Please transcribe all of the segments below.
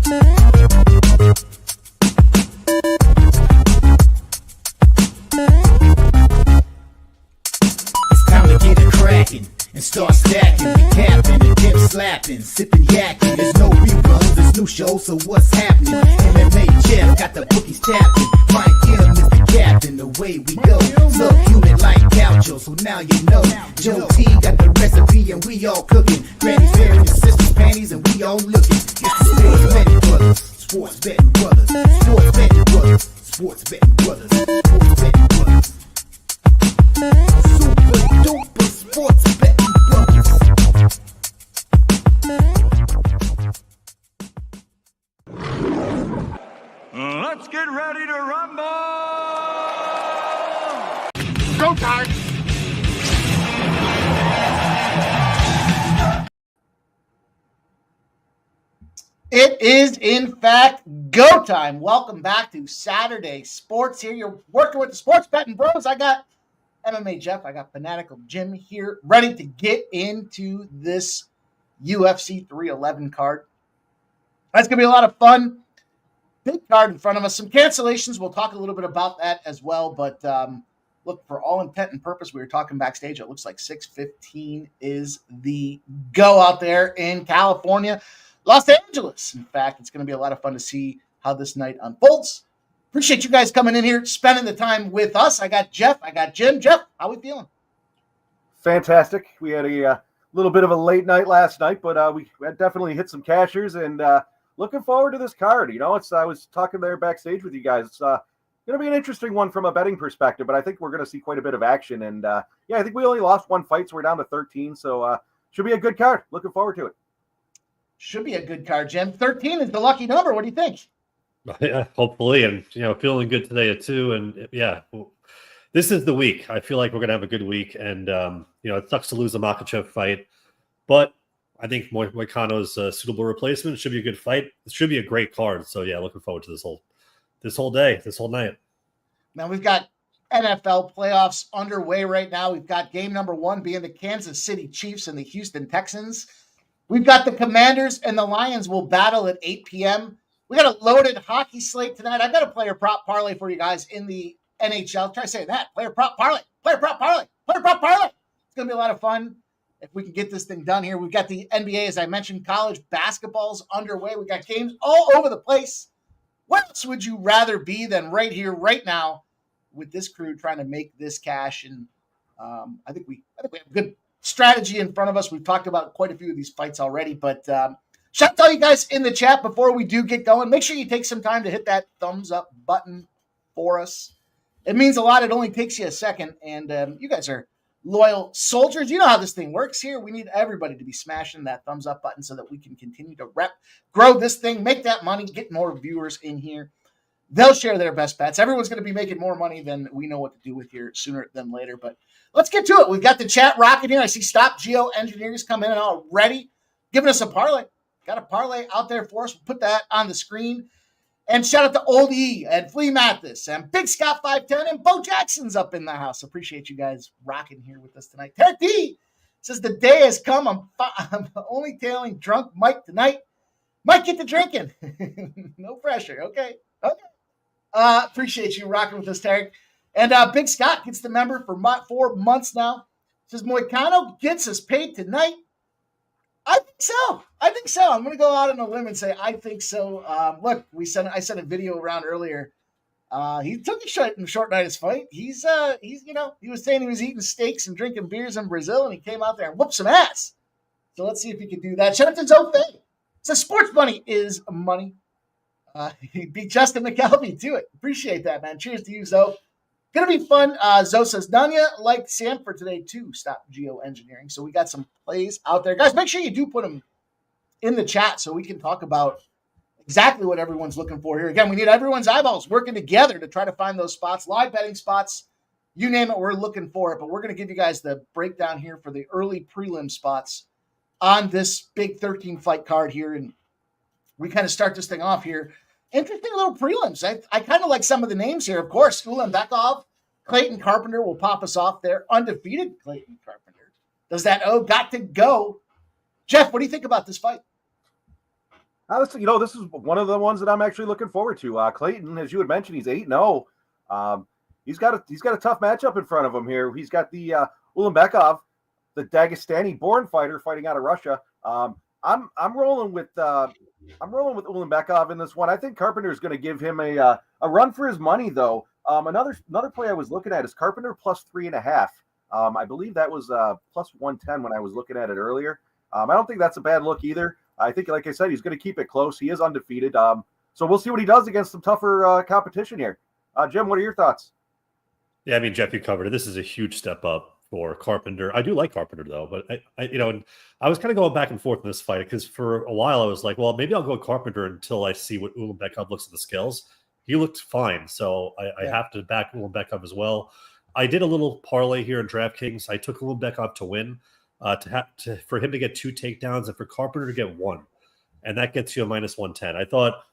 And start stacking, recapping, and dip slapping, sipping yakking. There's no reruns, there's new shows, so what's happening? MMA Jeff got the bookies tapping. Mike Kim is the captain, the way we go. Subhuman like Gaucho, so now you know. Joe T got the recipe and we all cooking. Granny's wearing your sister's panties and we all looking. It's the Sports Betting Brothers, Sports Betting Brothers, Sports Betting Brothers, Sports Betting Brothers, Sports Betting Brothers. Super duper Sports Betting. Let's get ready to rumble! Go time! It is, in fact, go time. Welcome back to Saturday Sports here. You're working with the Sports Betting Bros. I got MMA Jeff. I got Fanatical Jim here, ready to get into this UFC 311 card. That's going to be a lot of fun. Big card in front of us. Some cancellations. We'll talk a little bit about that as well. But look, for all intent and purpose, we were talking backstage. It looks like 6:15 is the go out there in California, Los Angeles. In fact, it's going to be a lot of fun to see how this night unfolds. Appreciate you guys coming in here, spending the time with us. I got Jeff. I got Jim. Jeff, how we feeling? Fantastic. We had a little bit of a late night last night, but we definitely hit some cashers and looking forward to this card. You know, I was talking there backstage with you guys. It's going to be an interesting one from a betting perspective, but I think we're going to see quite a bit of action. And yeah, I think we only lost one fight, so we're down to 13. So should be a good card. Looking forward to it. Should be a good card, Jim. 13 is the lucky number. What do you think? Yeah, hopefully, and feeling good today too. And yeah, this is the week. I feel like we're gonna have a good week, and it sucks to lose the Makhachev fight, but I think Moicano is a suitable replacement. It should be a good fight. It should be a great card. So yeah, looking forward to this whole day, this whole night. Now we've got NFL playoffs underway right now. We've got game number 1 being the Kansas City Chiefs and the Houston Texans. We've got the Commanders and the Lions will battle at 8 p.m. We got a loaded hockey slate tonight. I've got a player prop parlay for you guys in the NHL. Try saying that. Player prop parlay. Player prop parlay. Player prop parlay. It's going to be a lot of fun if we can get this thing done here. We've got the NBA, as I mentioned, college basketball's underway. We've got games all over the place. What else would you rather be than right here, right now, with this crew trying to make this cash? And I think we have a good strategy in front of us. We've talked about quite a few of these fights already, but shout out to all you guys in the chat before we do get going. Make sure you take some time to hit that thumbs up button for us. It means a lot. It only takes you a second, and you guys are loyal soldiers. You know how this thing works here. We need everybody to be smashing that thumbs up button so that we can continue to grow this thing, make that money, get more viewers in here. They'll share their best bets. Everyone's going to be making more money than we know what to do with here sooner than later. But let's get to it. We've got the chat rocking here. I see Stop Geo Engineers come in and already giving us a parlay. Got a parlay out there for us. We'll put that on the screen. And shout out to Old E and Flea Mathis and Big Scott 510 and Bo Jackson's up in the house. Appreciate you guys rocking here with us tonight. Tarek D says the day has come. I'm only tailing drunk Mike tonight. Might get to drinking. No pressure. Okay. Appreciate you rocking with us, Tarek. And Big Scott gets the member for 4 months now. Says Moicano gets us paid tonight. I think so. I'm going to go out on a limb and say I think so. Look, I sent a video around earlier. He took a short night of his fight. He was saying he was eating steaks and drinking beers in Brazil, and he came out there and whooped some ass. So let's see if he can do that. Shout out to Zoe. Says sports money is money. He beat Justin McKelvey to it. Appreciate that, man. Cheers to you, Zoe. Gonna be fun. Zoe says Nanya liked Sam for today too. Stop geoengineering. So we got some plays out there, guys. Make sure you do put them in the chat so we can talk about exactly what everyone's looking for here. Again, we need everyone's eyeballs working together to try to find those spots, live betting spots, you name it. We're looking for it. But we're gonna give you guys the breakdown here for the early prelim spots on this big 13 fight card here, and we kind of start this thing off here. Interesting little prelims. I kind of like some of the names here. Of course, Ulanbekov, Clayton Carpenter will pop us off there. Undefeated Clayton Carpenter. Does that got to go? Jeff, what do you think about this fight? Honestly, this is one of the ones that I'm actually looking forward to. Clayton, as you had mentioned, he's 8-0. He's got a tough matchup in front of him here. He's got the Ulanbekov, the Dagestani-born fighter fighting out of Russia. I'm rolling with Ulanbekov in this one. I think Carpenter is going to give him a run for his money, though. Another play I was looking at is Carpenter plus 3.5. I believe that was plus 110 when I was looking at it earlier. I don't think that's a bad look either. I think, like I said, he's going to keep it close. He is undefeated. So we'll see what he does against some tougher competition here. Jim, what are your thoughts? Yeah, I mean, Jeff, you covered it. This is a huge step up for Carpenter. I do like Carpenter, though, but and I was kind of going back and forth in this fight because for a while I was like, well, maybe I'll go Carpenter until I see what Ulanbekov looks at the scales. He looked fine, so I have to back Ulanbekov as well. I did a little parlay here in DraftKings. I took Ulanbekov to win, for him to get 2 takedowns and for Carpenter to get 1, and that gets you a minus 110. I thought,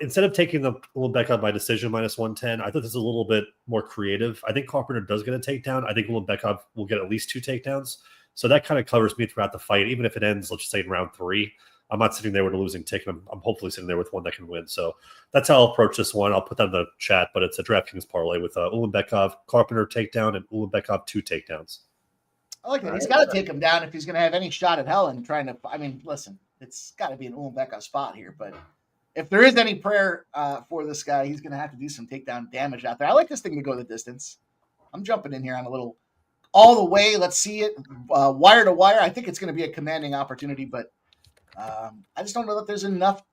instead of taking the Ulanbekov by decision minus 110, I thought this is a little bit more creative. I think Carpenter does get a takedown. I think Ulanbekov will get at least 2 takedowns. So that kind of covers me throughout the fight, even if it ends, let's just say, in round 3. I'm not sitting there with a losing ticket. I'm hopefully sitting there with one that can win. So that's how I'll approach this one. I'll put that in the chat, but it's a DraftKings parlay with Ulanbekov, Carpenter takedown, and Ulanbekov 2 takedowns. I like that. He's got to take him down if he's going to have any shot at hell and trying to. I mean, listen, it's got to be an Ulanbekov spot here, but if there is any prayer for this guy, he's going to have to do some takedown damage out there. I like this thing to go the distance. I'm jumping in here on a little all the way. Let's see it wire to wire. I think it's going to be a commanding opportunity, but I just don't know that there's enough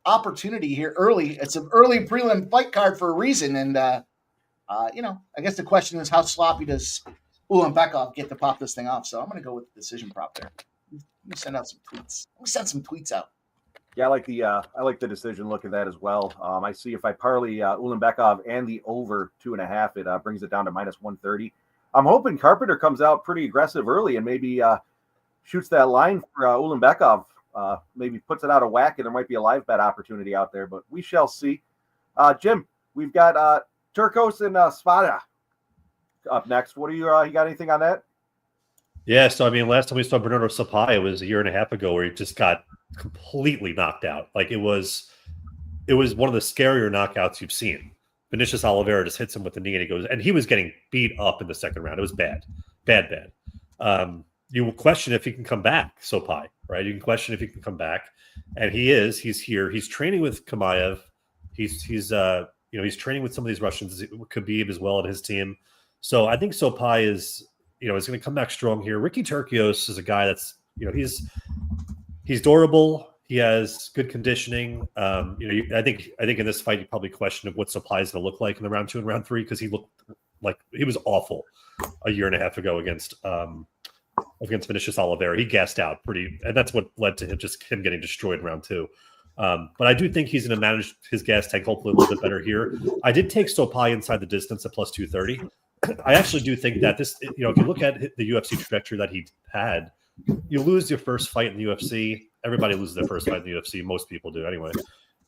opportunity here early. It's an early prelim fight card for a reason, and I guess the question is how sloppy does Ulanbekov get to pop this thing off? So I'm going to go with the decision prop there. Let me send out some tweets. Let me send some tweets out. Yeah, I like the decision look at that as well. I see if I parlay Ulanbekov and the over 2.5, it brings it down to minus 130. I'm hoping Carpenter comes out pretty aggressive early and maybe shoots that line for Ulanbekov. Maybe puts it out of whack, and there might be a live bet opportunity out there, but we shall see. Jim, we've got Turcos and Spada up next. What do you got anything on that? Yeah, so I mean, last time we saw Bernardo Sapai, it was a year and a half ago, where he just got completely knocked out. Like it was one of the scarier knockouts you've seen. Vinicius Oliveira just hits him with the knee, and he was getting beat up in the second round. It was bad. You will question if he can come back, Sapai, right? You can question if he can come back, and he's here. He's training with Kamaev. He's training with some of these Russians, Khabib as well, and his team. So I think Sapai is going to come back strong here. Ricky Turcios is a guy that's, he's durable. He has good conditioning. I think in this fight, you probably question what Sapai is going to look like in the round 2 and round 3, because he looked like he was awful a year and a half ago against Vinicius Oliveira. He gassed out and that's what led to him getting destroyed in round 2. But I do think he's going to manage his gas tank hopefully a little bit better here. I did take Sapai inside the distance at plus 230. I actually do think that this, if you look at the UFC trajectory that he had, you lose your first fight in the UFC. Everybody loses their first fight in the UFC. Most people do anyway.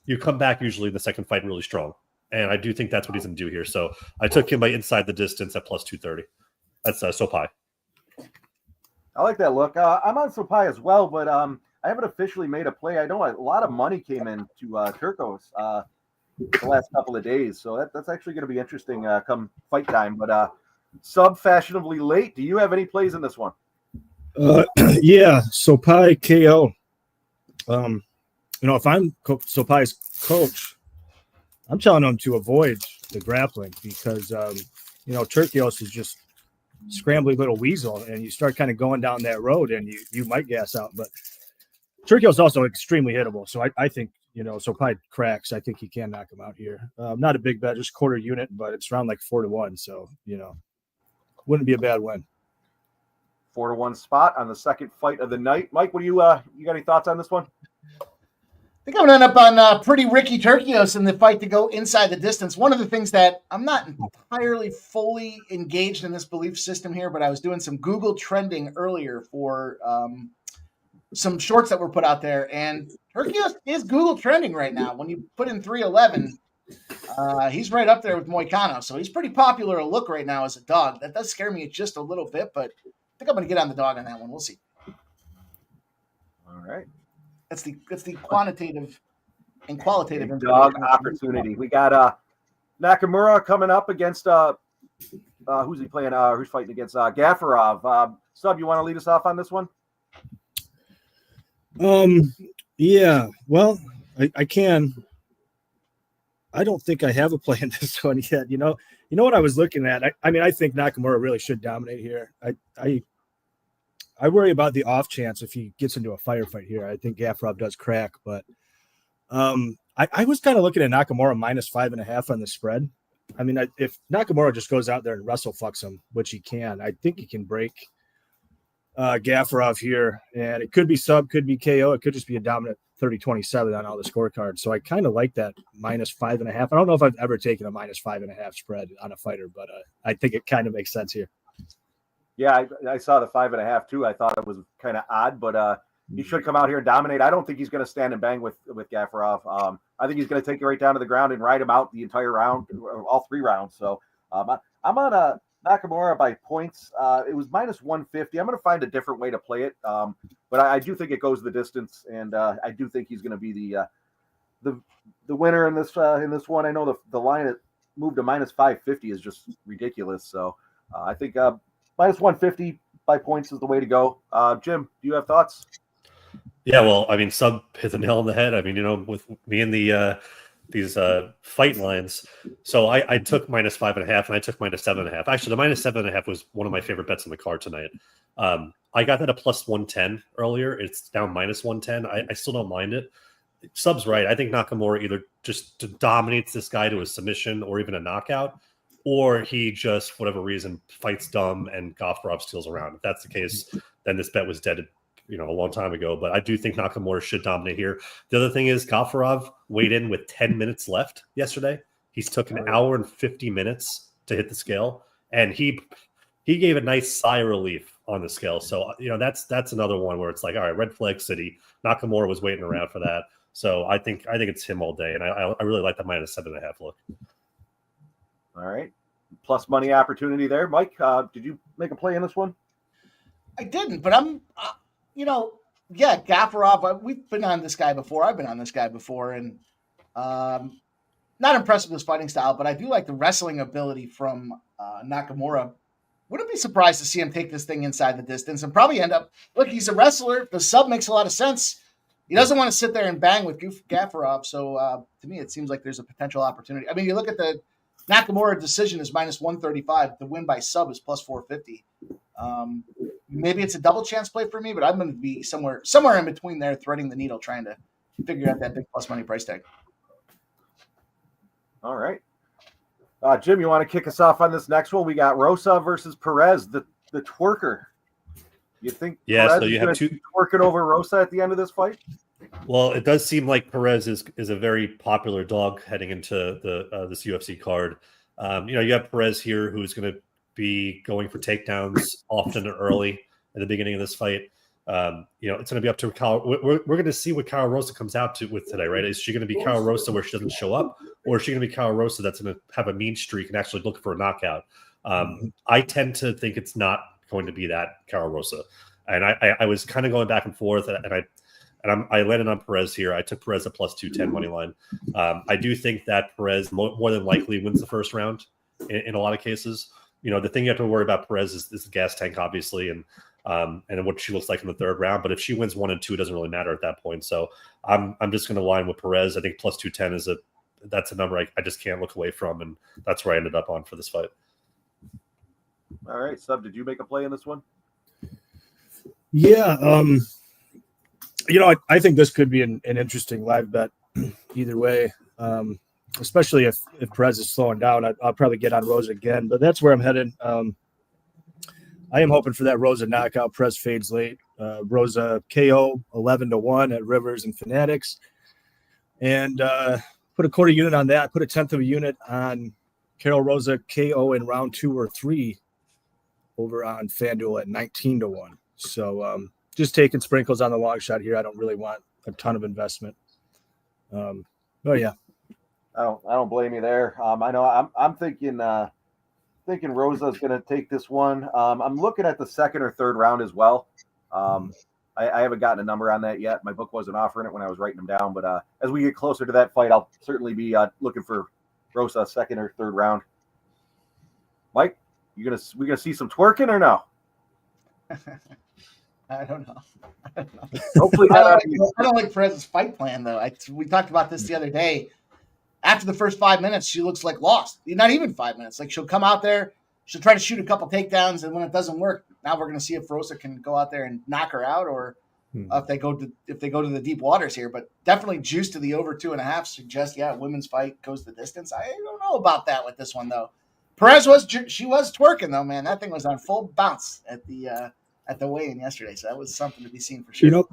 You come back usually in the second fight really strong. And I do think that's what he's going to do here. So I took him by inside the distance at plus 230. That's Sapai. I like that look. I'm on Sapai as well, but I haven't officially made a play. I know a lot of money came in to Turcos the last couple of days. So that's actually going to be interesting come fight time. But sub-fashionably late. Do you have any plays in this one? Yeah, Sapai KO. If I'm Sopai's coach, I'm telling him to avoid the grappling because, Turcios is just scrambly little weasel, and you start kind of going down that road and you might gas out. But Turcios is also extremely hittable. So I think, Sapai cracks. I think he can knock him out here. Not a big bet, just quarter unit, but it's around like 4-1. So, wouldn't be a bad win. 4-1 spot on the second fight of the night. Mike, what do you got any thoughts on this one? I think I'm going to end up on pretty Ricky Turcios in the fight to go inside the distance. One of the things that I'm not entirely fully engaged in this belief system here, but I was doing some Google trending earlier for some shorts that were put out there, and Turcios is Google trending right now. When you put in 311, he's right up there with Moicano, so he's pretty popular a look right now as a dog. That does scare me just a little bit, but I think I'm going to get on the dog on that one. We'll see. All right. That's the quantitative and qualitative dog information. opportunity. We got Nakamura coming up against who's he playing? Who's fighting against Gafarov? Sub, you want to lead us off on this one? Yeah. Well, I can. I don't think I have a play in this one yet. You know what I was looking at. I mean, I think Nakamura really should dominate here. I worry about the off chance if he gets into a firefight here. I think Gafarov does crack, but I was kind of looking at Nakamura -5.5 on the spread. I mean, if Nakamura just goes out there and wrestle fucks him, which he can, I think he can break Gafarov here. And it could be sub, could be KO. It could just be a dominant 30-27 on all the scorecards. So I kind of like that -5.5. I don't know if I've ever taken a -5.5 spread on a fighter, but I think it kind of makes sense here. Yeah, I saw the 5.5 too. I thought it was kind of odd, but he should come out here and dominate. I don't think he's going to stand and bang with Gafarov. I think he's going to take it right down to the ground and ride him out the entire round, all 3 rounds. So I'm on Nakamura by points. It was -150. I'm going to find a different way to play it, but I do think it goes the distance, and I do think he's going to be the winner in this one. I know the line that moved to -550 is just ridiculous. So I think -150 by points is the way to go. Jim, do you have thoughts? Yeah, well, I mean, Sub hit the nail on the head. I mean, with me and these fight lines. So I took -5.5 and I took -7.5. Actually, the -7.5 was one of my favorite bets on the card tonight. I got that at +110 earlier. It's down -110. I still don't mind it. Sub's right. I think Nakamura either just dominates this guy to a submission or even a knockout, or he just, for whatever reason, fights dumb and Gafarov steals around. If that's the case, then this bet was dead a long time ago. But I do think Nakamura should dominate here. The other thing is Gafarov weighed in with 10 minutes left yesterday. He's took an hour and 50 minutes to hit the scale, and he gave a nice sigh of relief on the scale. So that's another one where it's like, all right, red flag city. Nakamura was waiting around for that. So I think it's him all day, and I really like the -7.5 look. All right, plus money opportunity there, Mike. Did you make a play in this one? I didn't, but I'm. Gafarov, we've been on this guy before. I've been on this guy before, and not impressed with his fighting style, but I do like the wrestling ability from Nakamura. Wouldn't be surprised to see him take this thing inside the distance and probably end up, look, he's a wrestler. The sub makes a lot of sense. He doesn't want to sit there and bang with Gafarov, so to me it seems like there's a potential opportunity. I mean, you look at the Nakamura decision is -135. The win by sub is +450. Maybe it's a double chance play for me, but I'm going to be somewhere in between there, threading the needle, trying to figure out that big plus money price tag. All right. Jim, you want to kick us off on this next one? We got Rosa versus Perez, the twerker. You think Perez so you have two twerking over Rosa at the end of this fight? Well, it does seem like Perez is a very popular dog heading into this UFC card. You have Perez here, who's going to be going for takedowns often and early at the beginning of this fight. It's going to be up to Kyle. We're going to see what Kyle Rosa comes out with today, right? Is she going to be Kyle Rosa where she doesn't show up, or is she going to be Kyle Rosa that's going to have a mean streak and actually look for a knockout? I tend to think it's not going to be that Kyle Rosa, and I was kind of going back and forth, and I landed on Perez here. I took Perez at +210 money line. I do think that Perez more than likely wins the first round in a lot of cases. The thing you have to worry about Perez is the gas tank, obviously, and what she looks like in the third round. But if she wins 1 and 2, it doesn't really matter at that point. So I'm just going to line with Perez. I think +210 that's a number I just can't look away from, and that's where I ended up on for this fight. All right, Sub, did you make a play in this one? Yeah, I think this could be an interesting live bet either way. Especially if Perez is slowing down, I'll probably get on Rosa again, but that's where I'm headed. I am hoping for that Rosa knockout. Perez fades late. Rosa KO 11-1 at Rivers and Fanatics, and put a quarter unit on that. Put a tenth of a unit on Carol Rosa KO in round 2 or 3 over on FanDuel at 19-1. So just taking sprinkles on the long shot here. I don't really want a ton of investment. Oh yeah. I don't blame you there. I know I'm thinking Rosa is going to take this one. I'm looking at the second or third round as well. I haven't gotten a number on that yet. My book wasn't offering it when I was writing them down, but as we get closer to that fight, I'll certainly be looking for Rosa second or third round. Mike, we gonna see some twerking or no? I don't know. Hopefully, I don't like Perez's fight plan though. We talked about this the other day. After the first 5 minutes, she looks like lost. Not even 5 minutes. Like she'll come out there, she'll try to shoot a couple takedowns, and when it doesn't work, now we're going to see if Rosa can go out there and knock her out, or if they go to the deep waters here. But definitely juice to the over 2.5 suggests women's fight goes the distance. I don't know about that with this one though. Perez was twerking though, man. That thing was on full bounce at the weigh-in yesterday, so that was something to be seen for sure. You know,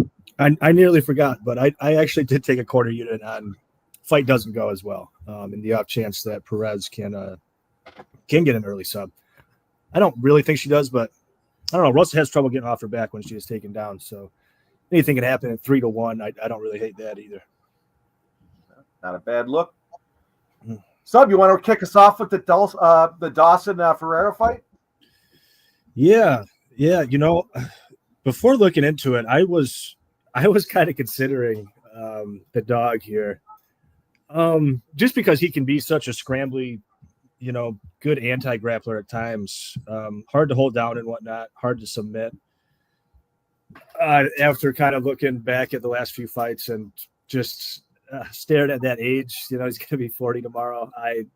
I nearly forgot, but I actually did take a quarter unit on fight doesn't go as well, in the off chance that Perez can get an early sub. I don't really think she does, but I don't know. Rosa has trouble getting off her back when she is taken down, so anything can happen at 3-1. I don't really hate that either. Not a bad look. Sub, you want to kick us off with the Dawson Ferreira fight? Yeah. You know, before looking into it, I was kind of considering the dog here, just because he can be such a scrambly, good anti-grappler at times, hard to hold down and whatnot, hard to submit. After kind of looking back at the last few fights and just stared at that age, he's going to be 40 tomorrow.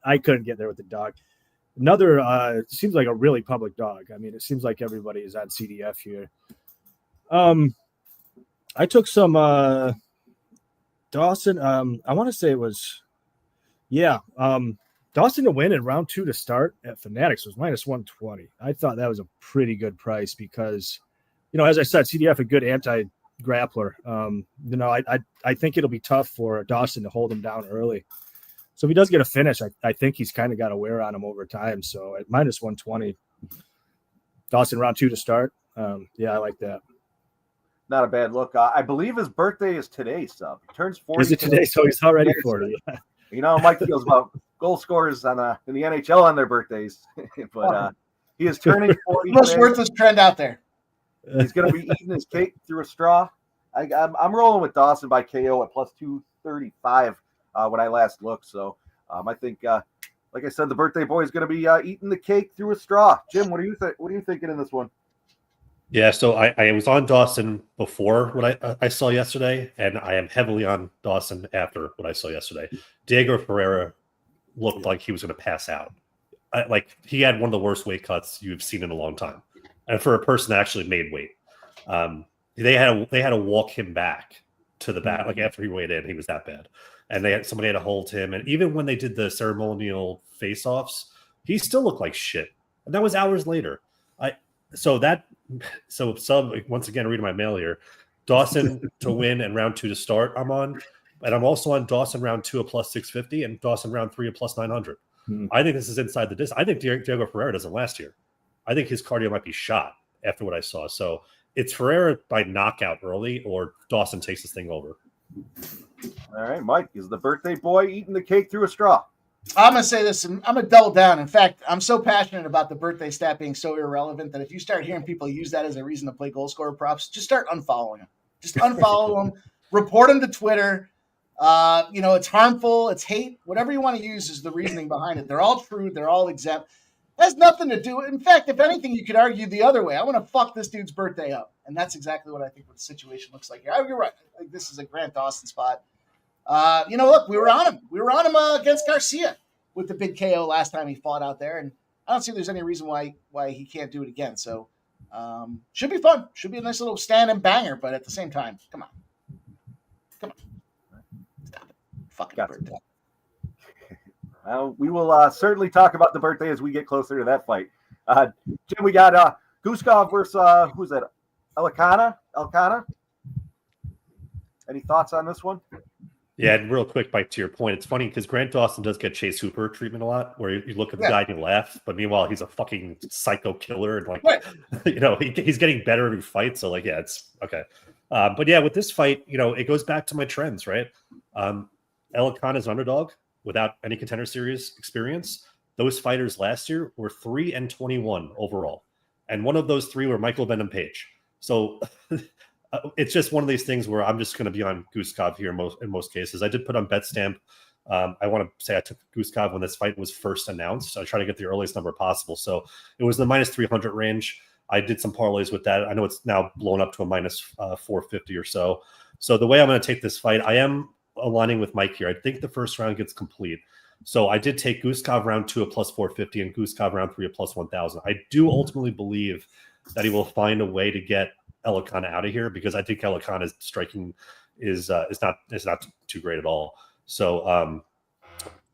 I couldn't get there with the dog. Another seems like a really public dog. I mean, it seems like everybody is on CDF here. I took some Dawson. I want to say it was, Dawson to win in round 2 to start at Fanatics was -120. I thought that was a pretty good price because, as I said, CDF a good anti-grappler. I think it'll be tough for Dawson to hold him down early. So if he does get a finish, I think he's kind of got a wear on him over time. So at -120, Dawson round 2 to start. I like that. Not a bad look. I believe his birthday is today, Sub. He turns 40. Is it today? So he's already 40. Mike feels about goal scorers in the NHL on their birthdays, but he is turning 40. Most worthless trend out there. He's going to be eating his cake through a straw. I'm rolling with Dawson by KO at +235 when I last looked. So I think, like I said, the birthday boy is going to be eating the cake through a straw. Jim, what are you thinking in this one? Yeah, so I was on Dawson before what I saw yesterday, and I am heavily on Dawson after what I saw yesterday. Diego Ferreira looked like he was going to pass out. He had one of the worst weight cuts you've seen in a long time, and for a person that actually made weight, they had to walk him back to the back. Like after he weighed in, he was that bad, and somebody had to hold him. And even when they did the ceremonial face-offs, he still looked like shit, and that was hours later. So Sub, once again, reading my mail here, Dawson to win and round 2 to start, I'm on. And I'm also on Dawson round 2 at +650 and Dawson round 3 at +900. I think this is inside the distance. I think Diego Ferreira doesn't last here. I think his cardio might be shot after what I saw. So it's Ferreira by knockout early or Dawson takes this thing over. All right, Mike, is the birthday boy eating the cake through a straw? I'm going to say this. I'm going to double down. In fact, I'm so passionate about the birthday stat being so irrelevant that if you start hearing people use that as a reason to play goal scorer props, just start unfollowing them. Just unfollow them. Report them to Twitter. It's harmful. It's hate. Whatever you want to use is the reasoning behind it. They're all true. They're all exempt. It has nothing to do. In fact, if anything, you could argue the other way. I want to fuck this dude's birthday up. And that's exactly what I think the situation looks like here. You're right. I think this is a Grant Dawson spot. Look, we were on him. We were on him against Garcia with the big KO last time he fought out there, and I don't see there's any reason why he can't do it again. So, should be fun. Should be a nice little stand and banger, but at the same time, come on, stop it, fucking birthday. We will certainly talk about the birthday as we get closer to that fight. Jim, we got Guskov versus who's that? Elkanah. Any thoughts on this one? Yeah, and real quick, Mike, to your point, it's funny because Grant Dawson does get Chase Hooper treatment a lot, where you look at the guy and you laugh, but meanwhile he's a fucking psycho killer, and he's getting better every fight. So it's okay. But yeah, with this fight, it goes back to my trends, right? Elkanah is underdog without any contender series experience. Those fighters last year were 3-21 overall, and one of those 3 were Michael Venom Page. So it's just one of these things where I'm just going to be on Guskov here in most cases. I did put on Betstamp. I want to say I took Guskov when this fight was first announced. I try to get the earliest number possible. So it was the minus 300 range. I did some parlays with that. I know it's now blown up to a minus 450 or so. So the way I'm going to take this fight, I am aligning with Mike here. I think the first round gets complete. So I did take Guskov round 2 at plus 450 and Guskov round 3 at plus 1,000. I do ultimately believe that he will find a way to get Elikana out of here, because I think Elikana's striking is not too great at all. So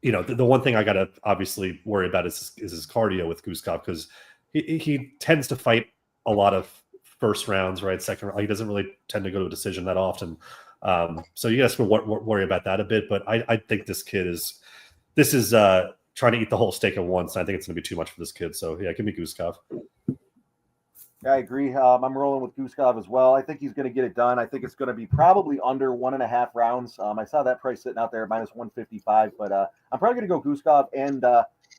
the one thing I got to obviously worry about is his cardio with Guskov, because he tends to fight a lot of first rounds, right? Second round, he doesn't really tend to go to a decision that often. So you guys can worry about that a bit, but I think this kid is trying to eat the whole steak at once. I think it's going to be too much for this kid. So yeah, give me Guskov. I agree. I'm rolling with Guskov as well. I think he's going to get it done. I think it's going to be probably under 1.5 rounds. I saw that price sitting out there at minus 155, but I'm probably going to go Guskov and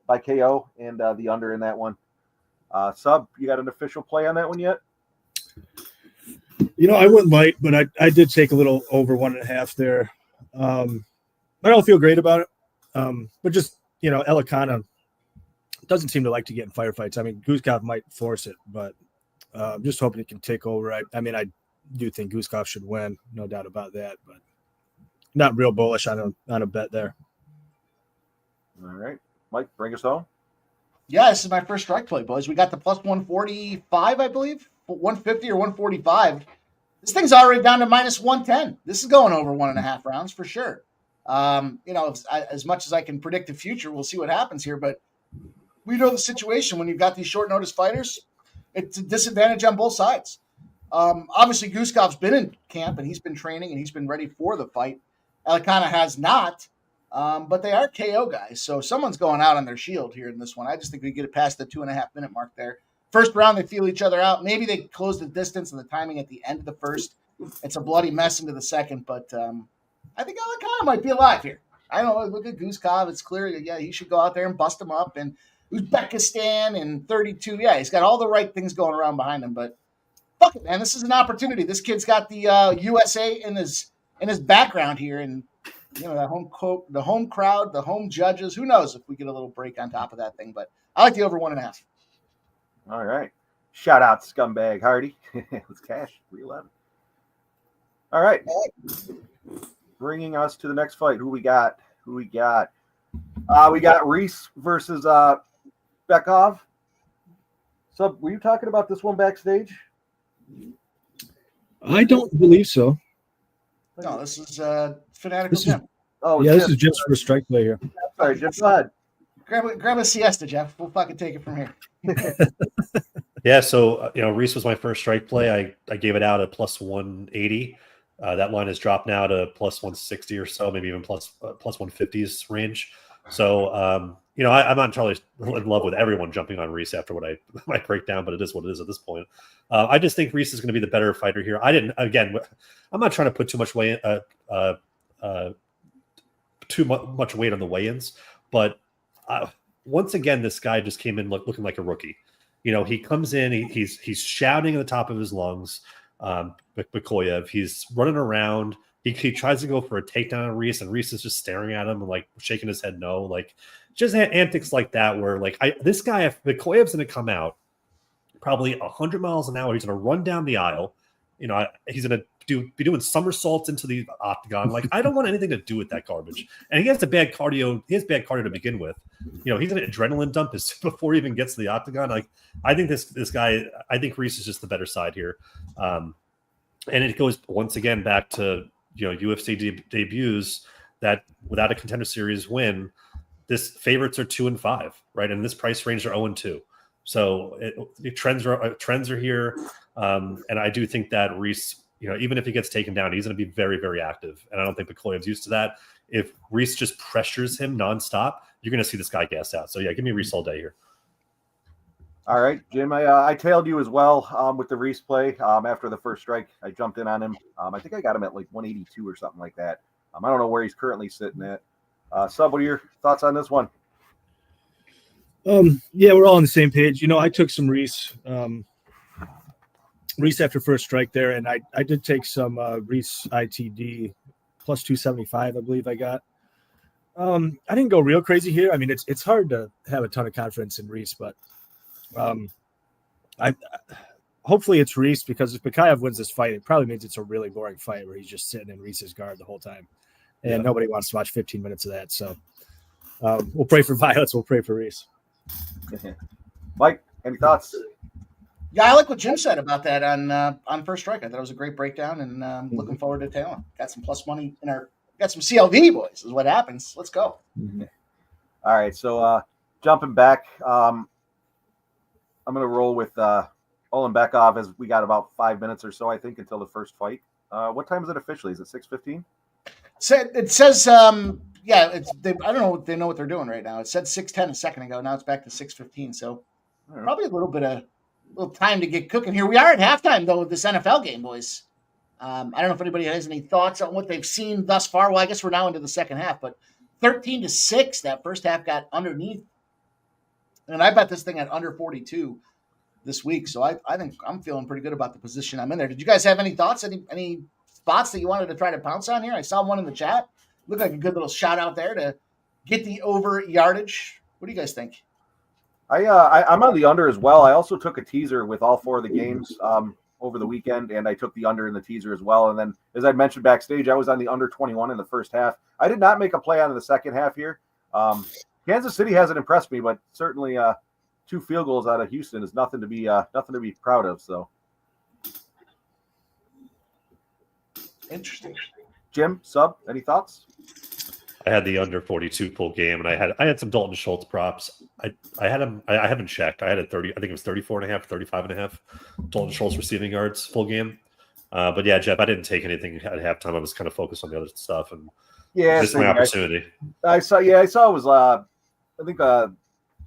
by KO and the under in that one. Sub, you got an official play on that one yet? I wouldn't bite, but I did take a little over 1.5 there. I don't feel great about it, but just Elikana doesn't seem to like to get in firefights. I mean, Guskov might force it, but I'm just hoping he can take over. I do think Guskov should win, no doubt about that, but not real bullish on a bet there. All right, Mike, bring us home. Yeah, this is my first strike play, boys. We got the plus 145, I believe, 150 or 145. This thing's already down to minus 110. This is going over 1.5 rounds for sure. As much as I can predict the future, we'll see what happens here. But we know the situation when you've got these short notice fighters. It's a disadvantage on both sides. Obviously, Guskov's been in camp and he's been training and he's been ready for the fight. Elikana has not, but they are KO guys. So someone's going out on their shield here in this one. I just think we get it past the 2.5 minute mark there. First round, they feel each other out. Maybe they close the distance and the timing at the end of the first. It's a bloody mess into the second, but I think Elikana might be alive here. I don't know. Look at Guskov. It's clear that, yeah, he should go out there and bust him up. And Uzbekistan and 32. Yeah, he's got all the right things going around behind him. But fuck it, man. This is an opportunity. This kid's got the USA in his background here. And, the home crowd, the home judges. Who knows if we get a little break on top of that thing. But I like the over 1.5. All right. Shout out scumbag Hardy. Let's cash 311. All right. Bringing us to the next fight. Who we got? We got Reese versus Bekov. So were you talking about this one backstage? I don't believe so. No, this is Fanatical Jim. This is just for a strike play here. Sorry, Jim, go ahead. Grab a siesta, Jeff. We'll fucking take it from here. Yeah, so Reese was my first strike play. I gave it out at plus 180. That line has dropped now to plus 160 or so, maybe even plus 150s range. So I'm not entirely in love with everyone jumping on Reese after what my breakdown, but it is what it is at this point. I just think Reese is going to be the better fighter here. I'm not trying to put too much weight on the weigh-ins, but once again, this guy just came in looking like a rookie. He comes in, he's shouting at the top of his lungs. Makhachev, he's running around. He tries to go for a takedown on Reese, and Reese is just staring at him and like shaking his head no. Like just antics like that where this guy, if Makhachev's going to come out probably 100 miles an hour, he's going to run down the aisle. He's going to be doing somersaults into the octagon. Like, I don't want anything to do with that garbage. And he has bad cardio. He has bad cardio to begin with. He's an adrenaline dump before he even gets to the octagon. Like, I think this guy, I think Reese is just the better side here. And it goes once again back to UFC debuts that without a Contender Series win, this favorites are 2-5, right? And this price range are 0-2. So the trends are here, and I do think that Reese, even if he gets taken down, he's going to be very, very active. And I don't think Makhachev's used to that. If Reese just pressures him nonstop, you're going to see this guy gas out. So yeah, give me Reese all day here. All right, Jim, I tailed you as well with the Reese play. After the first strike, I jumped in on him. I think I got him at like 182 or something like that. I don't know where he's currently sitting at. Sub, what are your thoughts on this one? Yeah, we're all on the same page. I took some Reese Reese after first strike there, and I did take some Reese ITD plus 275, I believe I got. I didn't go real crazy here. I mean, it's hard to have a ton of confidence in Reese, but hopefully it's Reese, because if Makhachev wins this fight, it probably means it's a really boring fight where he's just sitting in Reese's guard the whole time, and nobody wants to watch 15 minutes of that. So we'll pray for violence. We'll pray for Reese. Mike, any thoughts? Yeah, I like what Jim said about that on First Strike. I thought it was a great breakdown, and looking forward to tailing. Got some plus money in our. Got some CLV, boys. Is what happens. Let's go. All right, so jumping back, I'm going to roll with Olenbekov, as we got about 5 minutes or so, I think, until the first fight. What time is it officially? Is it 6:15? It says, I don't know if they know what they're doing right now. It said 6:10 a second ago. Now it's back to 6:15. So probably a little time to get cooking here. We are at halftime, though, with this NFL game, boys. I don't know if anybody has any thoughts on what they've seen thus far. Well, I guess we're now into the second half, but 13-6, that first half got underneath. And I bet this thing at under 42 this week. So I think I'm feeling pretty good about the position I'm in there. Did you guys have any thoughts? Any spots that you wanted to try to pounce on here? I saw one in the chat. Looked like a good little shout out there to get the over yardage. What do you guys think? I'm on the under as well. I also took a teaser with all 4 of the games over the weekend, and I took the under in the teaser as well. And then, as I mentioned backstage, I was on the under 21 in the first half. I did not make a play on the second half here. Kansas City hasn't impressed me, but certainly 2 field goals out of Houston is nothing to be proud of. So, interesting. Jim, Sub, any thoughts? I had the under 42 full game, and I had some Dalton Schultz props. I had him. I haven't checked. I had a 30. I think it was 34.5, 35.5. Dalton Schultz receiving yards full game. But yeah, Jeff, I didn't take anything at halftime. I was kind of focused on the other stuff, and this is my opportunity. I saw it was. I think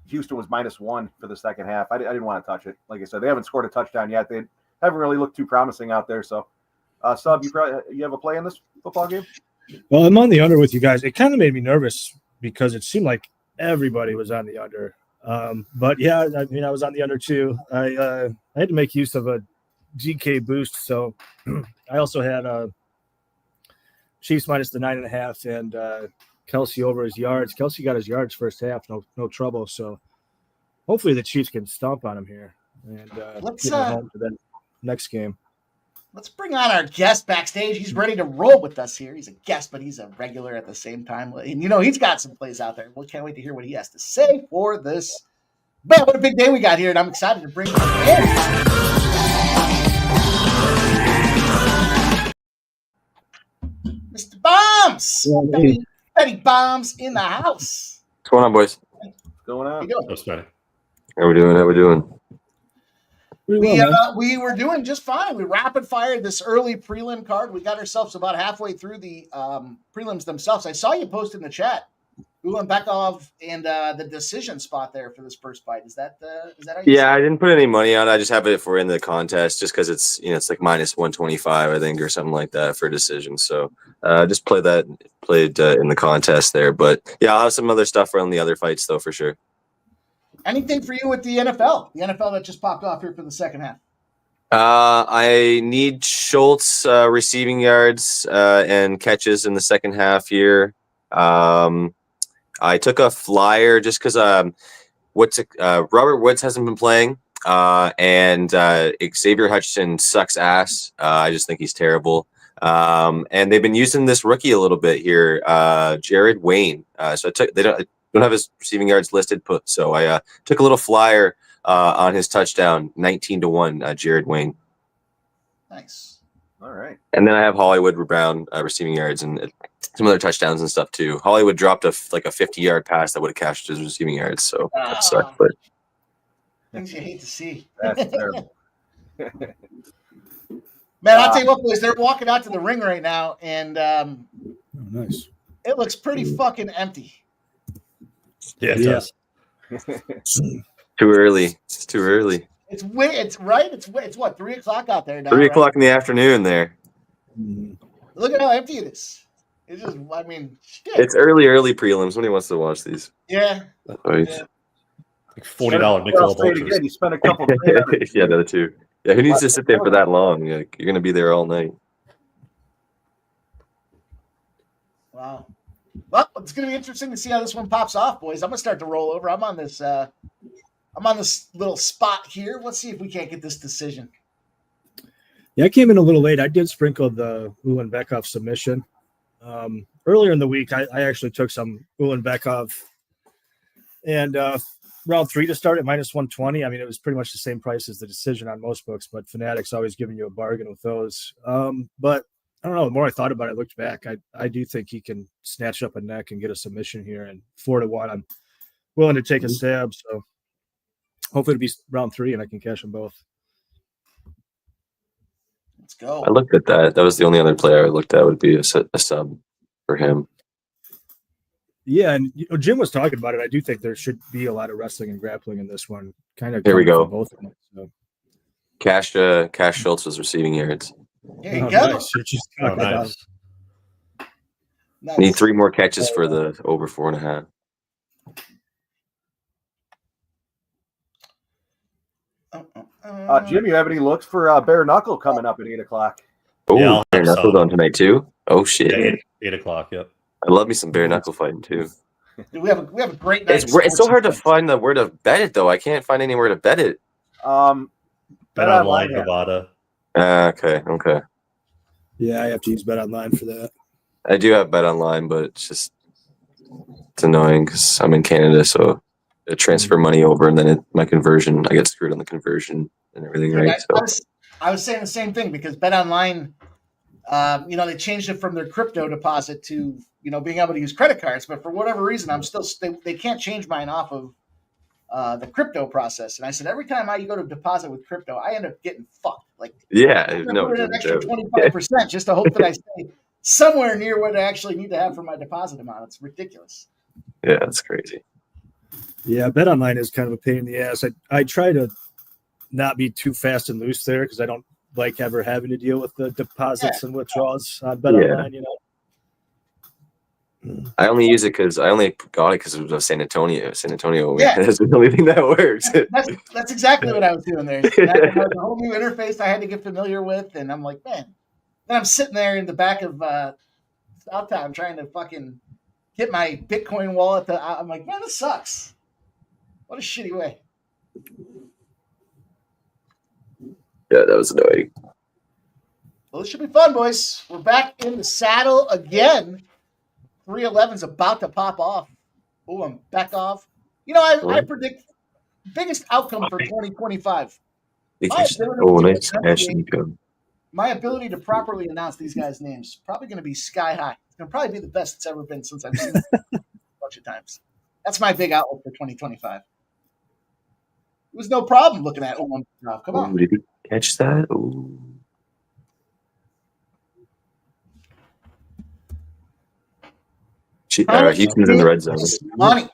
Houston was -1 for the second half. I didn't want to touch it. Like I said, they haven't scored a touchdown yet. They haven't really looked too promising out there. So, Sub, you have a play in this football game? Well, I'm on the under with you guys. It kind of made me nervous because it seemed like everybody was on the under. But yeah, I mean, I was on the under too. I had to make use of a GK boost, so I also had Chiefs minus the 9.5 and Kelsey over his yards. Kelsey got his yards first half, no trouble. So hopefully the Chiefs can stomp on him here and let's get home for the next game. Let's bring on our guest backstage. He's ready to roll with us here. He's a guest, but he's a regular at the same time. And, he's got some plays out there. We can't wait to hear what he has to say for this. Man, what a big day we got here, and I'm excited to bring him in. Mr. Bombs! Betty Bombs in the house. What's going on, boys? What's going on? How you doing? That's better. How we doing? We were doing just fine. We rapid fired this early prelim card. We got ourselves about halfway through the prelims themselves. I saw you post in the chat Ulanbekov and the decision spot there for this first fight. Is that how you I didn't put any money on it. I just have it for in the contest just because it's it's like -125, I think, or something like that for a decision. So just played in the contest there. But yeah, I'll have some other stuff around the other fights though for sure. Anything for you with the NFL? The NFL that just popped off here for the second half. I need Schultz receiving yards and catches in the second half here. I took a flyer just because Robert Woods hasn't been playing, and Xavier Hutchinson sucks ass. I just think he's terrible. And they've been using this rookie a little bit here, Jared Wayne. So they don't have his receiving yards listed, so I took a little flyer on his touchdown, 19-1, Jared Wayne. Nice. All right. And then I have Hollywood Brown receiving yards and some other touchdowns and stuff too. Hollywood dropped a 50-yard pass that would have cashed his receiving yards, so that sucked. But things you hate to see. That's terrible. Man, I'll tell you what, boys, they're walking out to the ring right now, and Nice. it looks pretty fucking empty. Yeah, it does. too early. It's too early. It's right. It's what, 3:00 out there now. 3:00 in the afternoon there. Look at how empty it is. It's just, I mean, shit. It's early prelims. Nobody wants to watch these. Yeah. Right. Like $40 Michelob Ultras. You spent a couple. Yeah, the other two. Yeah, who needs to sit there for that long? Like, you're gonna be there all night. Wow. Well, it's going to be interesting to see how this one pops off, boys. I'm going to start to roll over. I'm on this little spot here. Let's see if we can't get this decision. Yeah, I came in a little late. I did sprinkle the Ulanbekov submission. Earlier in the week, I actually took some Ulanbekov. And round 3 to start at -120. I mean, it was pretty much the same price as the decision on most books, but Fanatics always giving you a bargain with those. But I don't know. The more I thought about it, I looked back. I do think he can snatch up a neck and get a submission here. And 4-1, I'm willing to take a stab. So hopefully it'll be round 3 and I can cash them both. Let's go. I looked at that. That was the only other player I looked at would be a sub for him. Yeah, and Jim was talking about it. I do think there should be a lot of wrestling and grappling in this one. Kind of. Here we go. Both of them, so. Cash Schultz was receiving yards. There you go. Nice. Nice. Nice. Need 3 more catches for the over 4.5. Jim, you have any looks for bare knuckle coming up at 8 o'clock? Oh, Yeah, I'll bare have knuckles some. on tonight too. Oh shit! Yeah, 8 o'clock. Yep. I love me some bare knuckle fighting too. Dude, we have a great night. It's so hard to find where to bet it though. I can't find anywhere to bet it. Bet online, Nevada. Okay. Yeah, I have to use Bet Online for that. I do have bet online, but it's annoying because I'm in Canada, so I transfer money over, and then my conversion, I get screwed on the conversion and everything, right? I was saying the same thing because Bet Online, they changed it from their crypto deposit to being able to use credit cards, but for whatever reason, I'm still they can't change mine off of the crypto process. And I said every time I go to deposit with crypto, I end up getting fucked. Like no, an extra 25% just to hope that I stay somewhere near what I actually need to have for my deposit amount. It's ridiculous. Yeah, that's crazy. Yeah, Bet Online is kind of a pain in the ass. I try to not be too fast and loose there because I don't like ever having to deal with the deposits and withdrawals on Bet Online. I only use it because I only got it because it was San Antonio. San Antonio is the only thing that works. That's exactly what I was doing there. That was a whole new interface I had to get familiar with, and I'm like, man. Then I'm sitting there in the back of Southtown trying to fucking get my Bitcoin wallet. I'm like, man, this sucks. What a shitty way. Yeah, that was annoying. Well, this should be fun, boys. We're back in the saddle again. 311's about to pop off. Oh, I'm back off. I predict biggest outcome for 2025. Nice cash income. My ability to properly announce these guys' names probably going to be sky high. It's going to probably be the best it's ever been since I've seen it a bunch of times. That's my big outlook for 2025. It was no problem looking at come on. Did you catch that? Ooh. Houston's in the red zone. Money.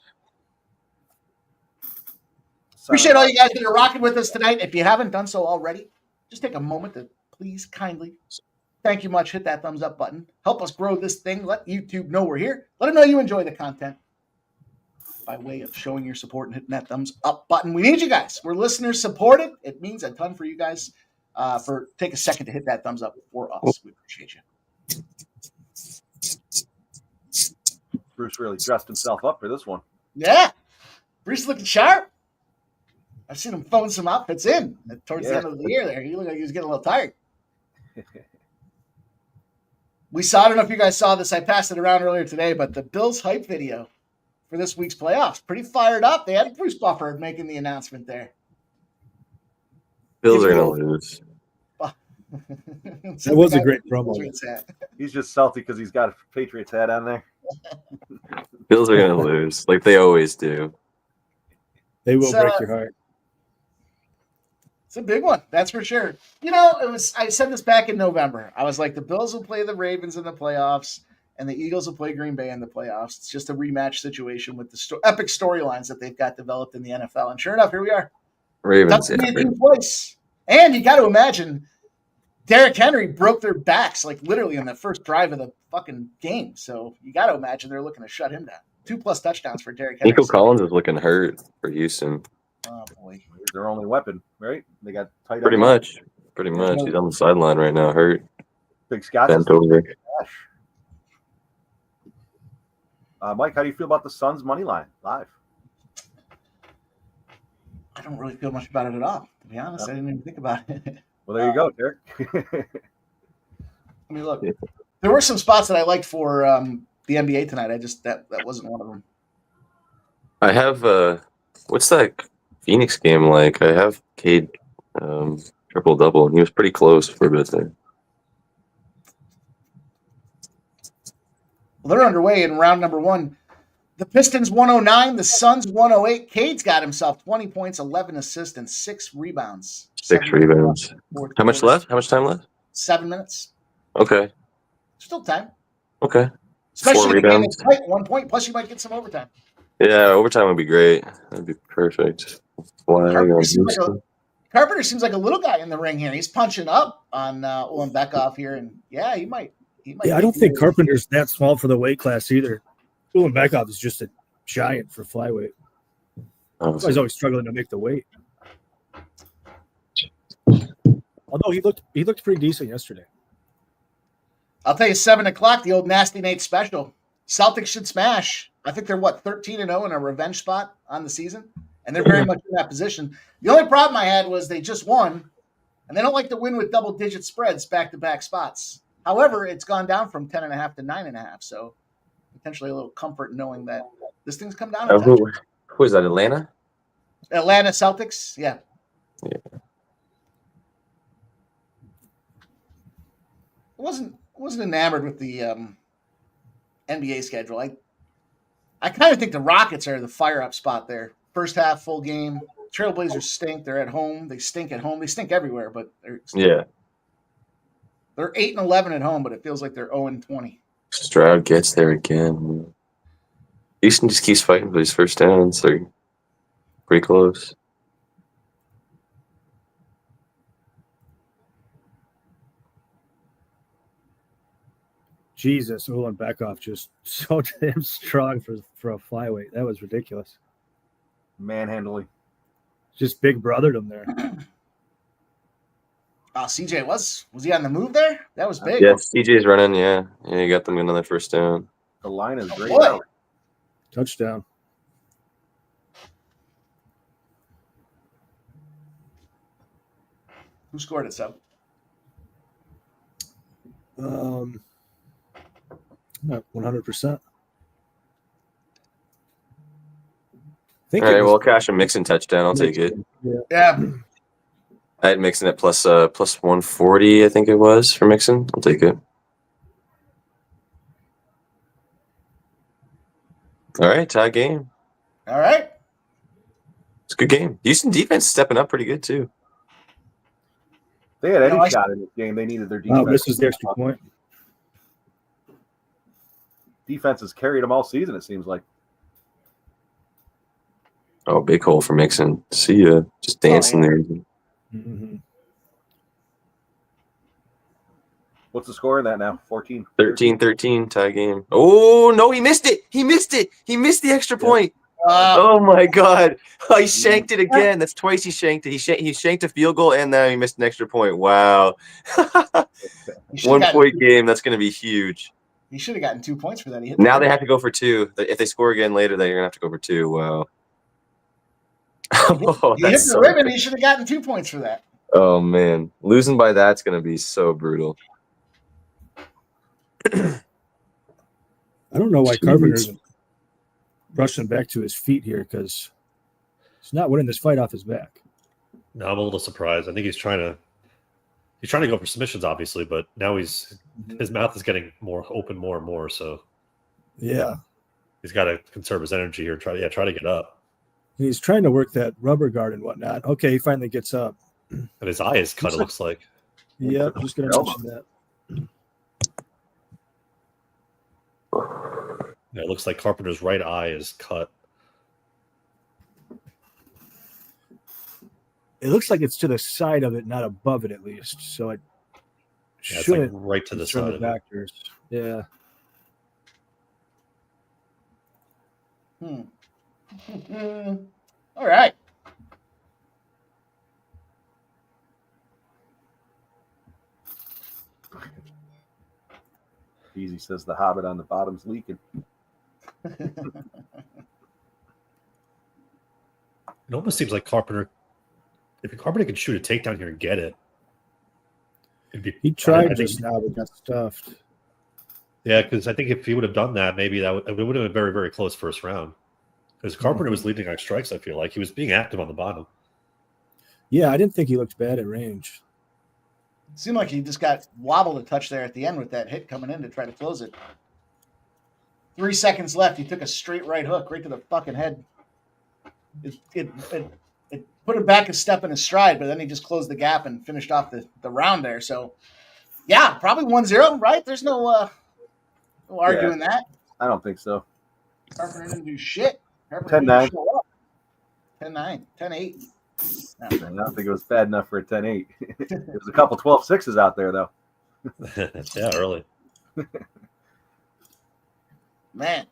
Appreciate all you guys that are rocking with us tonight. If you haven't done so already, just take a moment to please kindly, thank you much, hit that thumbs up button. Help us grow this thing. Let YouTube know we're here. Let them know you enjoy the content by way of showing your support and hitting that thumbs up button. We need you guys. We're listeners supported. It means a ton for you guys. Take a second to hit that thumbs up for us. We appreciate you. Bruce really dressed himself up for this one. Yeah. Bruce looking sharp. I've seen him phone some outfits in towards the end of the year there. He looked like he was getting a little tired. I don't know if you guys saw this. I passed it around earlier today, but the Bills hype video for this week's playoffs, pretty fired up. They had Bruce Buffer making the announcement there. Bills are going to lose. That was a great promo. He's just salty because he's got a Patriots hat on there. Bills are going to lose, like they always do. They will break your heart. It's a big one, that's for sure. I said this back in November. I was like, the Bills will play the Ravens in the playoffs, and the Eagles will play Green Bay in the playoffs. It's just a rematch situation with the epic storylines that they've got developed in the NFL. And sure enough, here we are. Ravens. Twice. And you got to imagine, Derrick Henry broke their backs, like literally in the first drive of the fucking game. So you got to imagine they're looking to shut him down. 2+ touchdowns for Derrick Henry. Nico Collins is looking hurt for Houston. Oh, boy. their only weapon, right? They got tight. Pretty much. Pretty much. He's on the sideline right now, hurt. Big Scott. Bent over. Mike, how do you feel about the Suns money line live? I don't really feel much about it at all. To be honest, I didn't even think about it. Well, there you go, Derek. I mean, look, there were some spots that I liked for the NBA tonight. I just that wasn't one of them. I have what's that Phoenix game like? I have Cade triple double, and he was pretty close for a bit there. Well, they're underway in round number 1. The Pistons 109, the Suns 108. Cade's got himself 20 points, 11 assists, and 6 rebounds. 6 rebounds. How much left? How much time left? 7 minutes. Okay. Still time. Okay. Especially 4 if the game rebounds. is tight, 1 point, plus you might get some overtime. Yeah, overtime would be great. That'd be perfect. Carpenter seems like a little guy in the ring here. He's punching up on Ulanbekov here, and yeah, he might. Yeah, I don't think Carpenter's that small for the weight class either. Ulanbekov is just a giant for flyweight. He's always struggling to make the weight. Although he looked pretty decent yesterday. I'll tell you, 7 o'clock, the old Nasty Nate special. Celtics should smash. I think they're 13-0 in a revenge spot on the season, and they're very much in that position. The only problem I had was they just won, and they don't like to win with double-digit spreads back-to-back spots. However, it's gone down from 10.5 to 9.5, so potentially a little comfort knowing that this thing's come down. Who is that? Atlanta Celtics, yeah. Yeah. I wasn't enamored with the NBA schedule. I kind of think the Rockets are the fire-up spot there. First half, full game. Trailblazers stink. They're at home. They stink at home. They stink everywhere, but they're 8-11 at home, but it feels like they're 0-20. Stroud gets there again. Houston just keeps fighting for these first downs. They're pretty close. Jesus, Ulanbekov just so damn strong for a flyweight. That was ridiculous. Manhandling. Just big brothered him there. CJ was he on the move there? That was big. Yeah, CJ's running. Yeah, you got them another first down. The line is great. Boy. Touchdown. Who scored it, Sub? Not 100%. All right, well, cash a Mixon touchdown. I'll take it. Yeah. I had Mixon at plus 140, I think it was, for Mixon. I'll take it. All right, tie game. All right. It's a good game. Houston defense stepping up pretty good, too. They had any shot in this game. They needed their defense. Oh, this is the extra point. Defense has carried them all season, it seems like. Oh, big hole for Mixon. See ya. Just dancing there. Mm-hmm. What's the score in that now? 14? 13-13, tie game. Oh, no, he missed it. He missed the extra point. Oh, my God. Oh, he shanked it again. That's twice he shanked it. He shanked a field goal, and now he missed an extra point. Wow. 1 point game. That's going to be huge. He should have gotten 2 points for that. Now they have to go for 2. If they score again later, they're going to have to go for 2. Wow. Oh, he hit the ribbon. He should have gotten 2 points for that. Oh, man. Losing by that's going to be so brutal. I don't know why Carpenter's rushing back to his feet here because he's not winning this fight off his back. No, I'm a little surprised. I think he's trying to go for submissions, obviously, but now his mouth is getting more open more and more. So yeah, he's got to conserve his energy here. Try to get up. He's trying to work that rubber guard and whatnot. Okay, he finally gets up. And his eye is cut, it looks like. Yeah, I'm just going to mention that. Yeah, it looks like Carpenter's right eye is cut. It looks like it's to the side of it, not above it at least. So it shouldn't like right to the side of doctors. Yeah. All right. Peasy says the Hobbit on the bottom's leaking. It almost seems like Carpenter. If Carpenter could shoot a takedown here and get it, He tried I just think, now, but got stuffed. Yeah, because I think if he would have done that, maybe it would have been a very, very close first round. Because Carpenter was leading on strikes, I feel like. He was being active on the bottom. Yeah, I didn't think he looked bad at range. It seemed like he just got wobbled a touch there at the end with that hit coming in to try to close it. 3 seconds left. He took a straight right hook right to the fucking head. It put him back a step in his stride, but then he just closed the gap and finished off the round there. So, yeah, probably 1-0, right? There's no arguing that. I don't think so. Carpenter didn't do shit. 10-9. 10-9. 10-8. I don't think it was bad enough for a 10-8. There was a couple 12-6s out there, though. Yeah, early. Man.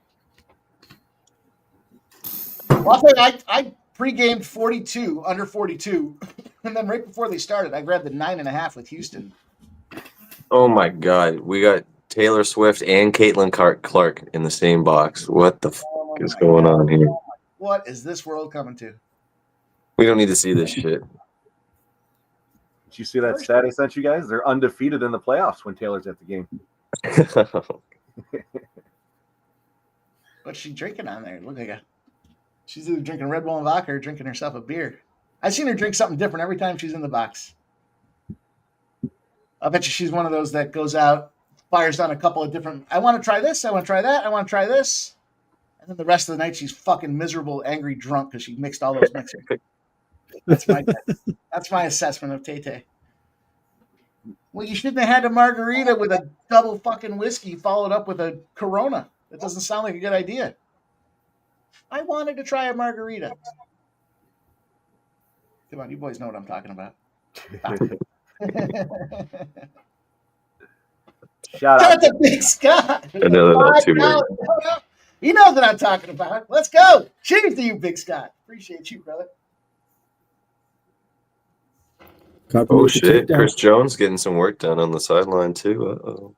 Well, I'll tell you, I pre-gamed 42, under 42, and then right before they started, I grabbed the 9.5 with Houston. Oh my God, we got Taylor Swift and Caitlin Clark in the same box. What the fuck is going on here? What is this world coming to? We don't need to see this shit. Did you see that stat I sent you guys? They're undefeated in the playoffs when Taylor's at the game. What's she drinking on there? Look like she's either drinking Red Bull and vodka or drinking herself a beer. I've seen her drink something different every time she's in the box. I bet you she's one of those that goes out, fires down a couple of different. I want to try this. I want to try that. I want to try this. And then the rest of the night, she's fucking miserable, angry, drunk because she mixed all those mixers. That's my assessment of Tay. Well, you shouldn't have had a margarita with a double fucking whiskey followed up with a Corona. That doesn't sound like a good idea. I wanted to try a margarita. Come on, you boys know what I'm talking about. Shout out to Big Scott. No, too late. He knows what I'm talking about. Let's go. Cheers to you, Big Scott. Appreciate you, brother. Oh, shit. Chris Jones getting some work done on the sideline, too. Uh-oh.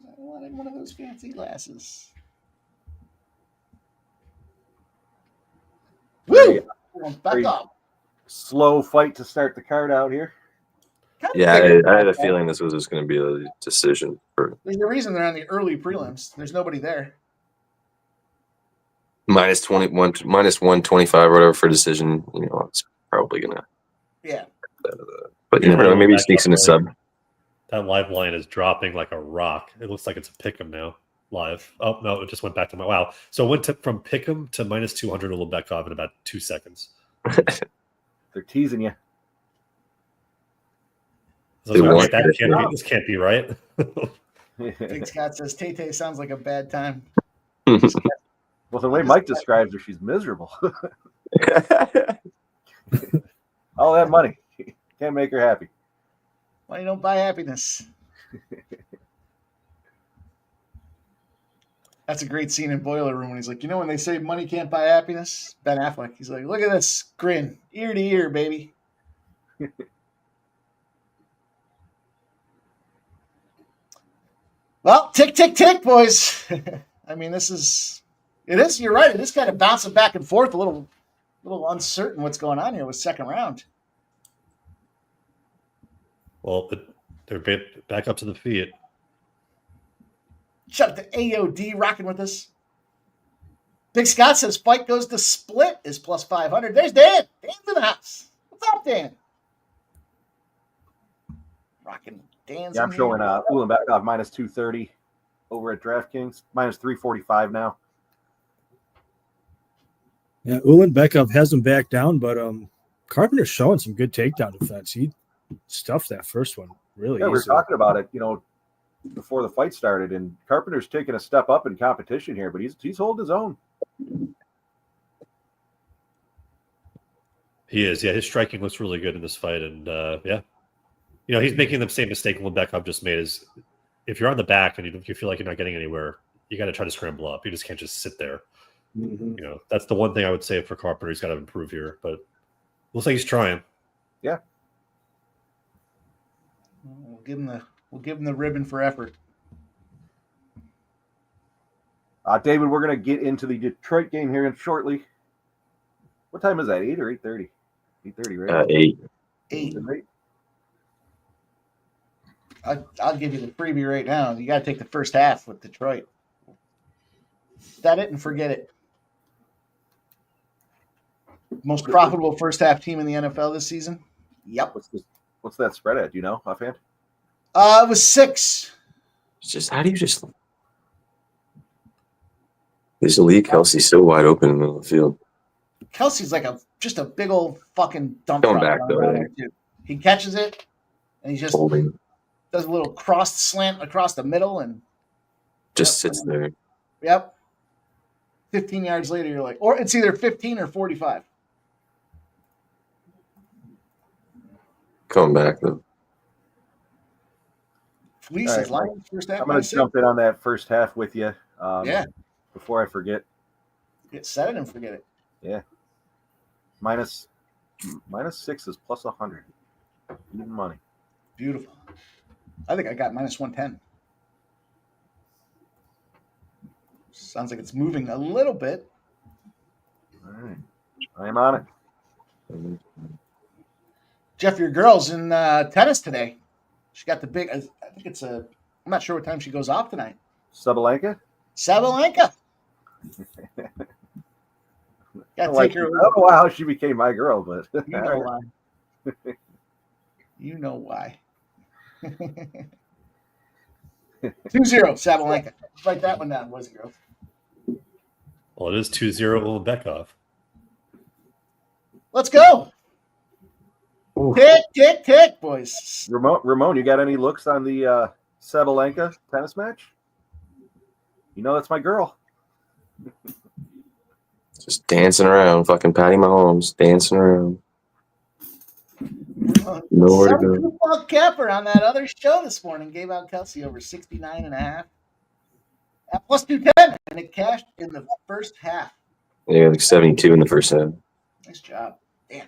I wanted one of those fancy glasses. Woo! Back up. Slow fight to start the card out here. Yeah, I had a feeling this was just going to be a decision. There's a reason they're on the early prelims. There's nobody there. Minus 21, minus 125 or whatever for decision. You know, it's probably going to. Yeah. But you never know. Maybe he sneaks in a sub. That live line is dropping like a rock. It looks like it's a pick'em now. Live. Oh, no, it just went back to my. Wow. So it went from pick'em to minus 200 Ulebekov in about 2 seconds. They're teasing you. So like, this can't be right. Big Scott says Tay sounds like a bad time. Well, the way Mike describes her, she's miserable. All that money can't make her happy. Money don't buy happiness. That's a great scene in Boiler Room when he's like, you know, when they say money can't buy happiness, Ben Affleck, he's like, look at this grin, ear to ear, baby. Well, tick, tick, tick, boys. I mean, you're right. It is kind of bouncing back and forth, a little uncertain what's going on here with second round. Well, they're back up to the feet. Shout out to AOD rocking with us. Big Scott says fight goes to split is plus 500. There's Dan. Dan's in the house. What's up, Dan? Rocking Dan's. Yeah, I'm showing Ulebekov minus 230 over at DraftKings. Minus 345 now. Yeah, Ulebekov hasn't backed down, but Carpenter's showing some good takedown defense. He stuffed that first one really Yeah, we were easily. talking about it, before the fight started, and Carpenter's taking a step up in competition here, but he's holding his own. He is. Yeah, his striking looks really good in this fight, and he's making the same mistake Ulebekov just made. Is if you're on the back and you feel like you're not getting anywhere, you got to try to scramble up. You just can't just sit there. Mm-hmm. That's the one thing I would say for Carpenter. He's got to improve here, but looks like he's trying. Yeah. We'll give him the ribbon for effort. David, we're going to get into the Detroit game here shortly. What time is that? 8 or 8:30? 8:30, right? 8. 8. Right? I'll give you the freebie right now. You got to take the first half with Detroit. Set it and forget it. Most profitable first half team in the NFL this season? Yep. What's that spread at? Do you know offhand? It was 6. It's just, how do you just... This elite Kelsey's so wide open in the middle of the field. Kelsey's like just a big old fucking dump Going truck back, though, around yeah. there, too. He catches it, and he just Holding. does a little crossed slant across the middle, and Just sits there. yep. 15 yards later, you're like, or it's either 15 or 45. Coming back, though. Fleece All is right, lying first half. I'm going to jump in on that first half with you. Yeah. Before I forget. Set it and forget it. Yeah. Minus 6 is plus 100. Even money. Beautiful. I think I got minus 110. Sounds like it's moving a little bit. All right. I am on it. Jeff, your girl's in tennis today. She got the big, I think it's I'm not sure what time she goes off tonight. Sabalenka? Sabalenka. Got to take her. I don't know how she became my girl, but You know why. You know why. 2-0, Sabalenka. Write that one down, boys and girls. Well, it is 2-0 Bekov. Let's go. Tick, tick, tick, boys. Ramon, you got any looks on the Sabalenka tennis match? You know that's my girl. Just dancing around. Fucking Patty Mahomes. Dancing around. Nowhere to go. Football capper on that other show this morning gave out Kelsey over 69.5 at plus 210, and it cashed in the first half. Yeah, like 72 in the first half. Nice job. Damn.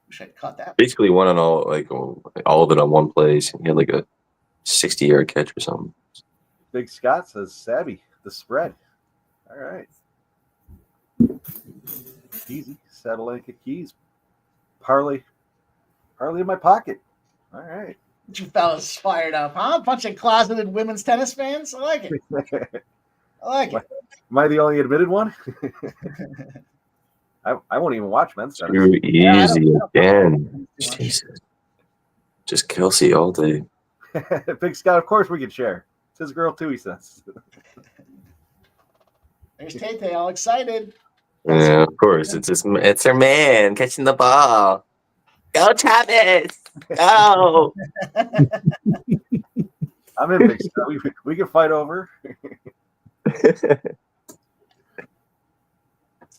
Wish I'd caught that. Basically won on all of it on one place. He had like a 60-yard catch or something. Big Scott says savvy, the spread. All right. Easy. Sabalenka keys. Parlay in my pocket. All right. You fellas fired up, huh? Bunch of closeted women's tennis fans. I like it. I like it. Am I the only admitted one? I won't even watch men's tennis. Too easy again. Jesus. Just Kelsey all day. Big Scott, of course we can share. It's his girl too, he says. There's Tay all excited. Yeah, of course. It's her man catching the ball. Go Travis! Go! I'm in, Big Scott. We can fight over. That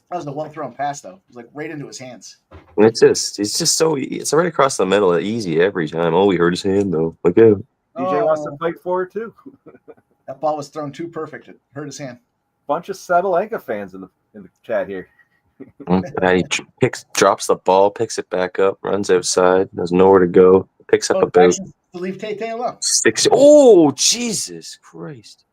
was the one thrown pass, though. It was like right into his hands. It's just so it's right across the middle, easy every time. Oh, we hurt his hand though. Look at him. DJ wants to fight for it too. That ball was thrown too perfect. It hurt his hand. Bunch of Sabalenka fans in the chat here. He drops the ball, picks it back up, runs outside, has nowhere to go, picks up about To leave Tay alone. 6. Oh, Jesus Christ.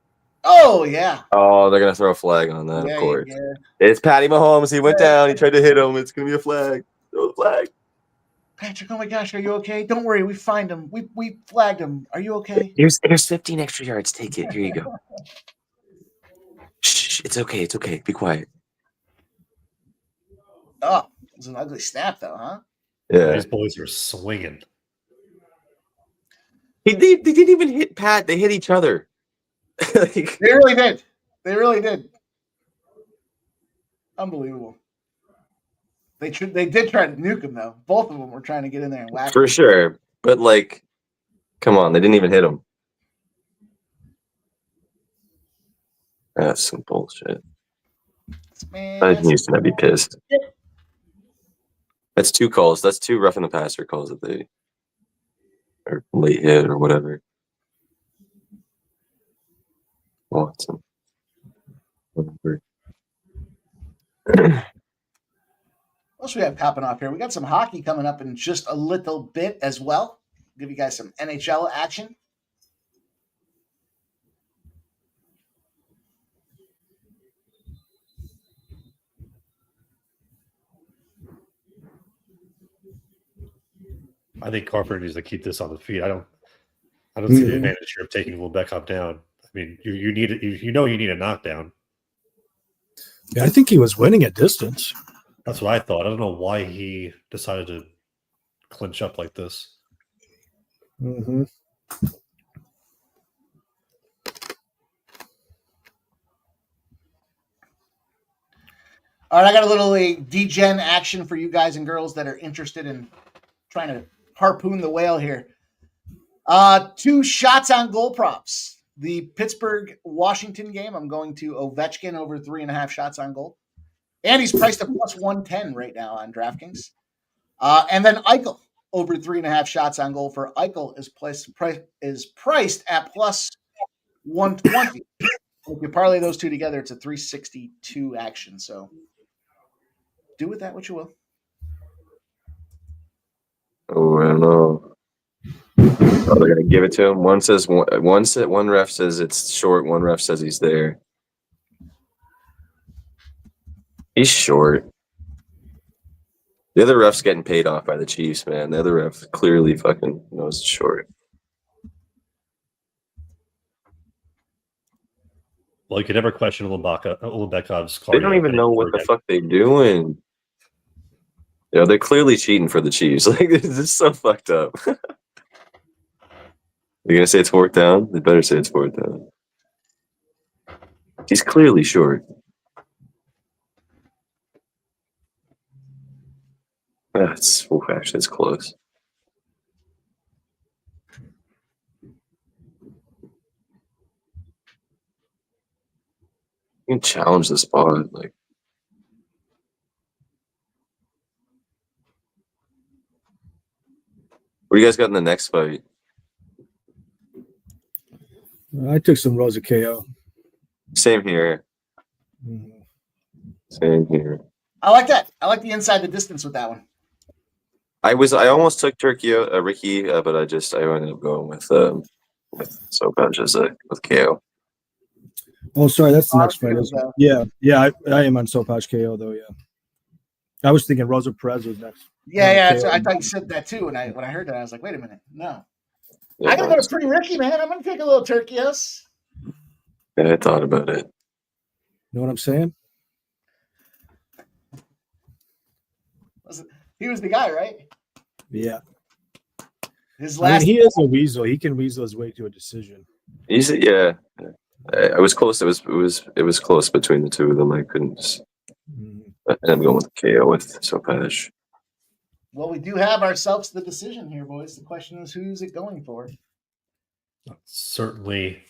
Oh, yeah. Oh, they're going to throw a flag on that, Yeah, of course. yeah. It's Patty Mahomes. He went down. He tried to hit him. It's going to be a flag. Throw the flag. Patrick, oh my gosh, are you okay? Don't worry, we find him. We flagged him. Are you okay? Here's 15 extra yards. Take it. Here you go. Shh, it's okay. It's okay. Be quiet. Oh, it was an ugly snap, though, huh? Yeah. These boys are swinging. They didn't even hit Pat. They hit each other. They really did. They really did. Unbelievable. They did try to nuke him, though. Both of them were trying to get in there and whack For him. sure. But, come on. They didn't even hit him. That's some bullshit. Man, I used to be pissed. That's 2 calls. That's 2 roughing the passer calls that they or late hit or whatever. Watson. Whatever. What else we have popping off here? We got some hockey coming up in just a little bit as well. Give you guys some NHL action. I think Carpenter needs to keep this on the feet. I don't see the advantage here of taking Ulbekov down. I mean, you need it. You need a knockdown. Yeah, I think he was winning at distance. That's what I thought. I don't know why he decided to clinch up like this. Mm-hmm. All right, I got a little degen action for you guys and girls that are interested in trying to harpoon the whale here. 2 shots on goal props. The Pittsburgh-Washington game, I'm going to Ovechkin over 3.5 shots on goal. And he's priced at plus 110 right now on DraftKings. And then Eichel over 3.5 shots on goal for Eichel is priced at plus 120. If you parlay those two together, it's a 362 action. So do with that what you will. Oh, I don't know. Oh, they're gonna give it to him. One ref says it's short. One ref says he's there. He's short. The other ref's getting paid off by the Chiefs, man. The other ref clearly fucking knows it's short. Well, you could never question Ulbekov's card. They don't even know what the fuck they're doing. You know, they're clearly cheating for the Chiefs. Like, this is so fucked up. You're gonna say it's 4th down? They better say it's 4th down. He's clearly short. Actually, it's close. You can challenge the spot, like. What do you guys got in the next fight? I took some Rosa KO. Same here. Mm-hmm. Same here. I like that. I like the inside the distance with that one. I almost took Ricky, but I ended up going with Sopac with KO. Oh, sorry, that's the next fight. Yeah, I am on Sopac KO though. Yeah, I was thinking Rosa Perez was next. Yeah. I thought you said that too. When I heard that, I was like, wait a minute, no. Yeah, I gotta go to Pretty Ricky, man. I'm gonna take a little Turkios. Yeah, I thought about it. You know what I'm saying? He was the guy, right? Yeah. His last. He is a weasel. He can weasel his way to a decision. Yeah. I was close. It was close between the two of them. I couldn't. And I'm going with KO with Sopac. Well, we do have ourselves the decision here, boys. The question is, who's it going for? Certainly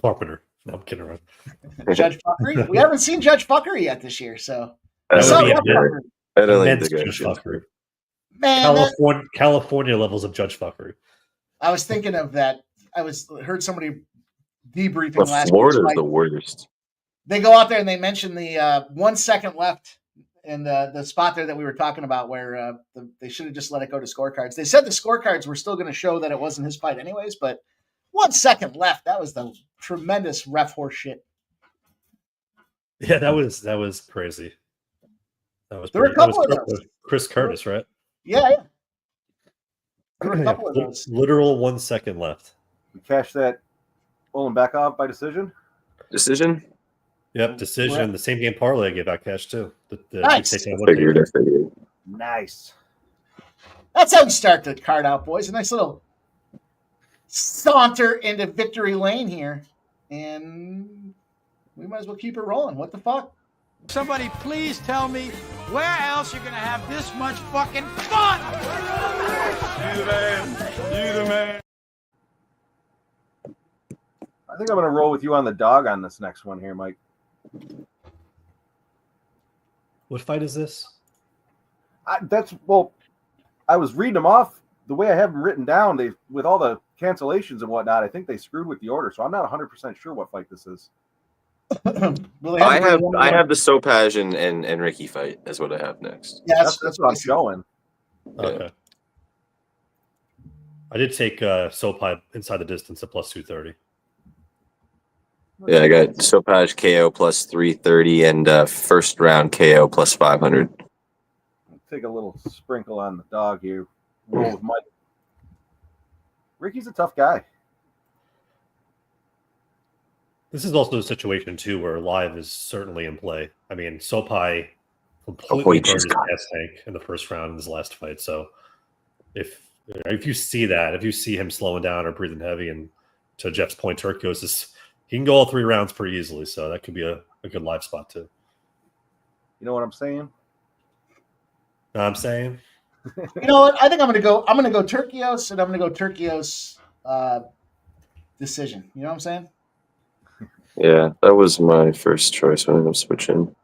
Carpenter. No, I'm kidding around. Judge Fuckery? We haven't seen Judge Fuckery yet this year, so. I don't think the Judge Fuckery. Man, California levels of Judge Fuckery. I was thinking of that. Heard somebody debriefing last week. Florida's the worst. They go out there and they mention the 1 second left in the spot there that we were talking about where they should have just let it go to scorecards. They said the scorecards were still going to show that it wasn't his fight anyways, but 1 second left. That was the tremendous ref horse shit. Yeah, that was crazy. There were a couple of those. Chris Curtis, right? Yeah. There were a couple of those. Literal 1 second left. We cashed that Ulbekov by decision. Decision? Yep, decision. Yeah. The same game parlay I gave out cash too. Nice. I figured. Nice. That's how we start the card out, boys. A nice little saunter into victory lane here. And we might as well keep it rolling. What the fuck? Somebody please tell me where else you're going to have this much fucking fun. You the man. You the man. I think I'm going to roll with you on the dog on this next one here, Mike. What fight is this? I was reading them off the way I have them written down. With all the cancellations and whatnot, I think they screwed with the order, so I'm not 100% sure what fight this is. I have the Sopac and Ricky fight. That's what I have next. Yeah, that's what I'm showing. Okay. I did take Sopac inside the distance at plus 230. Yeah, I got Sopac KO plus 330 and first round KO plus 500. I'll take a little sprinkle on the dog here. roll with Mike. Ricky's a tough guy. This is also a situation too where live is certainly in play. I mean, Sopai completely burned his gas tank in the first round in his last fight. So if you see that, if you see him slowing down or breathing heavy, and to Jeff's point, Turkios he can go all 3 rounds pretty easily. So that could be a good live spot too. You know what I'm saying? Know what I'm saying? You know what? I think I'm gonna go Turkios, and I'm gonna go Turkios decision. You know what I'm saying? Yeah, that was my first choice when I'm switching. Did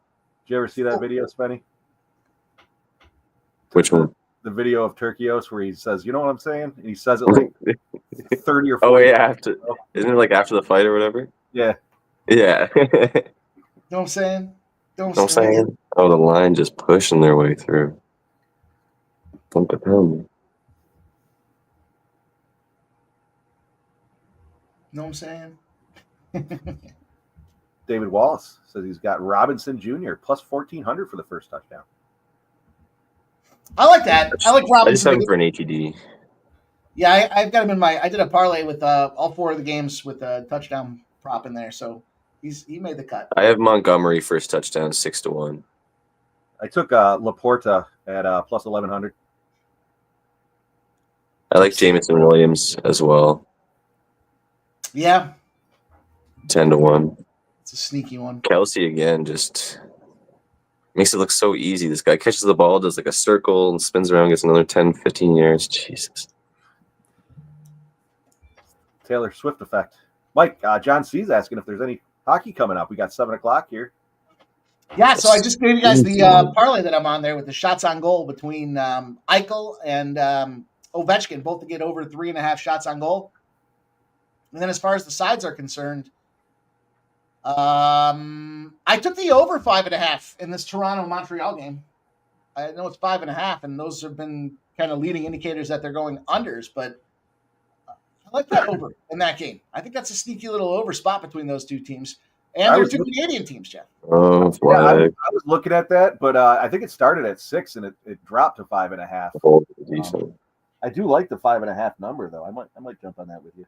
you ever see that video, Spenny? Which one? The video of Turkios where he says, "You know what I'm saying?" And he says it like 30 or 40. Oh yeah, isn't it like after the fight or whatever? Yeah. Yeah. You know what I'm saying? Know what I'm saying? Oh, the line just pushing their way through. Don't tell me. Know what I'm saying? David Wallace says he's got Robinson Jr. plus 1,400 for the first touchdown. I like that. I like Robinson. I just have him for an ATD. Yeah, I've got him in I did a parlay with all 4 of the games with a touchdown prop in there, so he made the cut. I have Montgomery first touchdown 6-1. I took Laporta at plus 1,100. I like Jameson Williams as well. Yeah, 10-1. it's a sneaky one. Kelsey again just makes it look so easy. This guy catches the ball, does like a circle, and spins around, gets another 10, 15 yards. Jesus. Taylor Swift effect. Mike, John C's asking if there's any hockey coming up. We got 7 o'clock here. Yeah, so I just gave you guys the parlay that I'm on there with the shots on goal between Eichel and Ovechkin, both to get over 3.5 shots on goal. And then as far as the sides are concerned, I took the over 5.5 in this Toronto-Montreal game. I know it's 5.5, and those have been kind of leading indicators that they're going unders, but I like that over in that game. I think that's a sneaky little over spot between those 2 teams. And they're 2 Canadian teams, Jeff. Oh, yeah, I was looking at that, but I think it started at 6 and it dropped to 5.5. Oh, decent. I do like the 5.5 number though. I might jump on that with you.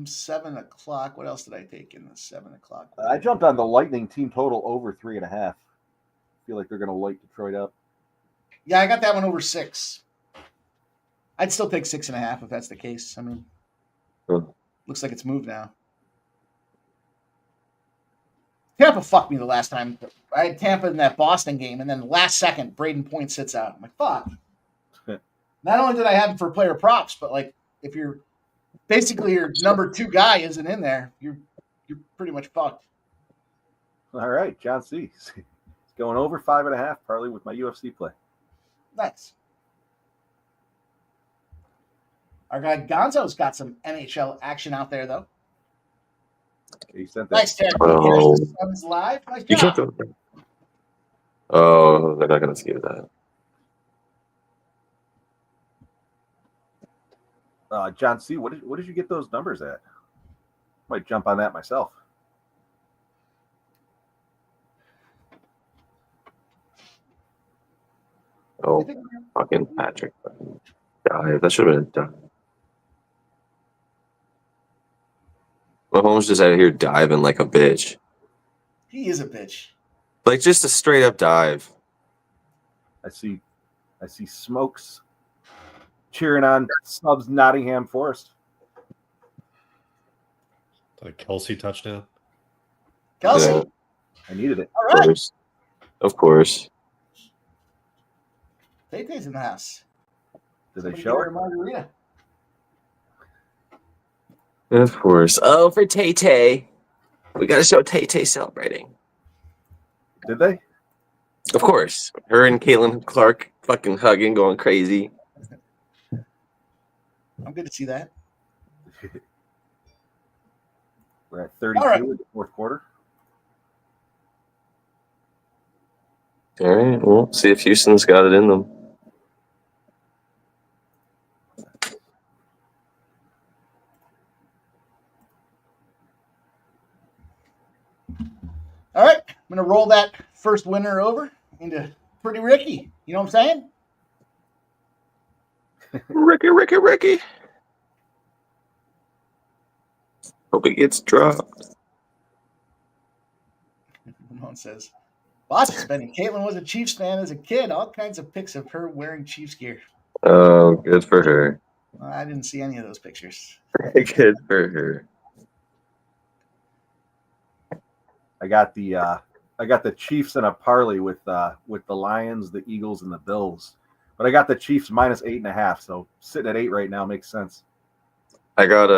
7 o'clock. What else did I take in the 7 o'clock? I jumped on the Lightning team total over 3.5. Feel like they're going to light Detroit up. Yeah, I got that one over 6. I'd still take 6.5 if that's the case. I mean, looks like it's moved now. Tampa fucked me the last time. I had Tampa in that Boston game, and then the last second, Braden Point sits out. I'm like, fuck. Not only did I have him for player props, but like, if you're basically your number 2 guy isn't in there, you're pretty much fucked. All right, John C. He's going over 5.5 partly with my UFC play. Nice. Our guy Gonzo's got some NHL action out there, though. He sent that. Nice, Terry. Oh. Sun's live. Nice You can't job. go. Oh, they're not going to see that. John C., what did you get those numbers at? Might jump on that myself. Oh, fucking Patrick. Dive. That should have been a dive. Mahomes just out here diving like a bitch. He is a bitch. Like just a straight up dive. I see Smokes cheering on Subs Nottingham Forest. A Kelsey touchdown. Kelsey. Yeah. I needed it. All right. Of course. Tay-Tay's in the house. Did they Somebody show give her it? a margarita. Of course. Oh, for Tay-Tay. We got to show Tay-Tay celebrating. Did they? Of course. Her and Caitlin Clark fucking hugging, going crazy. I'm good to see that. We're at 32 All right. in the fourth quarter. All right. Well, see if Houston's got it in them. All right. I'm going to roll that first winner over into pretty Ricky. You know what I'm saying? Ricky. Hope it gets dropped. Ramon says, lots of spending. Caitlin was a Chiefs fan as a kid. All kinds of pics of her wearing Chiefs gear. Oh, good for her. I didn't see any of those pictures. Good for her. I got the Chiefs in a parlay with the Lions, the Eagles, and the Bills. But I got the Chiefs minus 8.5, so sitting at 8 right now makes sense. I got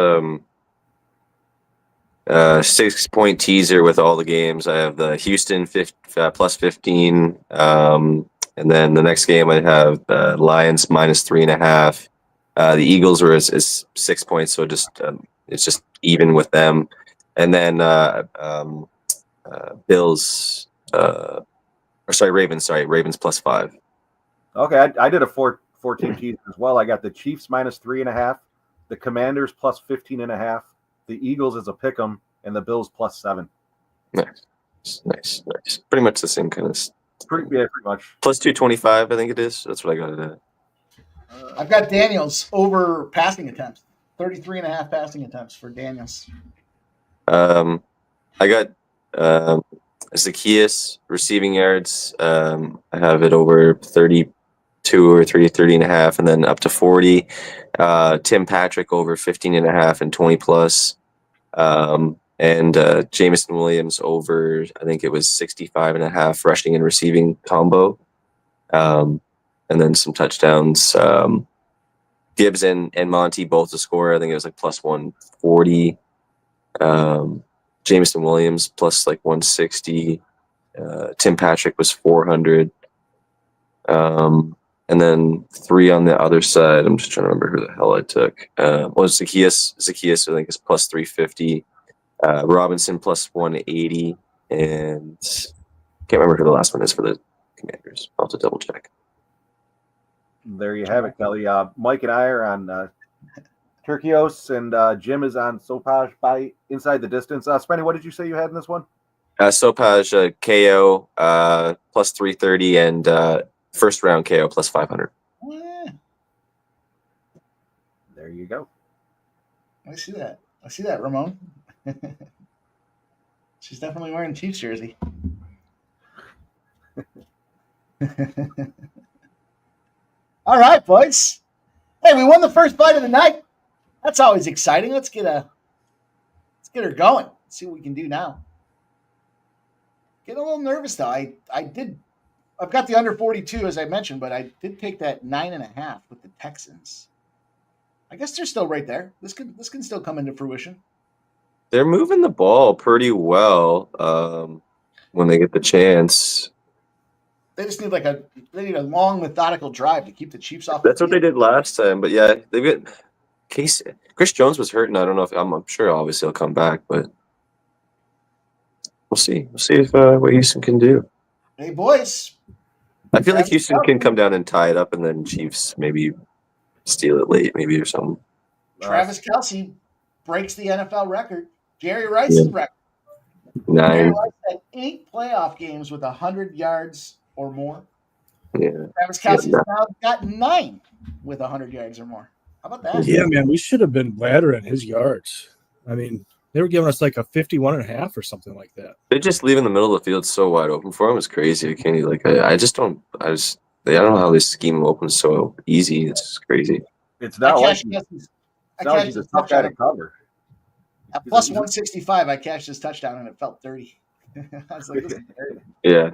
6-point teaser with all the games. I have the Houston plus 15, and then the next game I have Lions minus 3.5. The Eagles were is 6 points, so it's just even with them. And then Ravens plus 5. Okay, I did a 14 teaser as well. I got the Chiefs minus 3.5, the Commanders plus 15.5, the Eagles as a pick'em, and the Bills plus 7. Nice. Pretty much the same kind of. Pretty much. Plus 225, I think it is. That's what I got it at. I've got Daniels over passing attempts. 33.5 passing attempts for Daniels. I got Zacchaeus receiving yards. I have it over 32 or 30.5, and then up to 40. Tim Patrick over 15.5 and 20 plus. And Jameson Williams over, I think it was 65.5 rushing and receiving combo. And then some touchdowns. Gibbs and Monty both to score. I think it was like plus 140. Jameson Williams plus like 160. Tim Patrick was 400. And then 3 on the other side. I'm just trying to remember who the hell I took. Zacchaeus, I think, is plus 350. Robinson plus 180. And can't remember who the last one is for the Commanders. I'll have to double check. There you have it, Kelly. Mike and I are on Turkios, and Jim is on Sopaj by Inside the Distance. Spenny, what did you say you had in this one? Sopaj KO plus 330 and first round KO plus 500. There you go. I see that, Ramon. She's definitely wearing Chiefs jersey. All right, boys. Hey, we won the first fight of the night. That's always exciting. Let's get her going. Let's see what we can do now. Getting a little nervous though. I've got the under 42 as I mentioned, but I did take that 9.5 with the Texans. I guess they're still right there. This can still come into fruition. They're moving the ball pretty well when they get the chance. They just need a long methodical drive to keep the Chiefs off. That's what they did last time, but yeah, they've got Case. Chris Jones was hurt, and I don't know if I'm sure obviously he'll come back, but we'll see. We'll see if what Houston can do. Hey boys, I feel like Houston can come down and tie it up, and then Chiefs maybe steal it late, maybe or something. Travis Kelce breaks the NFL record. Jerry Rice's record. 9. Jerry Rice had 8 playoff games with 100 yards or more. Yeah. Travis Kelce's now got 9 with 100 yards or more. How about that? Yeah, man, we should have been laddering his yards. I mean, they were giving us like a 51.5 or something like that. They're just leaving the middle of the field so wide open for him. It's crazy. I can't even, I don't know how they scheme him open so easy. It's just crazy. It's not like he's a tough guy to cover. At plus 165, I cashed his touchdown and it felt dirty. I was like, this is dirty. Yeah.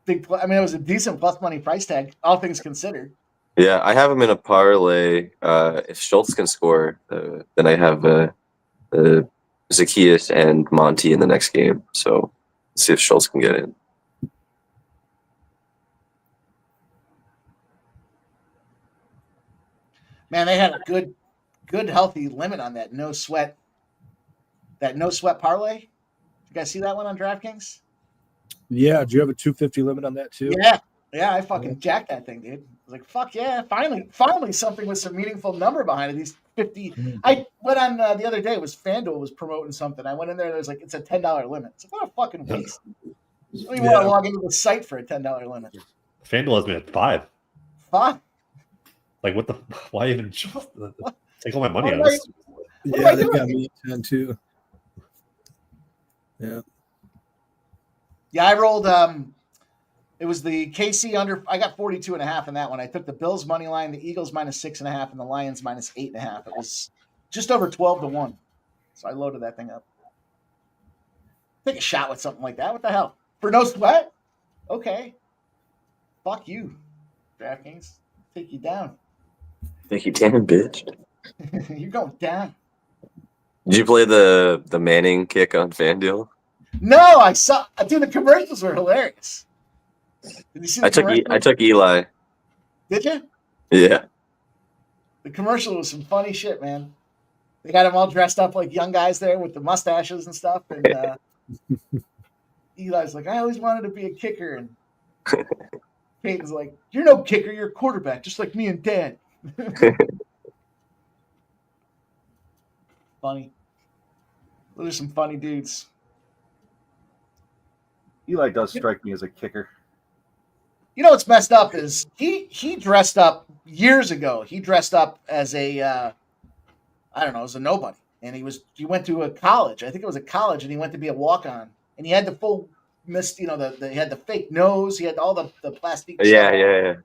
Big. I mean, it was a decent plus money price tag, all things considered. Yeah, I have him in a parlay. If Schultz can score, then I have Zacchaeus and Monty in the next game. So let's see if Schultz can get in. Man, they had a good healthy limit on that no sweat parlay. You guys see that one on DraftKings? Yeah, do you have a 250 limit on that too? Yeah, I fucking jacked that thing, dude. I was like, fuck yeah, finally something with some meaningful number behind it. These 50. Mm-hmm. I went on the other day. It was FanDuel was promoting something. I went in there. There's like it's a $10 limit. It's like what a fucking waste. I don't even want to log into the site for a $10 limit. FanDuel has me at 5. 5. Like, what the? Why even take all my money What on am this? Yeah, they got me at 10 too. Yeah. Yeah, I rolled. It was the KC under. I got 42.5 in that one. I took the Bills money line, the Eagles -6.5, and the Lions -8.5. It was just over 12-1. So I loaded that thing up. Take a shot with something like that. What the hell? For no sweat? Okay. Fuck you, DraftKings. Take you down. Think you damn bitch. You're going down. Did you play the Manning kick on FanDuel? No, I saw. Dude, the commercials were hilarious. Did you see the I took Eli. Did you? Yeah. The commercial was some funny shit, man. They got them all dressed up like young guys there with the mustaches and stuff. And Eli's like, I always wanted to be a kicker. And Payton's like, you're no kicker, you're a quarterback, just like me and Dad. Funny. Those are some funny dudes. Eli does strike me as a kicker. You know what's messed up is he dressed up years ago. He dressed up as a I don't know, as a nobody, and he went to a college. I think it was a college, and he went to be a walk-on, and he had the full mist. You know, he had the fake nose. He had all the plastic. Yeah.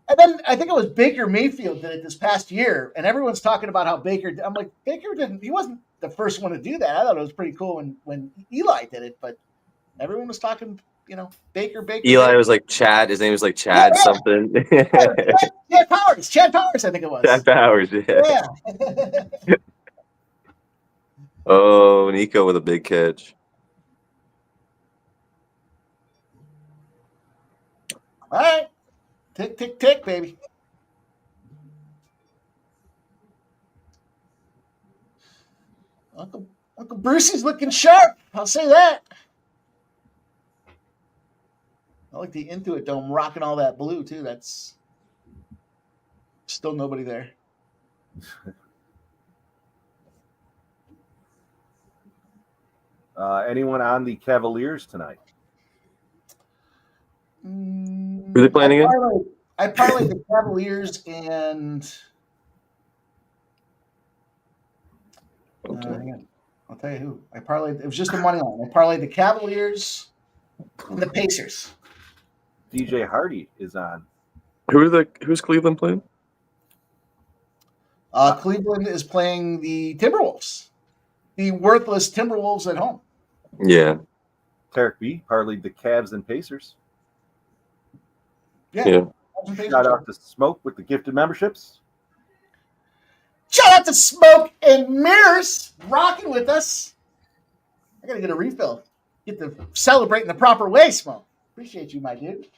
And then I think it was Baker Mayfield did it this past year, and everyone's talking about how Baker. I'm like, Baker didn't. He wasn't the first one to do that. I thought it was pretty cool when Eli did it, but everyone was talking. You know, Baker. Eli was like Chad. His name was like Chad something. Chad Powers, I think it was. Chad Powers, yeah. Oh, Nico with a big catch. All right. Tick, tick, tick, baby. Uncle Brucey's looking sharp. I'll say that. I like the Intuit Dome rocking all that blue, too. That's still nobody there. Anyone on the Cavaliers tonight? Who are they playing again? I parlayed the Cavaliers and I'll tell you who. I parlayed. It was just a money line. I parlayed the Cavaliers and the Pacers. DJ Hardy is on. Who's Cleveland playing? Cleveland is playing the Timberwolves, the worthless Timberwolves at home. Yeah. Tarek B parlayed the Cavs and Pacers. Yeah. Shout out to Smoke with the gifted memberships. Shout out to Smoke and Mirrors rocking with us. I gotta get a refill. Get to celebrate in the proper way, Smoke. Appreciate you, my dude.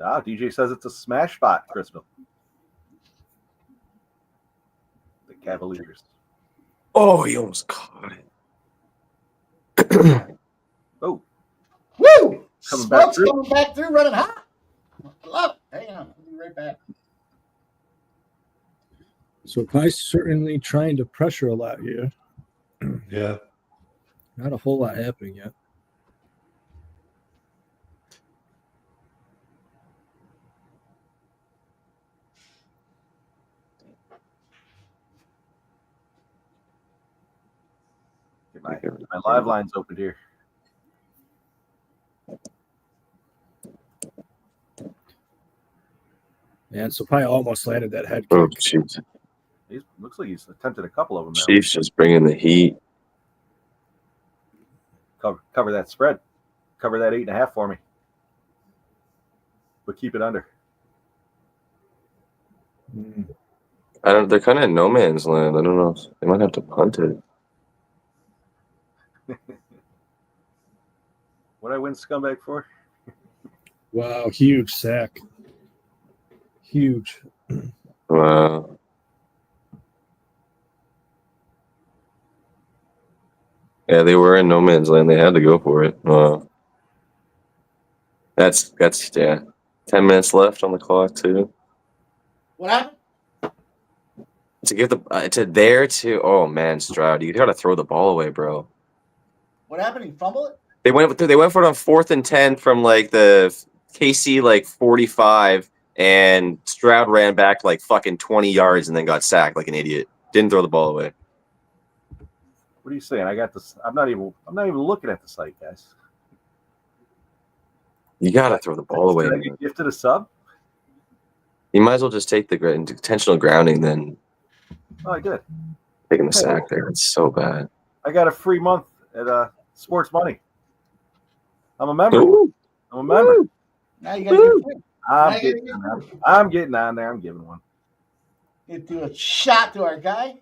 DJ says it's a smash spot, Crystal. The Cavaliers. Oh, he almost caught it. Oh. Woo! Coming back through, running hot. I love it. Hang on. I'll be right back. So Pie's certainly trying to pressure a lot here. Yeah. Not a whole lot happening yet. My live line's open here. And so Pie almost landed that head kick. Oh, jeez. Looks like he's attempted a couple of them now. Chiefs just bringing the heat. Cover that spread. Cover that 8.5 for me. But keep it under. They're kind of in no man's land. I don't know. They might have to punt it. What'd I win Scumbag for? Wow, huge sack. Huge. Wow. Yeah, they were in no man's land. They had to go for it. Wow. That's 10 minutes left on the clock too. What happened? To give the oh man, Stroud, you gotta throw the ball away, bro. What happened? He fumbled it? They went for it on 4th and 10 from like the KC like 45, and Stroud ran back like fucking 20 yards and then got sacked like an idiot. Didn't throw the ball away. What are you saying? I got this. I'm not even looking at the site, guys. You gotta throw the ball away. Did I get gifted a sub? You might as well just take the intentional grounding than Oh, I did. taking the sack there. It's so bad. I got a free month at Sports Money. I'm a member. Ooh. I'm a member. Now you got to get I'm getting on there. I'm giving one. do a shot to our guy.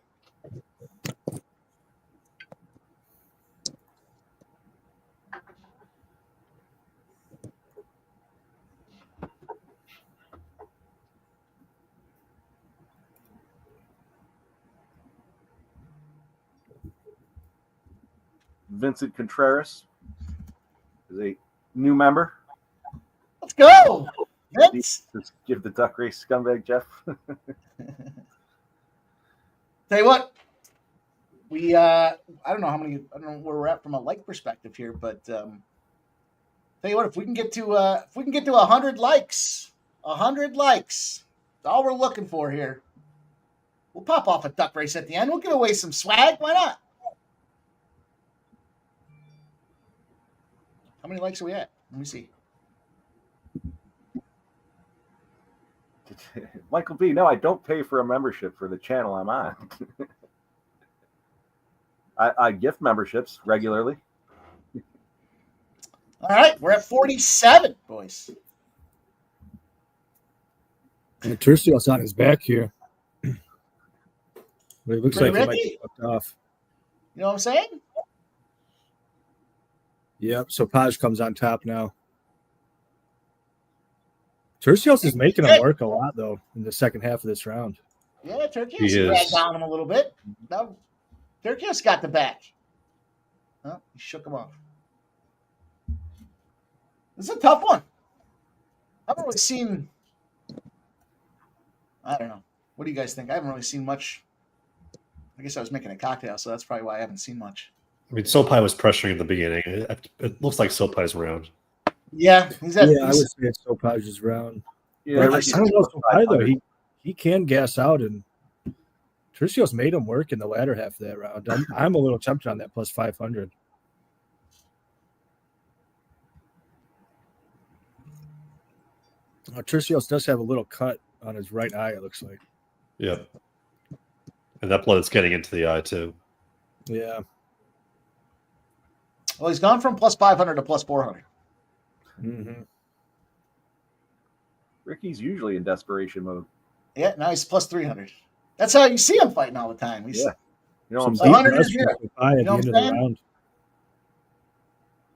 Vincent Contreras is a new member. Let's go. Vince. Just give the duck race scumbag Jeff. Tell you what, we I don't know where we're at from a like perspective here, but tell you what, if we can get to 100 likes, that's all we're looking for here. We'll pop off a duck race at the end. We'll give away some swag. Why not? How many likes are we at? Let me see. Michael B. No, I don't pay for a membership for the channel I'm on. I gift memberships regularly. All right, we're at 47, boys. And Tercios on his back here. But it looks like he might be fucked off. You know what I'm saying? Yep, so Paj comes on top now. Tercios is making him work a lot, though, in the second half of this round. Yeah, Turkios dragged down him a little bit. Now, Turkios got the back. Oh, he shook him off. This is a tough one. I haven't really seen... I don't know. What do you guys think? I haven't really seen much. I guess I was making a cocktail, so that's probably why I haven't seen much. I mean, Sopai was pressuring at the beginning. It looks like Sopai's round. Yeah, I would say it's Sopaj's round. Yeah, I don't know Sopai, though. He can gas out, and Tercios made him work in the latter half of that round. I'm a little tempted on that plus 500. Tercios does have a little cut on his right eye, it looks like. Yeah. And that blood is getting into the eye, too. Yeah. Well, he's gone from plus 500 to plus 400. Mm-hmm. Ricky's usually in desperation mode. Yeah, now he's plus 300. That's how you see him fighting all the time. He's, Yeah. You know what I'm Some saying? 100 is deep here. pressure Sopai at You know the end of what the I'm round.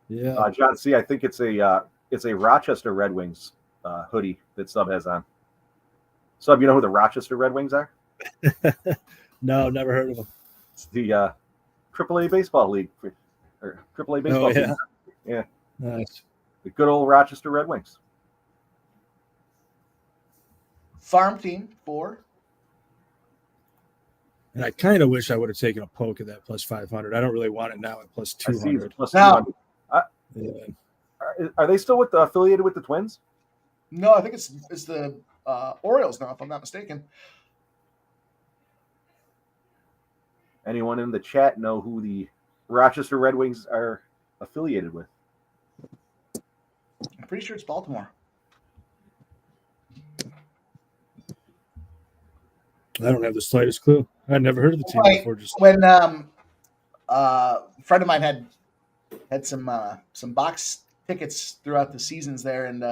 Yeah. John C., I think it's a Rochester Red Wings hoodie that Sub has on. Sub, you know who the Rochester Red Wings are? No, never heard of him. It's the AAA Baseball League. Or AAA Baseball yeah. League. Yeah. Nice. The good old Rochester Red Wings. farm team for. And I kind of wish I would have taken a poke at that plus 500. I don't really want it now at plus I see 200. it's plus Now- 200. Yeah. Are they still affiliated with the Twins? No, I think it's the Orioles now, if I'm not mistaken. Anyone in the chat know who the Rochester Red Wings are affiliated with? I'm pretty sure it's Baltimore. I don't have the slightest clue. I'd never heard of the team Right. before. Just When a friend of mine had some box tickets throughout the seasons there, and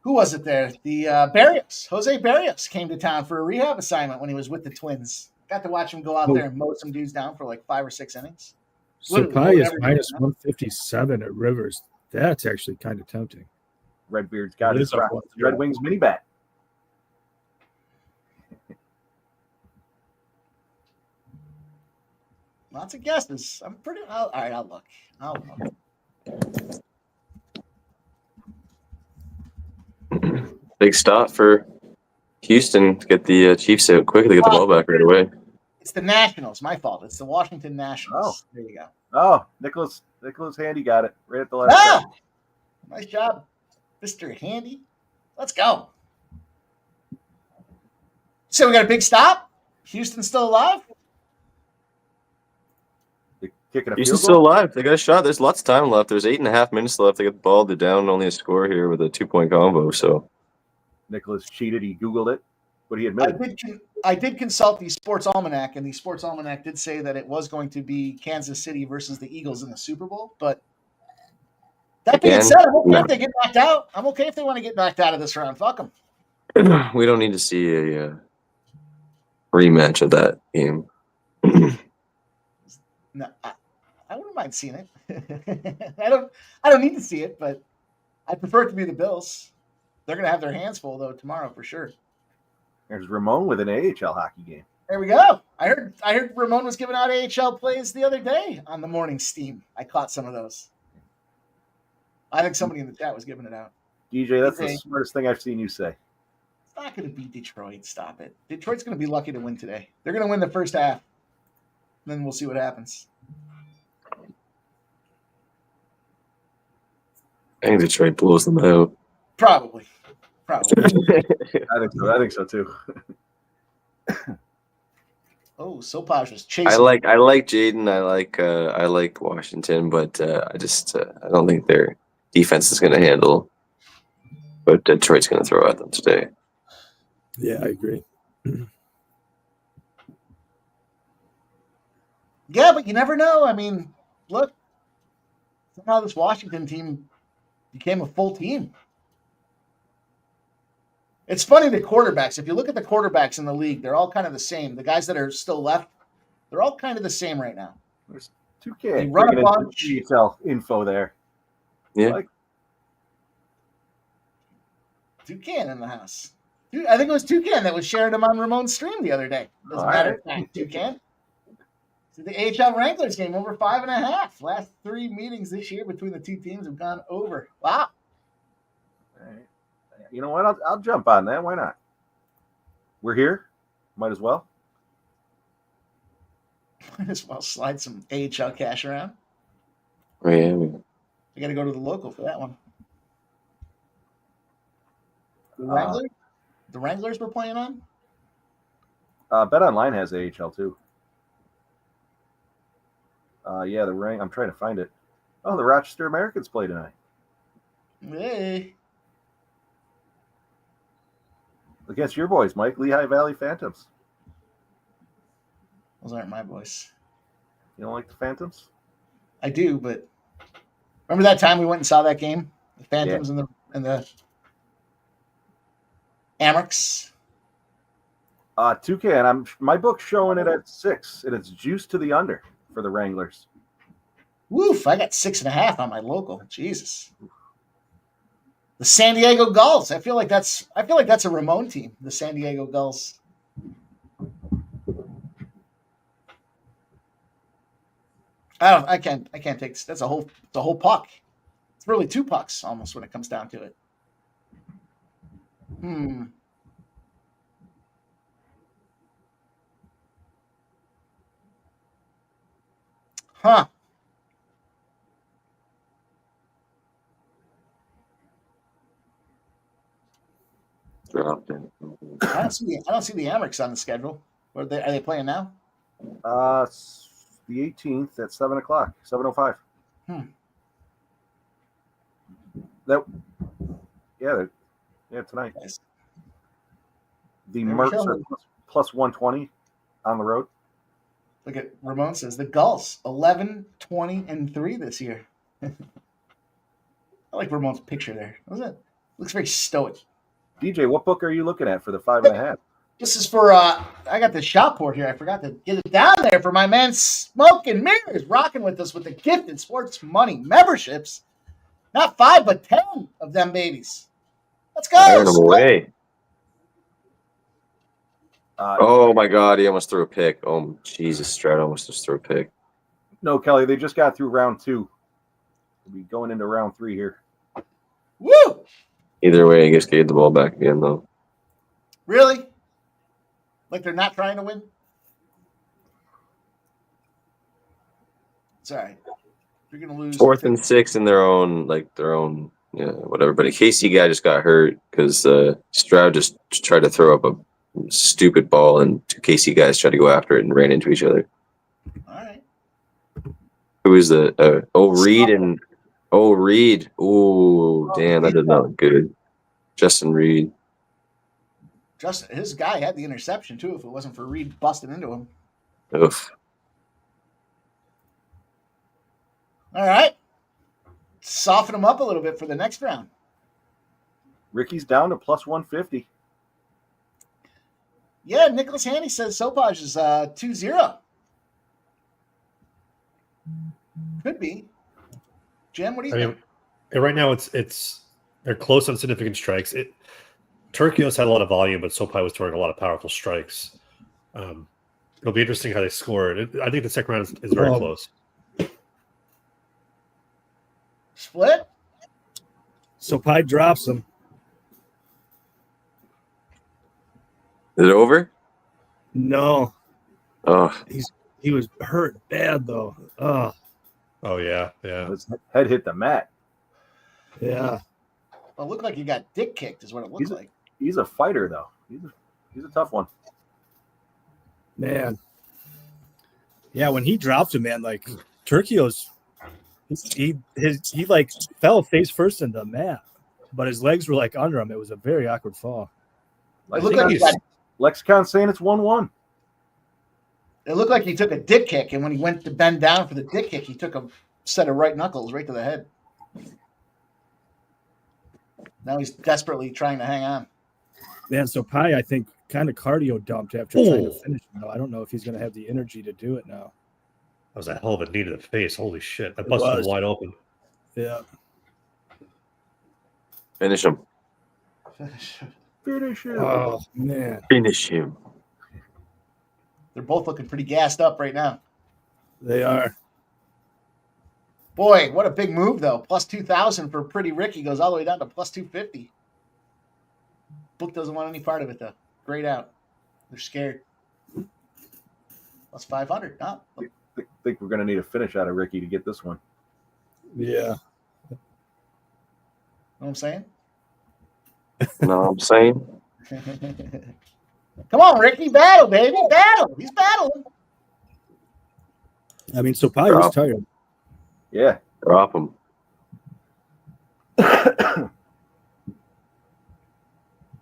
who was it there? The Barrios, Jose Barrios, came to town for a rehab assignment when he was with the Twins. Got to watch him go out there and mow some dudes down for like 5 or 6 innings. Sapai is whatever, minus huh? 157 at Rivers. That's actually kind of tempting. Redbeard's got It his is a Rochester Red Wings mini bat. Lots of guesses. I'm pretty. All right, I'll look. Big stop for Houston to get the Chiefs out quickly, get the ball back right away. It's the Nationals. My fault. It's the Washington Nationals. There you go. Oh, Nicholas Handy got it right at the last Ah! second. Nice job. Mr. Handy. Let's go. So we got a big stop. Houston's still alive. They're kicking a Houston's field goal. still alive. They got a shot. There's lots of time left. There's 8.5 minutes left. They got the ball. They're down only a score here with a 2-point combo. So Nicholas cheated. He Googled it, but he admitted. I did consult the Sports Almanac, and the Sports Almanac did say that it was going to be Kansas City versus the Eagles in the Super Bowl. But that being said, I'm okay if they get knocked out. I'm okay if they want to get knocked out of this round. Fuck them. We don't need to see a rematch of that game. No, I wouldn't mind seeing it. I don't need to see it, but I prefer it to be the Bills. They're going to have their hands full though tomorrow for sure. There's Ramon with an AHL hockey game. There we go. I heard Ramon was giving out AHL plays the other day on the morning steam. I caught some of those. I think somebody in the chat was giving it out. DJ, that's the smartest thing I've seen you say. It's not going to beat Detroit. Stop it. Detroit's going to be lucky to win today. They're going to win the first half. Then we'll see what happens. I think Detroit blows them out. Probably. I think so too. Oh, Sopaj was chasing. I like Jailton. I like Washington, but I don't think their defense is going to handle what Detroit's going to throw at them today. Yeah, I agree. Yeah, but you never know. I mean, look, somehow this Washington team became a full team. It's funny, the quarterbacks, if you look at the quarterbacks in the league, they're all kind of the same. The guys that are still left, they're all kind of the same right now. There's They 2K. run a bunch. GSL info there. Yeah. Like, Toucan in the house. Dude, I think it was Toucan that was sharing them on Ramon's stream the other day. Doesn't All matter. right. Toucan. So the AHL Wranglers game over 5.5. Last 3 meetings this year between the two teams have gone over. Wow. all right. You know what? I'll jump on that. Why not? We're here. Might as well. Might as well slide some AHL cash around. Oh, yeah. I got to go to the local for that one. The Wranglers? The Wranglers we're playing on? Bet Online has AHL too. Yeah, I'm trying to find it. Oh, the Rochester Americans play tonight. Hey. Against your boys, Mike. Lehigh Valley Phantoms. Those aren't my boys. You don't like the Phantoms? I do, but remember that time we went and saw that game? The Phantoms and the Amerks? 2K, and my book's showing it at 6, and it's juiced to the under for the Wranglers. Woof, I got 6.5 on my local. Jesus. The San Diego Gulls. I feel like that's a Ramon team, the San Diego Gulls. I can't take this. That's a whole puck. It's really 2 pucks almost when it comes down to it. Huh. Dropped in. I don't see the Amerks on the schedule. Are they playing now? It's the 18th at 7 o'clock, 7:05. Tonight. Nice. The Mercs are plus 120 on the road. Look at Ramon says the Gulls 11-20-3 this year. I like Ramon's picture there. Doesn't it? Looks very stoic. DJ, what book are you looking at for the 5.5? This is for I got the shop port here. I forgot to get it down there for my man Smoke and Mirrors rocking with us with the gifted sports money memberships. Not 5, but 10 of them babies. Let's go. Firing them away. Oh my God, he almost threw a pick. Oh Jesus, Stroud almost just threw a pick. No, Kelly, they just got through round 2. We'll be going into round 3 here. Woo! Either way, I guess gave the ball back again though. Really? Like they're not trying to win? It's all right. You're gonna lose 4th and 6 in their own Yeah, whatever. But a KC guy just got hurt because Stroud just tried to throw up a stupid ball, and two KC guys tried to go after it and ran into each other. All right. Who is the Reed and Reed? Oh, damn, that does not look good. Justin Reed. His guy had the interception too. If it wasn't for Reed busting into him. Oof. All right. Soften him up a little bit for the next round. Ricky's down to plus 150. Yeah, Nicholas Haney says Sopaj is 2-0. Could be. Jim, what do you think? Right now it's they're close on significant strikes. Turkios had a lot of volume, but Sopai was throwing a lot of powerful strikes. It'll be interesting how they score it. I think the second round is very close. Split? Sopai drops him. Is it over? No. Oh, He was hurt bad though. Oh yeah. His head hit the mat. yeah. Well, it looked like he got dick kicked is what it looked like. He's a fighter though. He's a tough one. Man. Yeah, when he dropped him, man, like Turkios, he like fell face first in the mat, but his legs were like under him. It was a very awkward fall. It looked like he got Lexicon's saying it's 1-1. It looked like he took a dick kick, and when he went to bend down for the dick kick, he took a set of right knuckles right to the head. Now he's desperately trying to hang on. Man, so Pai, I think, kind of cardio dumped after trying to finish. Now I don't know if he's going to have the energy to do it now. That was a hell of a knee to the face. Holy shit. That busted him wide open. Yeah. finish him. Finish him. Oh, man. Finish him. They're both looking pretty gassed up right now. They are. Boy, what a big move, though. Plus 2,000 for Pretty Ricky goes all the way down to plus 250. Book doesn't want any part of it, though. Great out. They're scared. Plus 500. No. I think we're going to need a finish out of Ricky to get this one. Yeah. Know what I'm saying? Know what I'm saying? Come on, Ricky. Battle, baby. Battle. He's battling. I mean, so Pai was tired. Yeah. Drop him.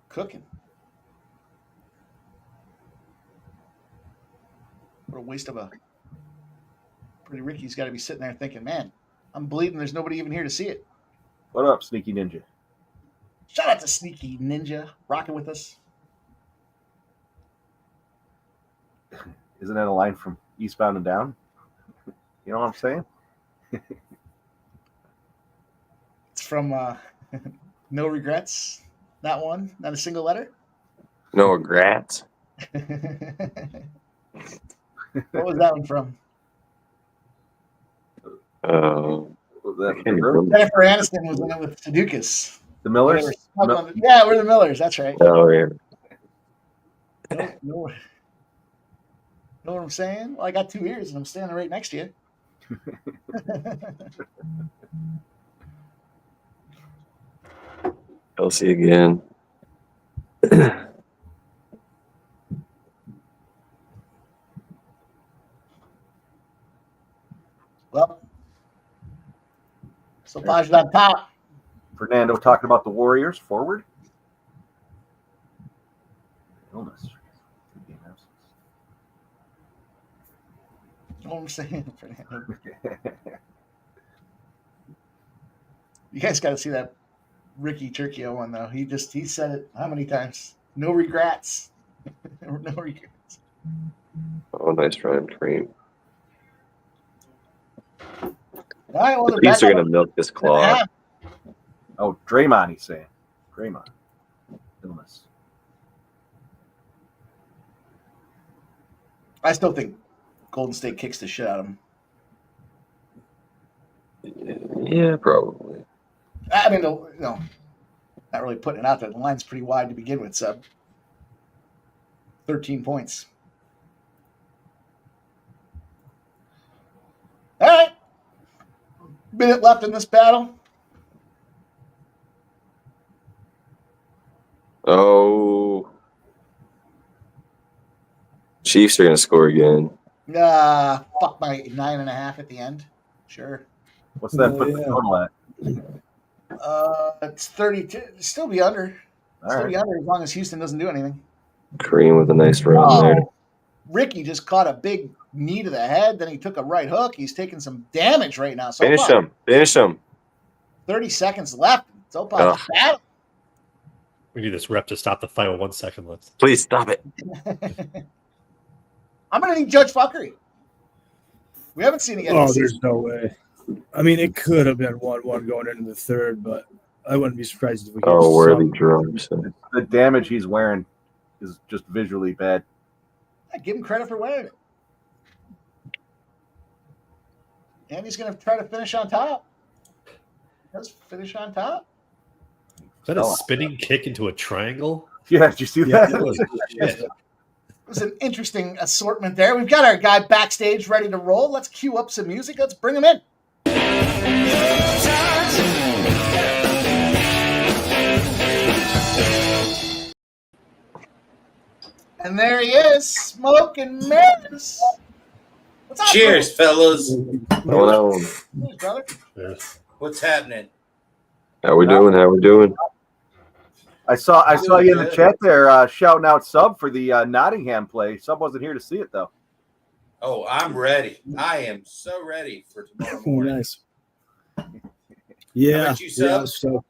Cooking. What a waste of a Pretty Ricky's got to be sitting there thinking, man, I'm bleeding. There's nobody even here to see it. What up, Sneaky Ninja? Shout out to Sneaky Ninja rocking with us. Isn't that a line from Eastbound and Down? You know what I'm saying? It's from No Regrets. That one. Not a single letter. No regrets. What was that one from? Jennifer Aniston was in it with Sudeikis. The Millers? Yeah, we're the Millers. That's right. Oh, yeah. Know what I'm saying? Well, I got 2 ears and I'm standing right next to you. Chelsea again. Well, so Paj on top. Fernando talking about the Warriors forward. Illness. You know what I'm saying, Fernando? You guys got to see that Ricky Turkio one, though. He said it how many times? No regrets. No regrets. Oh, nice rhyme cream. All right, well, The Beasts are going to milk this claw. Oh, Draymond, he's saying. Draymond. Illness. I still think Golden State kicks the shit out of him. Yeah, probably. I mean, no, not really putting it out there. The line's pretty wide to begin with, sub. 13 points. All right. Minute left in this battle. Oh. Chiefs are going to score again. Fuck my 9.5 at the end. Sure. What's that Oh, put the yeah. total at? It's 32. Still be under. All Still right. be under as long as Houston doesn't do anything. Kareem with a nice run there. Ricky just caught a big knee to the head. Then he took a right hook. He's taking some damage right now. So Finish him. Finish him. 30 seconds left. Sopa Ugh. just battled. We need this rep to stop the fight with 1 second left. Please stop it. I'm going to need Judge Fuckery. We haven't seen it yet. Oh, there's no way. I mean, it could have been 1-1 going into the third, but I wouldn't be surprised if we get Worthy some. drums. The damage he's wearing is just visually bad. I give him credit for wearing it. And he's going to try to finish on top. Let's finish on top. Is that a spinning kick into a triangle? Yeah, did you see Yeah, that? that was Shit. It was an interesting assortment there. We've got our guy backstage ready to roll. Let's cue up some music. Let's bring him in. And there he is, smoking mirrors. What's up, Cheers, fellas. Hello. Cheers, brother. Yes. What's happening? How we doing? How we doing? I saw you in the chat there shouting out Sub for the Nottingham play. Sub wasn't here to see it though. Oh, I'm ready. I am so ready for tomorrow Oh, morning. nice. Yeah. about you, Sub? Yeah, so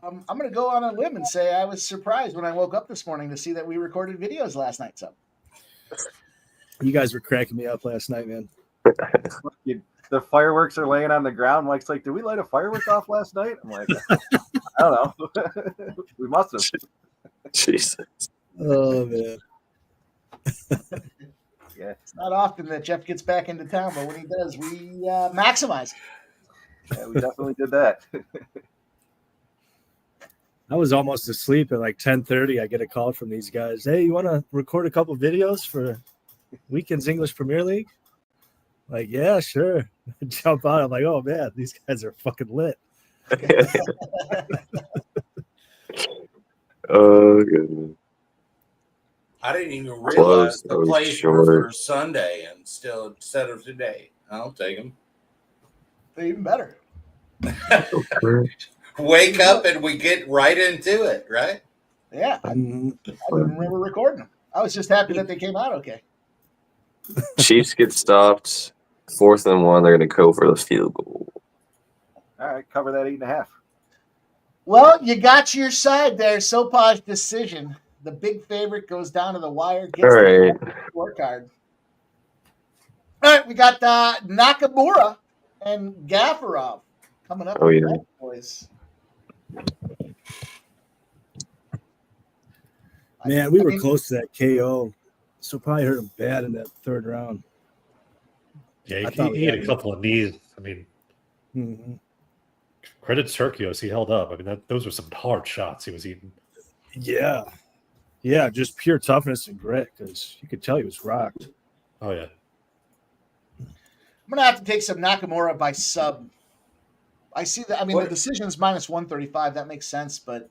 I'm going to go on a limb and say I was surprised when I woke up this morning to see that we recorded videos last night. So you guys were cracking me up last night, man. The fireworks are laying on the ground. Mike's like, "Did we light a firework off last night?" I'm like, "I don't know. We must have." Jesus. Oh man. Yeah, it's not often that Jeff gets back into town, but when he does, we maximize. yeah, we definitely did that. I was almost asleep at like 10:30. I get a call from these guys. Hey, you want to record a couple videos for weekend's English Premier League? Like, yeah, sure. Jump on. I'm like, oh man, these guys are fucking lit. Oh, goodness. I didn't even Close realize the those plays were short. for Sunday and still instead of today. I'll take them. They're even better. Wake up and we get right into it, right? Yeah, I don't remember recording them. I was just happy that they came out okay. Chiefs get stopped. 4th and 1. They're going to go for the field goal. All right, cover that 8.5. Well, you got your side there. Sopaj decision. The big favorite goes down to the wire. Gets All right. the scorecard. All right, we got Nakamura and Gafarov coming up. Oh, with yeah. that, boys. Man, we were close to that KO. So probably hurt him bad in that third round. Yeah, I thought he had a couple of knees. I mean, Mhm. credit Turkios, he held up. I mean, those were some hard shots he was eating. Yeah. Yeah, just pure toughness and grit because you could tell he was rocked. Oh, yeah. I'm going to have to take some Nakamura by sub. I see that. I mean, the decision's minus 135. That makes sense, but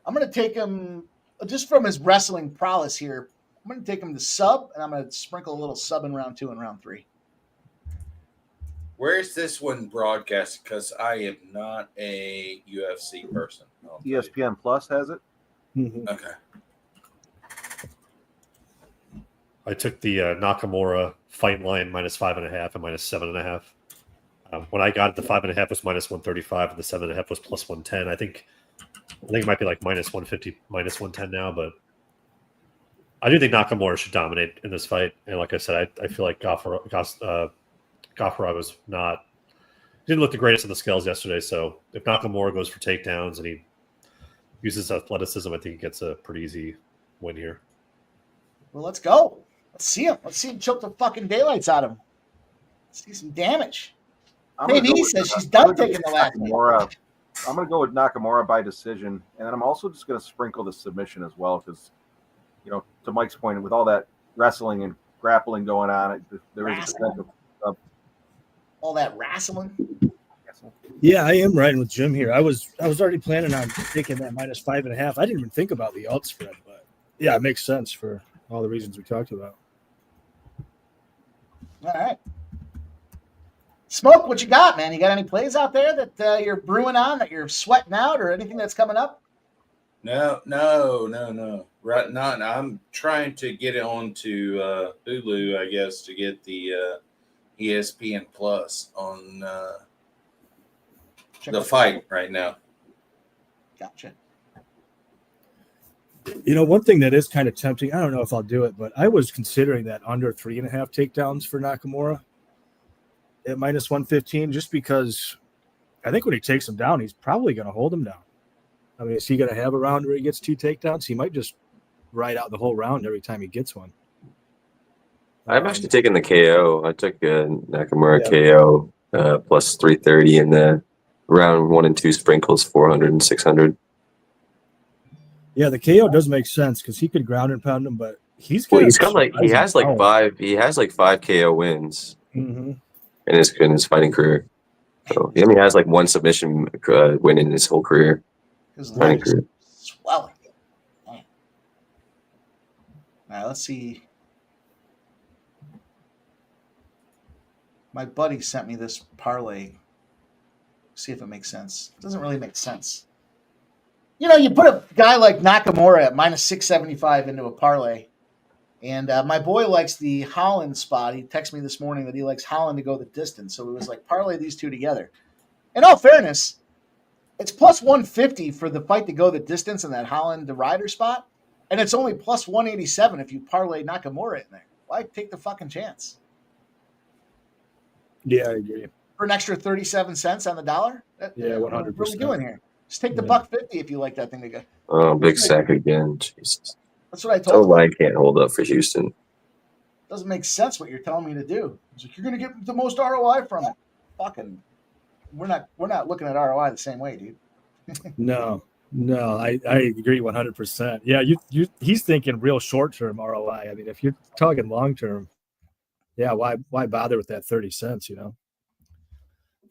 I'm going to take him just from his wrestling prowess here. I'm going to take him to sub, and I'm going to sprinkle a little sub in round 2 and round 3. Where's this one broadcast? Because I am not a UFC person. ESPN Plus has it. Mhm. Okay. I took the Nakamura fight line minus 5.5 and minus 7.5. When I got it, the 5.5 was minus 135 and the 7.5 was plus 110. I think it might be like minus 150, minus 110 now, but I do think Nakamura should dominate in this fight. And like I said, I feel like Gafarov was not didn't look the greatest on the scales yesterday. So if Nakamura goes for takedowns and he uses athleticism, I think he gets a pretty easy win here. Well, let's go. Let's see him. Let's see him choke the fucking daylights out of him. Let's see some damage. Maybe says she's done taking the last one. I'm going to go with Nakamura by decision, and then I'm also just going to sprinkle the submission as well because, you know, to Mike's point, with all that wrestling and grappling going on, there is a potential. All that wrestling. Yes, Yeah, I am riding with Jim here. I was already planning on taking that -5.5. I didn't even think about the alt spread, but yeah, it makes sense for all the reasons we talked about. All right. Smoke, what you got, man? You got any plays out there that you're brewing on, that you're sweating out, or anything that's coming up? No. Right now, I'm trying to get it onto Hulu, I guess, to get the ESPN Plus on the fight right now. Gotcha. You know, one thing that is kind of tempting, I don't know if I'll do it, but I was considering that under 3.5 takedowns for Nakamura at -115, just because I think when he takes him down, he's probably going to hold him down. I mean, is he going to have a round where he gets 2 takedowns? He might just ride out the whole round every time he gets one. I'm actually taking the KO. I took Nakamura KO plus 330 in the round 1 and 2 sprinkles, 400 and 600. Yeah, the KO does make sense because he could ground and pound him, but he has like 5 KO wins in his fighting career. So he only has like 1 submission win in his whole career. His leg is swelling. All right, let's see. My buddy sent me this parlay. See if it makes sense. It doesn't really make sense. You know, you put a guy like Nakamura at -675 into a parlay, and my boy likes the Holland spot. He texted me this morning that he likes Holland to go the distance, so it was like parlay these two together. In all fairness, it's +150 for the fight to go the distance in that Holland the rider spot, and it's only +187 if you parlay Nakamura in there. Why take the fucking chance? Yeah, I agree. For an extra 37 cents on the dollar? Yeah, 100%. What are we doing here? Just take the $1.50 if you like that thing to go. Oh, big sack again. Jesus. That's what I told him. line can't hold up for Houston. Doesn't make sense what you're telling me to do. He's like, you're going to get the most ROI from it. Fucking, we're not looking at ROI the same way, dude. No, I agree 100%. Yeah, he's thinking real short-term ROI. I mean, if you're talking long-term, yeah, why bother with that 30 cents, you know?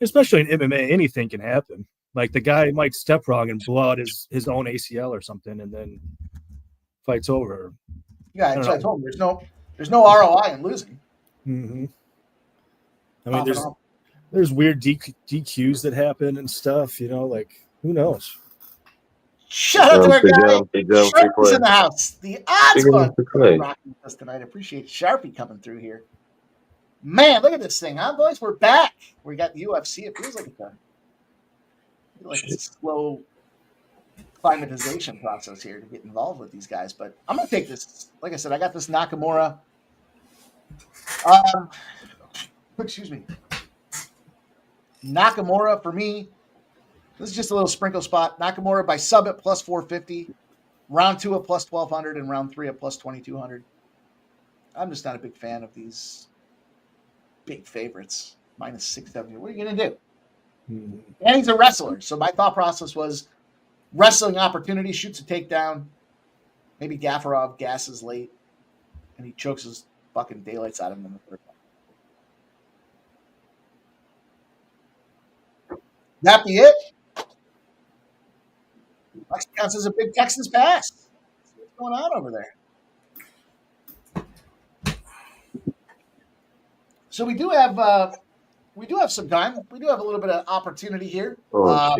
Especially in MMA, anything can happen. Like the guy might step wrong and blow out his own ACL or something, and then fight's over. Yeah, that's what I told him. There's no ROI in losing. Mm-hmm. I mean, there's weird DQs that happen and stuff, you know, like who knows? Shout out to our guy. Sharpie's in the house. The odds fund rocking us tonight. I appreciate Sharpie coming through here. Man, look at this thing, huh, boys? We're back. We got the UFC. It feels like a slow climatization process here to get involved with these guys. But I'm going to take this. Like I said, I got this Nakamura. Excuse me. Nakamura for me. This is just a little sprinkle spot. Nakamura by sub at +450. Round 2 at +1200 and round 3 at +2200. I'm just not a big fan of these big favorites. -670. What are you going to do? And he's a wrestler. So my thought process was wrestling opportunity, shoots a takedown. Maybe Gafarov gasses late, and he chokes his fucking daylights out of him in the third round. That be it? That counts as a big Texans pass. What's going on over there? So we do have some time. We do have a little bit of opportunity here. Was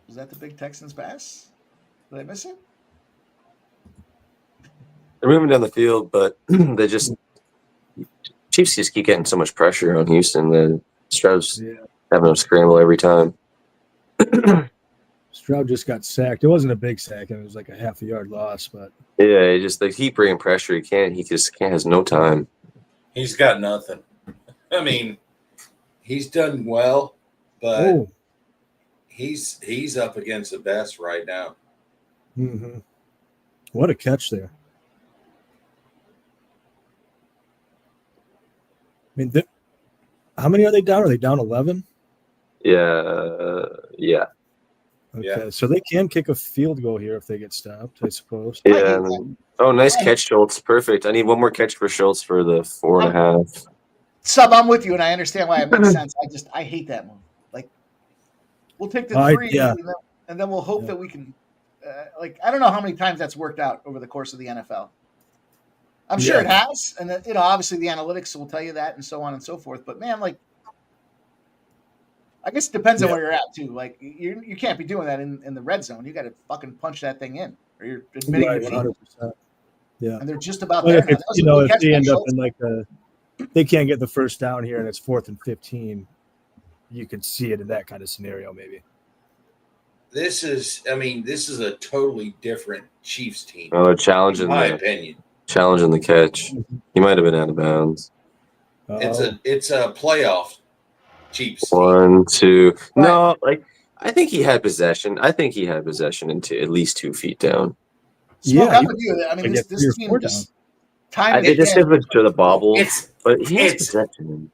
that the big Texans pass? Did I miss it? They're moving down the field, but Chiefs just keep getting so much pressure on Houston. The Stroud's having them scramble every time. Stroud just got sacked. It wasn't a big sack. It was like a half-a-yard loss, but yeah, they keep bringing pressure. He just has no time. He's got nothing. I mean, he's done well, but he's up against the best right now. Mm-hmm. What a catch there! I mean, how many are they down? Are they down 11? Yeah. Okay, so they can kick a field goal here if they get stopped, I suppose. Yeah. Oh, nice catch, Schultz. Perfect. I need one more catch for Schultz for the 4.5. Sub, I'm with you, and I understand why it makes sense. I hate that move. Like, we'll take the 3, and then we'll hope that we can. I don't know how many times that's worked out over the course of the NFL. I'm sure it has, and obviously the analytics will tell you that, and so on and so forth. But man, I guess it depends on where you're at too. Like, you can't be doing that in the red zone. You got to fucking punch that thing in, or you're admitting defeat. 100%. Yeah, and they're just about there. If they end up in they can't get the first down here, and it's 4th and 15. You could see it in that kind of scenario, maybe. This is a totally different Chiefs team. Oh, they're challenging, in my opinion. Challenging the catch. He might have been out of bounds. It's a playoff Chiefs. 1, 2. No, I think he had possession. I think he had possession into at least 2 feet down. Smoke, I'm with you. I mean, this team just time. They just have to the bobble, but he has possession.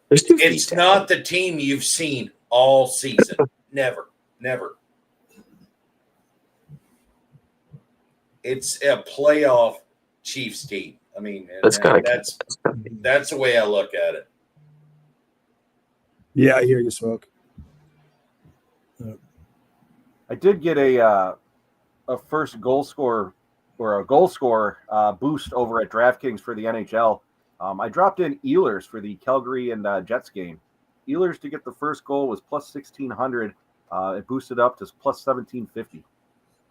There's 2 feet. It's not the team you've seen all season. Never. It's a playoff Chiefs team. I mean, that's the way I look at it. Yeah, I hear you, Smoke. I did get a first goal scorer or a goal scorer boost over at DraftKings for the NHL. I dropped in Ehlers for the Calgary and Jets game. Ehlers to get the first goal was plus 1,600. It boosted up to plus 1,750.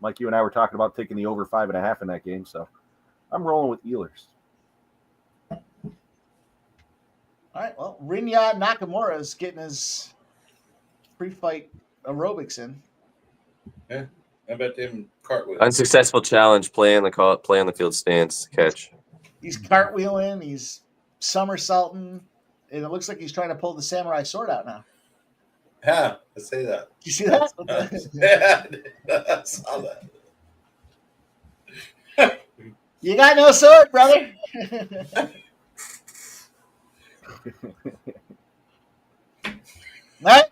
Mike, you and I were talking about taking the over 5.5 in that game, so I'm rolling with Ehlers. All right, well, Rinya Nakamura is getting his pre-fight aerobics in. Yeah, how about them cartwheels? Unsuccessful challenge, play on the field stance, catch. He's cartwheeling, he's somersaulting, and it looks like he's trying to pull the samurai sword out now. Yeah, I say that. You see that? I saw that. You got no sword, brother. Right?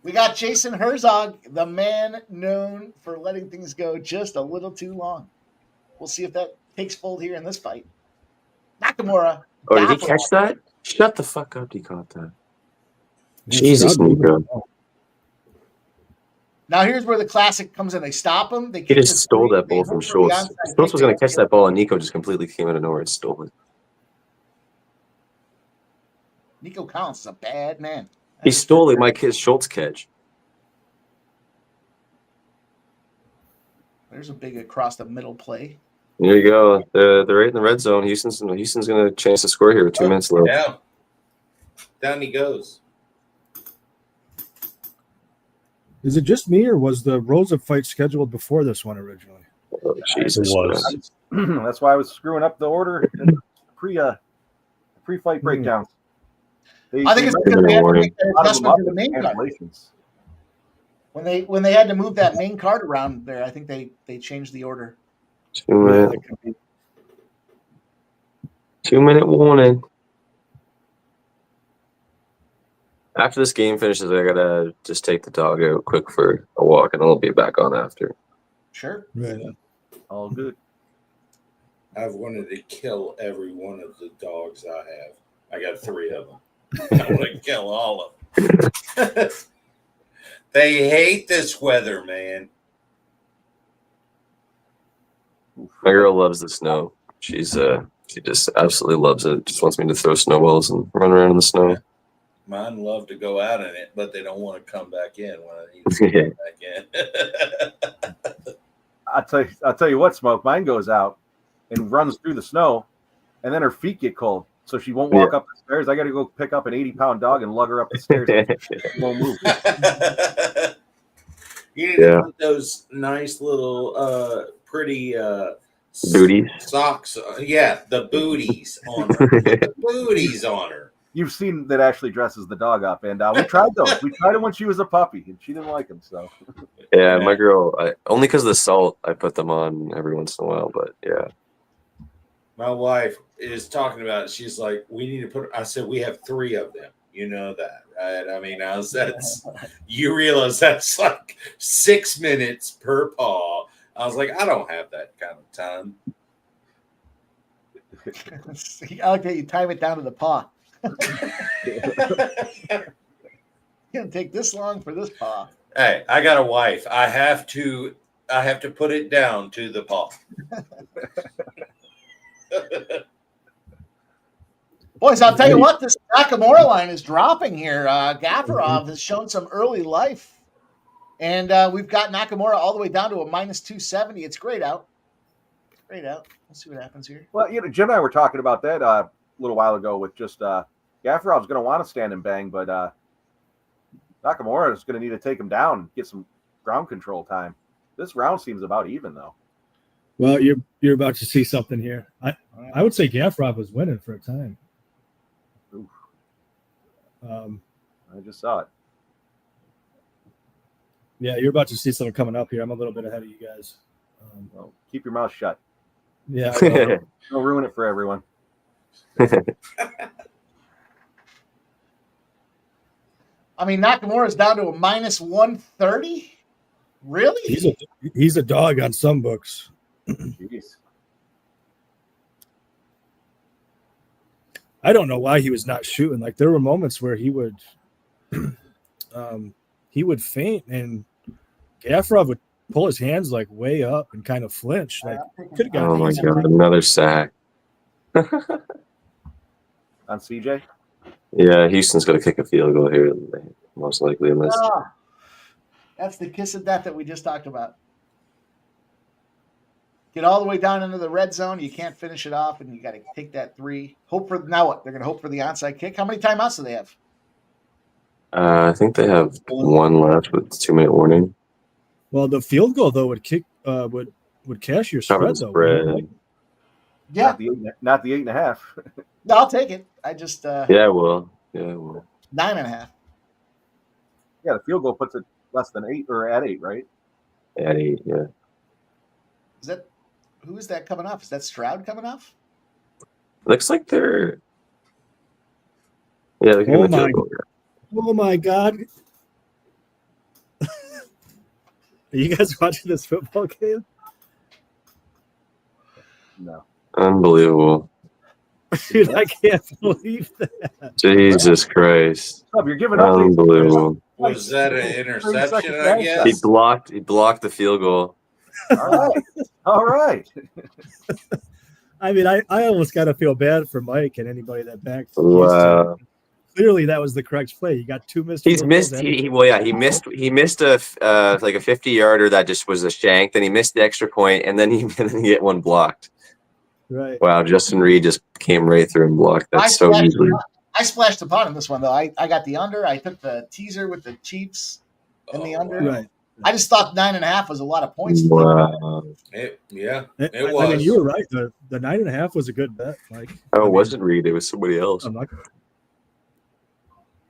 We got Jason Herzog, the man known for letting things go just a little too long. We'll see if that takes fold here in this fight. Nakamura. Oh, did he catch that? Shut the fuck up, he caught that. Jesus, Nico. Now here's where the classic comes in. They stop him. He just stole that ball from Schultz. Schultz was going to catch that ball, and Nico just completely came out of nowhere and stole it. Nico Collins is a bad man. He stole it, Mike, his Schultz catch. There's a big across the middle play. There you go. They're right in the red zone. Houston's going to chance to score here with 2 minutes left. Yeah. Down he goes. Is it just me, or was the Rosa fight scheduled before this one originally? Oh, Jesus. It was. That's why I was screwing up the order and pre-fight breakdowns. I think it's because they had to make that adjustment to the main card. When they had to move that main card around there, I think they changed the order. 2 minute warning. After this game finishes, I gotta just take the dog out quick for a walk, and I'll be back on after. Sure. Right. All good. I've wanted to kill every one of the dogs I have. I got 3 of them. I want to kill all of them. They hate this weather, man. My girl loves the snow. She just absolutely loves it. Just wants me to throw snowballs and run around in the snow. Mine love to go out in it, but they don't want to come back in when I need to come back in. I'll tell you what, Smoke. Mine goes out and runs through the snow, and then her feet get cold, so she won't walk up the stairs. I got to go pick up an 80-pound dog and lug her up the stairs. She won't move. You need to put those nice little, pretty booties socks. Yeah, the booties on her. The booties on her. You've seen that Ashley dresses the dog up, and we tried those. We tried them when she was a puppy, and she didn't like them. So, yeah, my girl, only because of the salt, I put them on every once in a while. But yeah, my wife is talking about it. She's like, "We need to put." I said, "We have 3 of them. You know that, right?" I mean, you realize that's like 6 minutes per paw. I was like, I don't have that kind of time. I like that you time it down to the paw. Gonna take this long for this paw. Hey, I got a wife. I have to put it down to the paw. Boys, I'll tell you what, this Nakamura line is dropping here. Gafarov has shown some early life. And we've got Nakamura all the way down to a minus 270. It's grayed out. Grayed out. Let's see what happens here. Well, Jim and I were talking about that a little while ago with just Gafarov's going to want to stand and bang, but Nakamura is going to need to take him down and get some ground control time. This round seems about even, though. Well, you're about to see something here. I would say Gafarov was winning for a time. Oof. I just saw it. Yeah, you're about to see something coming up here. I'm a little bit ahead of you guys. Well, keep your mouth shut. Yeah, Don't ruin it for everyone. I mean, Nakamura's down to a minus 130. Really? He's a dog on some books. Jeez. I don't know why he was not shooting. Like there were moments where he would faint and Gafarov would pull his hands like way up and kind of flinch. Like could have got. Oh my god, another sack. On CJ? Yeah, Houston's going to kick a field goal here, most likely. Unless That's the kiss of death that we just talked about. Get all the way down into the red zone. You can't finish it off, and you got to take that three. Hope for now what? They're going to hope for the onside kick. How many timeouts do they have? I think they have one left with 2-minute warning. Well, the field goal though would kick would cash your Cover the spread though. spread. Yeah, Not the 8.5. no, I'll take it. I just Yeah, well. 9.5. Yeah, the field goal puts it less than 8 or at 8, right? At 8, yeah. Is that who is that coming off? Is that Stroud coming off? Looks like they're. Yeah, they're giving a field goal. Oh my god! Are you guys watching this football game? No. Unbelievable. Dude, I can't believe that. Jesus Christ. You're giving up. Unbelievable. Was that an interception, I guess? He blocked the field goal. All right. I mean, I almost got to feel bad for Mike and anybody that backed. Wow. Clearly, that was the correct play. You got 2 missed. He's missed. He missed a like a 50-yarder that just was a shank. Then he missed the extra point, and then he get one blocked. Right. Wow, Justin Reed just came right through and blocked that so easily. I splashed the pot in this one though. I got the under. I took the teaser with the Chiefs and the under. Right. I just thought 9.5 was a lot of points. Wow. It was. I mean, you were right. The 9.5 was a good bet, Mike. Oh, it wasn't Reed. It was somebody else. I'm not.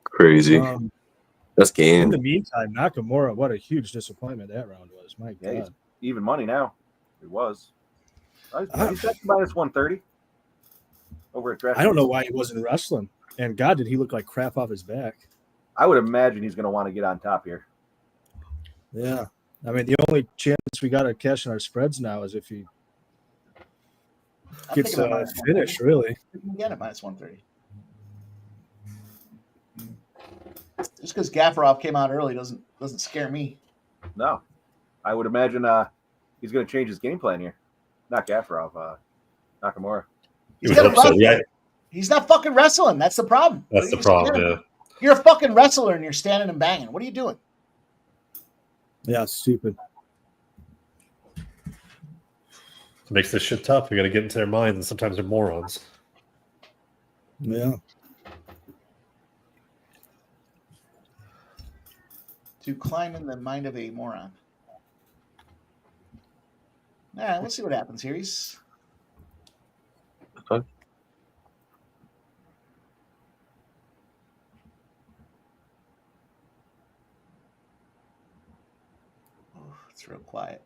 Crazy. That's In game. the meantime, Nakamura, what a huge disappointment that round was. My Yeah, God. even money now. It was. He's at minus 130 over at draft. I don't know why he wasn't wrestling. And God, did he look like crap off his back? I would imagine he's going to want to get on top here. Yeah. I mean, the only chance we got at cashing our spreads now is if he gets a finish, really. You can get it minus 130. Just because Gafarov came out early doesn't scare me. No. I would imagine he's going to change his game plan here. Not Gafarov, Nakamura. He's not fucking wrestling. That's the problem. That's the problem, yeah. You're a fucking wrestler and you're standing and banging. What are you doing? Yeah, stupid. It makes this shit tough. We got to get into their minds, and sometimes they're morons. Yeah. To climb in the mind of a moron. All right, let's see what happens here. He's Okay. it's real quiet.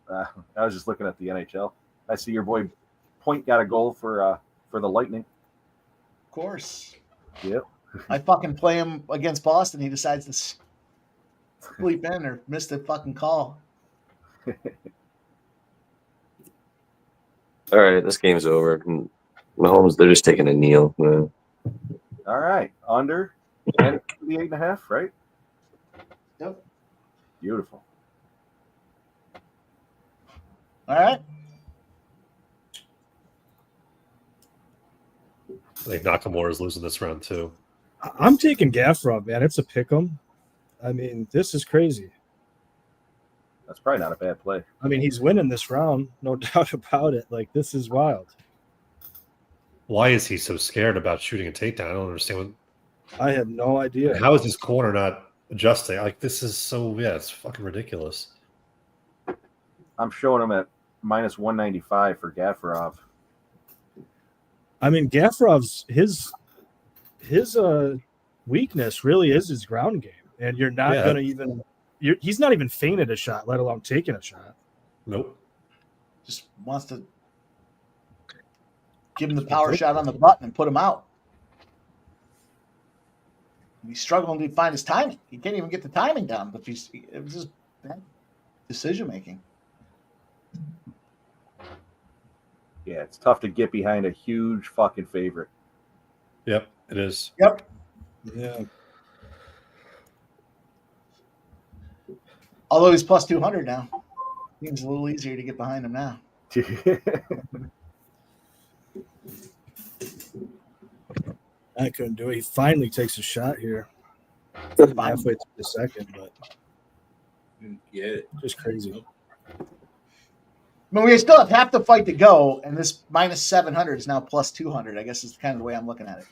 I was just looking at the NHL. I see your boy Point got a goal for the Lightning. Of course. Yep. I fucking play him against Boston. He decides to sleep in or miss the fucking call. All right, this game's over. Mahomes, they're just taking a kneel. All right. Under and the 8.5, right? Yep. Beautiful. All right. I think Nakamura is losing this round too. I'm taking Gaffrov, man. It's a pick 'em. I mean, this is crazy. That's probably not a bad play. I mean, he's winning this round, no doubt about it. Like, this is wild. Why is he so scared about shooting a takedown? I don't understand. I have no idea. How is his corner not adjusting? Like, this is so, it's fucking ridiculous. I'm showing him at minus 195 for Gafarov. I mean, Gaffrov's his weakness really is his ground game, and you're not going to even. He's not even feinted a shot, let alone taking a shot. Nope. Just wants to give him the power shot on the button and put him out. He's struggling to find his timing. He can't even get the timing down. But it was just bad decision making. Yeah, it's tough to get behind a huge fucking favorite. Yep, it is. Yep. Yeah. Although he's plus 200 now. Seems a little easier to get behind him now. I couldn't do it. He finally takes a shot here. Halfway through the second, but Yeah. just crazy. I mean, we still have half the fight to go, and this minus 700 is now plus 200. I guess is kind of the way I'm looking at it.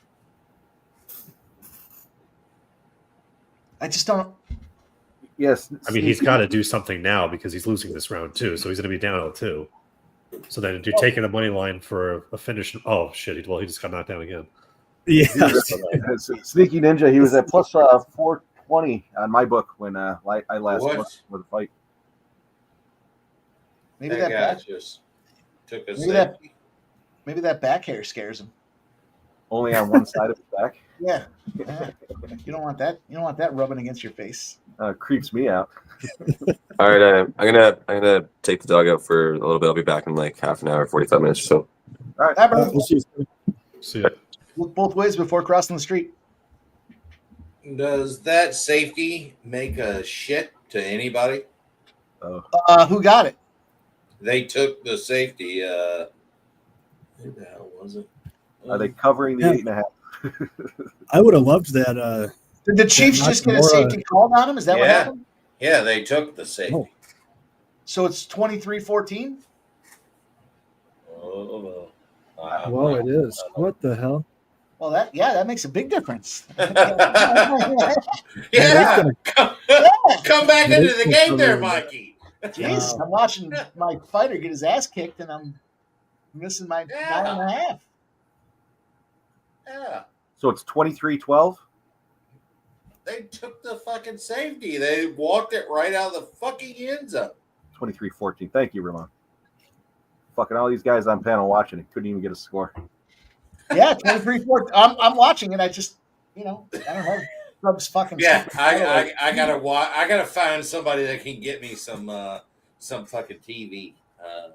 I just don't. Yes. I mean, he's got to do something now because he's losing this round too. So he's going to be down 0-2. So then you're taking a money line for a finish. Oh, shit. He just got knocked down again. Yeah. Sneaky Ninja, he was at plus 420 on my book when I last What? looked for the fight. Maybe that that guy just took a maybe that back hair scares him. Only on one side of his back. Yeah. You don't want that. You don't want that rubbing against your face. Creeps me out. All right, I'm gonna take the dog out for a little bit. I'll be back in like half an hour, 45 minutes or so. All right. All right, bro. We'll see. See ya. Look both ways before crossing the street. Does that safety make a shit to anybody? Who got it? They took the safety. Who the hell was it? Are they covering the 8.5? I would have loved that. Did the Chiefs just get a Nakamura- safety called on him? Is that what Yeah. happened? Yeah, they took the safety. Oh. So it's 23-14? Oh, Well, it is. What the hell? Well, that makes a big difference. yeah. Come back into the game there, Mikey. Jeez, I'm watching my fighter get his ass kicked, and I'm missing my 9.5. Yeah. So it's 23-12? They took the fucking safety. They walked it right out of the fucking end zone. 23-14. Thank you, Ramon. Fucking all these guys on panel watching it couldn't even get a score. Yeah, 23-14. I'm watching it. I just, I don't know. Rubs fucking. Yeah, I gotta find somebody that can get me some fucking TV.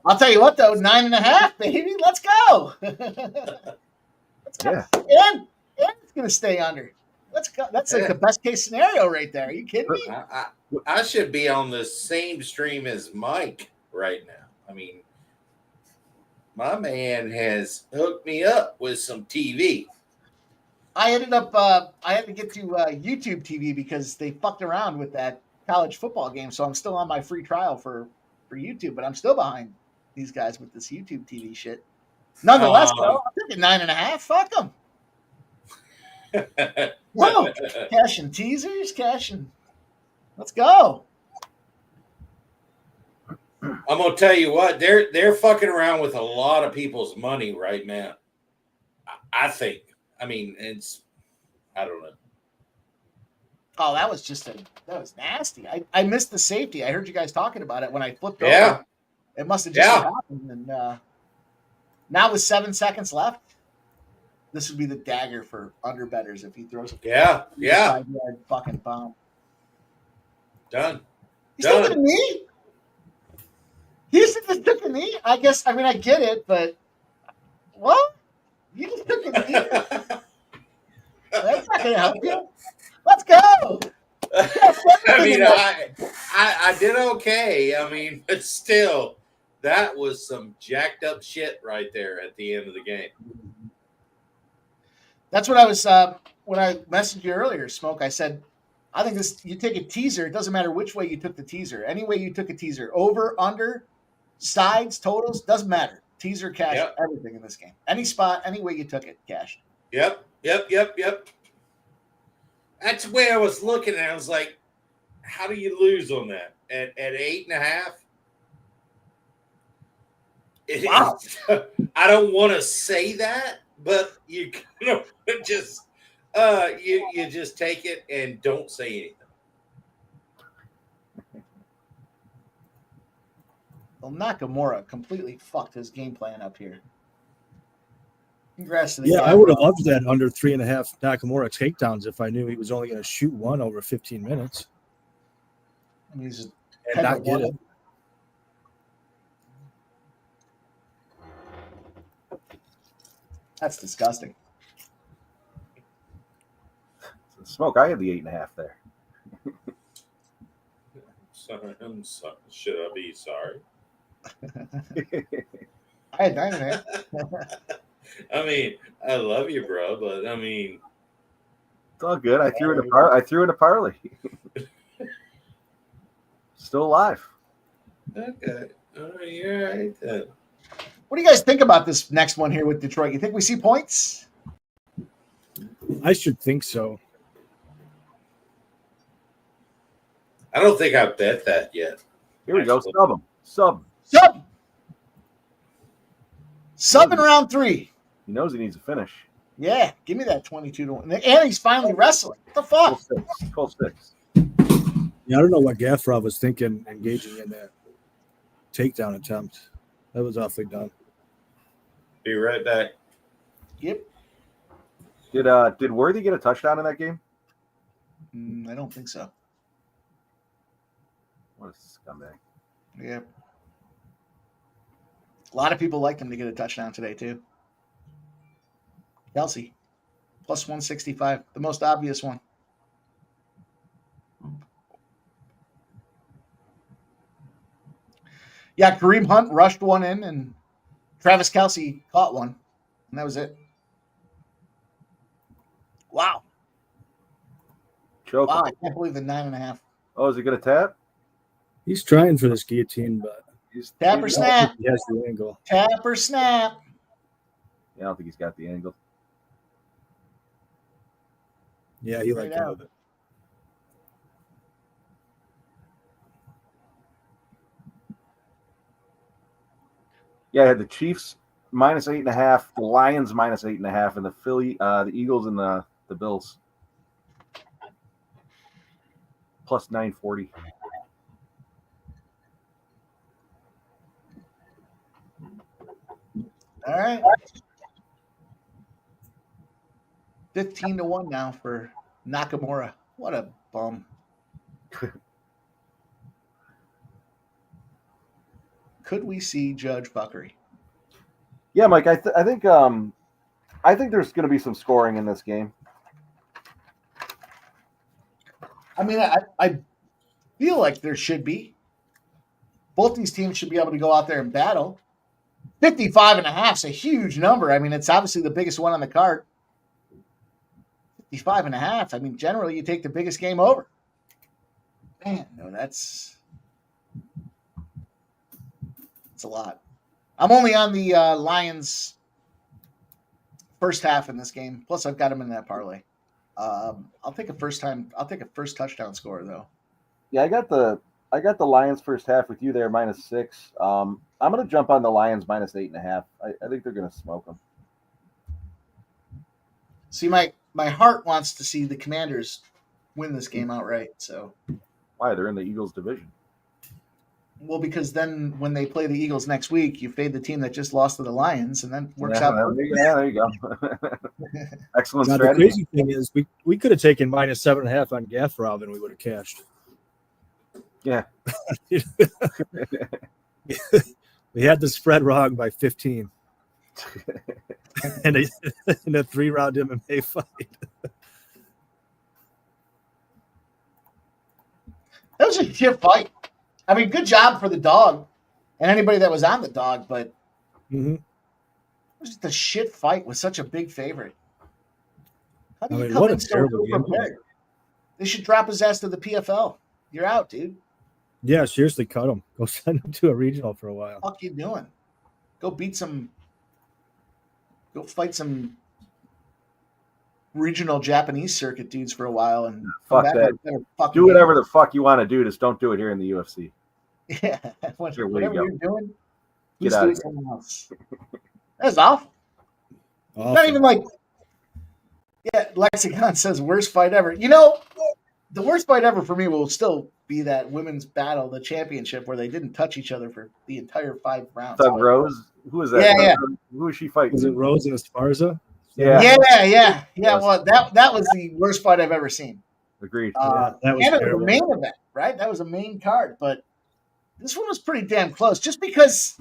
I'll tell you what though, 9.5, baby. Let's go. Let's go. Yeah. And it's gonna stay under. Let's go. That's like the best case scenario right there. Are you kidding me? I should be on the same stream as Mike right now. I mean, my man has hooked me up with some TV. I ended up I had to get to YouTube TV because they fucked around with that college football game. So I'm still on my free trial for YouTube, but I'm still behind these guys with this YouTube TV shit. Nonetheless, though, I'm taking 9.5. Fuck them. Whoa, cash and teasers, cash and let's go. I'm gonna tell you what, they're fucking around with a lot of people's money right now. I think. I mean, I don't know. Oh, that was nasty. I missed the safety. I heard you guys talking about it when I flipped over. It must have just happened. And now with 7 seconds left, this would be the dagger for underbettors if he throws a 5-yard fucking bomb. Done. He's taking a knee? He just took a knee? I guess, I get it, but what? You just took a knee? can I help you? Let's go. I mean, I did okay. I mean, but still, that was some jacked up shit right there at the end of the game. That's what I was when I messaged you earlier, Smoke. I said, I think this. You take a teaser. It doesn't matter which way you took the teaser. Any way you took a teaser, over, under, sides, totals, doesn't matter. Teaser, cash, everything in this game. Any spot, any way you took it, cash. Yep. That's the way I was looking at it. I was like, how do you lose on that? At 8.5? Wow. I don't want to say that, but you just you just take it and don't say anything. Well, Nakamura completely fucked his game plan up here. Congrats to the Yeah, guy. I would have loved that under 3.5 Nakamura takedowns if I knew he was only going to shoot one over 15 minutes I mean, he's and not get it. That's disgusting. Smoke, I had the 8.5 there. Should I be sorry? I had 9.5. I mean, I love you, bro, but I mean, It's all good. I threw in a parlay. Still alive. okay. All right, you're right then. What do you guys think about this next one here with Detroit? You think we see points? I should think so. I don't think I bet that yet. Here we go. Sub him. Sub in round 3. He knows he needs a finish. Yeah, give me that 22-1. And he's finally wrestling. What the fuck? Full six. Yeah, I don't know what Gafrov was thinking engaging in that takedown attempt. That was awfully done. Be right back. Yep. Did Worthy get a touchdown in that game? I don't think so. What a scumbag. Yeah. A lot of people liked him to get a touchdown today, too. Kelsey, plus 165, the most obvious one. Yeah, Kareem Hunt rushed one in, and Travis Kelsey caught one, and that was it. Wow. Choke. Wow, I can't believe the 9.5. Oh, is he going to tap? He's trying for this guillotine, but Tap or snap. he has the angle. Tap or snap. Yeah, I don't think he's got the angle. Yeah, he liked out. it. Yeah, I had the Chiefs minus 8.5, the Lions minus 8.5, and the Eagles and the Bills plus 940. All right. 15-1 now for Nakamura. What a bum. Could we see Judge Buckery? Yeah, Mike, I think there's going to be some scoring in this game. I mean, I feel like there should be. Both these teams should be able to go out there and battle. 55.5 is a huge number. I mean, it's obviously the biggest one on the card. 55.5. I mean, generally you take the biggest game over. Man, no, that's a lot. I'm only on the Lions first half in this game. Plus, I've got them in that parlay. I'll take a first touchdown score though. Yeah, I got the Lions first half with you there minus 6. I'm going to jump on the Lions minus 8.5. I think they're going to smoke them. See, my heart wants to see the Commanders win this game outright. So why? They're in the Eagles division. Well, because then when they play the Eagles next week, you fade the team that just lost to the Lions, and then works out. Yeah, there you go. Excellent Now, strategy. the crazy thing is we could have taken minus 7.5 on Gafrov and we would have cashed. Yeah. We had the spread wrong by 15. in a 3-round MMA fight. That was a shit fight. I mean, good job for the dog and anybody that was on the dog, but it was just a shit fight with such a big favorite. How do you come in so prepared? They should drop his ass to the PFL. You're out, dude. Yeah, seriously, cut him. Go send him to a regional for a while. What the fuck you doing? Go fight some regional Japanese circuit dudes for a while and fuck that. Do whatever the fuck you want to do. Just don't do it here in the UFC. Yeah, whatever you're doing, get out of here. Else. That's awful. Not even like, Lexicon says worst fight ever. You know, the worst fight ever for me will still be that women's battle, the championship, where they didn't touch each other for the entire 5 rounds. Rose? Who was that? Yeah. Who was she fighting? Was it Rose and Esparza? Yeah. Well, that was the worst fight I've ever seen. Agreed. That was and it was a main event, right? That was a main card, but this one was pretty damn close. Just because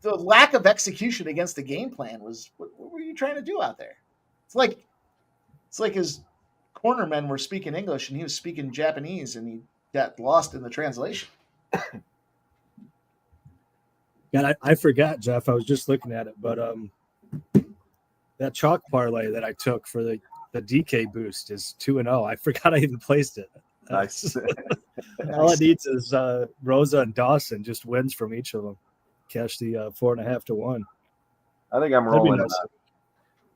the lack of execution against the game plan was, what were you trying to do out there? It's like his cornermen were speaking English and he was speaking Japanese, and he got lost in the translation. Yeah, I forgot, Jeff. I was just looking at it, but that chalk parlay that I took for the DK boost is 2-0. I forgot I even placed it. Nice. All it needs is Rosa and Dawson just wins from each of them. Cash the 4.5 to 1. I think I'm rolling. Nice.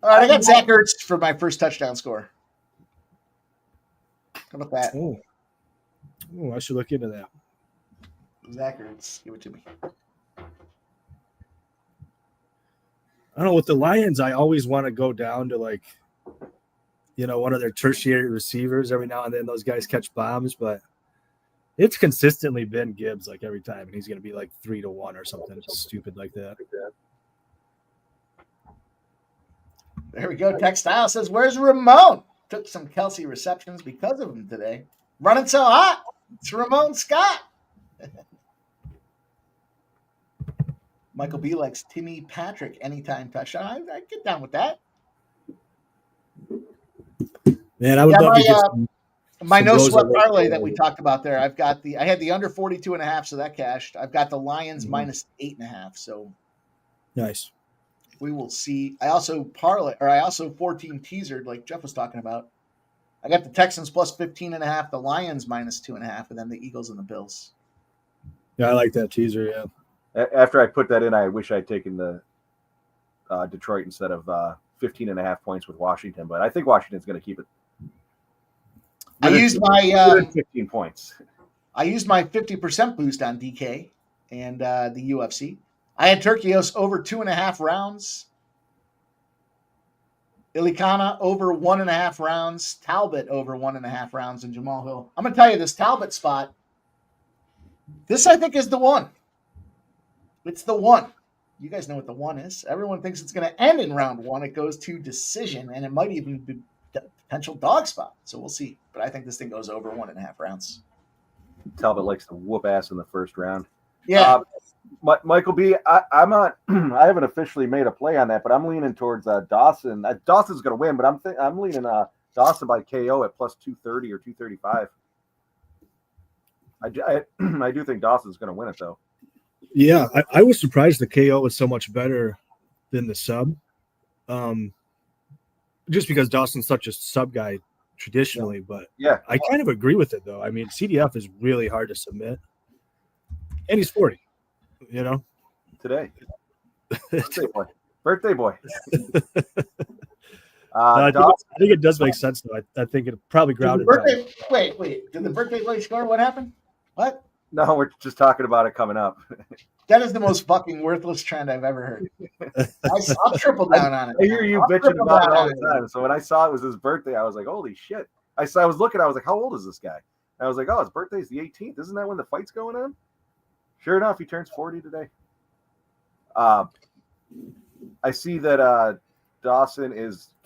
All right, I got Zach Ertz for my first touchdown score. How about that? Oh, I should look into that. Zach Ertz, give it to me. I don't know, with the Lions, I always want to go down to one of their tertiary receivers. Every now and then those guys catch bombs, but it's consistently been Gibbs every time, and he's going to be 3 to 1 or something stupid like that. There we go. Textile says, where's Ramon? Took some Kelsey receptions because of him today. Running so hot. It's Ramon Scott. Michael B likes Timmy Patrick anytime touchdown. I get down with that. Man, I would love to get my no sweat parlay that we talked about there. I had the under 42.5, so that cashed. I've got the Lions minus 8.5. So nice. We will see. I also 14 teasered like Jeff was talking about. I got the Texans plus 15.5, the Lions minus 2.5, and then the Eagles and the Bills. Yeah, I like that teaser. Yeah. After I put that in, I wish I'd taken the Detroit instead of 15.5 points with Washington, but I think Washington's going to keep it. I used my 15 points. I used my 50% boost on DK and the UFC. I had Turkios over 2.5 rounds. Ilikana over 1.5 rounds. Talbott over 1.5 rounds, and Jamal Hill. I'm going to tell you this Talbott spot. This, I think, is the one. It's the one. You guys know what the one is. Everyone thinks it's going to end in round 1. It goes to decision, and it might even be a potential dog spot. So we'll see. But I think this thing goes over 1.5 rounds. Talbot likes to whoop ass in the first round. Yeah. Michael B, I'm not. I haven't officially made a play on that, but I'm leaning towards Dawson. Dawson's going to win, but I'm leaning Dawson by KO at plus 230 or 235. I do think Dawson's going to win it though. Yeah, I was surprised the KO was so much better than the sub. Just because Dawson's such a sub guy traditionally, but yeah, I kind of agree with it though. I mean, CDF is really hard to submit, and he's 40. Today, birthday boy. I think it does make sense though. I think it probably grounded. Wait. Did the birthday boy score? What happened? What? No, we're just talking about it coming up. That is the most fucking worthless trend I've ever heard. I'll triple down on it. I hear you bitching about it all the time. So when I saw it was his birthday, I was like, holy shit. I was looking, I was like, how old is this guy? And I was like, oh, his birthday's the 18th. Isn't that when the fight's going on? Sure enough, he turns 40 today. I see that Dawson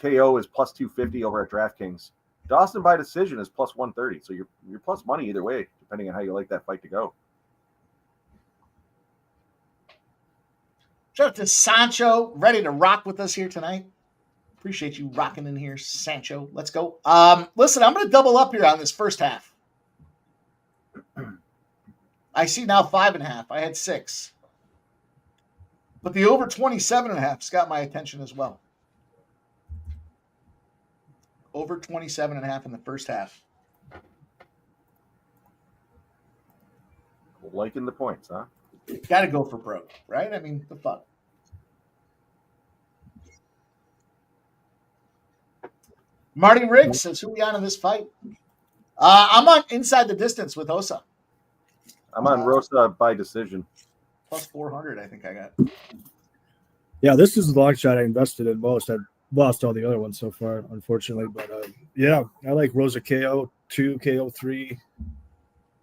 KO is plus 250 over at DraftKings. Dawson by decision is plus 130. So you're plus money either way, depending on how you like that fight to go. Shout out to Sancho, ready to rock with us here tonight. Appreciate you rocking in here, Sancho. Let's go. Listen, I'm going to double up here on this first half. I see now 5.5. I had 6. But the over 27.5's got my attention as well. Over 27.5 in the first half. Liking the points, huh? Got to go for broke, right? I mean, the fuck. Marty Riggs says, who we on in this fight? I'm on inside the distance with Osa. I'm on Rosa by decision. Plus 400, I think I got. Yeah, this is the long shot I invested in most. I've lost all the other ones so far, unfortunately. But yeah, I like Rosa KO 2, KO 3,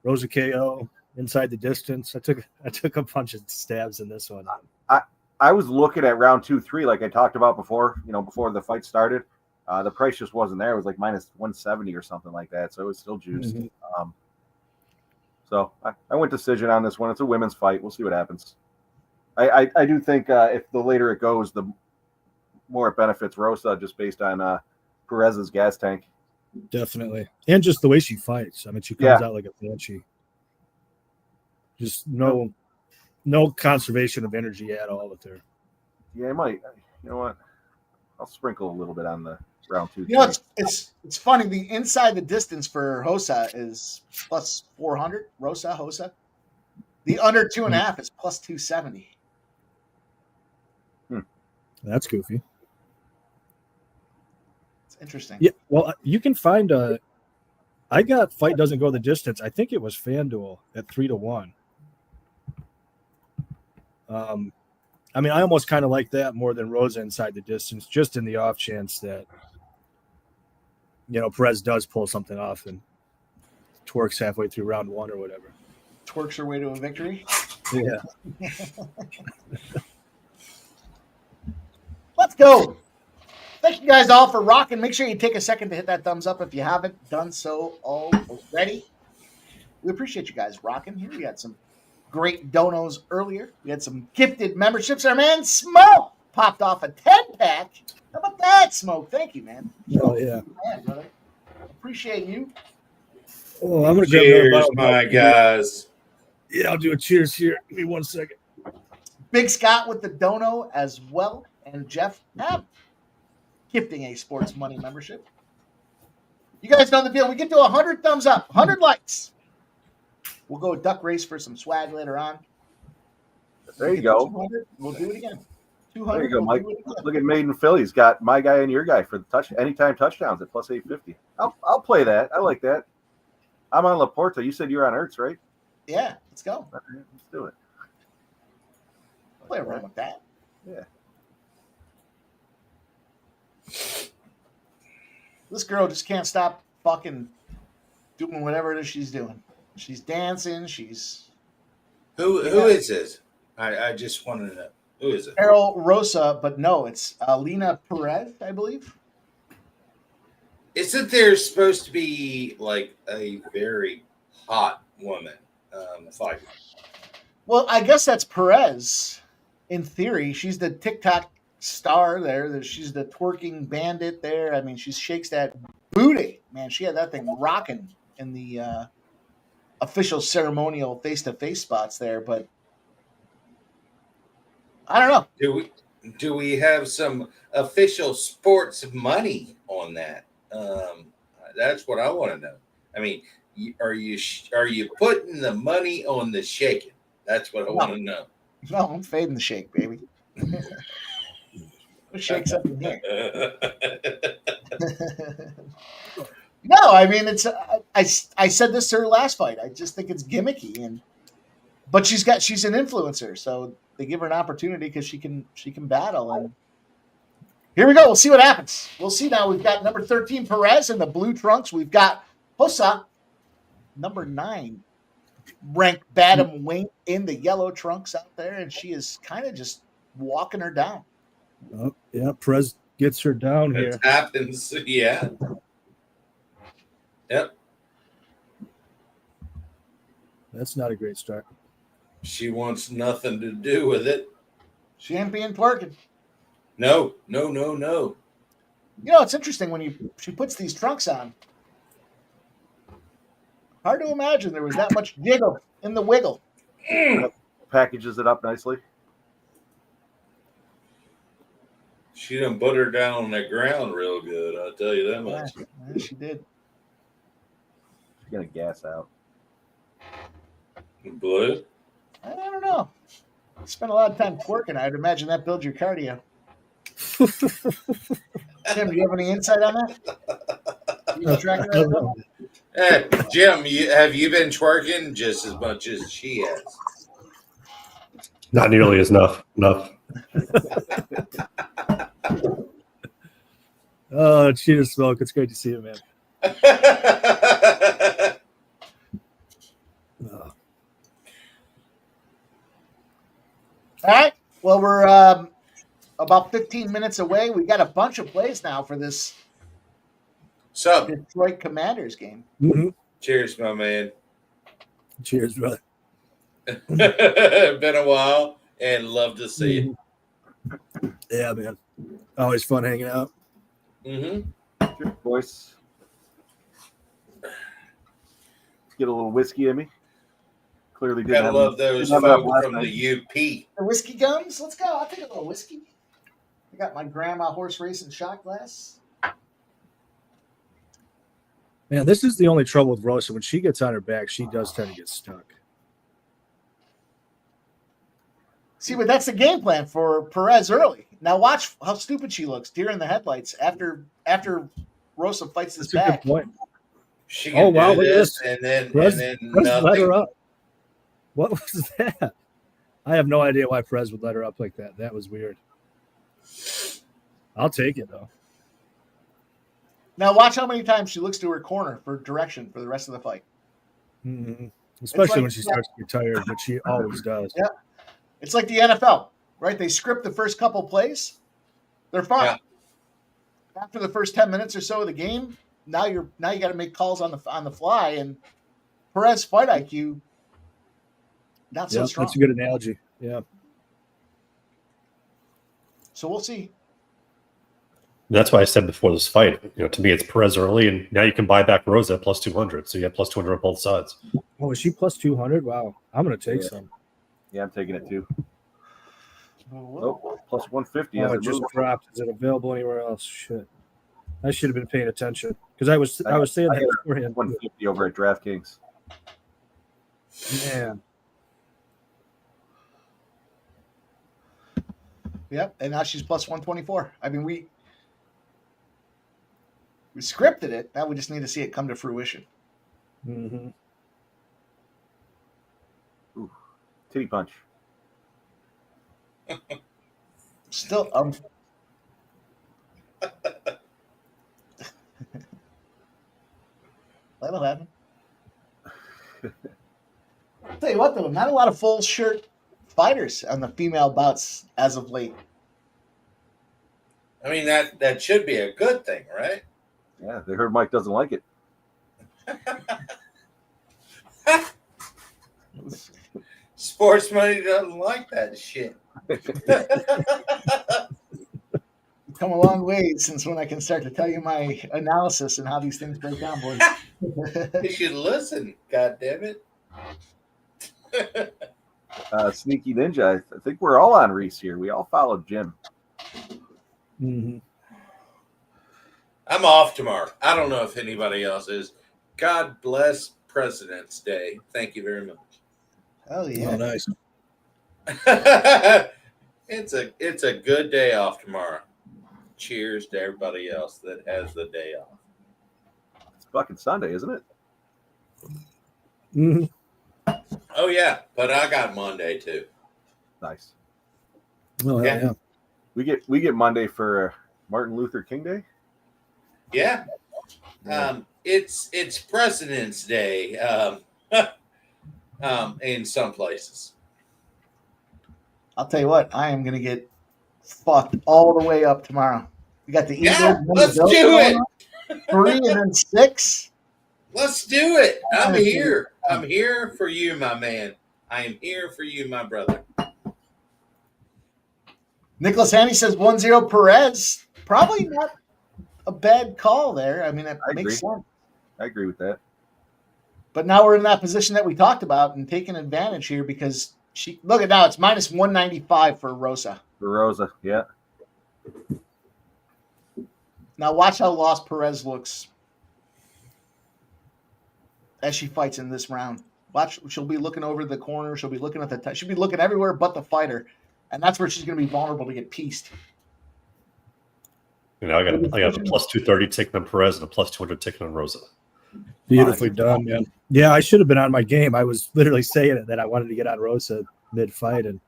Rosa KO inside the distance. I took a bunch of stabs in this one. I was looking at round 2, 3, like I talked about before. Before the fight started, the price just wasn't there. It was like minus 170 or something like that, so it was still juiced. Mm-hmm. So I went decision on this one. It's a women's fight. We'll see what happens. I do think if the later it goes, the more it benefits Rosa, just based on Perez's gas tank. Definitely, and just the way she fights. I mean, she comes out like a banshee. Just no conservation of energy at all with her. Yeah, I might. You know what? I'll sprinkle a little bit on the round 2. You know, it's funny. The inside the distance for Hosa is plus 400. Hosa. The under 2.5 is plus 270. That's goofy. It's interesting. Yeah, well, you can find I got fight doesn't go the distance. I think it was FanDuel at 3-1. I mean, I almost kind of like that more than Rosa inside the distance, just in the off chance that Perez does pull something off and twerks halfway through round 1 or whatever. Twerks her way to a victory. Yeah. Let's go. Thank you guys all for rocking. Make sure you take a second to hit that thumbs up if you haven't done so already. We appreciate you guys rocking here. We had some great donos earlier. We had some gifted memberships. Our man Smoke popped off a 10-pack. How about that, Smoke? Thank you, man. Oh, yeah. Man, brother. Appreciate you. Oh, I'm going to Cheers, my guys. Yeah, I'll do a cheers here. Give me 1 second. Big Scott with the dono as well. And Jeff gifting a Sports Money membership. You guys know the deal. We get to 100 thumbs up, 100 likes. We'll go duck race for some swag later on. There you go. We'll do it again. 200. There you go, Mike. Look at Made in Philly's got my guy and your guy for the anytime touchdowns at plus 850. I'll play that. I like that. I'm on Laporta. You said you're on Ertz, right? Yeah, let's go. Let's do it. I'll play around with that. Yeah. This girl just can't stop fucking doing whatever it is she's doing. She's dancing. She's Who is this? I just want to know. Who is it? Errol Rosa, but no, it's Alina Perez, I believe. Isn't there supposed to be like a very hot woman fighting? Well, I guess that's Perez. In theory, she's the TikTok star there. She's the twerking bandit there. I mean, she shakes that booty, man. She had that thing rocking in the official ceremonial face-to-face spots there, but I don't know. Do we have some official sports money on that? That's what I want to know. I mean, are you putting the money on the shaking? That's what I want to know. No, I'm fading the shake, baby. What shakes up in here? No, I mean it's. I said this to her last fight. I just think it's gimmicky, but she's an influencer, so they give her an opportunity because she can battle. And here we go. We'll see what happens. We'll see now. We've got number 13 Perez in the blue trunks. We've got Hosa, number 9, ranked bantamweight in the yellow trunks out there, and she is kind of just walking her down. Oh, yeah, Perez gets her down here. It happens, yeah. Yep. That's not a great start. She wants nothing to do with it. She ain't being twerking. No. You know, it's interesting when she puts these trunks on. Hard to imagine there was that much jiggle in the wiggle. Packages it up nicely. She done put her down on the ground real good. I'll tell you that much. Yeah, she did. She's gonna gas out. Blue. I don't know. You spend a lot of time twerking. I'd imagine that builds your cardio. Tim, do you have any insight on that? You tracking that? Hey, Jim, have you been twerking just as much as she has? Not nearly as enough. Oh, cheers, Smoke. It's great to see you, man. All right. Well, we're about 15 minutes away. We got a bunch of plays now for this Detroit Commanders game. Mm-hmm. Cheers, my man. Cheers, brother. Been a while and love to see you. Yeah, man. Always fun hanging out. Mm-hmm. Cheers, boys. Get a little whiskey in me. Clearly didn't Gotta have love those didn't have folk enough last from night. the UP. The whiskey gums. Let's go. I'll take a little whiskey. I got my grandma horse racing shot glass. Man, this is the only trouble with Rosa. When she gets on her back, she does tend to get stuck. See, but that's the game plan for Perez early. Now watch how stupid she looks, deer in the headlights, after Rosa fights this That's a back. good point. She can wow, do look at this, this. and then Perez let her nothing. up. What was that? I have no idea why Perez would let her up like that. That was weird. I'll take it, though. Now watch how many times she looks to her corner for direction for the rest of the fight. Mm-hmm. Especially like- when she starts to get tired, but she always does. Yeah. It's like the NFL, right? They script the first couple plays. They're fine. Yeah. After the first 10 minutes or so of the game, now you got to make calls on the fly, and Perez fight IQ not so strong. That's a good analogy. Yeah. So we'll see. That's why I said before this fight, to me, it's Perez early, and now you can buy back Rosa at plus 200. So you have plus 200 on both sides. Oh, is she plus 200? Wow. I'm going to take some. Yeah, I'm taking it too. Whoa. Oh, plus 150. Oh, as it it just moves. dropped. Is it available anywhere else? Shit. I should have been paying attention because I was saying I that got it beforehand. 150 over at DraftKings. Man. Yep, and now she's plus 124. I mean, we scripted it. Now we just need to see it come to fruition. Mm-hmm. Ooh, titty punch. Still, that'll happen. I'll tell you what, though, not a lot of full shirt fighters on the female bouts as of late. I mean, that should be a good thing, right? Yeah, they heard Mike doesn't like it. Sports money doesn't like that shit. Come a long way since when I can start to tell you my analysis and how these things break down, boys. You should listen, God damn it. Sneaky Ninja, I think we're all on Reese here. We all followed Jim. Mm-hmm. I'm off tomorrow. I don't know if anybody else is. God bless President's Day. Thank you very much. Oh yeah. Oh, nice. It's a good day off tomorrow. Cheers to everybody else that has the day off. It's fucking Sunday, isn't it? Mm-hmm. Oh yeah, but I got Monday too. Nice. Well, Yeah. yeah. We get Monday for Martin Luther King Day. Yeah. It's President's Day in some places. I'll tell you what, I am gonna get fucked all the way up tomorrow. We got the Eagles. Yeah, and the let's Bills do going it. on. 3 and then 6. Let's do it. I'm here. I'm here for you, my man. I am here for you, my brother. Nicholas Haney says 1-0 Perez. Probably not a bad call there. I mean, it I makes agree. sense. I agree with that. But now we're in that position that we talked about and taking advantage here because look at now, it's minus 195 for Rosa. For Rosa, yeah. Now watch how lost Perez looks as she fights in this round. Watch, she'll be looking over the corner. She'll be looking at she'll be looking everywhere but the fighter. And that's where she's going to be vulnerable to get pieced. I got a plus 230 ticket on Perez and a plus 200 ticket on Rosa. Beautifully done, man. Yeah, I should have been on my game. I was literally saying it that I wanted to get on Rosa mid-fight, and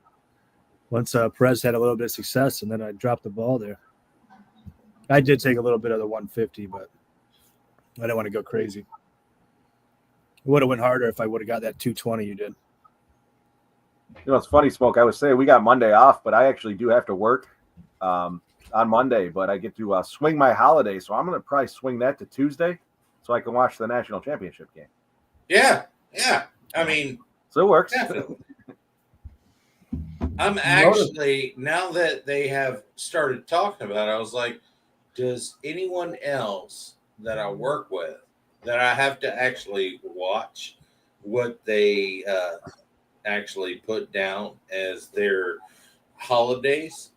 once Perez had a little bit of success, and then I dropped the ball there. I did take a little bit of the 150, but I didn't want to go crazy. It would have went harder if I would have got that 220 you did. You know, it's funny, Smoke. I was saying we got Monday off, but I actually do have to work on Monday, but I get to swing my holiday, so I'm going to probably swing that to Tuesday so I can watch the national championship game. Yeah. I mean, so it works. Definitely. I'm actually, now that they have started talking about it, I was like, does anyone else that I work with that I have to actually watch what they actually put down as their holidays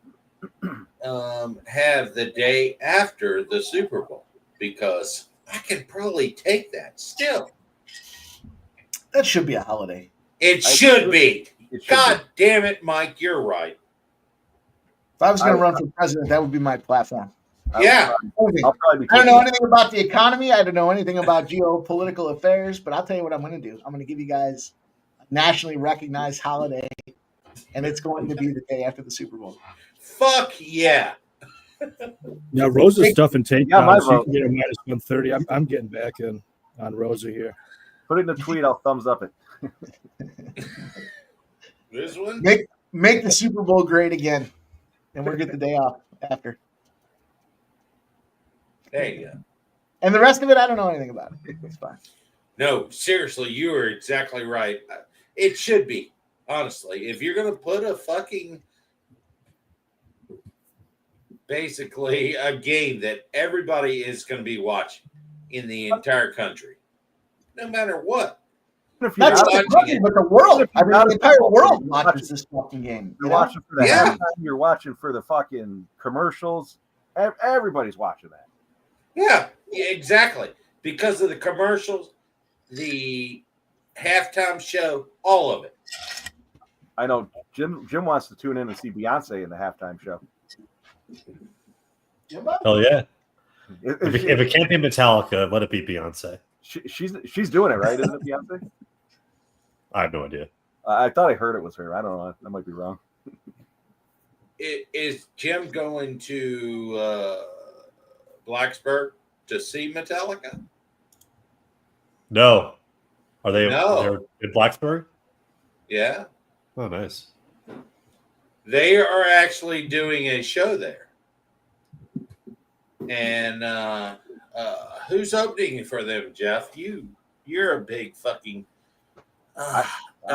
have the day after the Super Bowl? Because I can probably take that still. That should be a holiday. It should be. God damn it, Mike, you're right. If I was going to run for president, that would be my platform. Yeah. I'll probably I don't know anything about the economy. I don't know anything about geopolitical affairs, but I'll tell you what I'm going to do. I'm going to give you guys a nationally recognized holiday, and it's going to be the day after the Super Bowl. Fuck yeah. Now, Rosa's stuff and take my so you vote. can get a minus 130. I'm getting back in on Rosa here. Put it in the tweet. I'll thumbs up it. This one? Make the Super Bowl great again, and we'll get the day off after. There you go. And the rest of it, I don't know anything about it. It's fine. No, seriously, you are exactly right. It should be, honestly. If you're going to put a fucking, basically, a game that everybody is going to be watching in the entire country, no matter what. If you're Not just the country, but the world. I mean, the entire world watches this fucking game. You're watching for the halftime. You're watching for the fucking commercials. Everybody's watching that. Yeah, exactly. Because of the commercials, the halftime show, all of it. I know Jim wants to tune in and see Beyonce in the halftime show. Hell yeah. If it can't be Metallica, let it be Beyonce. She's doing it, right? Isn't it Beyonce? I have no idea. I thought I heard it was her. I don't know. I might be wrong. Is Jim going to Blacksburg to see Metallica? No. Are they No. they're in Blacksburg? Yeah. Oh, nice. They are actually doing a show there. And who's opening for them, Jeff? You're a big fucking I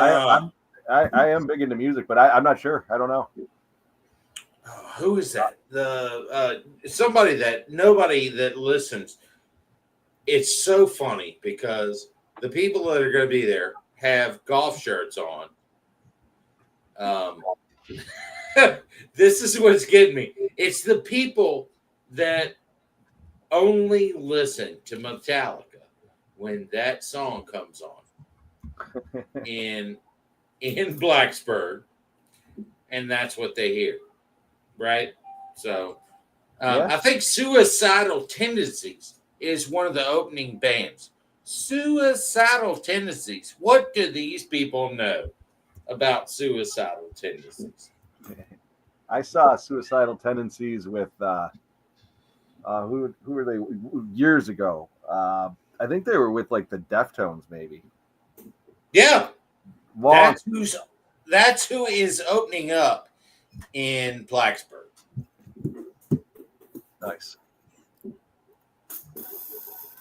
am big into music, but I'm not sure. I don't know. who is that? The somebody that nobody that listens. It's so funny because the people that are going to be there have golf shirts on. This is what's getting me. It's the people that only listen to Metallica when that song comes on in Blacksburg, and that's what they hear, right? So I think Suicidal Tendencies is one of the opening bands. Suicidal Tendencies. What do these people know about Suicidal Tendencies? I saw Suicidal Tendencies with who were they years ago? I think they were with like the Deftones, maybe. Yeah, that's who is opening up in Blacksburg. Nice.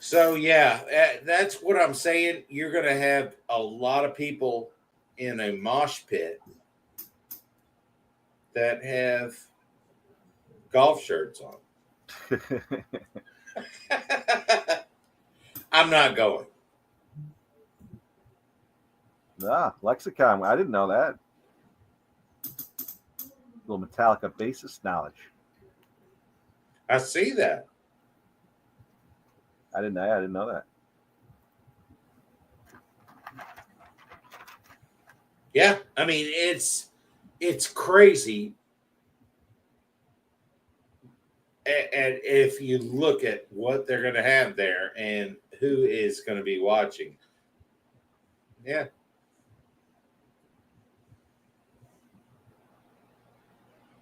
So yeah, that's what I'm saying. You're going to have a lot of people in a mosh pit that have golf shirts on. I'm not going. Lexicon. I didn't know that. Little Metallica bassist knowledge. I see that. I didn't know that. Yeah, I mean it's crazy. And if you look at what they're going to have there and who is going to be watching, yeah.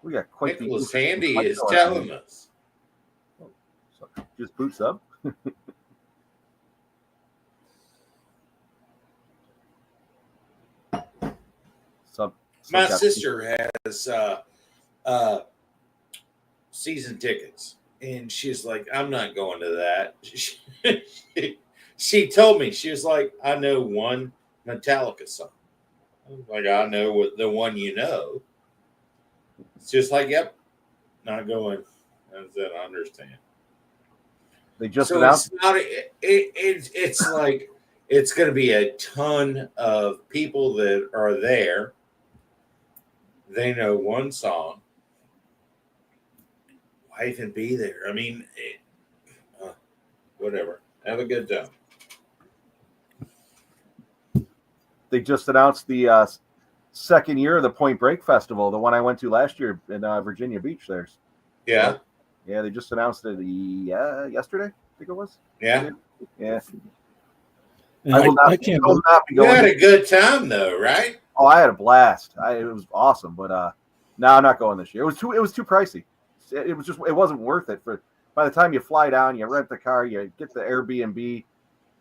We got quite Nicholas Handy is telling us. So just boots up. My sister has season tickets, and she's like, I'm not going to that. She told me, she was like, I know one Metallica song. I was like, I know what the one you know. It's just like, yep, not going. That's it. I understand. They just so announced. It's like it's going to be a ton of people that are there. They know one song. Why even be there? I mean, whatever. Have a good time. They just announced the second year of the Point Break Festival, the one I went to last year in Virginia Beach. Yeah. Yeah, they just announced it yesterday, I think it was. Yeah. Yeah. I will not be You going. had a good time though, right? Oh, I had a blast. It was awesome, but no, I'm not going this year. It was too pricey. It wasn't worth it. By the time you fly down, you rent the car, you get the Airbnb.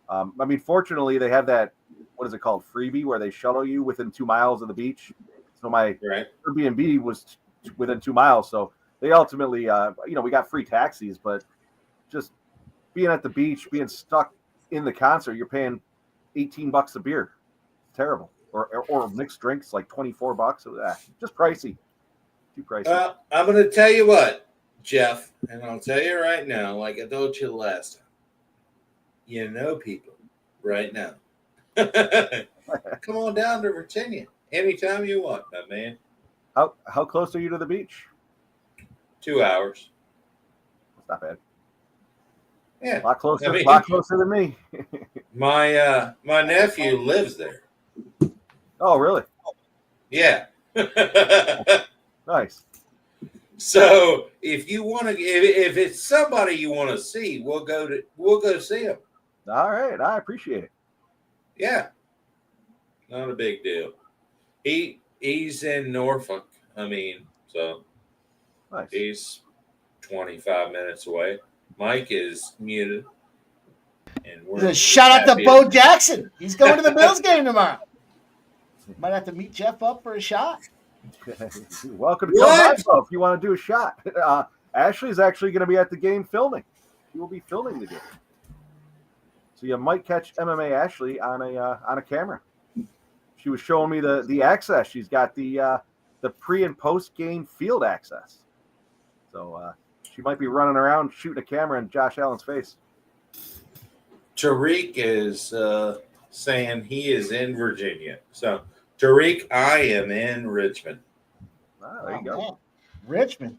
I mean, fortunately, they have that, what is it called, freebie, where they shuttle you within 2 miles of the beach. So my Airbnb was within 2 miles. So they ultimately, we got free taxis, but just being at the beach, being stuck in the concert, you're paying $18 a beer. It's terrible. Or mixed drinks like $24. Just pricey. Too pricey. I'm going to tell you what, Jeff, and I'll tell you right now, like I told you last time, you know people right now. Come on down to Virginia anytime you want, my man. How close are you to the beach? 2 hours. That's not bad. Yeah, a lot closer than me. my nephew lives there. Oh, really? Yeah. Nice. So if you want to, if it's somebody you want to see, we'll go see him. All right, I appreciate it. Yeah, not a big deal. He's in Norfolk. I mean, so nice. He's 25 minutes away. Mike is muted, and we're shout out to Bo Jackson. He's going to the Bills game tomorrow. Might have to meet Jeff up for a shot. Welcome to come by, if you want to do a shot. Ashley's actually going to be at the game filming. She will be filming the game, so you might catch MMA Ashley on a camera. She was showing me the access. She's got the pre and post game field access, so she might be running around shooting a camera in Josh Allen's face. Tariq is saying he is in Virginia. So, Tariq, I am in Richmond. Oh, there you go. Man. Richmond.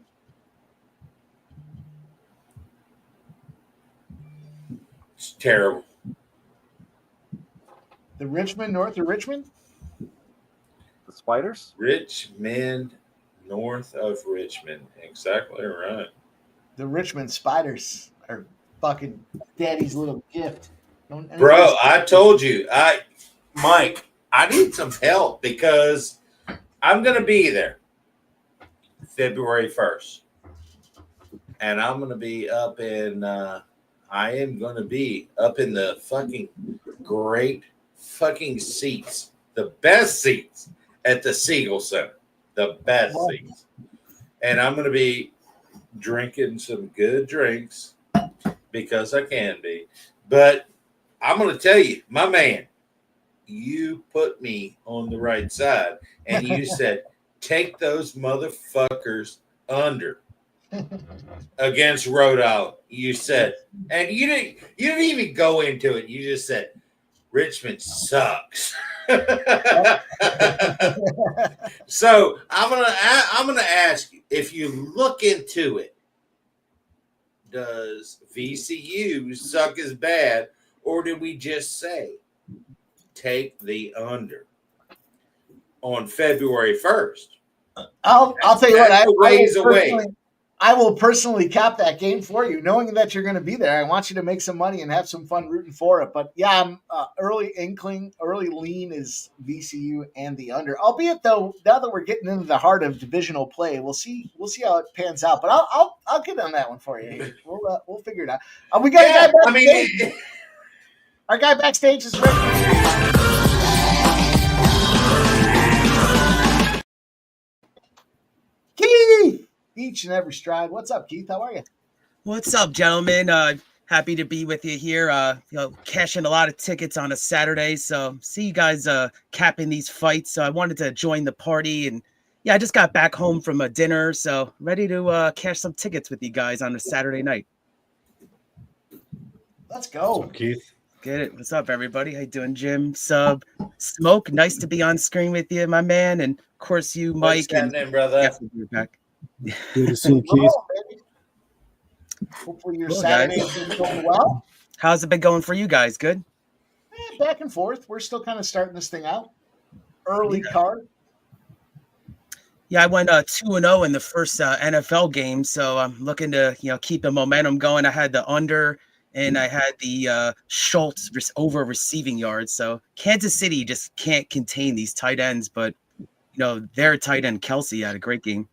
It's terrible. The Richmond, north of Richmond? The Spiders? Richmond, north of Richmond. Exactly right. The Richmond Spiders are fucking daddy's little gift. Bro, I told you, Mike, I need some help because I'm going to be there February 1st. And I'm going to be up in, I am going to be up in the fucking great fucking seats, the best seats at the Siegel Center, the best seats. And I'm going to be drinking some good drinks because I can be. But I'm going to tell you, my man, you put me on the right side, and you said, take those motherfuckers under against Rhode Island. You said, and you didn't even go into it. You just said, Richmond sucks. So I'm gonna ask you, if you look into it, does VCU suck as bad, or did we just say take the under on February 1st? I'll tell you what. I will personally cap that game for you, knowing that you're going to be there. I want you to make some money and have some fun rooting for it. But yeah, I'm early lean is VCU and the under. Albeit though, now that we're getting into the heart of divisional play, we'll see how it pans out. But I'll get on that one for you. We'll figure it out. We got a guy backstage. Our guy backstage is ready. Keith! Each and every stride. What's up, Keith? How are you? What's up, gentlemen? Happy to be with you here. Cashing a lot of tickets on a Saturday, so see you guys capping these fights. So I wanted to join the party, and yeah, I just got back home from a dinner, so ready to cash some tickets with you guys on a Saturday night. Let's go, What's up, Keith. Get it? What's up, everybody? How you doing, Jim? Sub, Smoke. Nice to be on screen with you, my man, and of course you, Mike. What's happening, brother? Yeah, you're back. Good to see you, Keith. Hopefully your Saturday is going well. How's it been going for you guys? Good? Back and forth. We're still kind of starting this thing out. Early card. Yeah, I went 2-0 in the first NFL game, so I'm looking to keep the momentum going. I had the under, and I had the Schultz over receiving yards. So Kansas City just can't contain these tight ends, but their tight end Kelsey had a great game.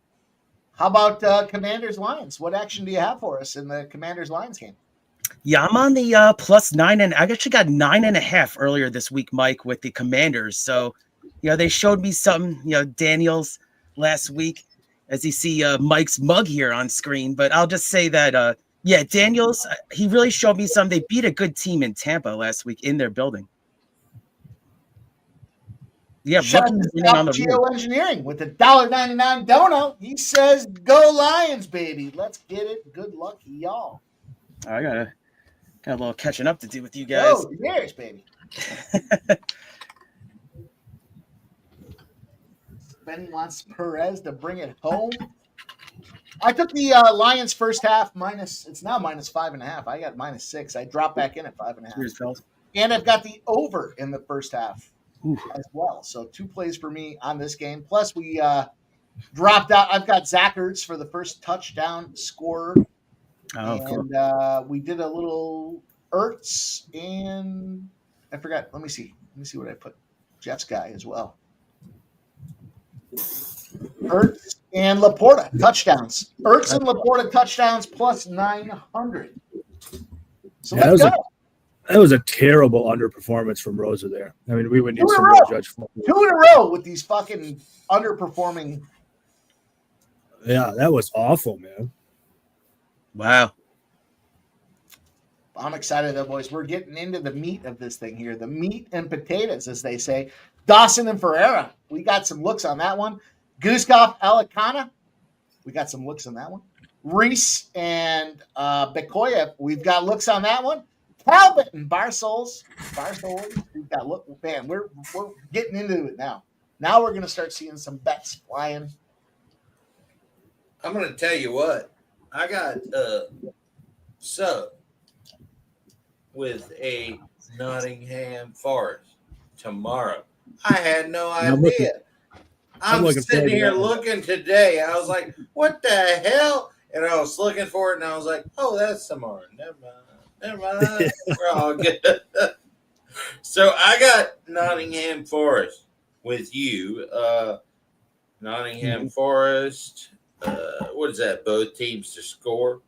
How about Commanders Lions? What action do you have for us in the Commanders Lions game? Yeah, I'm on the +9, and I actually got 9.5 earlier this week, Mike, with the Commanders. So, they showed me something, Daniels last week, as you see Mike's mug here on screen. But I'll just say that, Daniels, he really showed me something. They beat a good team in Tampa last week in their building. Yeah, shout out to Geoengineering with a $1.99 dono. He says, "Go Lions, baby! Let's get it. Good luck, y'all." I got a little catching up to do with you guys. Oh, cheers, baby. Ben wants Perez to bring it home. I took the Lions first half minus. It's now -5.5. I got -6. I dropped back in at 5.5. And I've got the over in the first half. As well. So 2 plays for me on this game. Plus we dropped out. I've got Zach Ertz for the first touchdown scorer. And we did a little Ertz and I forgot. Let me see what I put. Jeff's guy as well. Ertz and Laporta touchdowns. Ertz and Laporta touchdowns plus 900. So let's go. That was a terrible underperformance from Rosa there. I mean, we would need some real judge. 2 in a row with these fucking underperforming. Yeah, that was awful, man. Wow. I'm excited though, boys. We're getting into the meat of this thing here. The meat and potatoes, as they say. Dawson and Ferreira. We got some looks on that one. Guskov, Alicana. We got some looks on that one. Reese and Bekoyev. We've got looks on that one. Talbott and Barcelos. We've got look, man. We're getting into it now. Now we're gonna start seeing some bets flying. I'm gonna tell you what. I got sub with a Nottingham Forest tomorrow. I had no idea. I'm sitting here looking today. I was like, "What the hell?" And I was looking for it, and I was like, "Oh, that's tomorrow. Never mind. We're all good." So I got Nottingham Forest with you. Nottingham Forest. What is that? Both teams to score.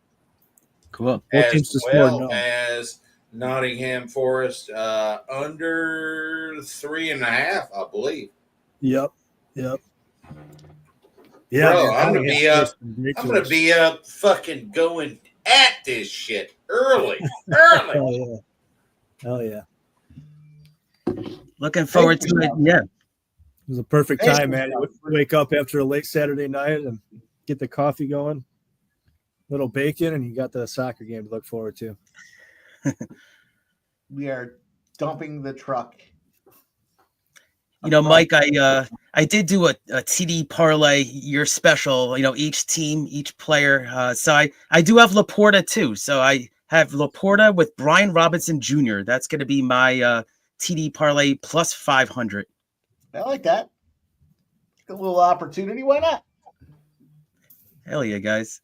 Cool. Both teams to score. As Nottingham Forest under 3.5, I believe. Yep. Yeah, bro, I'm gonna be up fucking going at this shit early. Hell yeah. Looking forward to it. Yeah. It was a perfect time, man. You wake up after a late Saturday night and get the coffee going, little bacon, and you got the soccer game to look forward to. We are dumping the truck. You know, Mike, I did do a TD parlay, your special, you know, each team, each player. So I do have Laporta too. So I have Laporta with Brian Robinson Jr. That's going to be my TD parlay plus 500. I like that. A little opportunity. Why not? Hell yeah, guys.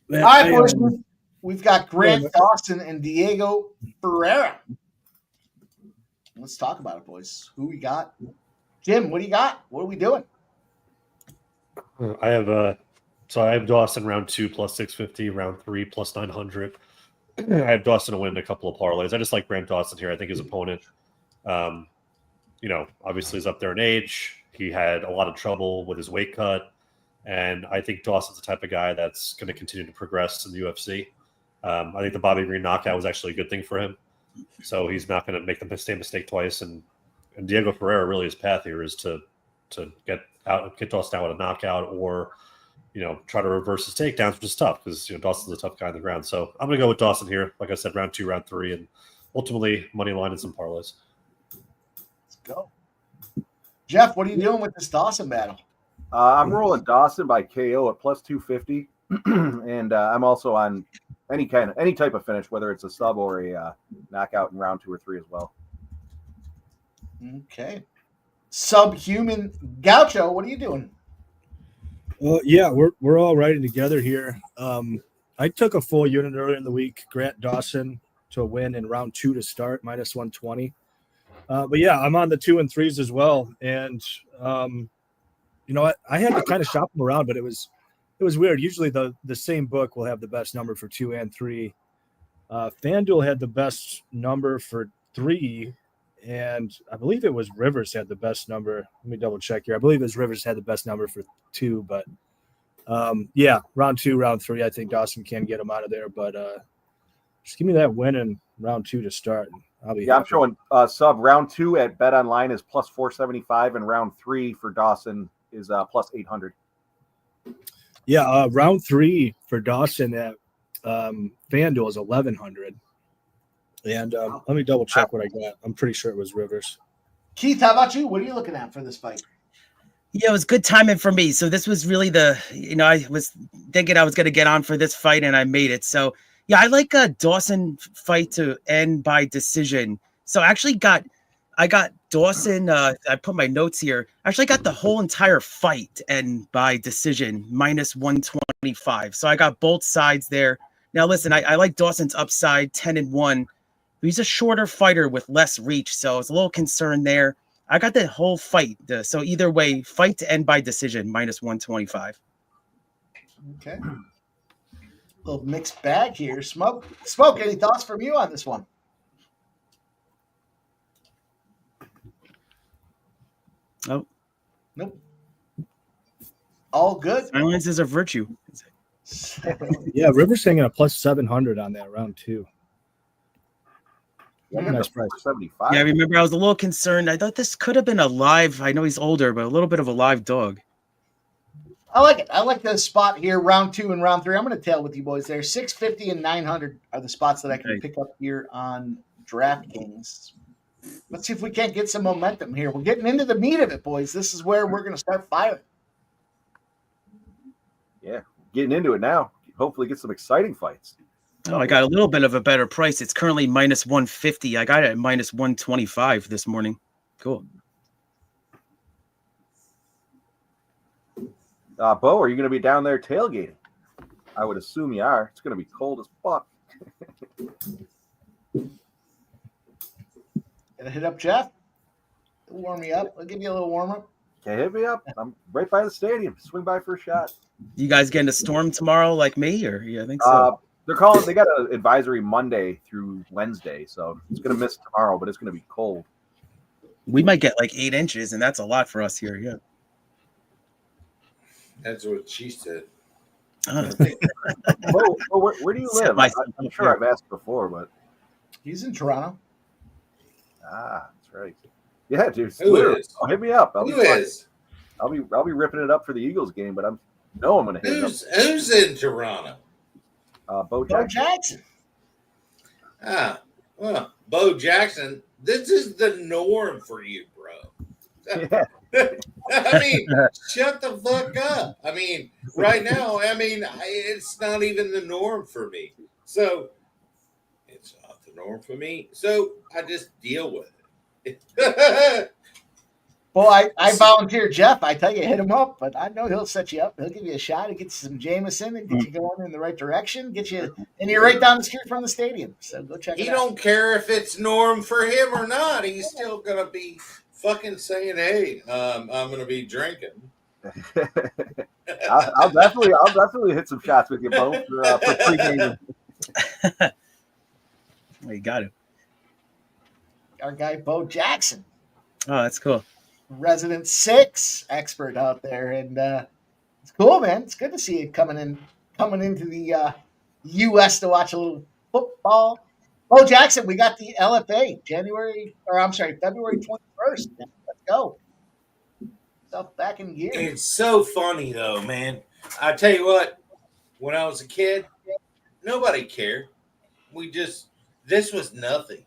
All right, boys. We've got Grant Dawson and Diego Ferreira. Let's talk about it, boys. Who we got? Jim, what do you got? What are we doing? I have Dawson round 2 plus 650, round 3 plus 900. I have Dawson to win a couple of parlays. I just like Grant Dawson here. I think his opponent, you know, obviously is up there in age. He had a lot of trouble with his weight cut. And I think Dawson's the type of guy that's going to continue to progress in the UFC. I think the Bobby Green knockout was actually a good thing for him. So he's not going to make the same mistake twice. And Diego Ferreira, really his path here is to get Dawson out with a knockout, or, you know, try to reverse his takedowns, which is tough because, you know, Dawson's a tough guy on the ground. So I'm going to go with Dawson here. Like I said, round 2, round 3, and ultimately money line and some parlays. Let's go. Jeff, what are you doing with this Dawson battle? I'm rolling Dawson by KO at plus 250, and I'm also on any type of finish, whether it's a sub or a knockout in round 2 or 3 as well. Okay. Subhuman Gaucho, what are you doing? Well, yeah, we're all riding together here. I took a full unit earlier in the week. Grant Dawson to win in round 2 to start, minus 120. But yeah, I'm on the 2 and 3s as well, and you know, I had to kind of shop them around, but it was weird. Usually the same book will have the best number for 2 and 3. FanDuel had the best number for 3, and I believe it was Rivers had the best number. Let me double check here. I believe it was Rivers had the best number for 2, but yeah, round 2, round 3, I think Dawson can get him out of there, but just give me that win in round 2 to start. I'll be happy. I'm showing sub round 2 at Bet Online is plus 475, and round 3 for Dawson is plus 800. Yeah, round 3 for Dawson at FanDuel is 1100. And let me double check what I got. I'm pretty sure it was Rivers. Keith, how about you? What are you looking at for this fight? Yeah, it was good timing for me. So this was really I was thinking I was going to get on for this fight, and I made it. So yeah, I like a Dawson fight to end by decision. So I got Dawson. I put my notes here. I actually got the whole entire fight and by decision, minus 125. So I got both sides there. Now listen, I like Dawson's upside, 10-1. He's a shorter fighter with less reach, so I was a little concerned there. I got the whole fight. So either way, fight to end by decision, minus 125. Okay. Little mixed bag here. Smoke, any thoughts from you on this one? Oh. Nope. All good. Silence is a virtue. Yeah, Rivers hanging a plus 700 on that round 2. Yeah, Nice price. 75. Yeah, I remember I was a little concerned. I thought this could have been a live. I know he's older, but a little bit of a live dog. I like it. I like the spot here, round 2 and round 3. I'm going to tail with you boys there. 650 and 900 are the spots that I can pick up here on DraftKings. Let's see if we can't get some momentum here. We're getting into the meat of it, boys. This is where we're going to start firing. Yeah, getting into it now. Hopefully get some exciting fights. Oh, I got a little bit of a better price. It's currently minus 150. I got it at minus 125 this morning. Cool. Bo, are you going to be down there tailgating? I would assume you are. It's going to be cold as fuck. Gonna hit up Jeff. It'll warm me up. I'll give you a little warm up. Okay, hit me up. I'm right by the stadium. Swing by for a shot. You guys getting a storm tomorrow like me? Or yeah, I think so. They got an advisory Monday through Wednesday, so it's going to miss tomorrow, but it's going to be cold. We might get like 8 inches, and that's a lot for us here. Yeah. That's what she said. Where do you live? I'm sure I've asked before, but he's in Toronto. That's right. Yeah, dude. Who is? Hit me up. Who is? I'll be ripping it up for the Eagles game, but I'm going to hit it up. Who's in Toronto? Bo Jackson. Well, Well, Bo Jackson, this is the norm for you, bro. Yeah. I mean, shut the fuck up. I mean, right now, it's not even the norm for me. So it's not the norm for me. So I just deal with it. Well, I volunteer Jeff. I tell you, hit him up, but I know he'll set you up. He'll give you a shot. He'll get you some Jameson and get you going in the right direction. And you're right down the street from the stadium. So go check it out. He don't care if it's norm for him or not. He's still gonna be fucking saying, "Hey, I'm gonna be drinking." I'll definitely hit some shots with you both for pregame. You got it. Our guy Bo Jackson, Oh, that's cool. resident 6 expert out there, and it's cool, man. It's good to see you coming into the U.S. to watch a little football. Bo Jackson, we got the LFA February 21st. Let's go. Stuff back in gear. It's so funny though, man. I tell you what, when I was a kid, nobody cared. This was nothing.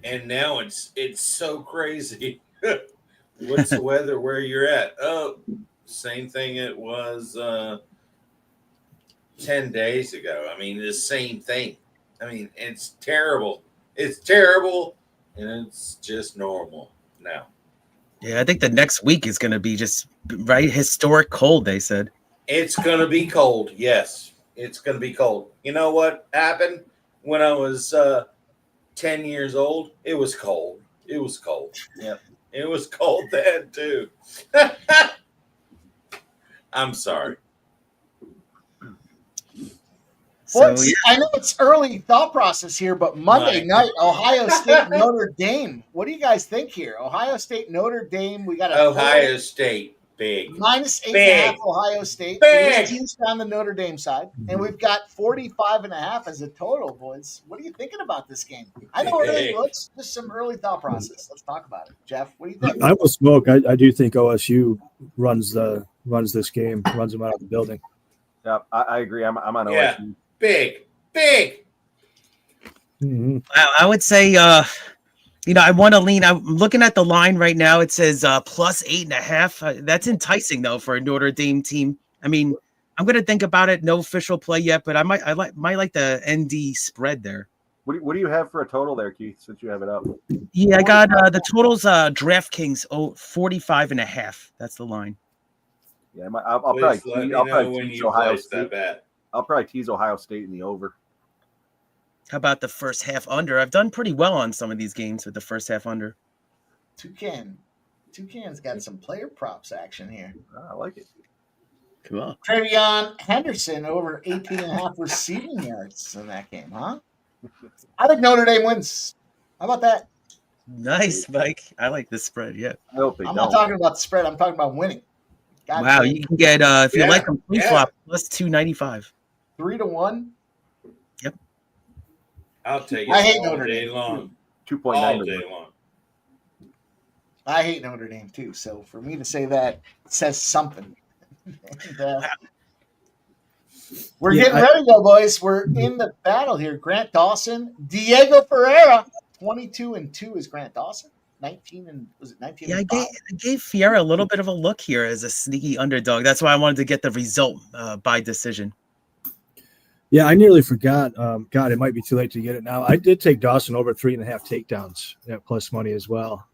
And now it's so crazy. What's the weather where you're at? Oh, same thing it was 10 days ago. I mean, the same thing. I mean, it's terrible. It's terrible, and it's just normal now. Yeah, I think the next week is going to be just historic cold, they said. It's going to be cold. Yes, it's going to be cold. You know what happened when I was 10 years old? It was cold. It was cold. Yep. It was cold then, too. I'm sorry. Well, I know it's early thought process here, but Monday night, Ohio State, Notre Dame. What do you guys think here? Ohio State, Notre Dame. We got Ohio State, big. -8.5 Ohio State. Big. Teams on the Notre Dame side. And we've got 45.5 as a total, boys. What are you thinking about this game? I know early looks, just some early thought process. Let's talk about it. Jeff, what do you think? I will smoke. I do think OSU runs this game, runs them out of the building. Yeah, I agree. I'm on OSU. Big. Mm-hmm. I would say, I want to lean. I'm looking at the line right now. It says +8.5. That's enticing though for a Notre Dame team. I mean, I'm going to think about it. No official play yet, but I might like the ND spread there. What do you have for a total there, Keith? Since you have it up. Yeah, I got the totals. DraftKings 45.5. That's the line. Yeah, I'll probably tease Ohio State. Bet. I'll probably tease Ohio State in the over. How about the first half under? I've done pretty well on some of these games with the first half under. Toucan's got some player props action here. I like it. Cool. Trevion Henderson over 18.5 receiving yards in that game, huh? I think Notre Dame wins. How about that? Nice, Mike. I like this spread. Yeah. I hope they I'm don't. not talking about the spread. I'm talking about winning. Wow, you can get if you like them flop +295. 3-1. Yep. I'll take it. I hate all Notre day Dame. long. 2.9 All day long. I hate Notre Dame too. So for me to say that says something. And, we're getting ready though, boys. We're in the battle here. Grant Dawson, Diego Ferreira, 22-2 is Grant Dawson. 19 Yeah, I gave Fiera a little bit of a look here as a sneaky underdog. That's why I wanted to get the result by decision. Yeah, I nearly forgot. God, it might be too late to get it now. I did take Dawson over 3.5 takedowns at plus money as well.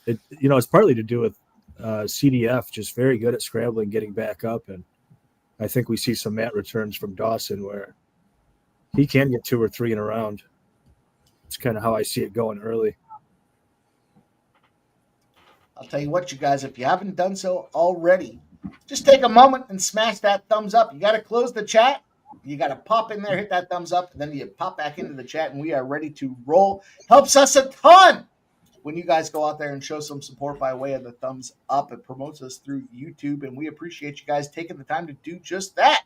It's partly to do with CDF, just very good at scrambling, getting back up, and I think we see some mat returns from Dawson where he can get 2 or 3 in a round. It's kind of how I see it going early. I'll tell you what, you guys, if you haven't done so already, just take a moment and smash that thumbs up. You got to close the chat. You got to pop in there, hit that thumbs up, and then you pop back into the chat, and we are ready to roll. Helps us a ton when you guys go out there and show some support by way of the thumbs up. It promotes us through YouTube, and we appreciate you guys taking the time to do just that.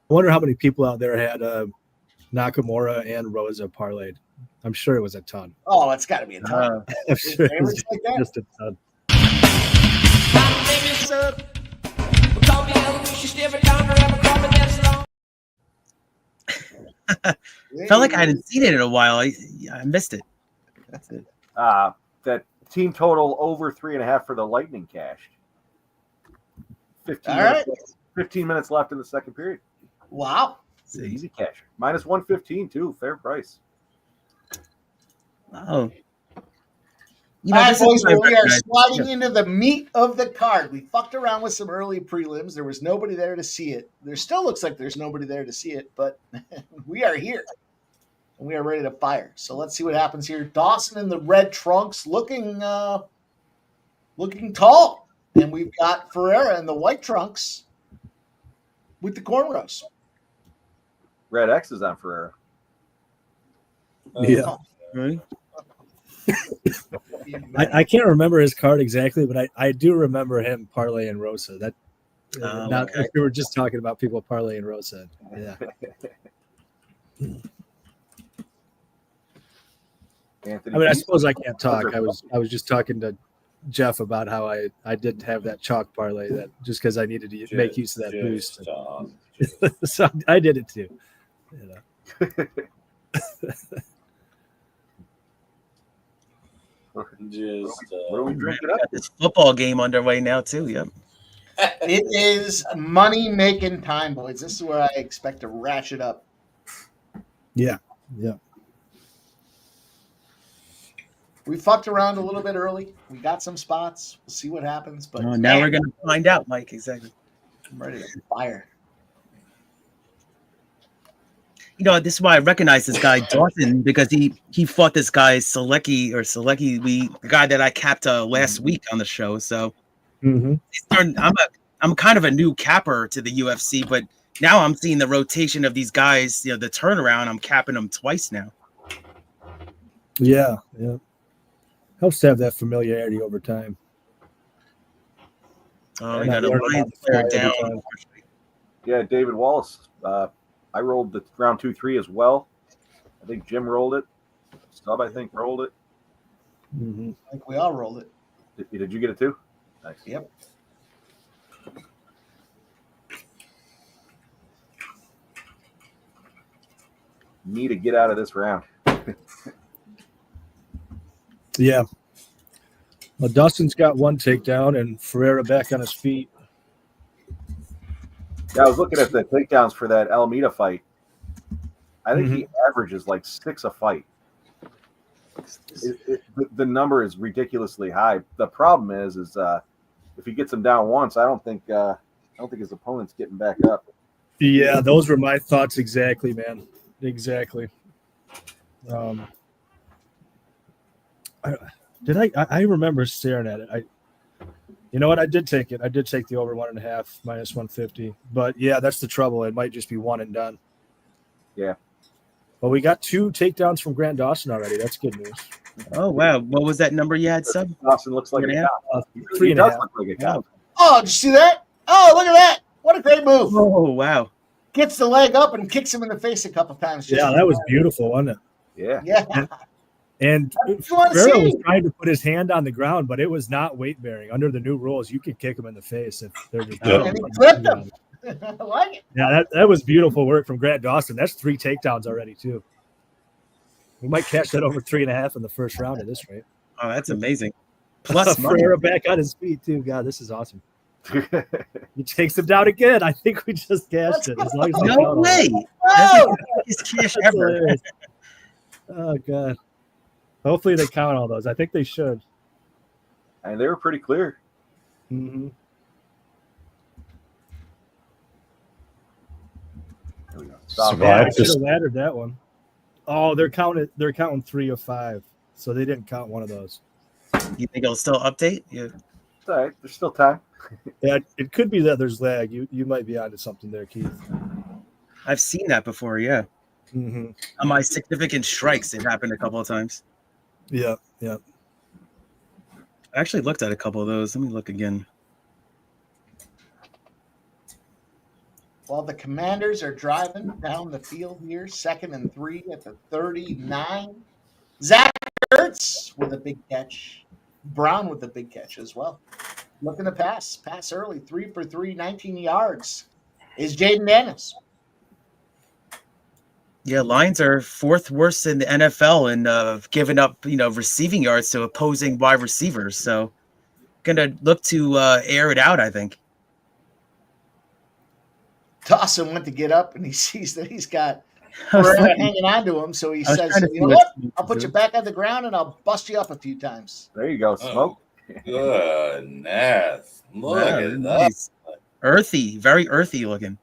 I wonder how many people out there had Nakamura and Rosa parlayed. I'm sure it was a ton. Oh, it's got to be a ton. I'm sure it was Favorites like that? just a ton. Felt like I hadn't seen it in a while. I missed it. That's it. That team total over 3.5 for the Lightning cashed. 15 minutes left in the second period. Wow. It's an easy cash. Minus 115 too. Fair price. Oh. All right, boys, what I we are recognize. sliding into the meat of the card. We fucked around with some early prelims. There was nobody there to see it. There still looks like there's nobody there to see it, but we are here. And we are ready to fire. So let's see what happens here. Dawson in the red trunks looking tall. And we've got Ferreira in the white trunks with the cornrows. Red X is on Ferreira. Yeah. Right? I can't remember his card exactly, but I do remember him parlaying Rosa. That Okay. we were just talking about people parlaying Rosa. Yeah. Anthony I mean, I Keith. suppose I can't talk. I was just talking to Jeff about how I did have that chalk parlay that just because I needed to make use of that boost. So I did it too. You know. What are we drinking up? Got this football game underway now too. Yep. It is money making time, boys. This is where I expect to ratchet up. Yeah. We fucked around a little bit early. We got some spots. We'll see what happens. But Now we're gonna find out, Mike. Exactly. I'm ready to fire. You know, this is why I recognize this guy Dawson, because he fought this guy Selecki, the guy that I capped last week on the show. So I'm kind of a new capper to the UFC, but now I'm seeing the rotation of these guys. You know, the turnaround. I'm capping them twice now. Yeah. Helps to have that familiarity over time. Oh, we got a Lions player down. Yeah, David Wallace. I rolled the round 2-3 as well. I think Jim rolled it. Stub, I think, rolled it. Mm-hmm. I think we all rolled it. Did you get it too? Nice. Yep. Need to get out of this round. Yeah. Well, Dustin's got one takedown and Ferreira back on his feet. Yeah, I was looking at the takedowns for that Almeida fight. I think he averages like 6 a fight. The number is ridiculously high. The problem is if he gets him down once, I don't think his opponent's getting back up. Yeah, those were my thoughts exactly, man. Exactly. I remember staring at it. You know what? I did take it. I did take the over 1.5 minus 150. But yeah, that's the trouble. It might just be one and done. Yeah. But we got 2 takedowns from Grant Dawson already. That's good news. Oh wow! What was that number you had, Sub? Dawson looks like a cop. 3.5. He does look like a cop. Oh, did you see that? Oh, look at that. What a great move. Oh wow! Gets the leg up and kicks him in the face a couple times. Yeah, that was beautiful, wasn't it? Yeah. Yeah. And That's what you wanna Ferreira was see. trying to put his hand on the ground, but it was not weight bearing. Under the new rules, you could kick him in the face if they're just And he flipped him. I like it. Yeah, that was beautiful work from Grant Dawson. That's 3 takedowns already, too. We might cash that over 3.5 in the first round at this rate. Oh, that's amazing. Plus money. Ferreira back on his feet, too. God, this is awesome. He takes him down again. I think we just cashed it. As long as No way! That's the biggest cash That's ever. hilarious. Oh, God. Hopefully they count all those. I think they should. And they were pretty clear. Mm-hmm. There we go. I should have laddered that one. Oh, they're counting 3 of 5. So they didn't count one of those. You think it'll still update? Yeah. It's all right. There's still time. Yeah, it could be that there's lag. You might be onto something there, Keith. I've seen that before. Yeah. Mm-hmm. On my significant strikes, it happened a couple of times. Yeah. I actually looked at a couple of those. Let me look again. While the Commanders are driving down the field here, 2nd and 3 at the 39. Zach Ertz with a big catch. Brown with a big catch as well. Looking to pass early, 3 for 3, 19 yards. Is Jaden Daniels. Yeah, Lions are 4th worst in the NFL in giving up, receiving yards to opposing wide receivers. So, gonna look to air it out, I think. Dawson went to get up, and he sees that he's got Merab hanging on to him. So he says, "You know what? I'll put you back on the ground, and I'll bust you up a few times." There you go, Smoke. Goodness. Look at that. Nice. Earthy, very earthy looking.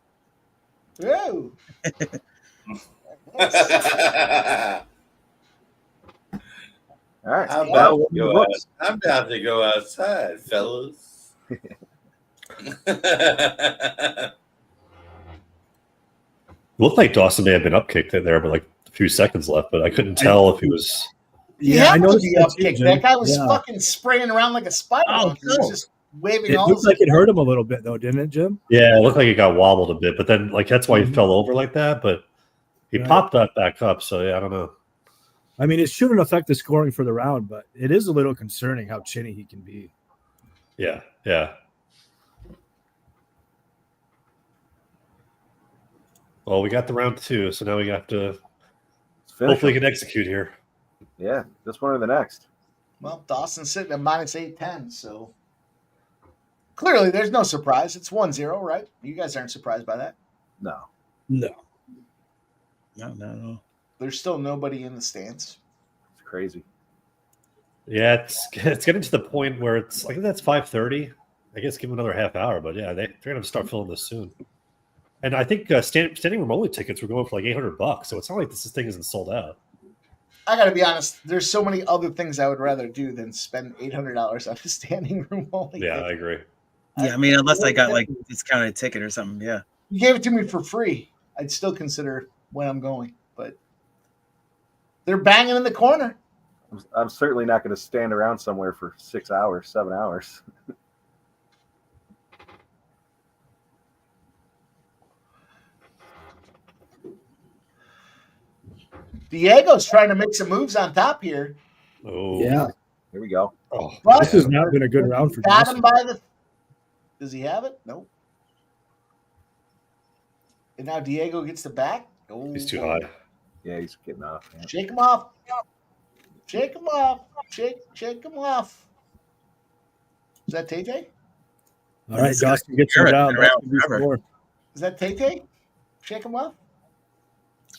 Ooh. All right. I'm down to go outside, fellas. Looked like Dawson may have been upkicked there, but like a few seconds left, but I couldn't tell if he was. Yeah, I noticed that guy was fucking spraying around like a spider. Oh, He was just waving It all looked like it hurt him a little bit, though, didn't it, Jim? Yeah, it looked like it got wobbled a bit, but then like that's why he fell over like that. But he popped that back up, so yeah, I don't know. I mean, it shouldn't affect the scoring for the round, but it is a little concerning how chinny he can be. Yeah, yeah. Well, we got the round 2, so now we have to hopefully can execute here. Yeah, this one or the next. Well, Dawson's sitting at minus 810, so clearly there's no surprise. It's 1-0, right? You guys aren't surprised by that? No. No. There's still nobody in the stands. It's crazy. Yeah, it's getting to the point where it's like that's 5:30. I guess give them another half hour, but yeah, they're gonna start filling this soon. And I think standing room only tickets were going for like $800, so it's not like this thing isn't sold out. I got to be honest. There's so many other things I would rather do than spend $800 on a standing room only. Yeah, I agree. Yeah, I mean, unless I got like discounted ticket or something. Yeah. You gave it to me for free. I'd still consider when I'm going, but they're banging in the corner. I'm certainly not going to stand around somewhere for 6 hours, 7 hours. Diego's trying to make some moves on top here. Oh, Yeah. Here we go. Oh, But This has not been a good round for got Dawson. him by the. Does he have it? Nope. And now Diego gets the back. Oh, he's too high. Yeah, he's getting off. Man. Shake him off. Shake him off. Shake him off. Is that Tay-Tay? All right, Dawson gets him down. That could be more. Is that Tay-Tay? Shake him off.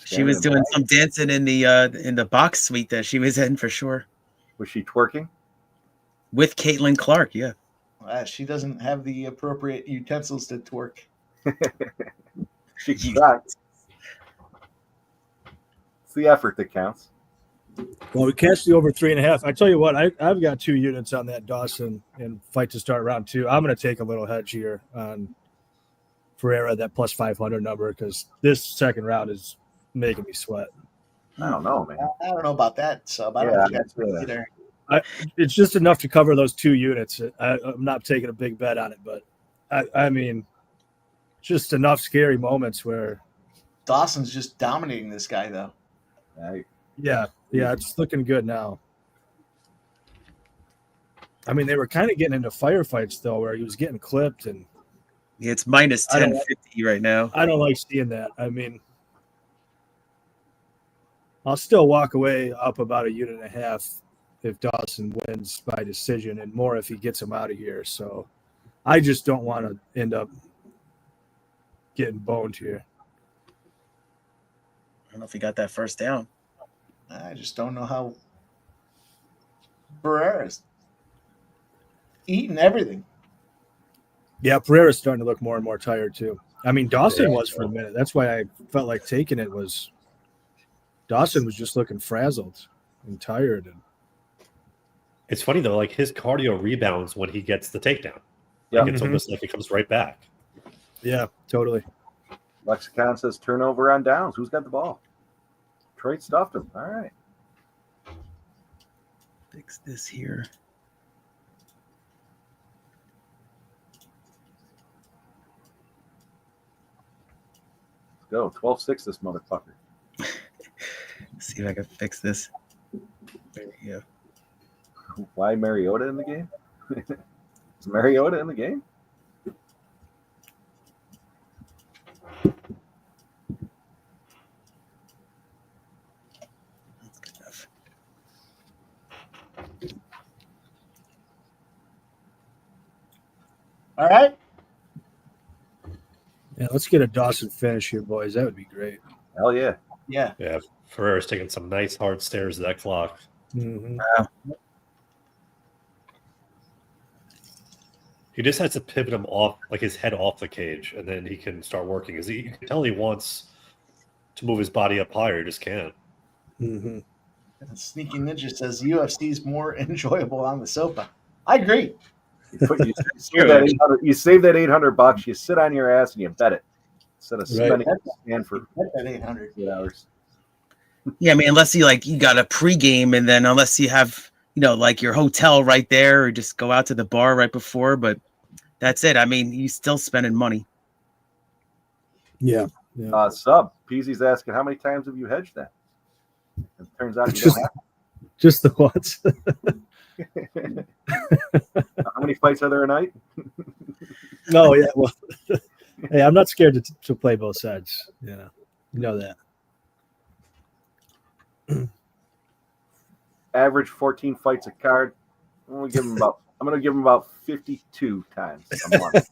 She was doing some dancing in the box suite that she was in for sure. Was she twerking? With Caitlin Clark, yeah. She doesn't have the appropriate utensils to twerk. She tried. It's the effort that counts. Well, we cashed the over 3.5. I tell you what, I've got 2 units on that Dawson and fight to start round 2. I'm going to take a little hedge here on Ferreira, that plus 500 number, because this second round is making me sweat. I don't know, man. I don't know about that, sub. I don't Yeah, think that's that's either. It's just enough to cover those 2 units. I'm not taking a big bet on it, but I mean, just enough scary moments where Dawson's just dominating this guy, though. yeah, it's looking good now. I mean, they were kind of getting into firefights though, where he was getting clipped, and It's minus 1050 right now. I don't like seeing that. I mean, I'll still walk away up about 1.5 units if Dawson wins by decision, and more if he gets him out of here. So I just don't want to end up getting boned here. I don't know if he got that first down. I just don't know how Barrera's eating everything. Yeah, Pereira's starting to look more and more tired too. I mean, Dawson was for a minute. That's why I felt like taking it. Was Dawson was just looking frazzled and tired. And It's funny though, like his cardio rebounds when he gets the takedown. Yeah. Like it's almost like it comes right back. yeah, totally. Lexicon says turnover on downs. Who's got the ball? Detroit stuffed him. All right. Fix this here. go. 12-6 this motherfucker. See if I can fix this. There we go. Why Mariota in the game? Is Mariota in the game? That's good enough. All right. Yeah, let's get a Dawson finish here, boys. That would be great. Hell yeah. Yeah. Yeah, Ferrer's taking some nice hard stares at that clock. Mm-hmm. He just has to pivot him off, like his head off the cage, and then he can start working. Because you can tell he wants to move his body up higher, he just can't. Mm-hmm. Sneaky Ninja says UFC is more enjoyable on the sofa. I agree. You save that $800. You sit on your ass and you bet it instead of spending stand for that 800 hours. Yeah, I mean, unless you got a pregame, and then unless you have like your hotel right there, or just go out to the bar right before. But that's it. I mean, you still spending money. Yeah. Sub Peasy's asking, how many times have you hedged that? It turns out you don't have. Just the once. How many fights are there a night? No, yeah. Well, hey, I'm not scared to play both sides. You know that. Average 14 fights a card. I'm gonna give him about 52 times a month.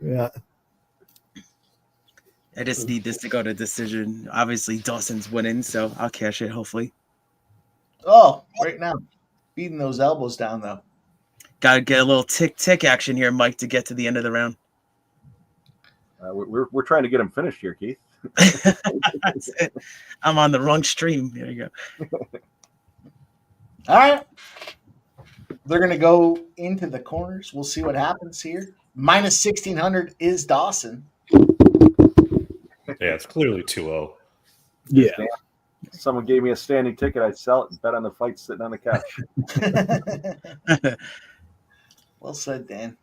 Yeah. I just need this to go to decision. Obviously, Dawson's winning, so I'll cash it. Hopefully. Oh, right now, beating those elbows down though. Got to get a little tick action here, Mike, to get to the end of the round. We're trying to get him finished here, Keith. That's it. I'm on the wrong stream. There you go. All right. They're going to go into the corners. We'll see what happens here. Minus 1,600 is Dawson. Yeah, it's clearly 2-0. Yeah. If someone gave me a standing ticket, I'd sell it and bet on the fight sitting on the couch. Well said, Dan.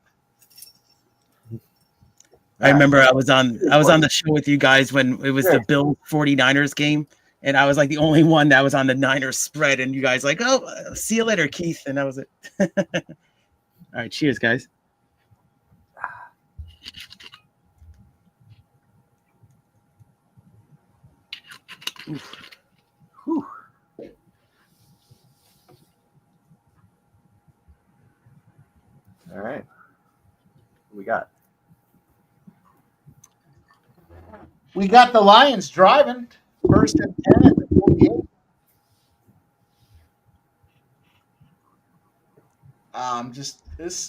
I remember I was on the show with you guys when it was the Bills 49ers game, and I was like the only one that was on the Niners spread, and you guys like, oh, see you later, Keith, and that was it. All right, cheers, guys. Whew. All right. What we got? We got the Lions driving. First and 10 at the 48.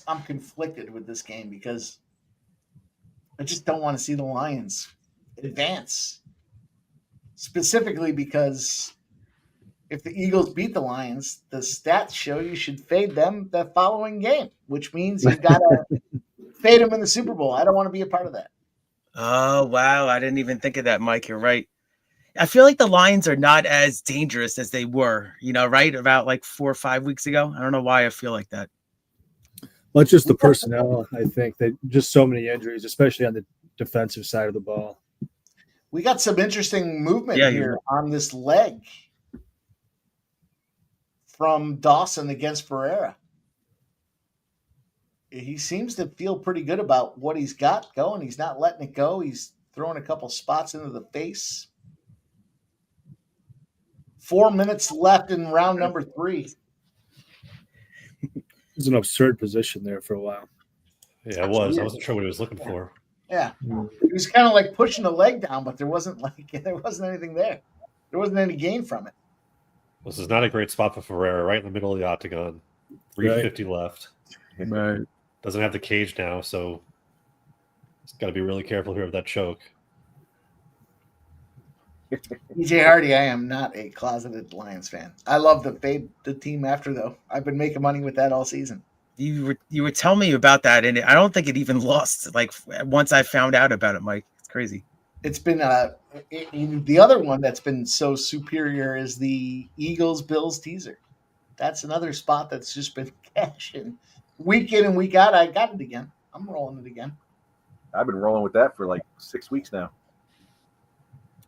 I'm conflicted with this game because I just don't want to see the Lions advance. Specifically because if the Eagles beat the Lions, the stats show you should fade them the following game, which means you've got to fade them in the Super Bowl. I don't want to be a part of that. Oh, wow. I didn't even think of that, Mike. You're right. I feel like the Lions are not as dangerous as they were, right? About like 4 or 5 weeks ago. I don't know why I feel like that. Well, it's just the personnel, I think. That just so many injuries, especially on the defensive side of the ball. We got some interesting movement here on this leg from Dawson against Ferreira. He seems to feel pretty good about what he's got going. He's not letting it go. He's throwing a couple spots into the face. 4 minutes left in round number 3. It was an absurd position there for a while. Yeah, it was. I wasn't sure what he was looking for. Yeah. He was kind of like pushing the leg down, but there wasn't anything there. There wasn't any gain from it. This is not a great spot for Ferreira, right in the middle of the octagon. 350 left. Right. Doesn't have the cage now, so he's got to be really careful here with that choke. EJ Hardy, I am not a closeted Lions fan. I love the fade the team after, though. I've been making money with that all season. You were telling me about that, and I don't think it even lost. Like once I found out about it, Mike, it's crazy. It's been the other one that's been so superior is the Eagles-Bills teaser. That's another spot that's just been cashing week in and week out. I got it again. I'm rolling it again. I've been rolling with that for like 6 weeks now.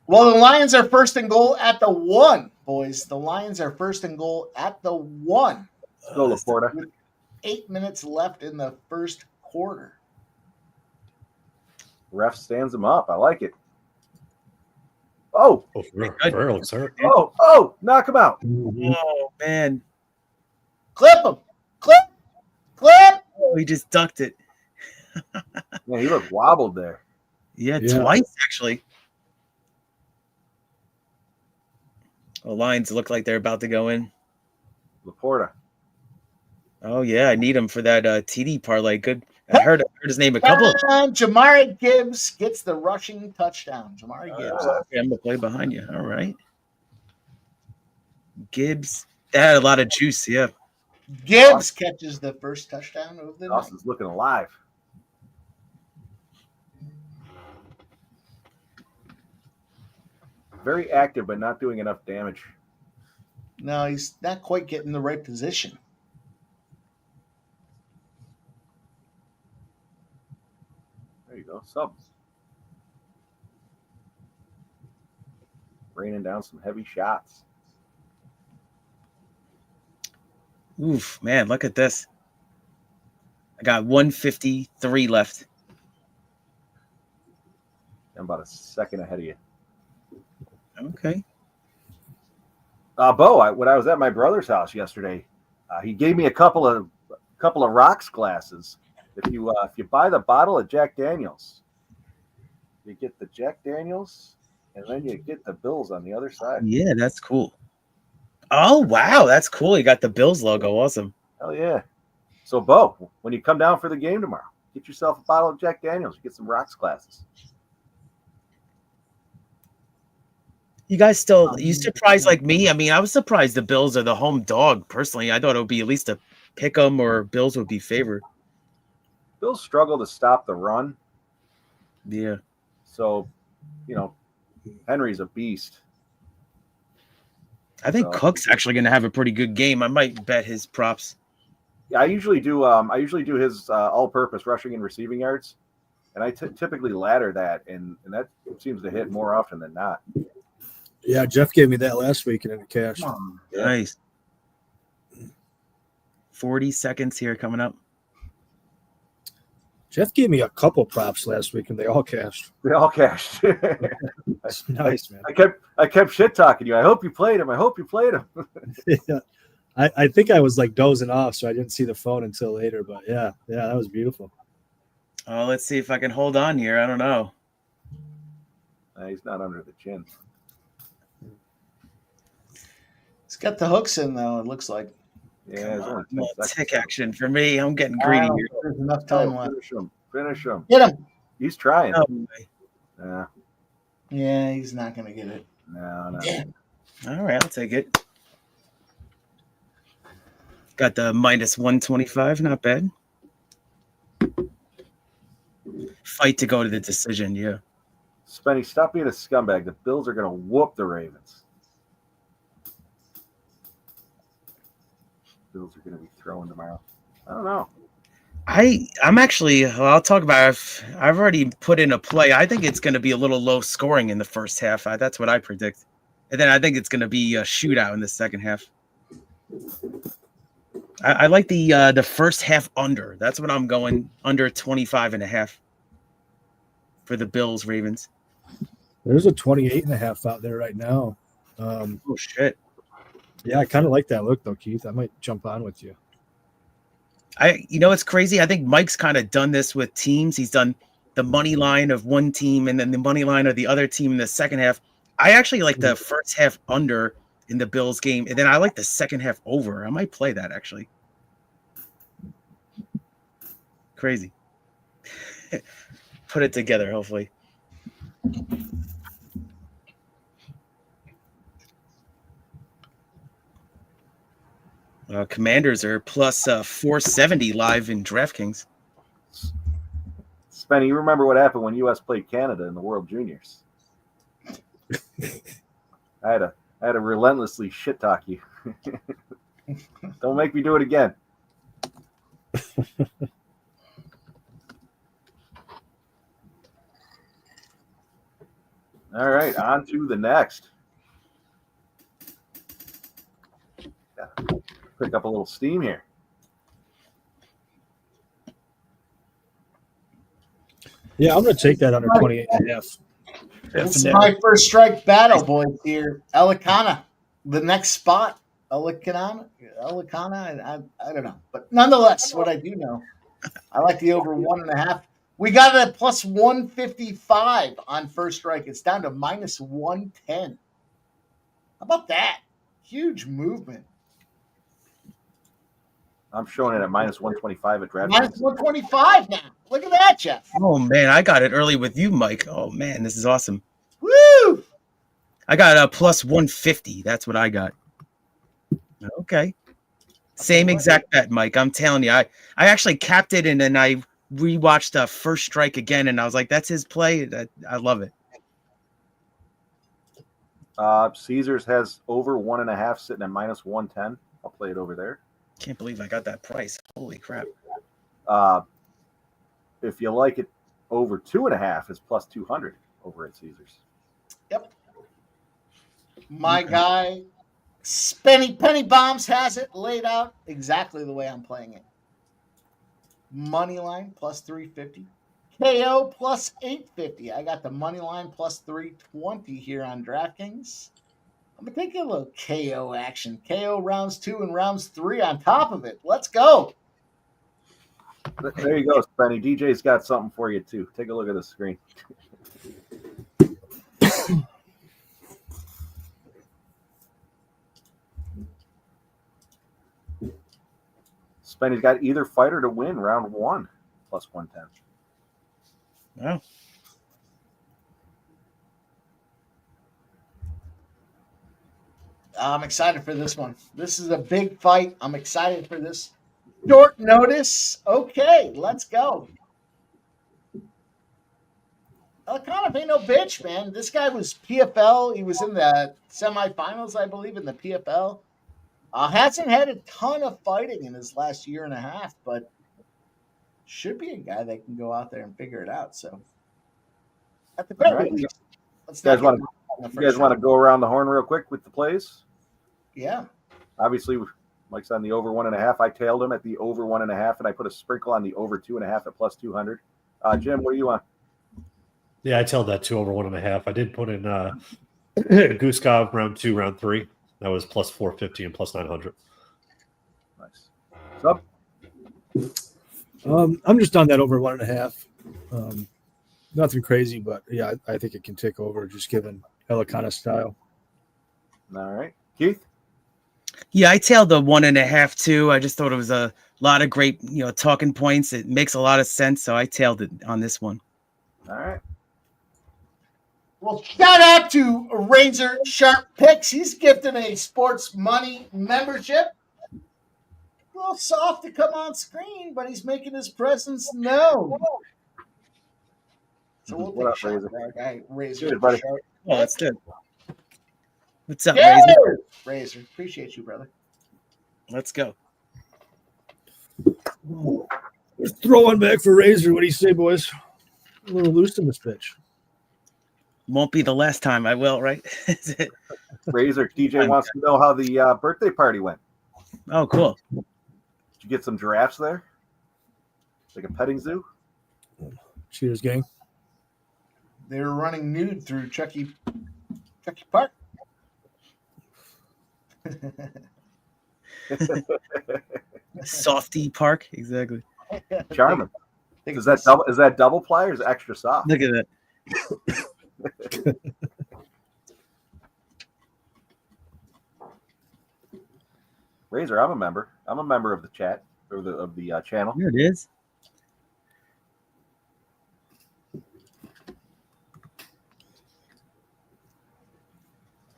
Well, the Lions are first and goal at the 1, boys. The Lions are first and goal at the 1. Go, Laporta. With 8 minutes left in the first quarter. Ref stands him up. I like it. Oh, knock him out. Oh, man. Clip him. Clip. Oh, he just ducked it. Yeah, he looked wobbled there. Yeah, twice, actually. The Lions look like they're about to go in. Laporta. Oh, yeah, I need him for that TD parlay. Good. I heard his name a couple of times. Jamari Gibbs gets the rushing touchdown. Jamari Gibbs. Okay, I'm going to play behind you. All right. Gibbs. That had a lot of juice, yeah. Gibbs catches the first touchdown of the night. Austin's looking alive. Very active, but not doing enough damage. No, he's not quite getting the right position. There you go. Subs. Raining down some heavy shots. Oof, man, look at this. I got 153 left. I'm about a second ahead of you. Okay. Bo, when I was at my brother's house yesterday, he gave me a couple of rocks glasses. If you buy the bottle of Jack Daniels, you get the Jack Daniels, and then you get the Bills on the other side. Yeah, that's cool. Oh, wow, that's cool. You got the Bills logo. Awesome. Hell yeah. So, Bo, when you come down for the game tomorrow, get yourself a bottle of Jack Daniels. You get some rocks glasses. You guys you surprised like me? I mean, I was surprised the Bills are the home dog. Personally, I thought it would be at least a pick 'em or Bills would be favored. Bills struggle to stop the run. Yeah. So, Henry's a beast. I think Cook's actually going to have a pretty good game. I might bet his props. Yeah, I usually do his all-purpose rushing and receiving yards, and I typically ladder that, and that seems to hit more often than not. Yeah, Jeff gave me that last week and it cashed. Nice. 40 seconds here coming up. Jeff gave me a couple props last week and they all cashed. That's nice, man. I kept shit talking you. I hope you played him. Yeah. I think I was like dozing off, so I didn't see the phone until later. But yeah, that was beautiful. Oh, let's see if I can hold on here. I don't know. He's not under the chin. He's got the hooks in though. It looks like. Yeah, tick action for me. I'm getting greedy here. There's enough time left. Finish him. Get him. He's trying. Oh, yeah, he's not going to get it. No. All right, I'll take it. Got the minus 125. Not bad. Fight to go to the decision, yeah. Spenny, stop being a scumbag. The Bills are going to whoop the Ravens. Bills are going to be throwing tomorrow. I don't know. I'm actually, I'll talk about it. I've already put in a play. I think it's going to be a little low scoring in the first half. That's what I predict. And then I think it's going to be a shootout in the second half. I like the first half under. That's what I'm going, under 25.5 for the Bills Ravens. There's a 28.5 out there right now. Oh, shit. Yeah, I kind of like that look, though, Keith. I might jump on with you. It's crazy. I think Mike's kind of done this with teams. He's done the money line of one team and then the money line of the other team in the second half. I actually like the first half under in the Bills game, and then I like the second half over. I might play that, actually. Crazy. Put it together, hopefully. Commanders are plus 470 live in DraftKings. Spenny, you remember what happened when U.S. played Canada in the World Juniors? I had to relentlessly shit talk you. Don't make me do it again. All right, on to the next. Pick up a little steam here. Yeah, I'm going to take that under 28.5. This is my first strike battle, boys. Here, Elikana, the next spot. Elikana. I don't know, but nonetheless, what I do know, I like the over 1.5. We got it at plus 155 on first strike. It's down to minus 110. How about that? Huge movement. I'm showing it at minus 125 at DraftKings. Minus 125 now. Look at that, Jeff. Oh man, I got it early with you, Mike. Oh man, this is awesome. Woo! I got a plus 150. That's what I got. Okay. Same exact bet, Mike. I'm telling you, I actually capped it and then I rewatched First Strike again, and I was like, that's his play. I love it. Caesars has over 1.5 sitting at minus 110. I'll play it over there. Can't believe I got that price. Holy crap. If you like it over 2.5, it's plus 200 over at Caesars. Yep. My guy, Penny Bombs, has it laid out exactly the way I'm playing it. Money line plus 350. KO plus 850. I got the money line plus 320 here on DraftKings. I'm going to take a little KO action. KO rounds 2 and rounds 3 on top of it. Let's go. There you go, Spenny. DJ's got something for you, too. Take a look at the screen. Spenny's got either fighter to win round 1 plus 110. Wow. I'm excited for this one. This is a big fight. I'm excited for this. Short notice. Okay, let's go. Elikana ain't no bitch, man. This guy was PFL. He was in the semifinals, I believe, in the PFL. Hasn't had a ton of fighting in his last year and a half, but should be a guy that can go out there and figure it out. So, at the very least, let's you guys want to go around the horn real quick with the plays? Yeah. Obviously, Mike's on the over 1.5. I tailed him at the over 1.5, and I put a sprinkle on the over 2.5 at plus 200. Jim, what do you want? Yeah, I tailed that to over 1.5. I did put in Guskov round 2, round 3. That was plus 450 and plus 900. Nice. So, I'm just on that over 1.5. Nothing crazy, but yeah, I think it can take over just given Elikana's style. All right. Keith? Yeah, I tailed the 1.5 too. I just thought it was a lot of great, talking points. It makes a lot of sense, so I tailed it on this one. All right. Well, shout out to Razor Sharp Picks. He's gifted a sports money membership. A little soft to come on screen, but he's making his presence known. So we'll take a shot at our guy, Razor Good, buddy. Sharp. Oh, that's good. What's up, Yeah! Razor? Razor, appreciate you, brother. Let's go. Let's throw one back for Razor. What do you say, boys? A little loose in this pitch. Won't be the last time I will, right? Razor, DJ wants to know how the birthday party went. Oh, cool. Did you get some giraffes there? Like a petting zoo? Cheers, gang. They were running nude through Chucky Park. Softy Park, exactly. Charming. Is that double ply or is it extra soft? Look at that. Razor, I'm a member. I'm a member of the chat or of the channel. Here it is.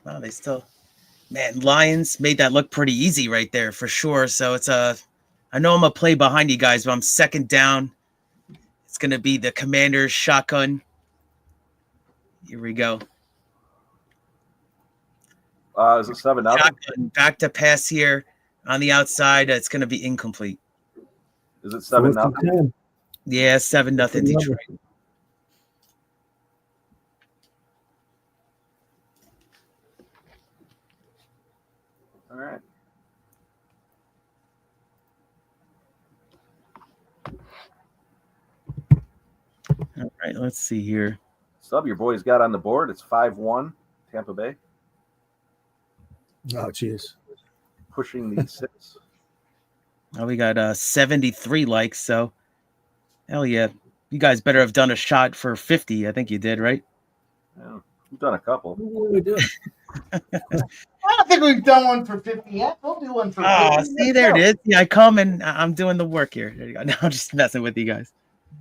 Wow, they still, man, Lions made that look pretty easy right there for sure. So it's I know I'm a play behind you guys, but I'm second down. It's gonna be the Commander's shotgun. Here we go. Is it 7-0? Shotgun, back to pass here on the outside. It's gonna be incomplete. Is it 7-0? Yeah, 7-0 Detroit. right, let's see here. Sub your boys got on the board. It's 5-1 Tampa Bay. Oh, jeez. Pushing the 6. Oh, we got 73 likes, so hell yeah. You guys better have done a shot for 50. I think you did, right? Yeah, we've done a couple. What are we doing? I don't think we've done one for 50 yet. We'll do one for 50. Oh, see, there it is. Yeah, I come and I'm doing the work here. There you go. Now I'm just messing with you guys.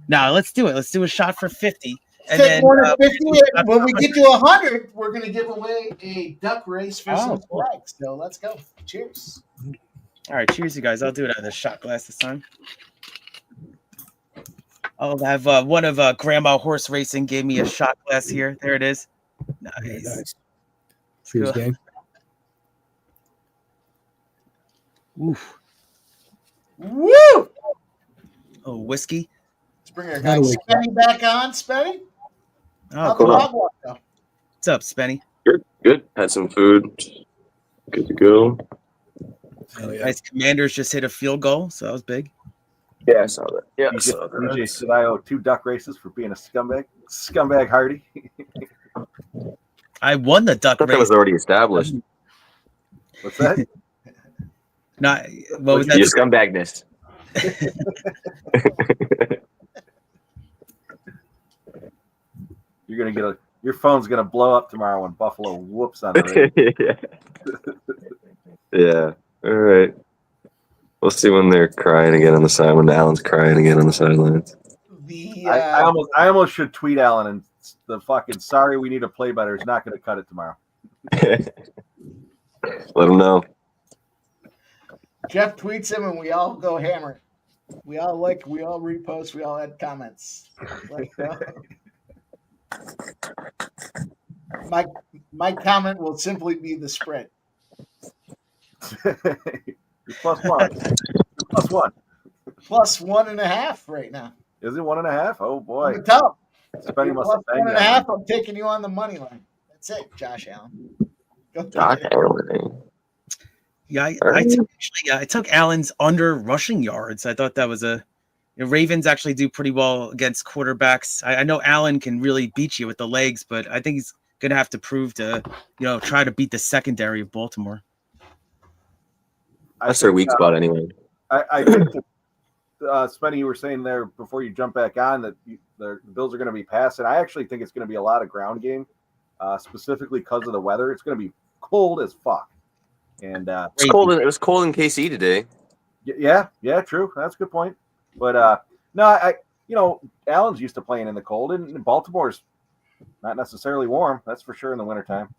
Now let's do it. Let's do a shot for 50. And Take then, one at 50. When we get to 100, we're going to give away a duck race for some cool. flags. So let's go. Cheers. All right, cheers, you guys. I'll do it out of the shot glass this time. I'll have one of Grandma Horse Racing gave me a shot glass here. There it is. Nice. Cheers, Cool. gang. Oof. Woo! Oh, whiskey. Let's bring our guy Spenny back on. Spenny? Oh, How'd the cool. dog walk go? What's up, Spenny? Good. Had some food. Good to go. Hell yeah. Nice. Commanders just hit a field goal, so that was big. Yeah, I saw that. Yeah, I DJ, saw that. DJ said I owe 2 duck races for being a scumbag. Scumbag Hardy. I won the duck I thought that race. was already established. What's that? Not what was Your that? scumbagness. You're gonna get your phone's gonna blow up tomorrow when Buffalo whoops on the Yeah. All right. We'll see when they're crying again on the side. When Allen's crying again on the sidelines. I almost should tweet Allen and the fucking sorry we need to play better is not gonna cut it tomorrow. Let him know. Jeff tweets him and we all go hammer. We all repost, we all add comments. Like, my comment will simply be the spread. You're +1. You're +1. +1.5 right now. Is it 1.5? Oh boy. The top. Spenny must have banged +1.5. that. I'm taking you on the money line. That's it, Josh Allen. Go Josh Allen. Yeah, I took Allen's under rushing yards. I thought that was Ravens actually do pretty well against quarterbacks. I know Allen can really beat you with the legs, but I think he's gonna have to prove to try to beat the secondary of Baltimore. That's their weak spot anyway. I think Spenny, you were saying there before you jump back on that the Bills are going to be passing. I actually think it's going to be a lot of ground game, specifically because of the weather. It's going to be cold as fuck. And it's cold. It was cold in KC today. Yeah, true. That's a good point. But no, Allen's used to playing in the cold, and Baltimore's not necessarily warm. That's for sure in the wintertime.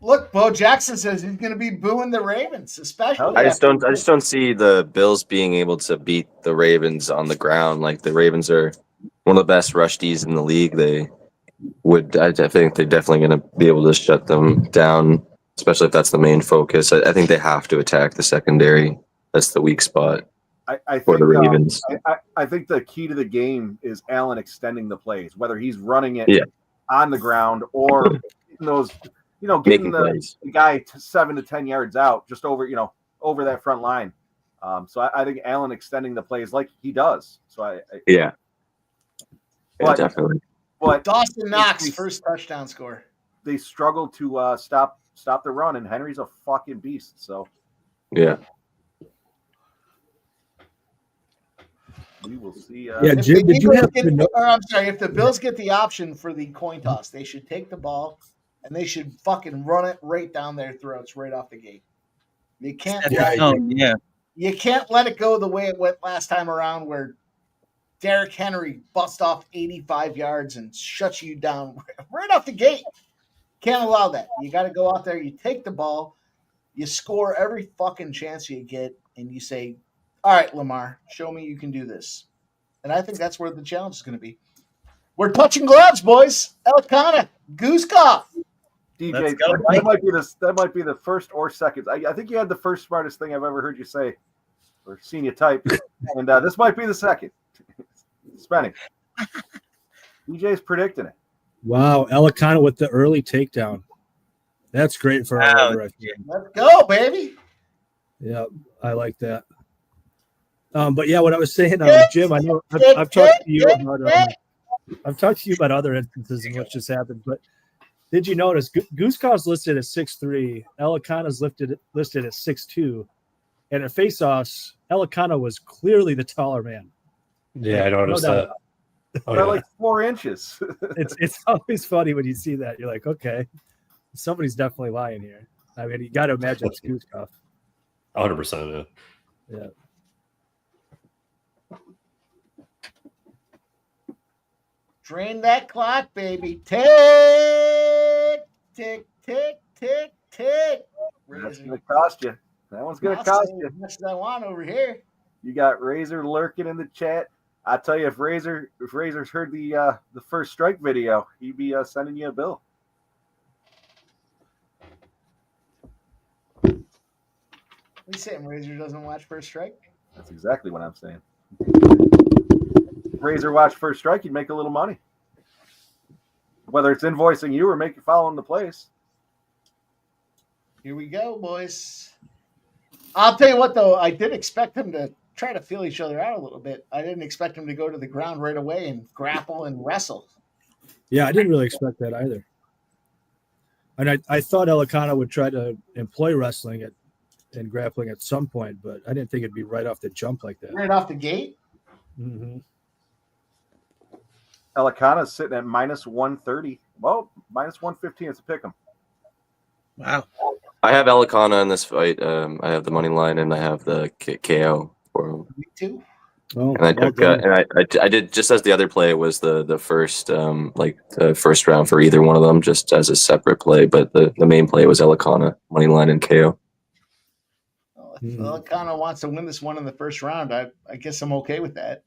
Look, Bo Jackson says he's going to be booing the Ravens, especially. I just don't see the Bills being able to beat the Ravens on the ground. Like the Ravens are one of the best rush Ds in the league. I think they're definitely going to be able to shut them down, especially if that's the main focus. I think they have to attack the secondary. That's the weak spot for the Ravens. I think the key to the game is Allen extending the plays, whether he's running it on the ground or in those. Getting the guy 7 to 10 yards out just over that front line. So I think Allen extending the plays like he does. So definitely. But Dawson Knox first touchdown score. They struggle to stop the run, and Henry's a fucking beast. So yeah. We will see. Jim, did you have if the Bills get the option for the coin toss, they should take the ball. And they should fucking run it right down their throats right off the gate. You can't. You can't let it go the way it went last time around, where Derrick Henry busts off 85 yards and shuts you down right off the gate. Can't allow that. You got to go out there. You take the ball. You score every fucking chance you get, and you say, "All right, Lamar, show me you can do this." And I think that's where the challenge is going to be. We're touching gloves, boys. Elkanah, Guskov. DJ, that might be the first or second. I think you had the first smartest thing I've ever heard you say or seen you type, and this might be the second. Spenny. DJ's predicting it. Wow, Elkanah with the early takedown. That's great for our Let's go, baby. Yeah, I like that. But yeah, what I was saying, Jim, I know I've talked to you about I've talked to you about other instances in which this happened, but did you notice Guskov's listed at 6'3", Elikana's listed at 6'2", and at face-offs, Elikana was clearly the taller man. Yeah, I noticed that. By like 4 inches. It's always funny when you see that. You're like, okay, somebody's definitely lying here. I mean, you got to imagine it's Guskov. 100%. Yeah. Drain that clock, baby. Tick, tick, tick, tick, tick. That's going to cost you. That one's going to cost you. As much as I want over here. You got Razor lurking in the chat. I tell you, if Razor's heard the first strike video, he'd be sending you a bill. What are you saying? Razor doesn't watch First Strike? That's exactly what I'm saying. If Razor watched First Strike, he'd make a little money. Whether it's invoicing you or make you follow in the place. Here we go, boys. I'll tell you what, though, I did expect them to try to feel each other out a little bit. I didn't expect them to go to the ground right away and grapple and wrestle. Yeah, I didn't really expect that either. And I thought Elikana would try to employ wrestling and grappling at some point, but I didn't think it'd be right off the jump like that. Right off the gate? Mm-hmm. Elikana's sitting at -130. Well, -115 is a pick 'em. Wow. I have Elikana in this fight. I have the money line and I have the KO for him. Me too. Oh, And I took I did just as the other play was the first the first round for either one of them just as a separate play, but the main play was Elikana money line and KO. Well, if Elikana wants to win this one in the first round, I guess I'm okay with that.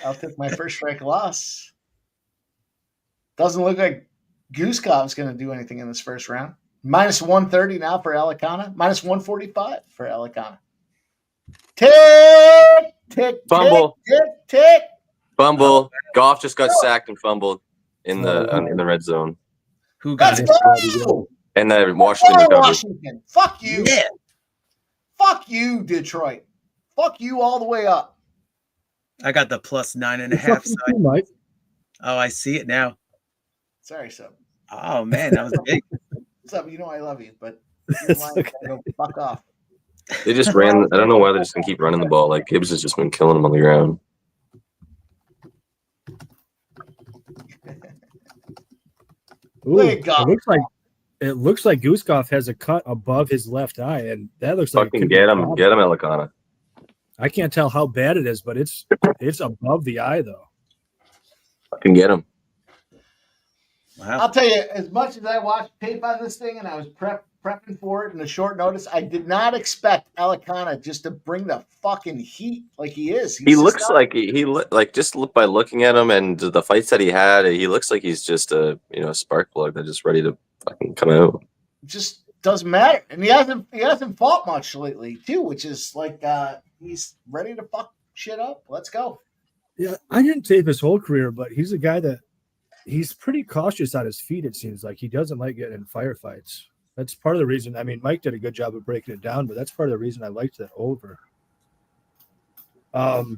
I'll take my First Strike loss. Doesn't look like Guskov's going to do anything in this first round. -130 now for Elikana. -145 for Elikana. Tick, tick, Fumble. tick, tick, tick. Fumble. Goff just got sacked and fumbled in the red zone. Who got Let's it? go. And then Washington Poor recovered. Washington. Fuck you. Yeah. Fuck you, Detroit. Fuck you all the way up. I got the +9.5 side. Mike. Oh, I see it now. Sorry, Sub. Oh man, that was big. Sub, you know I love you, but you're lying. Go fuck off. They just ran. I don't know why they're just gonna keep running the ball. Like Gibbs has just been killing them on the ground. Ooh, Thank God. it looks like Guskov has a cut above his left eye, and that looks like it Fucking could be get a him, problem. get him, Elikana. I can't tell how bad it is, but it's above the eye though. Fucking get him. Wow. I'll tell you, as much as I watched tape on this thing and I was prepping for it in a short notice, I did not expect Elikana just to bring the fucking heat like he is. He looks like just look by looking at him and the fights that he had. He looks like he's just a spark plug that's just ready to fucking come out. Just doesn't matter, and he hasn't fought much lately too, which is like he's ready to fuck shit up. Let's go. Yeah, I didn't tape his whole career, but he's a guy that he's pretty cautious on his feet. It seems like he doesn't like getting in firefights. That's part of the reason. I mean, Mike did a good job of breaking it down, but that's part of the reason I liked that over. Who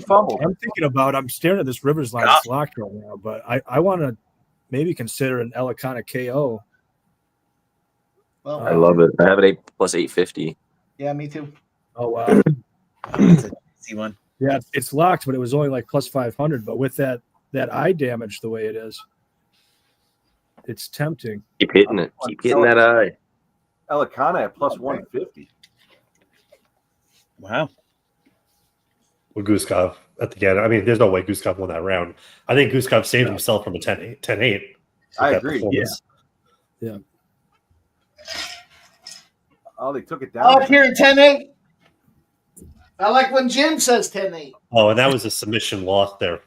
fumbled? I'm staring at this Rivers line. It's locked right now, but I want to maybe consider an Elikana KO. Well, I love it. I have it +850. Yeah, me too. Oh wow, That's a easy one. yeah, it's locked, but it was only like +500. But with that eye damage the way it is, it's tempting. Keep hitting it. Keep hitting that eye. Elikana at +150. Wow. With Guskov at the end. I mean, there's no way Guskov won that round. I think Guskov saved himself from a 10-8. I agree. Yeah. Oh, they took it down. Oh, I'm hearing 10-8. I like when Jim says 10-8. Oh, and that was a submission loss there.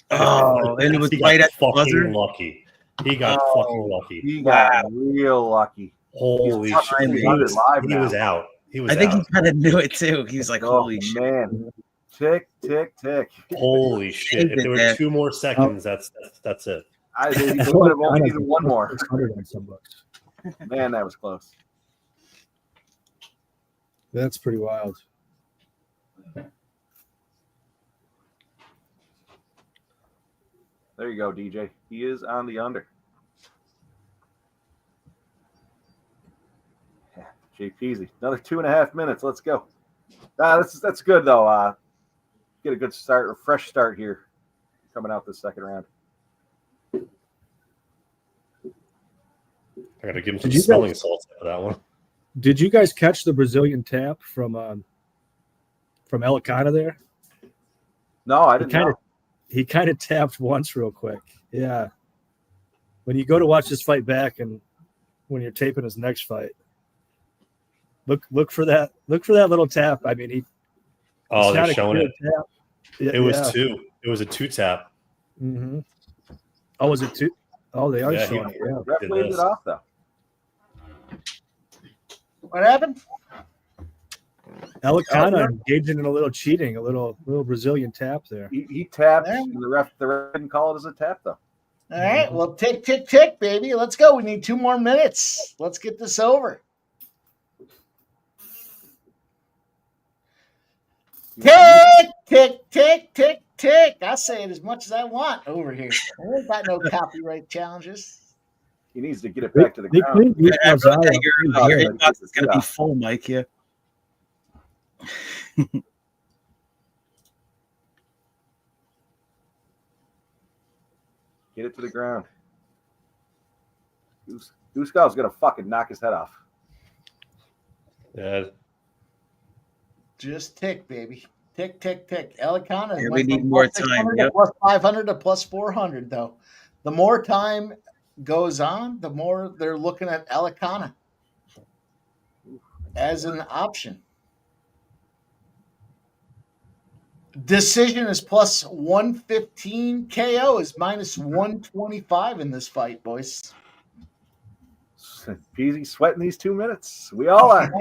Oh, and it was He got right at the fucking buzzer. lucky. He got fucking lucky. He got real lucky. Holy He's shit. He live was now. out. He was I think out. he kind of knew it too. He was like, Oh, "Holy shit!" man. Tick, tick, tick. Holy shit. If there were 2 more seconds, that's it. They would have only needed one more. 600 on some books. Man, that was close. That's pretty wild. There you go, DJ. He is on the under. Yeah, JPeasy. Another 2.5 minutes. Let's go. That's good though. Get a good start, a fresh start here, coming out this second round. I got to give him some smelling salts for that one. Did you guys catch the Brazilian tap from Elicana there? No, I didn't know. He kind of tapped once real quick. Yeah. When you go to watch this fight back and when you're taping his next fight, look for that little tap. I mean, they're showing it. Tap. Yeah, it was two. It was a 2 tap. Mm-hmm. Oh, was it 2? Oh, they are showing it. Yeah. Ref waved it off though. What happened? Elicana engaging in a little cheating, a little Brazilian tap there. He tapped, and the ref didn't call it as a tap though. All right, well, tick, tick, tick, baby. Let's go. We need 2 more minutes. Let's get this over. Tick, tick, tick, tick, tick. I say it as much as I want over here. I ain't got no copyright challenges. He needs to get it back to the ground. Your inbox is going to be full, Mike, here. Get it to the ground. Guskov's going to fucking knock his head off. Yeah. Just tick, baby. Tick, tick, tick. Elicana. Yeah, we need more time. Yep. Plus 500 to plus 400, though. The more time goes on, the more they're looking at Elicana as an option. Decision is plus 115. KO is minus 125 in this fight, boys. Peasy sweating these 2 minutes. We all are.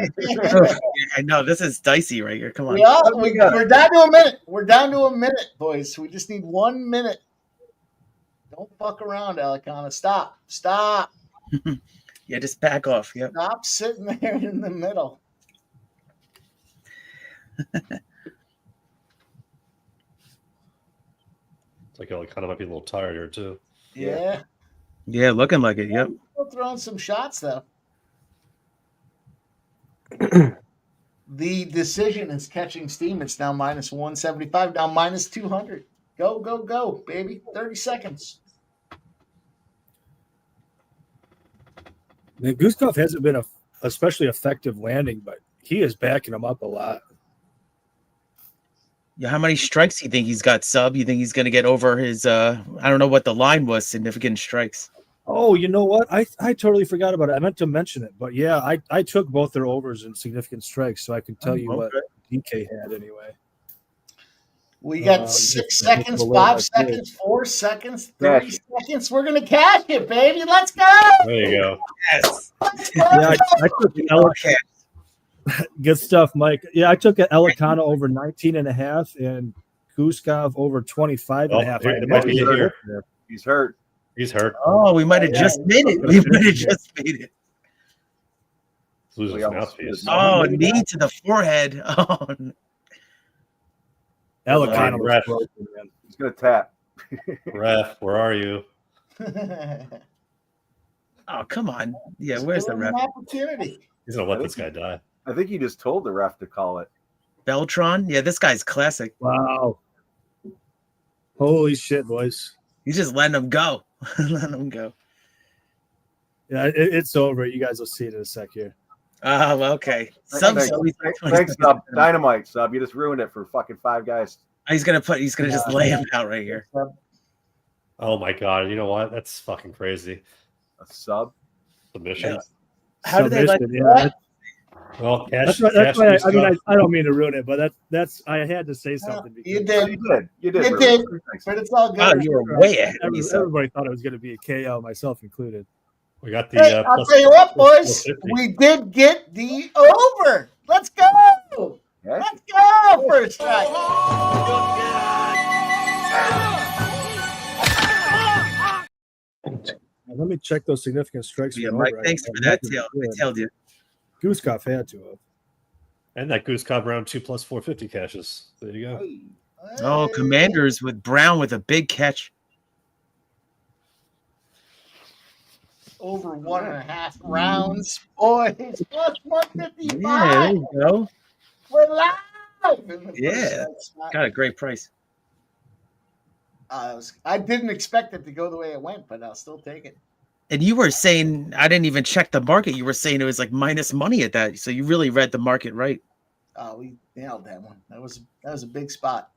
I know this is dicey right here. Come on. We're down to a minute. We're down to a minute, boys. We just need 1 minute. Don't fuck around, Elicana. Stop. Yeah, just back off. Yep. Stop sitting there in the middle. It's like Elicana might be a little tired here too. Yeah. Yeah, looking like it. Yep. Still throwing some shots though. The decision is catching steam. It's now minus 175, now minus 200. Go, baby. 30 seconds. Man, Guskov hasn't been especially effective landing, but he is backing him up a lot. Yeah, how many strikes do you think he's got, Sub? You think he's going to get over his, I don't know what the line was, significant strikes? Oh, you know what? I totally forgot about it. I meant to mention it, but yeah, I took both their overs in significant strikes, so I can tell you what DK had anyway. We got 6 seconds, 5 seconds, 4 seconds, 3 seconds. We're gonna cash it, baby. Let's go. There you go. Yes. Yeah, I took the Elicana. Good stuff, Mike. Yeah, I took an Elicana over 19.5 and Guskov over 25.5. It might be here. He's hurt. He's hurt. Oh, we might have just made it. We might have just made it. Losing his mouthpiece. Oh, knee to the forehead. Oh, Elicana Ref. He's gonna tap. Ref, where are you? oh, come on. Yeah, where's the ref? Opportunity. He's gonna let this guy die. I think he just told the ref to call it. Beltron? Yeah, this guy's classic. Wow. Holy shit, boys. He's just letting him go. Letting him go. Yeah, it's over. You guys will see it in a sec here. Oh, okay. Thanks, Sub. Dynamite, Sub. You just ruined it for fucking 5 guys. He's gonna just lay him out right here. Oh my god! You know what? That's fucking crazy. A sub submission. Yeah. How do they like that? Well, that's why I don't mean to ruin it, but that's I had to say something. You did. You did. But it's all good. Oh, you were way ahead. Everybody thought it was going to be a KO, myself included. We got the. Hey, I'll tell you what, boys. We did get the over. Let's go. Yeah. Let's go. First strike. Let me check those significant strikes. Yeah, Mike, thanks for that. I told you. Guskov had to have. And that Guskov round 2 plus 450 cashes. There you go. Oh, Commanders with Brown with a big catch. over 1.5 rounds. Boys, plus 155. Yeah, there you go. We're live. In the Yeah, first spot. got a great price. I didn't expect it to go the way it went, but I'll still take it. And you were saying, I didn't even check the market. You were saying it was like minus money at that. So you really read the market right. We nailed that one. That was a big spot.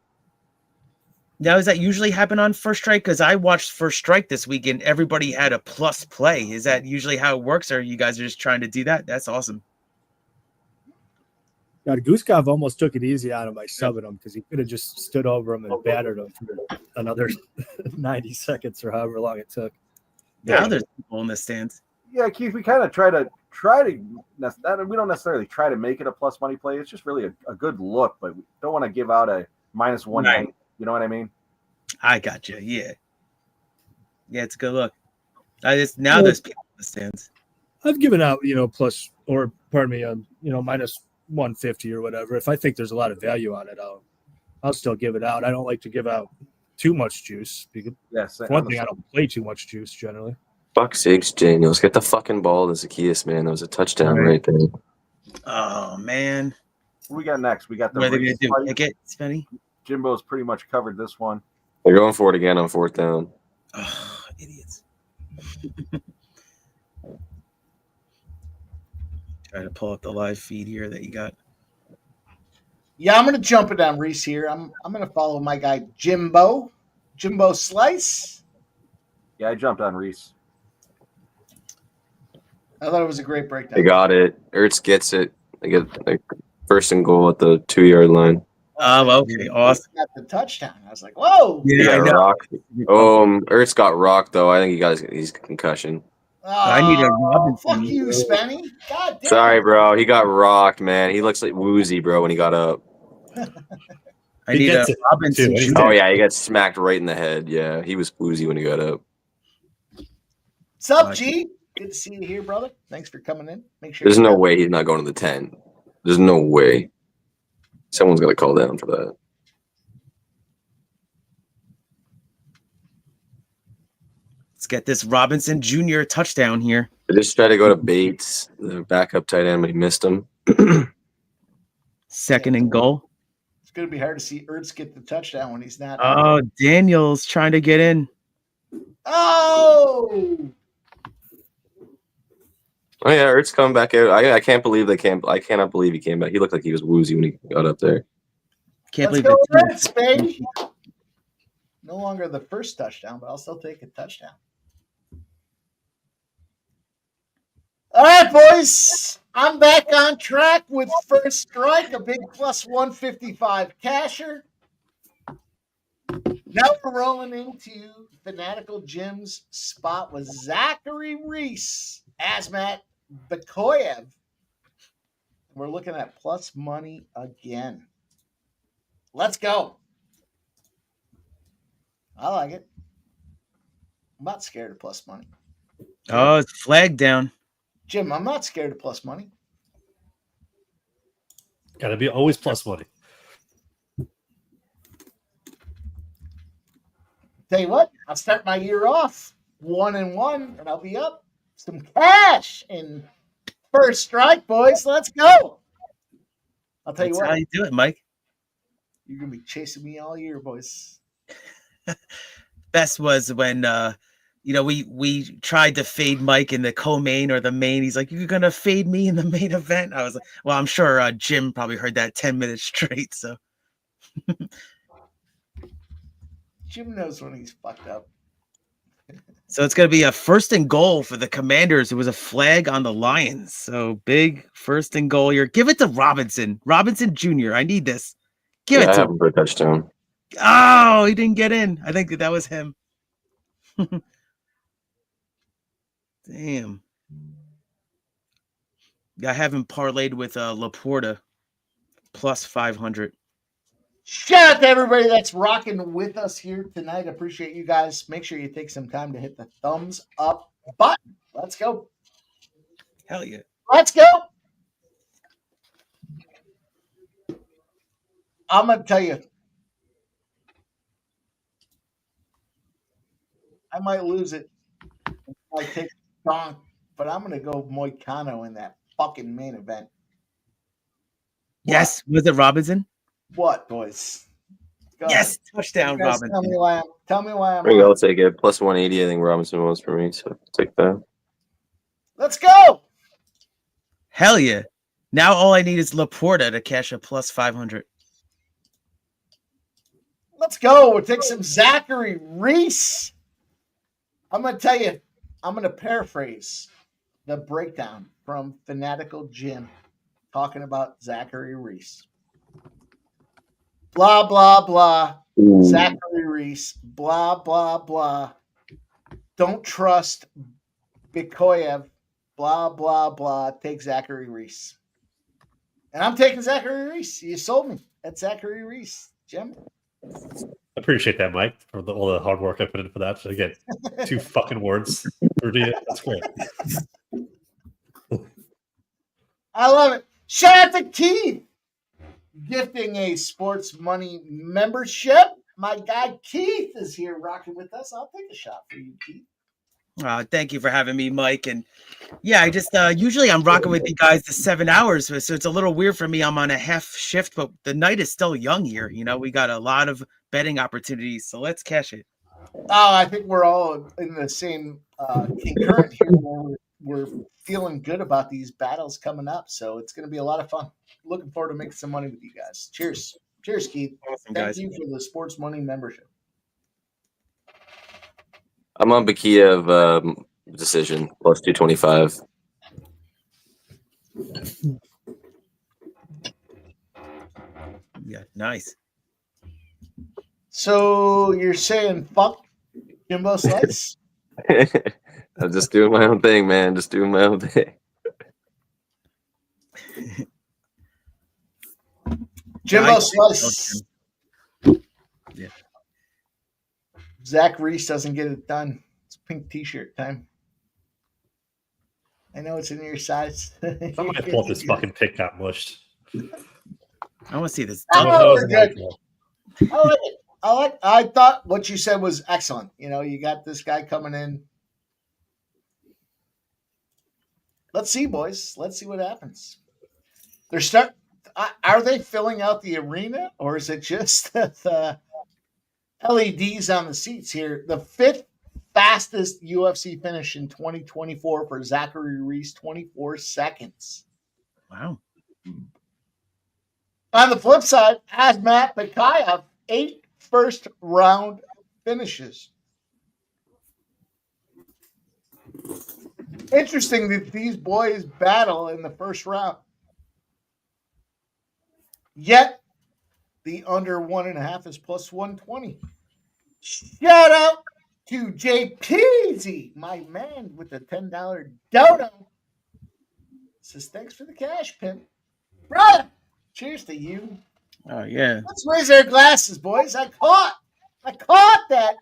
Now, does that usually happen on First Strike? Because I watched First Strike this weekend. Everybody had a plus play. Is that usually how it works, or you guys are just trying to do that? That's awesome. God, Guskov almost took it easy on him by subbing him because he could have just stood over him and battered him for another 90 seconds or however long it took. Now there's people in the stands. Yeah, Keith, we kind of try to we don't necessarily try to make it a plus money play. It's just really a good look, but we don't want to give out a minus 190. Right. You know what I mean? I got you. Yeah, it's a good look. There's people in the stands. I've given out, plus, or pardon me, minus 150 or whatever. If I think there's a lot of value on it, I'll still give it out. I don't like to give out too much juice because one thing, I don't play too much juice generally. Fuck's sakes, Daniels, get the fucking ball to Zacchaeus, man. That was a touchdown right there. Oh man, What we got next? We got the what are they gonna Reese do? fight. Pick it, Spenny? Jimbo's pretty much covered this one. They're going for it again on 4th down. Oh, idiots. Try to pull up the live feed here that you got. Yeah, I'm going to jump it on Reese here. I'm going to follow my guy Jimbo Slice. Yeah, I jumped on Reese. I thought it was a great breakdown. They got it. Ertz gets it. They get first and goal at the 2-yard line. Oh, okay, awesome. Got the touchdown. I was like, whoa. Yeah, I know. Rocked. Ertz got rocked though. I think he's concussion. I need a Robinson. Fuck you, Spenny. God damn. Sorry, bro. He got rocked, man. He looks like woozy, bro, when he got up. I need a Robinson. Oh yeah, he got smacked right in the head. Yeah, he was woozy when he got up. What's up, G? Good to see you here, brother. Thanks for coming in. Make sure. There's no way he's not going to the 10. There's no way. Someone's got to call down for that. Let's get this Robinson Jr. touchdown here. I just tried to go to Bates, the backup tight end, but he missed him. 2nd and goal. It's going to be hard to see Ertz get the touchdown when he's not. Oh, Daniel's trying to get in. Oh! Oh yeah, Ertz coming back out. I can't believe I cannot believe he came back. He looked like he was woozy when he got up there. Can't Let's believe go it. Ertz, baby. No longer the first touchdown, but I'll still take a touchdown. All right, boys. I'm back on track with First Strike, a big plus 155 casher. Now we're rolling into Fanatical Jim's spot with Zachary Reese, Asmat Bakoyev. We're looking at plus money again. Let's go. I like it. I'm not scared of plus money. Oh, it's flag down. Jim, I'm not scared of plus money. Got to be always plus money. Tell you what, I'll start my year off 1-1, and I'll be up some cash in First Strike, boys. Let's go. I'll tell you That's what. how you do it, Mike. You're going to be chasing me all year, boys. Best was when we tried to fade Mike in the co-main or the main. He's like, "You're gonna fade me in the main event." I was like, "Well, I'm sure Jim probably heard that 10 minutes straight." So Jim knows when he's fucked up. So it's gonna be a 1st and goal for the Commanders. It was a flag on the Lions. So big 1st and goal here. Give it to Robinson Jr. I need this. Give it to him for a touchdown. Oh, he didn't get in. I think that was him. Damn. I have him parlayed with Laporta plus 500. Shout out to everybody that's rocking with us here tonight. Appreciate you guys. Make sure you take some time to hit the thumbs up button. Let's go. Hell yeah. Let's go. I'm going to tell you, I might lose it. I take donk, but I'm going to go Moicano in that fucking main event. Yes, was it Robinson? What, boys? Go Yes, ahead. touchdown, You guys Robinson. Tell me why I'm There you go. on. I'll take it. Plus 180, I think Robinson was for me. So take that. Let's go. Hell yeah. Now all I need is Laporta to cash a plus 500. Let's go. We'll take some Zachary Reese. I'm going to tell you, I'm going to paraphrase the breakdown from Fanatical Jim talking about Zachary Reese. Blah, blah, blah. Ooh. Zachary Reese. Blah, blah, blah. Don't trust Bikoyev. Blah, blah, blah. Take Zachary Reese. And I'm taking Zachary Reese. You sold me. That's Zachary Reese. Jim? Appreciate that, Mike, for all the hard work I put in for that. So to get 2 fucking words through to you, that's great. I love it. Shout out to Keith gifting a sports money membership. My guy Keith is here rocking with us. I'll take a shot for you, Keith. Thank you for having me, Mike. And yeah, I just usually I'm rocking with you guys the 7 hours, so it's a little weird for me. I'm on a half shift, but the night is still young here. You know, we got a lot of betting opportunities, so let's cash it. Oh, I think we're all in the same concurrent here. We're feeling good about these battles coming up, so it's going to be a lot of fun. Looking forward to making some money with you guys. Cheers. Cheers, Keith. Awesome, Thank guys. you for the sports money membership. I'm on Bakiev decision plus 225. Yeah, nice. So you're saying fuck Jimbo Slice? I'm just doing my own thing, man. Just doing my own thing. Jimbo Nice. Slice. Yeah. Zach Reese doesn't get it done. It's pink t-shirt time. I know it's in your size. It's not my fault this fucking pick got mushed. I want to see this. Oh, we're good. I like it. I thought what you said was excellent. You know, you got this guy coming in. Let's see, boys. Let's see what happens. Are they filling out the arena, or is it just the LEDs on the seats here? The 5th fastest UFC finish in 2024 for Zachary Reese, 24 seconds. Wow. On the flip side, Asmat Bakayev, 8 first-round finishes. Interesting that these boys battle in the first round. Yet, the under 1.5 is plus 120. Shout out to JPZ, my man with the $10 dono. Says, thanks for the cash, pimp. Brother, cheers to you. Oh, yeah. Let's raise our glasses, boys. I caught that.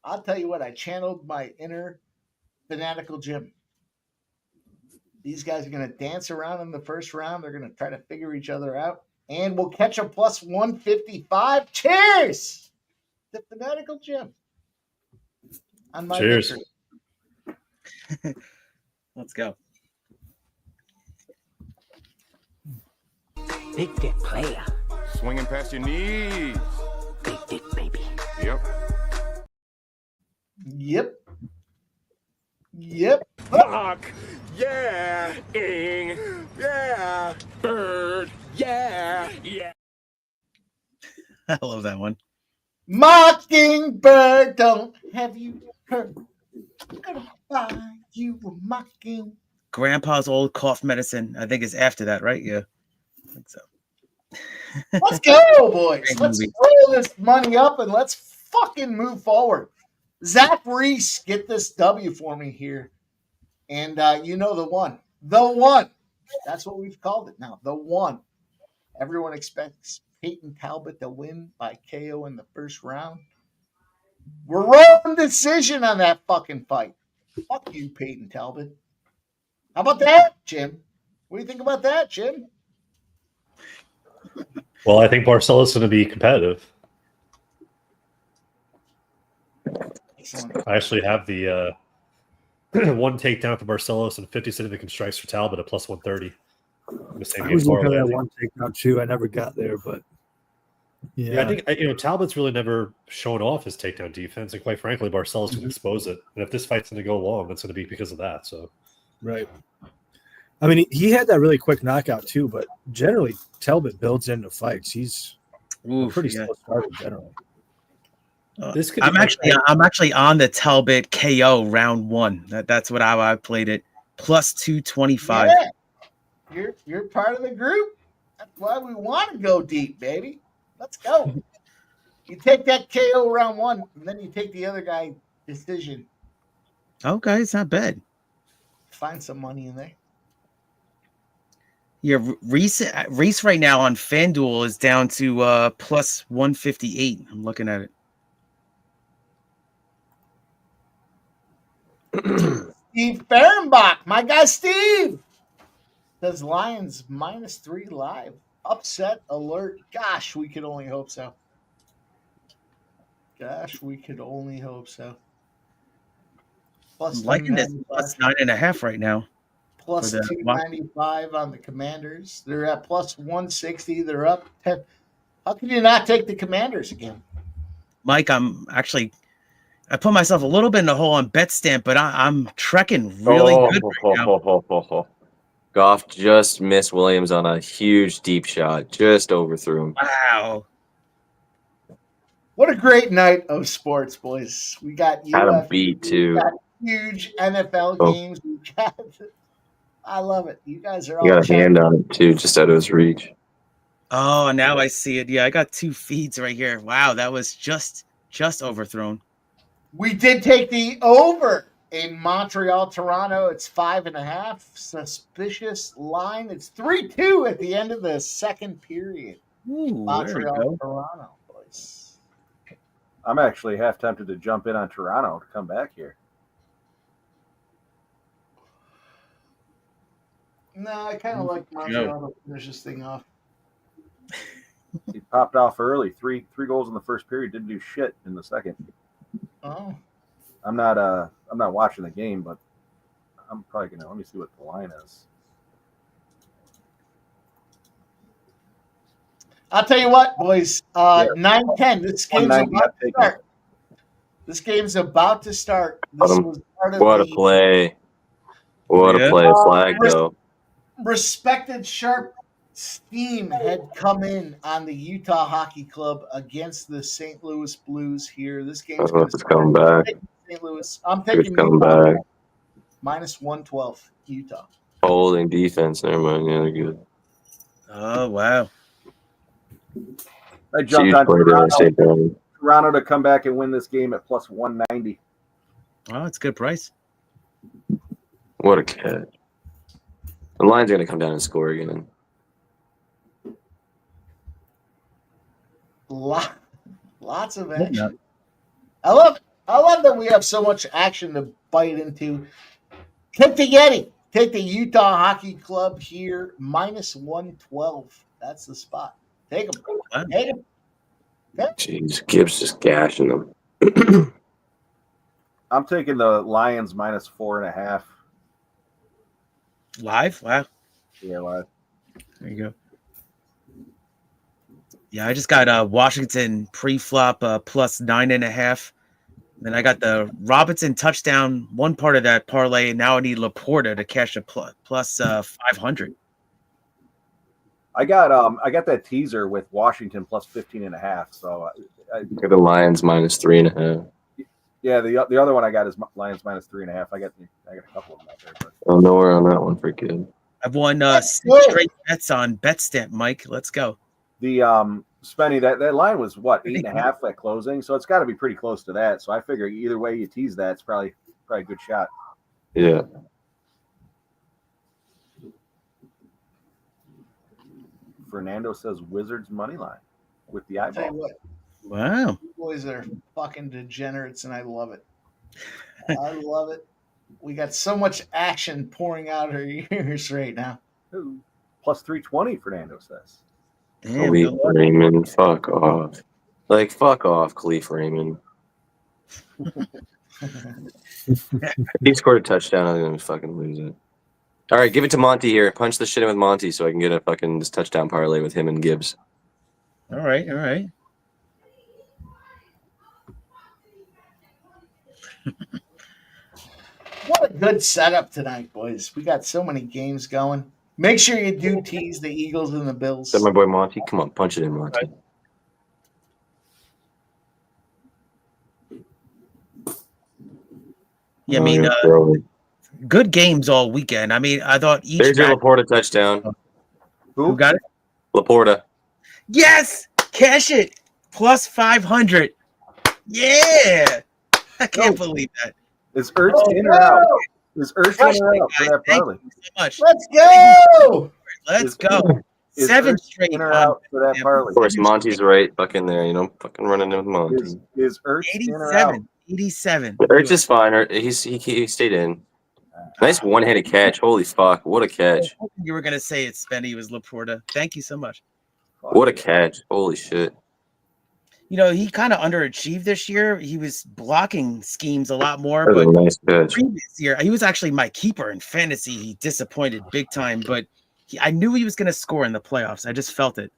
I'll tell you what, I channeled my inner Fanatical Jim. These guys are going to dance around in the first round. They're going to try to figure each other out. And we'll catch a plus 155. Cheers! The Fanatical Jim. On my Cheers. victory. Let's go. Big dick player. Swinging past your knees. Big dick baby. Yep. Yep. Fuck. Yeah. Ing. Yeah. Bird. Yeah. Yeah. I love that one. Mockingbird, don't have you heard? Goodbye, you were mocking. Grandpa's old cough medicine, I think, is after that, right? Yeah. I think so. Let's go, boys. Great Let's movie. roll this money up and let's fucking move forward. Zach Reese, get this W for me here. And you know the one. The one. That's what we've called it now. The one. Everyone expects Payton Talbott to win by KO in the first round. We're rolling decision on that fucking fight. Fuck you, Payton Talbott. How about that, Jim? What do you think about that, Jim? Well, I think Barcelos is going to be competitive. Excellent. I actually have the 1 takedown for Barcelos and 50 significant strikes for Talbott at plus 130. The same I game was looking at parlay, I that think. one takedown too. I never got there, but Yeah, I think Talbot's really never shown off his takedown defense, and quite frankly, Barcelos can expose it. And if this fight's going to go long, it's going to be because of that. So, right. I mean, he had that really quick knockout too, but generally Talbot builds into fights. He's a pretty slow starter generally. this could I'm actually on the Talbot KO round 1. That's what I played it. Plus 225. Yeah. You're part of the group. That's why we want to go deep, baby. Let's go. You take that KO round 1, and then you take the other guy decision. Okay, it's not bad. Find some money in there. Yeah, Reese right now on FanDuel is down to plus 158. I'm looking at it. Steve Fehrenbach, my guy Steve, says Lions -3 live. Upset alert. Gosh, we could only hope so. Gosh, we could only hope so. Plus I'm liking this plus 9.5 right now. Plus 295 on the Commanders. They're at plus 160. They're up 10. How can you not take the Commanders again? Mike, I put myself a little bit in the hole on BetStamp, but I'm trekking really good right now. Goff just missed Williams on a huge deep shot. Just overthrew him. Wow. What a great night of sports, boys. We got Had him UFC, beat, too. we got huge NFL games. We got, I love it. You guys are all He got a hand on it, too, just out of his reach. Oh, now I see it. Yeah, I got 2 feeds right here. Wow, that was just overthrown. We did take the over in Montreal, Toronto. It's 5.5. Suspicious line. It's 3-2 at the end of the second period. Ooh, Montreal, Toronto, boys. I'm actually half tempted to jump in on Toronto to come back here. No, I kind of like Montreal to finish this thing off. He popped off early. Three goals in the first period. Didn't do shit in the second. Oh. I'm not watching the game, but I'm probably gonna let me see what the line is. I'll tell you what, boys. 9-10. This game's about to start. This game's about to start. This was part of What a play. What a play. Flag, though. Respected Sharp steam had come in on the Utah Hockey Club against the St. Louis Blues here. This game's going to come back. St. Louis. I'm taking come back. -112 Utah. Holding defense. Never mind. Yeah, they're good. Oh, wow. I jumped on Toronto to come back and win this game at plus 190. Oh, it's a good price. What a catch. The Lions are going to come down and score again. Lots of action. I love it. I love that we have so much action to bite into. Take the Yeti. Take the Utah Hockey Club here, -112. That's the spot. Take them. Take them. Jeez, Gibbs just gashing them. I'm taking the Lions -4.5. Live? Wow. Yeah, live. There you go. Yeah, I just got Washington pre-flop plus 9.5. Then I got the Robinson touchdown, one part of that parlay, and now I need Laporta to cash a plus 500. I got that teaser with Washington plus 15.5. So I got the Lions -3.5. Yeah, the other one I got is Lions -3.5. I got a couple of them out there. But. Oh, nowhere on that one for good. I've won 6 straight bets on BetStamp, Mike. Let's go. The Spenny, that line was what, 8.5 at closing, so it's got to be pretty close to that. So I figure either way you tease that, it's probably a good shot. Yeah. Fernando says Wizards money line with the eyeball. Tell you what, wow, you boys are fucking degenerates, and I love it. I love it. We got so much action pouring out our ears right now. Ooh, plus 320, Fernando says. Khalif Raymond, fuck off. Like, fuck off, Khalif Raymond. If he scored a touchdown, I'm gonna fucking lose it. All right, give it to Monty here. Punch the shit in with Monty so I can get a fucking this touchdown parlay with him and Gibbs. All right, all right. What a good setup tonight, boys. We got so many games going. Make sure you do tease the Eagles and the Bills. Is that my boy Monty? Come on, punch it in, Monty. Yeah, I mean, good games all weekend. I mean, I thought each. There's your Laporta touchdown. Who got it? Laporta. Yes, cash it. Plus 500. Yeah, I can't believe that. Is Ertz in or out? Is Ertz in or out for that parlay? Thank you so much. Let's go. Let's go. Is 7 Ertz straight in or out for that parlay? Of course, Monty's right. Fucking there, fucking running in with Monty. Is Ertz in or out? 87. Ertz is fine. He stayed in. Nice one-handed catch. Holy fuck! What a catch! You were gonna say it's Spenny. It was Laporta. Thank you so much. What a catch! Holy shit! He kind of underachieved this year. He was blocking schemes a lot more, That was but a nice catch. previous year he was actually my keeper in fantasy. He disappointed big time, but I knew he was going to score in the playoffs. I just felt it.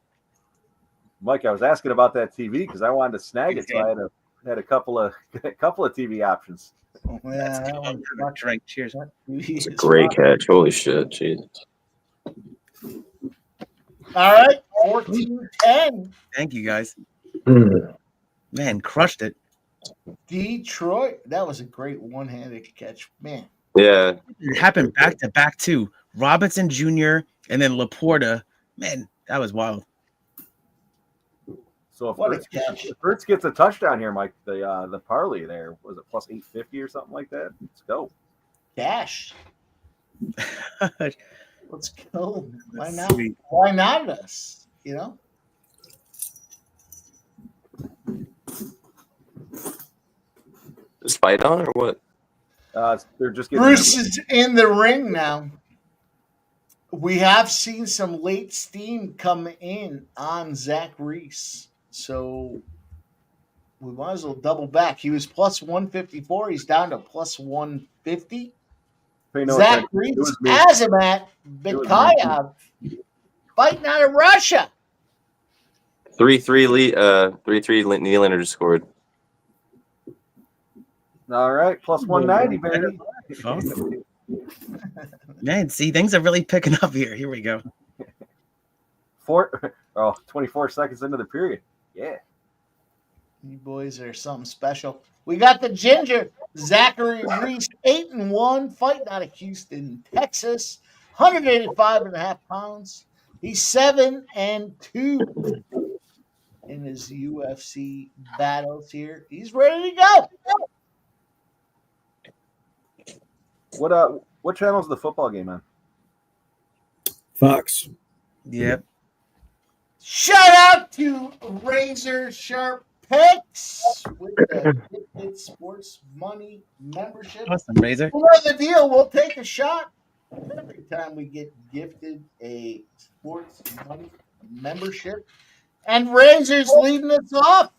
Mike, I was asking about that TV because I wanted to snag it, so I had a couple of TV options. Yeah, that one- Drink. Cheers. It's a great catch. Holy shit! Jesus. All right, 14-10. Thank you guys. Man, crushed it. Detroit. That was a great one-handed catch, man. Yeah. It happened back to back too. Robinson Jr. and then Laporta. Man, that was wild. So if What a Ertz, catch. if Ertz gets a touchdown here, Mike, the parlay there was it plus 850 or something like that? Let's go. Cash. Let's go. Why not? Sweet. Why not us? Is fight on or what? They're just getting Bruce is in the ring now. We have seen some late steam come in on Zach Reese. So we might as well double back. He was plus 154. He's down to plus 150. Pay no Zach attention. It Reese, was me. Azamat, was Bekayev, fighting out of Russia. 3-3 lead. 3-3. Nylander just scored. All right, plus 190, baby. Oh. Man, see, things are really picking up here. Here we go. 24 seconds into the period. Yeah. You boys are something special. We got the ginger, Zachary Reese, 8-1, fighting out of Houston, Texas, 185.5 pounds. He's 7-2 in his UFC battles here. He's ready to go. What channel is the football game on? Fox. Yep. Shout out to Razor Sharp Picks with the Gifted Sports Money membership. Awesome, Razor. You know the deal. We'll take a shot every time we get gifted a Sports Money membership. And Razor's leading us off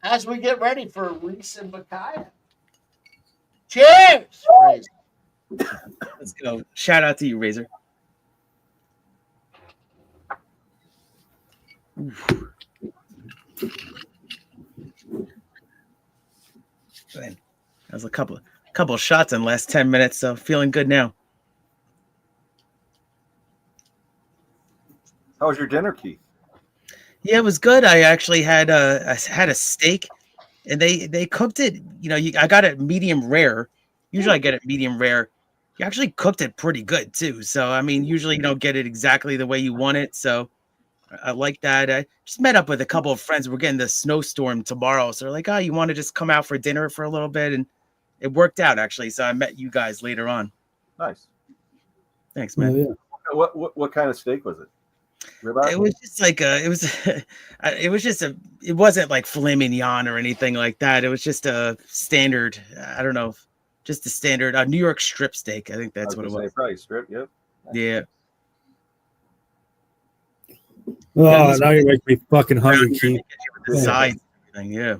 as we get ready for Reese and Bakaya. Cheers, Razor. Let's go. Shout out to you, Razor. Oof. Man, that was a couple of shots in the last 10 minutes, so feeling good now. How was your dinner, Keith? Yeah, it was good. I actually had a steak, and they cooked it. I got it medium rare. Usually I get it medium rare. You actually cooked it pretty good too. So I mean, usually you don't get it exactly the way you want it. So I like that. I just met up with a couple of friends. We're getting the snowstorm tomorrow, so they're like, "Oh, you want to just come out for dinner for a little bit?" And it worked out actually. So I met you guys later on. Nice. Thanks, man. Oh, yeah. What kind of steak was it? Ribeye? It was just like it wasn't like filet mignon or anything like that. It was just a standard. I don't know. Just a standard New York strip steak. I think that's what it was. Probably strip, yep. Yeah. Oh, now you make me fucking hungry, Keith. The sides and everything, yeah.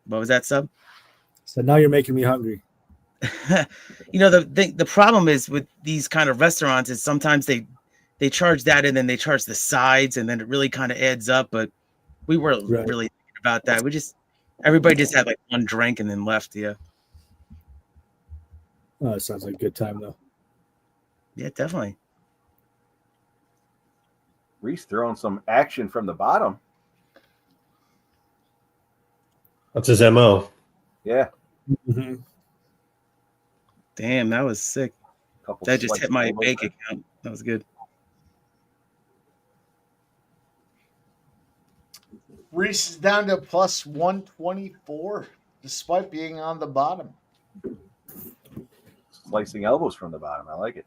What was that, Sub? So now you're making me hungry. The problem is with these kind of restaurants is sometimes they charge that and then they charge the sides and then it really kind of adds up. But we were really thinking about that. Everybody just had like one drink and then left. Yeah. Oh, it sounds like a good time though. Yeah, definitely. Reese throwing some action from the bottom. That's his MO. Yeah. Mm-hmm. Damn, that was sick. That just hit my bank account. That was good. Reese is down to plus 124, despite being on the bottom. Slicing elbows from the bottom. I like it.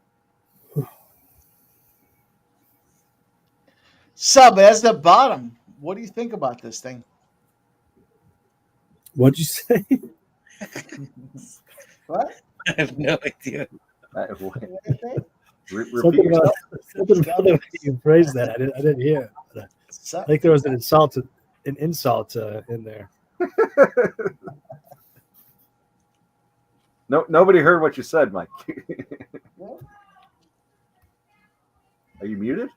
Sub, as the bottom, what do you think about this thing? What'd you say? What? I have no idea. Something about the way you phrased that. I didn't hear. I think there was an insult in there. No, nobody heard what you said, Mike. Are you muted?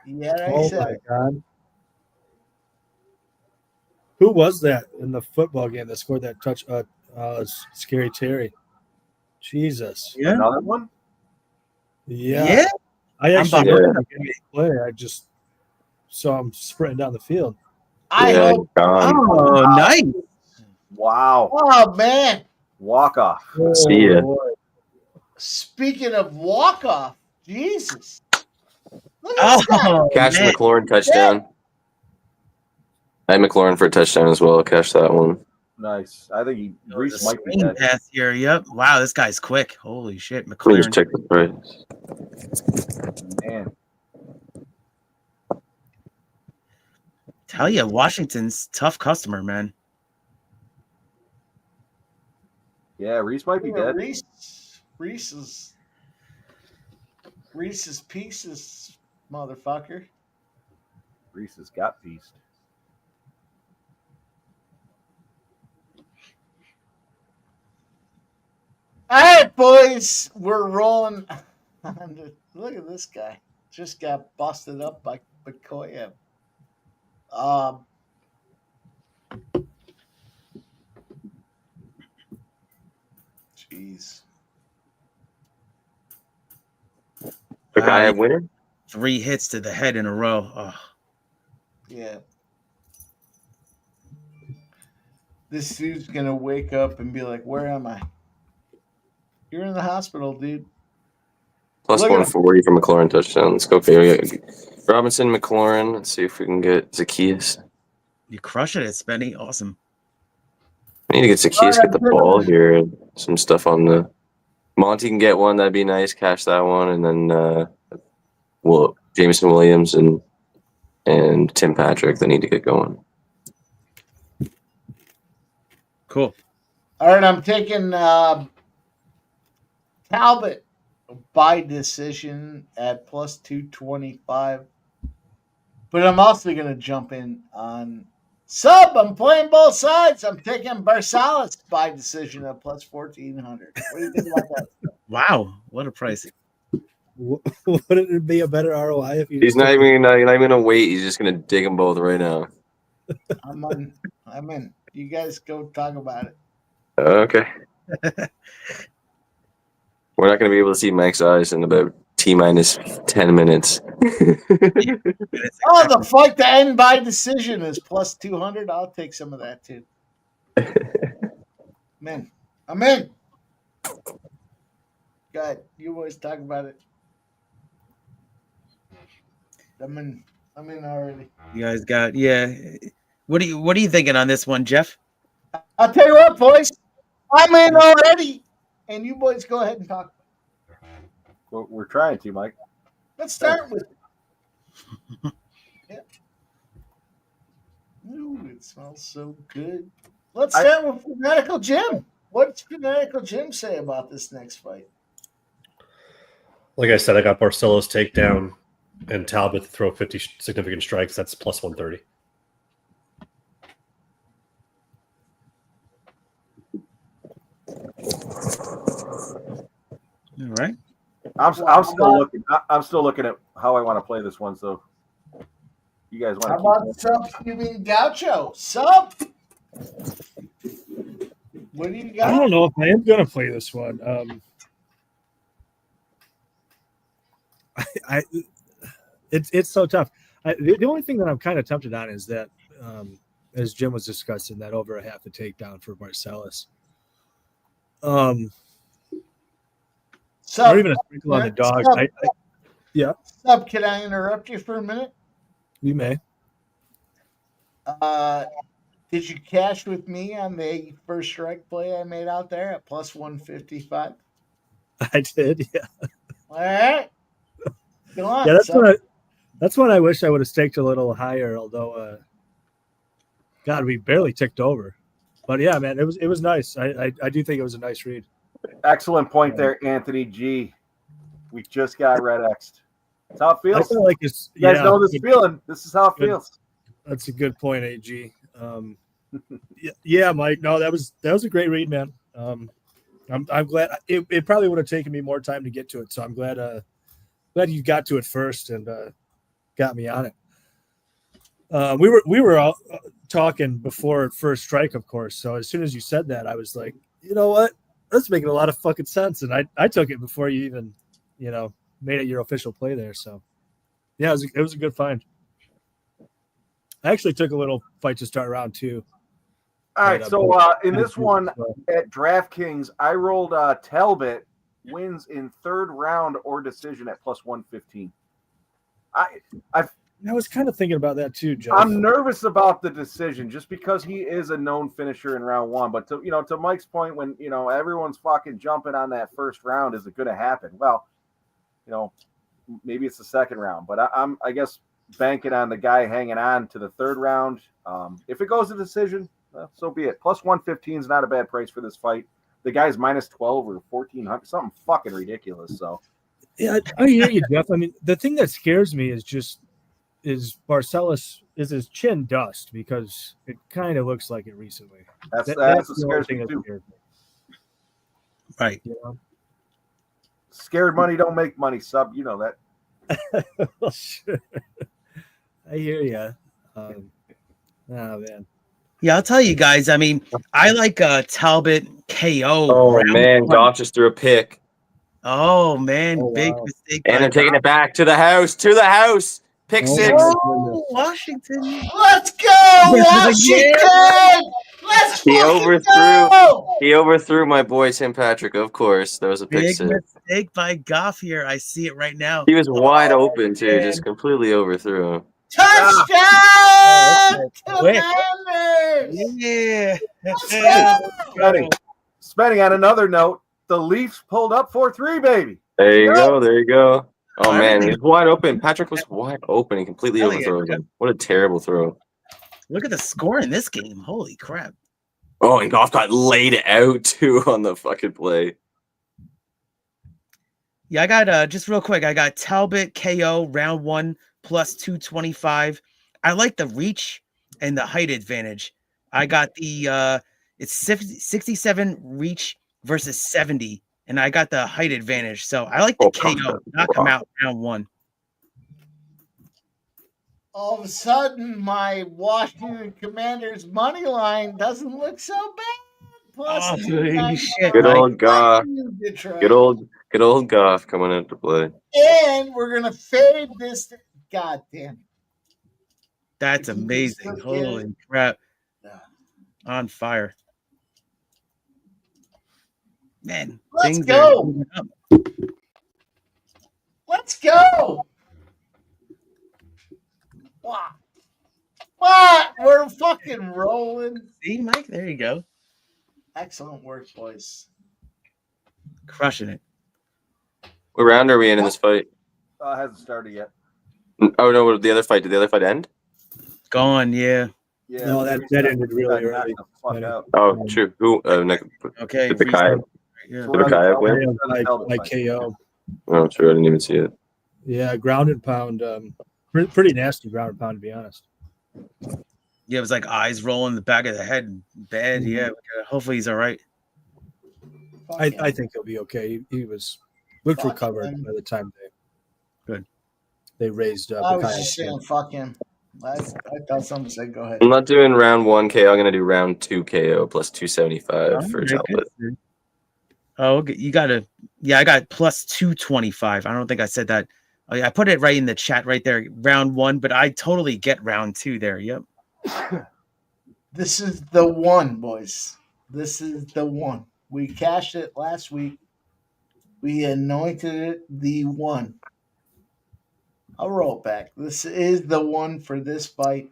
Yeah, oh my God. Who was that in the football game that scored that touch? Scary Terry. Jesus. Yeah. Another one? Yeah. I actually heard him play. I just saw him sprinting down the field. Oh, nice. Wow. Oh, man. Walk off. See ya. Speaking of walk off, Jesus. Look at this guy. Cash McLaurin touchdown. I had McLaurin for a touchdown as well. Cash that one. Nice. I think Reese might be Screen dead. pass here. Yep. Wow, this guy's quick. Holy shit. Let me McLaurin. just check the price. Man. Tell you, Washington's tough customer, man. Yeah, Reese might be dead. Reese's Pieces, motherfucker. Reese has got pieced. All right, boys, we're rolling. Look at this guy. Just got busted up by Makhachev. Jeez. The guy have winner? 3 hits to the head in a row. Oh. Yeah. This dude's gonna wake up and be like, "Where am I?" You're in the hospital, dude. Plus 140 for McLaurin touchdown. Let's go. Okay, Robinson, McLaurin. Let's see if we can get Zacchaeus. You crushing it, Spenny. Awesome. I need to get Zacchaeus, get the ball here, and some stuff on the. Monty can get one. That'd be nice. Cash that one, and then Jameson Williams and Tim Patrick. They need to get going. Cool. All right, I'm taking Talbott by decision at plus 225. But I'm also going to jump in on sub. I'm playing both sides. I'm taking Barcelos by decision at plus 1,400. What do you think about that? Wow, what a price. Wouldn't it be a better ROI if He's not even gonna wait. He's just gonna dig them both right now. I'm in. You guys go talk about it. Okay. We're not gonna be able to see Mike's eyes in about T-minus 10 minutes. Oh, the fight to end by decision is plus 200. I'll take some of that too. Man, I'm in. Go ahead. You always talk about it. I'm in already. You guys got What are you thinking on this one, Jeff? I'll tell you what, boys. I'm in already. And you boys go ahead and talk. We're trying to, Mike. Let's start with yeah. Ooh, it smells so good. Let's start with Fanatical Jim. What does Fanatical Jim say about this next fight? Like I said, I got Barcelos takedown and Talbot to throw 50 significant strikes. That's plus 130. All right. I'm still looking at how I want to play this one. So you guys want How to about Sub Cuban Gaucho? Sub. What do you I got? don't know if I am going to play this one. It's so tough. The only thing that I'm kind of tempted on is that, as Jim was discussing, that over a half a takedown for Barcelos. Sub, or even a sprinkle on the dog. Sub, Yeah, Sub, can I interrupt you for a minute? you may. Did you cash with me on the first strike play I made out there at plus 155? I did, yeah. All right. Go on. Yeah, Sub. that's one I wish I would have staked a little higher, although God, we barely ticked over. But yeah, man, it was nice. I do think it was a nice read. Excellent point there, Anthony G. We just got red X'd. That's how it feels. I feel like it's You guys know this feeling. This is how it feels. That's a good point, AG. Yeah, Mike. No, that was a great read, man. I'm glad it probably would have taken me more time to get to it, so I'm glad you got to it first and got me on it. We were all talking before first strike, of course. So as soon as you said that, I was like, you know what? That's making a lot of fucking sense. And I took it before you even, made it your official play there. So yeah, it was a good find. I actually took a little fight to start round 2. All right, so in this one at DraftKings, I rolled Talbott wins in third round or decision at plus 115. I was kind of thinking about that too, Joe. I'm nervous about the decision just because he is a known finisher in round 1. But to Mike's point, when everyone's fucking jumping on that first round, is it going to happen? Well, maybe it's the second round, but I guess banking on the guy hanging on to the third round. If it goes to decision, so be it. Plus 115 is not a bad price for this fight. The guy's minus 12 or 1400, something fucking ridiculous. So yeah, I hear you, Jeff. I mean, the thing that scares me is Barcelos is his chin dust, because it kind of looks like it recently. That's what scares me too. Right. Scared money don't make money, Sub. You know that. Well, sure. I hear you. Oh man. Yeah, I'll tell you guys. I mean, I like Talbot KO. Oh man, Goff just threw a pick. Oh man, big mistake. And they're taking it back to the house. Pick 6. Oh, Washington. Let's go, Washington! Let's He overthrew my boy Tim Patrick, of course. That was a pick 6. Mistake by Goff here. I see it right now. He was wide open too, just completely overthrew him. Touchdown! Yeah. Spending on another note, the Leafs pulled up 4-3, baby. There you go. Oh man, he's wide open. Patrick was wide open and completely overthrew him. What a terrible throw. Look at the score in this game. Holy crap. Oh, and Goff got laid out too on the fucking play. Yeah, I got just real quick. I got Talbot KO round 1 plus 225. I like the reach and the height advantage. I got the it's 67 reach versus 70, and I got the height advantage. So I like the KO. Knock him out round 1. All of a sudden, my Washington Commanders money line doesn't look so bad. Plus, good old Goff. Good old Goff coming into play. And we're gonna fade this. God damn. That's amazing. Holy crap. On fire. Man, let's go. Let's go. What? We're fucking rolling. See, Mike? There you go. Excellent work, boys. Crushing it. What round are we in this fight? Hasn't started yet. Oh no! The other fight. Did the other fight end? Gone. Yeah. Yeah. No, that ended really early. Oh, true. Who? Okay. Did the Kayak? Yeah. Did the Kayak win? By KO. Oh, true. I didn't even see it. Yeah, ground and pound. Pretty nasty ground and pound, to be honest. Yeah, it was like eyes rolling the back of the head. Bad. Yeah. Hopefully he's all right. I think he'll be okay. He looked Fuck recovered him. by the time Good. they raised I was Makhachev. just saying, fuck him. I thought someone said, go ahead. I'm not doing round 1 KO. I'm going to do round 2 KO plus 275 for Very good. Talbot. Oh, okay. You got to, yeah, I got plus 225. I don't think I said that. Oh, yeah, I put it right in the chat right there, round 1, but I totally get round 2 there. Yep. This is the one, boys. This is the one. We cashed it last week. We anointed it the one. I'll roll it back. This is the one for this fight.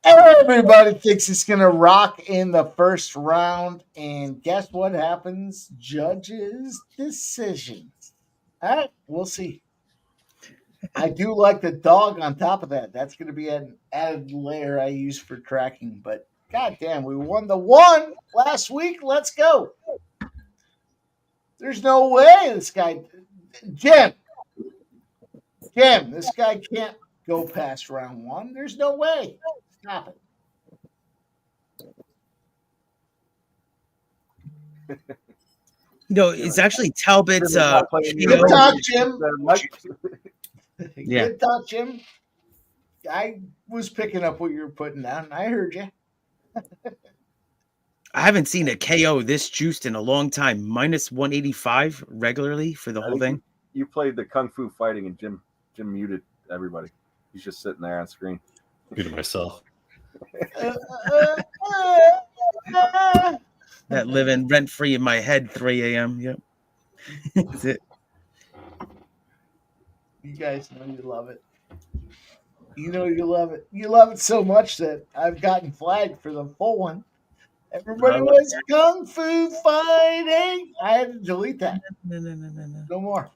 Everybody thinks it's going to rock in the first round. And guess what happens? Judges' decisions. All right, we'll see. I do like the dog on top of that. That's going to be an added layer I use for tracking. But goddamn, we won the one last week. Let's go. There's no way this guy, Jim, this guy can't go past round 1. There's no way. Stop it. It's actually Talbot's. Good talk, Jim. Yeah. Good talk, Jim. I was picking up what you were putting down. I heard you. I haven't seen a KO this juiced in a long time. Minus 185 regularly for the whole thing. You played the Kung Fu Fighting, and Jim muted everybody. He's just sitting there on screen. Muted myself. That living rent free in my head, 3 a.m. Yep. That's it. You guys know you love it. You know you love it. You love it so much that I've gotten flagged for the full one. Everybody was Kung Fu Fighting. I had to delete that. No more.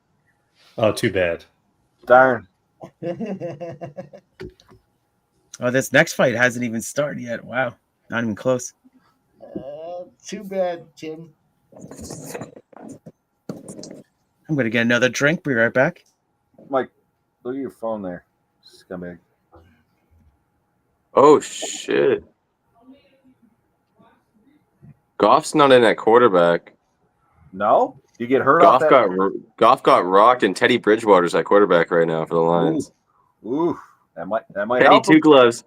Oh, too bad. Darn. Oh, this next fight hasn't even started yet. Wow. Not even close. Too bad, Jim. I'm going to get another drink. Be right back. Mike, look at your phone there. Scumbag. Oh, shit. Goff's not in at quarterback. No? You get hurt off that? Goff got rocked, and Teddy Bridgewater's at quarterback right now for the Lions. Ooh. That might Teddy help two him. gloves.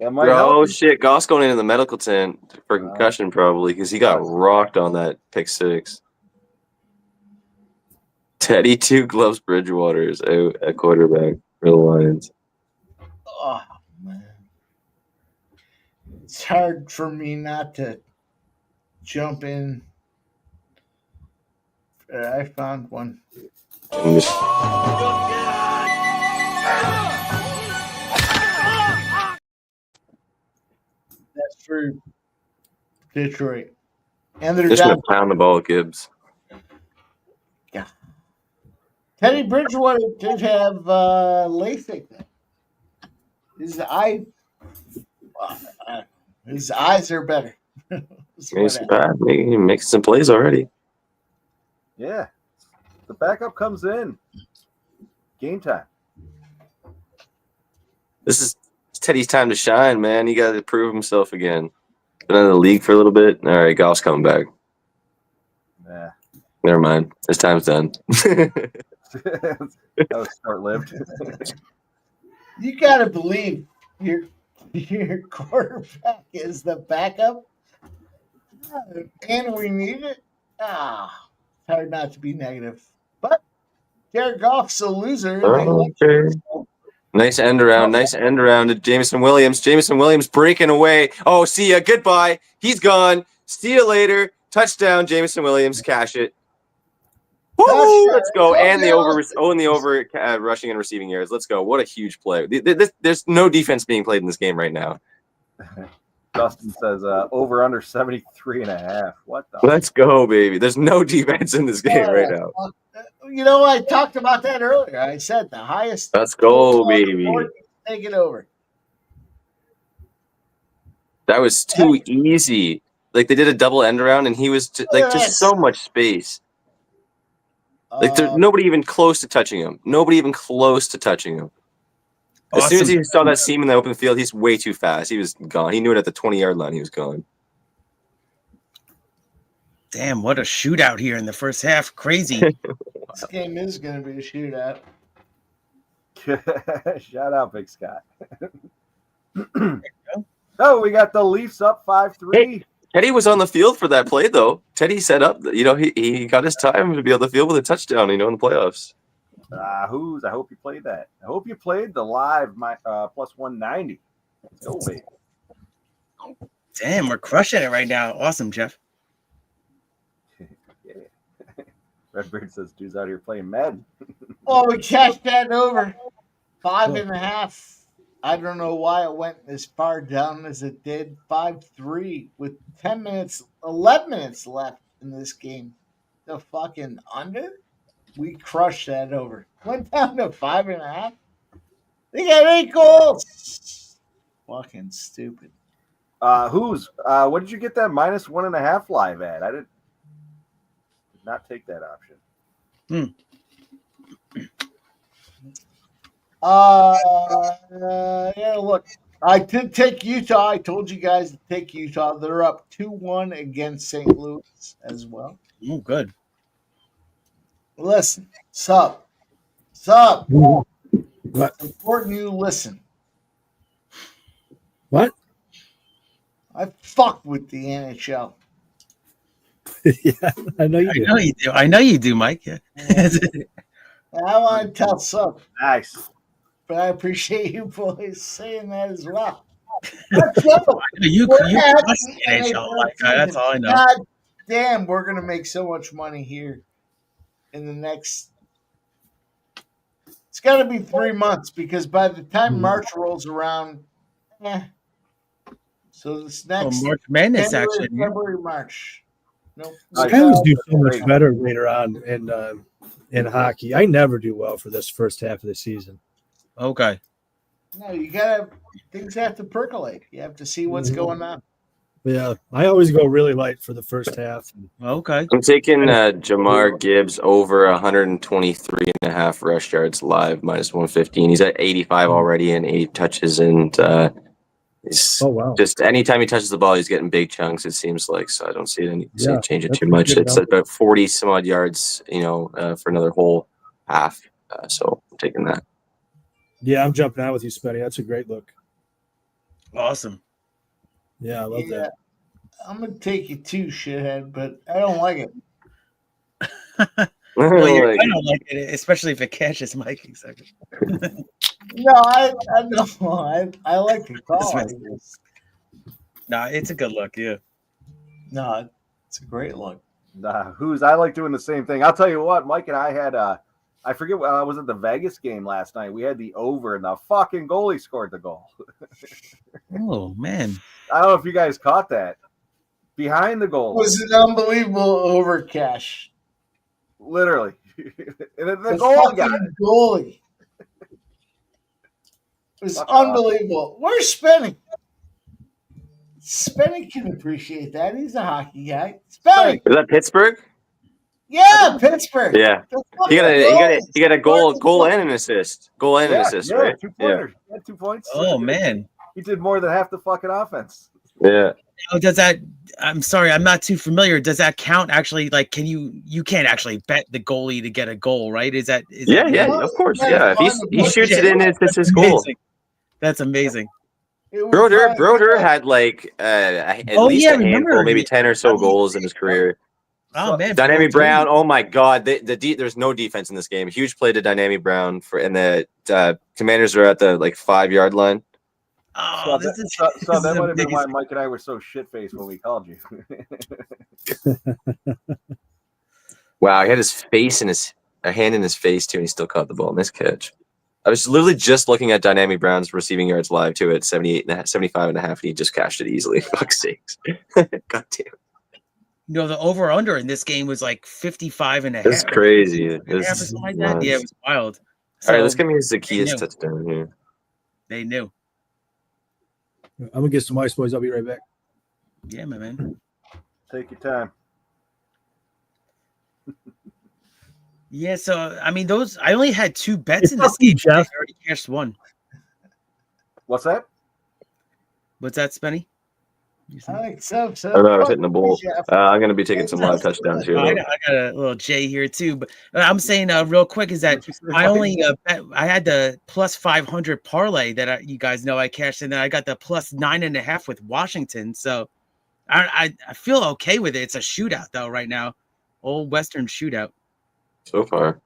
That might help Oh, him. shit. Goff's going into the medical tent for concussion probably because he got rocked on that pick 6. Teddy two gloves Bridgewater is out at quarterback for the Lions. Oh, man. It's hard for me not to jump in. I found one. That's for Detroit. And they're Just down. gonna pound the ball at Gibbs. Yeah. Teddy Bridgewater did have LASIK. His eyes are better. He's bad. He makes some plays already. Yeah. The backup comes in. Game time. This is Teddy's time to shine, man. He got to prove himself again. Been in the league for a little bit. All right, Goff's coming back. Yeah. Never mind. His time's done. That was short-lived. You gotta believe your quarterback is the backup, and we need it. It's hard not to be negative, but Jared Goff's a loser. Okay. Nice end around. Nice end around to Jameson Williams. Jameson Williams breaking away. Oh, see ya. Goodbye. He's gone. See you later. Touchdown, Jameson Williams. Cash it. Woo! Let's go. And the over rushing and receiving yards. Let's go. What a huge play. There's no defense being played in this game right now. Dustin says over under 73.5. What the? Let's go, baby. There's no defense in this game right now. You know, I talked about that earlier. I said the highest. Let's go, baby. Take it over. That was too easy. Like they did a double end around, and he was just so much space. Like there's nobody even close to touching him. Nobody even close to touching him. As soon as he saw that seam in the open field, he's way too fast. He was gone. He knew it at the 20-yard line. He was gone. Damn, what a shootout here in the first half. Crazy. This game is going to be a shootout. Shout out, Big Scott. Oh, we got the Leafs up 5-3. Hey, Teddy was on the field for that play, though. Teddy set up, he got his time to be on the field with a touchdown, in the playoffs. I hope you played that. I hope you played the live plus 190. Let's go, baby. Damn, we're crushing it right now. Awesome, Jeff. Yeah. Redbird says, dude's out here playing Madden. Oh, we cashed that over. 5.5. I don't know why it went as far down as it did. 5-3 with 11 minutes left in this game. The fucking under? We crushed that over. Went down to 5.5. They got 8 goals. Fucking stupid. What did you get that minus 1.5 live at? I did not take that option. Yeah, look, I did take Utah. I told you guys to take Utah. They're up 2-1 against St. Louis as well. Oh, good. Listen, sup. What? It's important you listen. What? I fuck with the NHL. Yeah, I know you do. I know you do, Mike. Yeah. I want to tell some, Nice. but I appreciate you boys saying that as well. you We're trust happy the NHL, like, season. that's all I know. God damn, we're gonna make so much money here in the next. It's got to be 3 months because by the time March rolls around, so this next March Madness January, action. February, March. Nope. I always do so much better later on in hockey. I never do well for this first half of the season. Okay. No, you gotta. Things have to percolate. You have to see what's going on. Yeah, I always go really light for the first half. Okay. I'm taking Jamar Gibbs over 123.5 rush yards live, minus 115. He's at 85 already and 8 touches, and just anytime he touches the ball, he's getting big chunks, it seems like. So I don't see it changing too much. It's about 40 some odd yards, for another whole half. So I'm taking that. Yeah, I'm jumping out with you, Spenny. That's a great look. Awesome. Yeah, I love that. I'm gonna take you too, shithead, but I don't like it. Well, you're gonna like it, especially if it catches Mike. Exactly. No, I know. I like the call. Nah, it's a good look. Yeah. No, it's a great look. I like doing the same thing. I'll tell you what, Mike and I had I forget was it the Vegas game last night? We had the over and the fucking goalie scored the goal. Oh man. I don't know if you guys caught that. Behind the goal. It was an unbelievable over cash. Literally. And the goal got it. Goalie. It was unbelievable. Where's Spenny? Spenny can appreciate that. He's a hockey guy. Spenny. Is that Pittsburgh? Yeah, Pittsburgh. Yeah. He got a goal and an assist. Goal and an assist, right? 2 pointers. Yeah. 2 points. Oh man. He did more than half the fucking offense. Yeah. Oh, does that? I'm sorry, I'm not too familiar. Does that count? Actually, like, you can't actually bet the goalie to get a goal, right? Is that? Yeah, of course. Yeah, if he shoots it in, it's his goal. That's amazing. Broder had like at least a handful, maybe 10 or so goals in his career. Oh man, Dynamic Brown. Oh my God, there's no defense in this game. Huge play to Dynamic Brown and the Commanders are at the 5-yard line. Oh, so that would have been why Mike and I were so shit-faced when we called you. Wow, he had a hand in his face too, and he still caught the ball. Nice catch. I was literally just looking at Dynamic Brown's receiving yards live too at 75.5, and he just cashed it easily. Fuck's sakes. God damn. The over/under in this game was like 55.5. That's crazy. Yeah, it was wild. All right, let's give me Zacchaeus touchdown here. They knew. I'm gonna get some ice, boys. I'll be right back. Yeah, my man. Take your time. Yeah, so I mean, I only had 2 bets in this game. Jeff. I already cashed 1. What's that? What's that, Spenny? I think so. I don't know. I was hitting the Fuck bull. Jeff. I'm going to be taking some live touchdowns here. I Though. got a little J here too, but I'm saying real quick is that What you say, I Mike? only I had the plus 500 parlay that you guys know I cashed, and then I got the plus 9.5 with Washington. So I feel okay with it. It's a shootout though right now, old Western shootout. So far.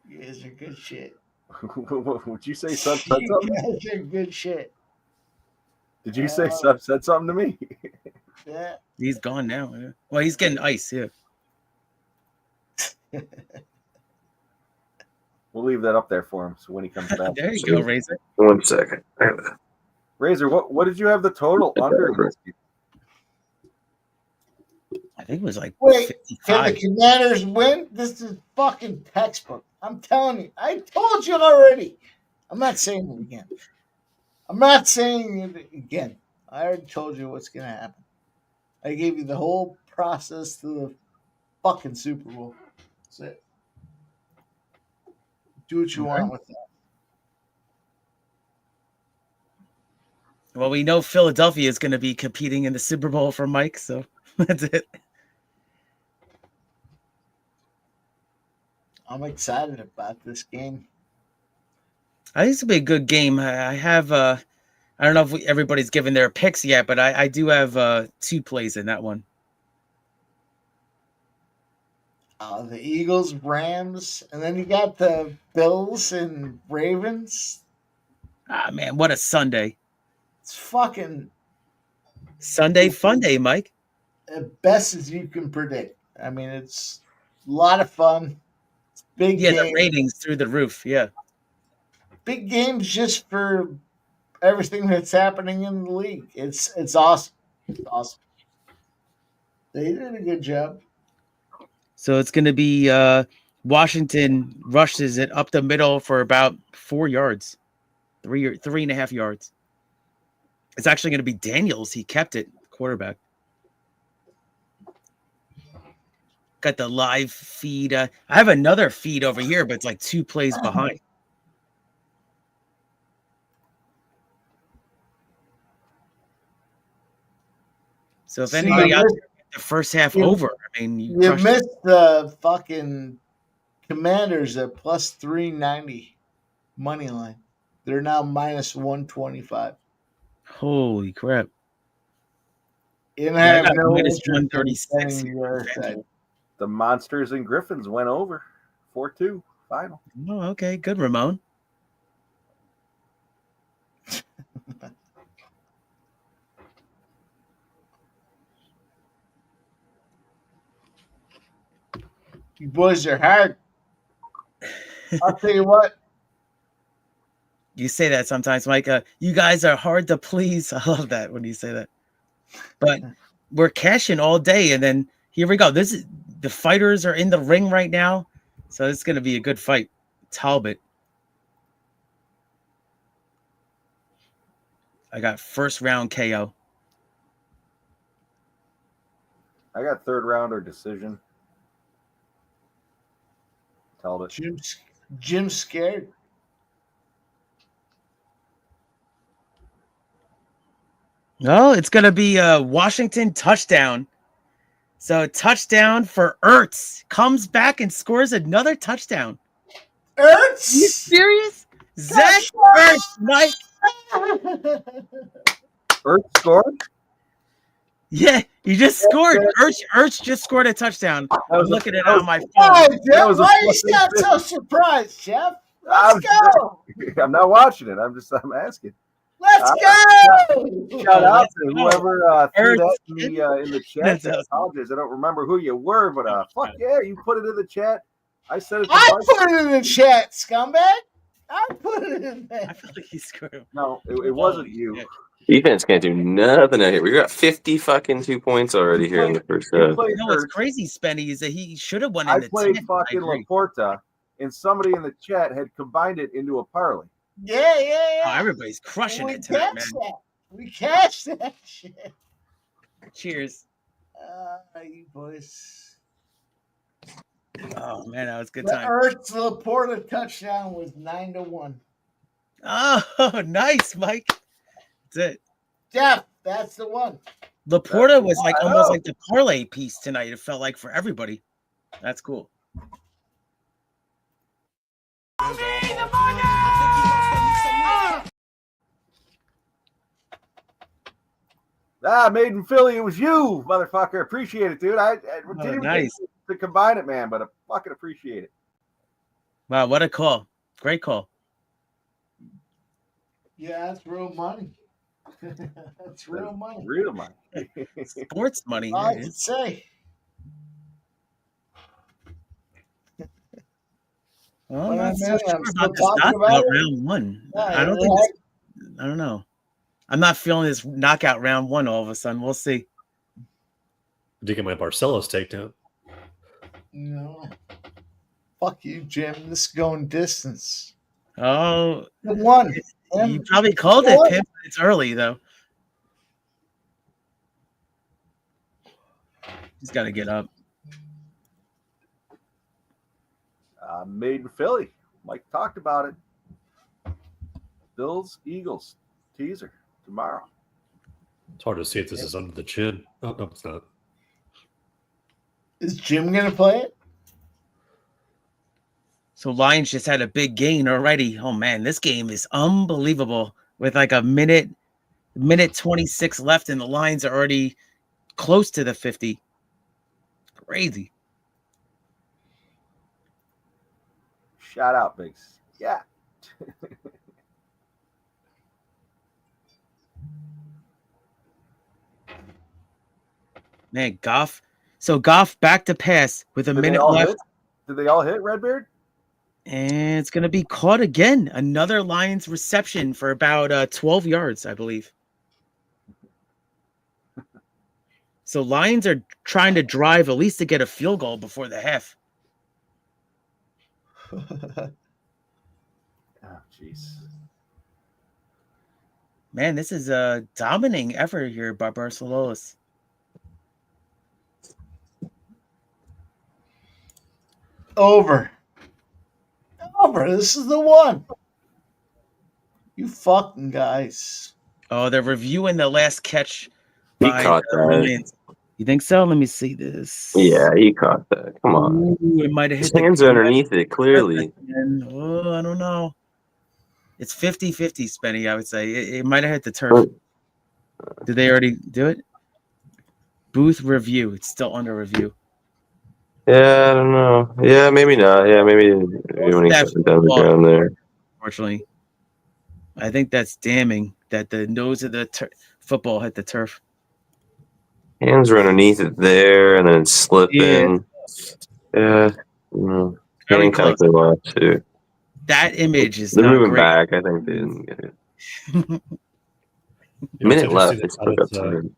You guys are good shit. Would you say Sub said You something? guys are good shit. Did you say Sub said something to me? Yeah. He's gone now. Yeah. Well, he's getting ice. Yeah. We'll leave that up there for him. So when he comes back, There you go, Razor. 1 second. Razor, what did you have the total under? in this game? I think it was like Wait, can 55. the Commanders win? This is fucking textbook. I'm telling you. I told you already. I'm not saying it again. I'm not saying it again. I already told you what's going to happen. I gave you the whole process to the fucking Super Bowl. That's it. Do what you want with that. Well, we know Philadelphia is going to be competing in the Super Bowl for Mike, so that's it. I'm excited about this game. I think it's gonna be a good game. I have I don't know if everybody's given their picks yet, but I do have 2 plays in that one. The Eagles, Rams, and then you got the Bills and Ravens. Ah man, what a Sunday. It's fucking Sunday fun day, Mike. as best as you can predict. I mean, it's a lot of fun. It's big Yeah, the game. ratings through the roof. Yeah. Big games just for everything that's happening in the league. It's awesome. It's awesome. They did a good job. So it's gonna be Washington rushes it up the middle for about 4 yards. 3.5 yards. It's actually gonna be Daniels. He kept it, quarterback. Got the live feed. I have another feed over here, but it's like 2 plays behind. So if anybody out there get the first half over, I mean, You crushed it. missed the fucking Commanders at plus 390 money line. They're now minus 125. Holy crap! And Yeah, I have got no minus interest in 136 betting the other side. The Monsters and Griffins went over 4-2 final. Oh, okay, good, Ramon. You boys are hard. I'll tell you what. You say that sometimes, Mike. You guys are hard to please. I love that when you say that. But we're cashing all day, and then here we go. This is the fighters are in the ring right now, so it's going to be a good fight. Talbott. I got first round KO. I got third rounder decision. Talbot. Jim's scared. No, it's going to be a Washington touchdown. So touchdown for Ertz. Comes back and scores another touchdown. Ertz? You serious? Zach Ertz, Mike. Ertz scored? Yeah, he just scored. Ertz just scored a touchdown. I'm looking at it on my phone. Why, That Jeff? was a Why you fucking sound so surprised, Jeff? Let's go. I'm not watching it. I'm asking. Let's go. Shout out let's to go. whoever threw that Ertz. in the chat. That's I awesome. apologize. I don't remember who you were, but fuck yeah, you put it in the chat. I said it. To I Mike. put it in the chat, scumbag. I put it in there. I feel like he scored. No, it wasn't you. shit. Defense can't do nothing out here. We got 50 fucking 2 points already here in the first You half. played No, what's Ertz. crazy, Spenny, is that he should have won in I the played 10th. fucking I agree. Laporta, and somebody in the chat had combined it into a parlay. Yeah. Oh, everybody's crushing We it tonight, man. cashed that. We cashed that shit. Cheers. You boys. Oh man, that was a good The time. Ertz Laporta touchdown was 9-1. Oh, nice, Mike. That's it. Jeff, that's the one. Laporta was like almost like the parlay piece tonight. It felt like for everybody. That's cool. Made in Philly. It was you, motherfucker. Appreciate it, dude. I didn't even nice. get to combine it, man, but I fucking appreciate it. Wow, what a call. Great call. Yeah, that's real money. That's real money. Real money. Sports money. I Yeah, could say. well, Well, I'm not so man, sure I'm still about this talking knockout about it. round one. Yeah, I don't think I don't know. I'm not feeling this knockout round one all of a sudden. We'll see. Did you get my Barcelos takedown? No. Fuck you, Jim. This is going distance. Oh, The one. you probably called it, Pimp. It's early though. He's got to get up. Made in Philly. Mike talked about it. Bills, Eagles, teaser tomorrow. It's hard to see if this is under the chin. Oh, no, it's not. Is Jim going to play it? So Lions just had a big gain already. Oh man, this game is unbelievable. With like a minute 26 left, and the Lions are already close to the 50. Crazy. Shout out, Biggs. Yeah. Man, Goff. So Goff back to pass with a minute left. Did they all hit, Redbeard? And it's going to be caught again. Another Lions reception for about 12 yards, I believe. So Lions are trying to drive at least to get a field goal before the half. Oh, jeez. Man, this is a dominating effort here by Barcelos. Over. This is the one. You fucking guys. Oh, they're reviewing the last catch. He caught that. You think so? Let me see this. Yeah, he caught that. Come on. Ooh, it might have His hit hands are underneath it, clearly. Oh, I don't know. It's 50-50, Spenny, I would say. It might have hit the turf. Did they already do it? Booth review. It's still under review. Yeah, I don't know. Yeah, maybe not. Yeah, maybe when he got down the ground there. Unfortunately, I think that's damning that the nose of the football hit the turf. Hands are underneath it there, and then slipping. Yeah. Very Handcuffs they watch too. That image is They're not moving great. back. I think they didn't get it. Minute left. It's took up time.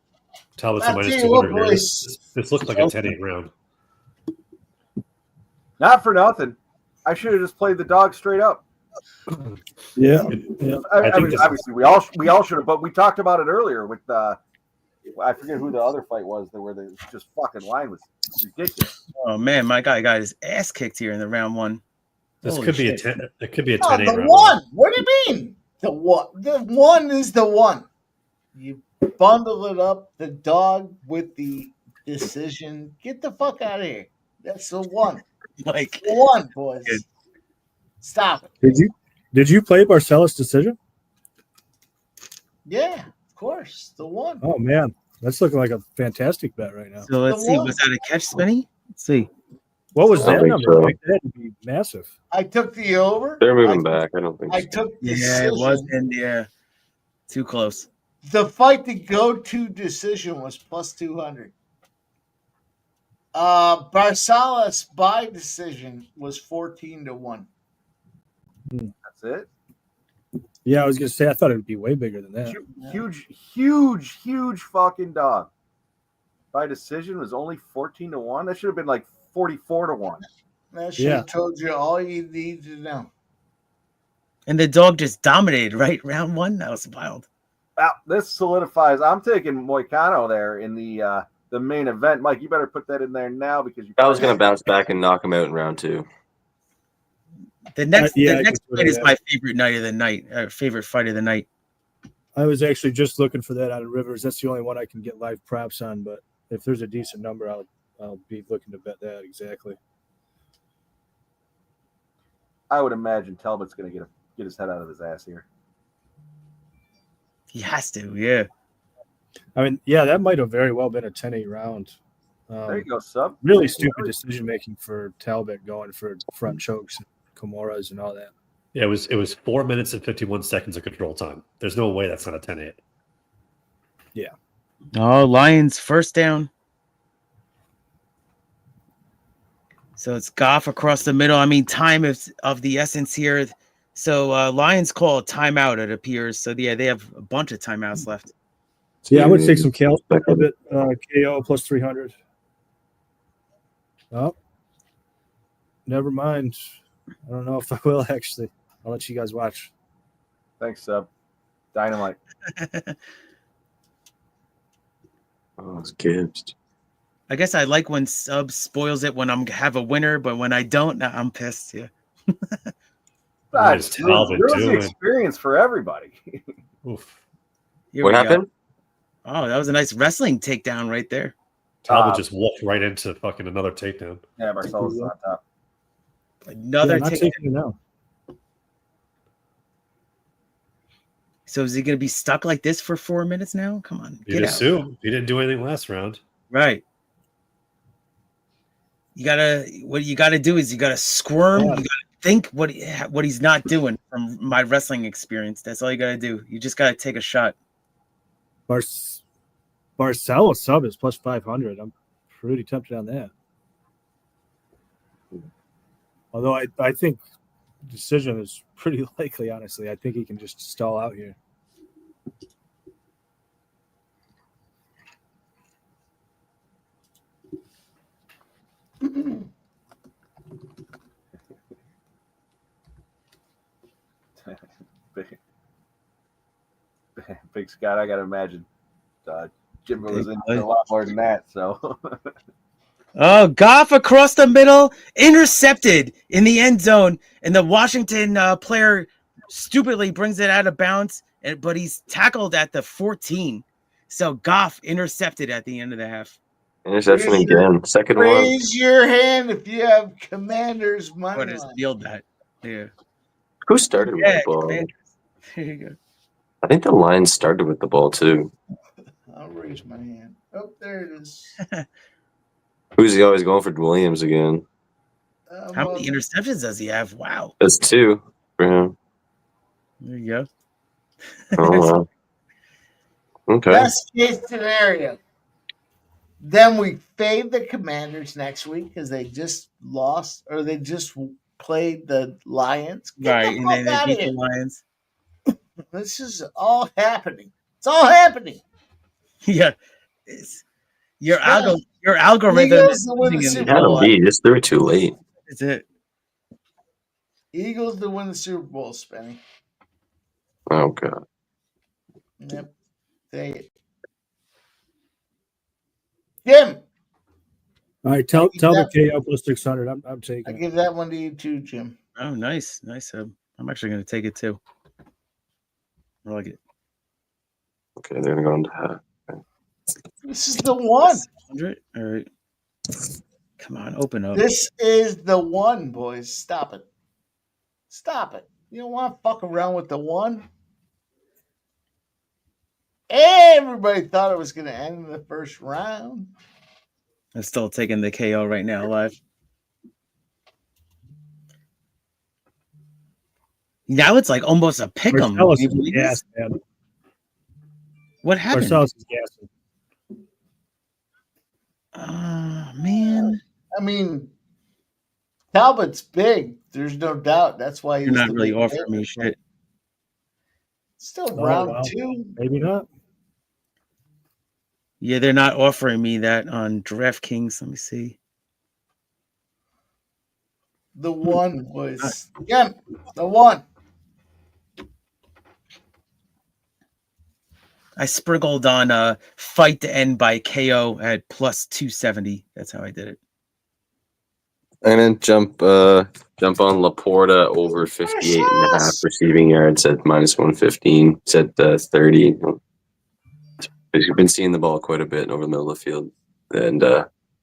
Talbot's That's minus it, what 200 here. boys? This looks like a 10-8 round. Not for nothing. I should have just played the dog straight up. Yeah. I mean, obviously, we all should have, but we talked about it earlier with I forget who the other fight was where the just fucking line was ridiculous. Oh man, my guy got his ass kicked here in the round one. This Holy could be shit. it could be a Oh, 10-8 the round. one. What do you mean? The one. The one is the one. You bundle it up. The dog with the decision. Get the fuck out of here. That's the one. Like The one, boys. Good. Stop it. Did you play Barcelos decision? Yeah, of course. The one. Oh man, that's looking like a fantastic bet right now. so. Let's The see. one. Was that a catch, Spenny? Let's see. What was I that think number? so. Like, that had to be massive. I took the over. They're moving back. I don't think I so. took Yeah, decision. it was in there. Too close. The fight to go to decision was plus 200. Barcelos by decision was 14-1. That's it. Yeah, I was gonna say I thought it would be way bigger than that. Huge fucking dog. By decision was only 14-1. That should have been like 44-1. That should have told you all you need to know. And the dog just dominated, right? Round one. That was wild. Well, this solidifies. I'm taking Moicano there in the main event. Mike, you better put that in there now because I was going to bounce back and knock him out in round two. The next I fight is consider my favorite night of the night. Favorite fight of the night. I was actually just looking for that on Rivers. That's the only one I can get live props on. But if there's a decent number, I'll be looking to bet that exactly. I would imagine Talbot's going to get his head out of his ass here. He has to, yeah. I mean, yeah, that might have very well been a 10-8 round. There you go, sub. Really stupid decision making for Talbot going for front chokes, and Kimuras, and all that. Yeah, it was 4 minutes and 51 seconds of control time. There's no way that's not a 10-8. Yeah. Oh, Lions first down. So it's Goff across the middle. I mean, time is of the essence here. So Lions call a timeout, it appears. So yeah, they have a bunch of timeouts left. Yeah, I would take some KO a bit. KO plus 300. Oh, never mind. I don't know if I will actually. I'll let you guys watch. Thanks, sub. Dynamite. Oh, it's Gibbs. I guess I like when sub spoils it when I'm have a winner, but when I don't, I'm pissed. Yeah. What is Talbot the doing? experience for everybody. Oof. Here What we go. happened? Oh, that was a nice wrestling takedown right there. Talbot just walked right into fucking another takedown. Yeah, Barcelos is on top. Another not takedown. taking it now. So is he going to be stuck like this for 4 minutes now? Come on, You'd get out. assume he didn't do anything last round. Right. What you gotta do is you gotta squirm. Yeah. You gotta think what he's not doing. From my wrestling experience, that's all you gotta do. You just gotta take a shot. Barcelos sub is plus 500. I'm pretty tempted on that. Although I think decision is pretty likely, honestly. I think he can just stall out here. Big Scott, I got to imagine Jim was into a lot more than that. So, Oh, Goff across the middle, intercepted in the end zone, and the Washington player stupidly brings it out of bounds, but he's tackled at the 14. So Goff intercepted at the end of the half. Interception again. Second one. Raise your hand if you have Commanders money What has line. field that? Yeah. Who started with the ball? Commanders. There you go. I think the Lions started with the ball too. I'll raise my hand. Oh, there it is. Who's he always going for Williams again? How many interceptions does he have? Wow. That's 2 for him. There you go. Oh wow. Okay. Best case scenario. Then we fade the Commanders next week because they just lost or they just played the Lions. Get Right, the and fuck then they outta beat here. the Lions. This is all happening. It's all happening. Yeah. Your algorithm Eagles is to win the losing in Super the Adam Bowl. B. Just threw it too late. That's it. Eagles to win the Super Bowl, Spenny. Oh god. Yep. Take it. Jim, All right, tell the KO plus 600. I'm I taking it. give that one to you too, Jim. Oh, nice. I'm actually going to take it too. I like it. Okay, they're gonna go into half. This is the one. 100? All right. Come on, open up. This is the one, boys. Stop it. Stop it. You don't want to fuck around with the one. Everybody thought it was going to end in the first round. I'm still taking the KO right now live. Now it's like almost a pick 'em. Barcelos Can you is believe this? gassed, man. What happened? Barcelos is gassing. Man. I mean, Talbot's big. There's no doubt. That's why he's You're not the really big offering favorite. me shit. Still Oh, round wow. 2. Maybe not. Yeah, they're not offering me that on DraftKings. Let me see. The one was again the one. I sprinkled on fight to end by KO at plus 270. That's how I did it. I'm gonna jump on Laporta over 58.5 receiving yards at -115. It's at 30. We've been seeing the ball quite a bit over the middle of the field, and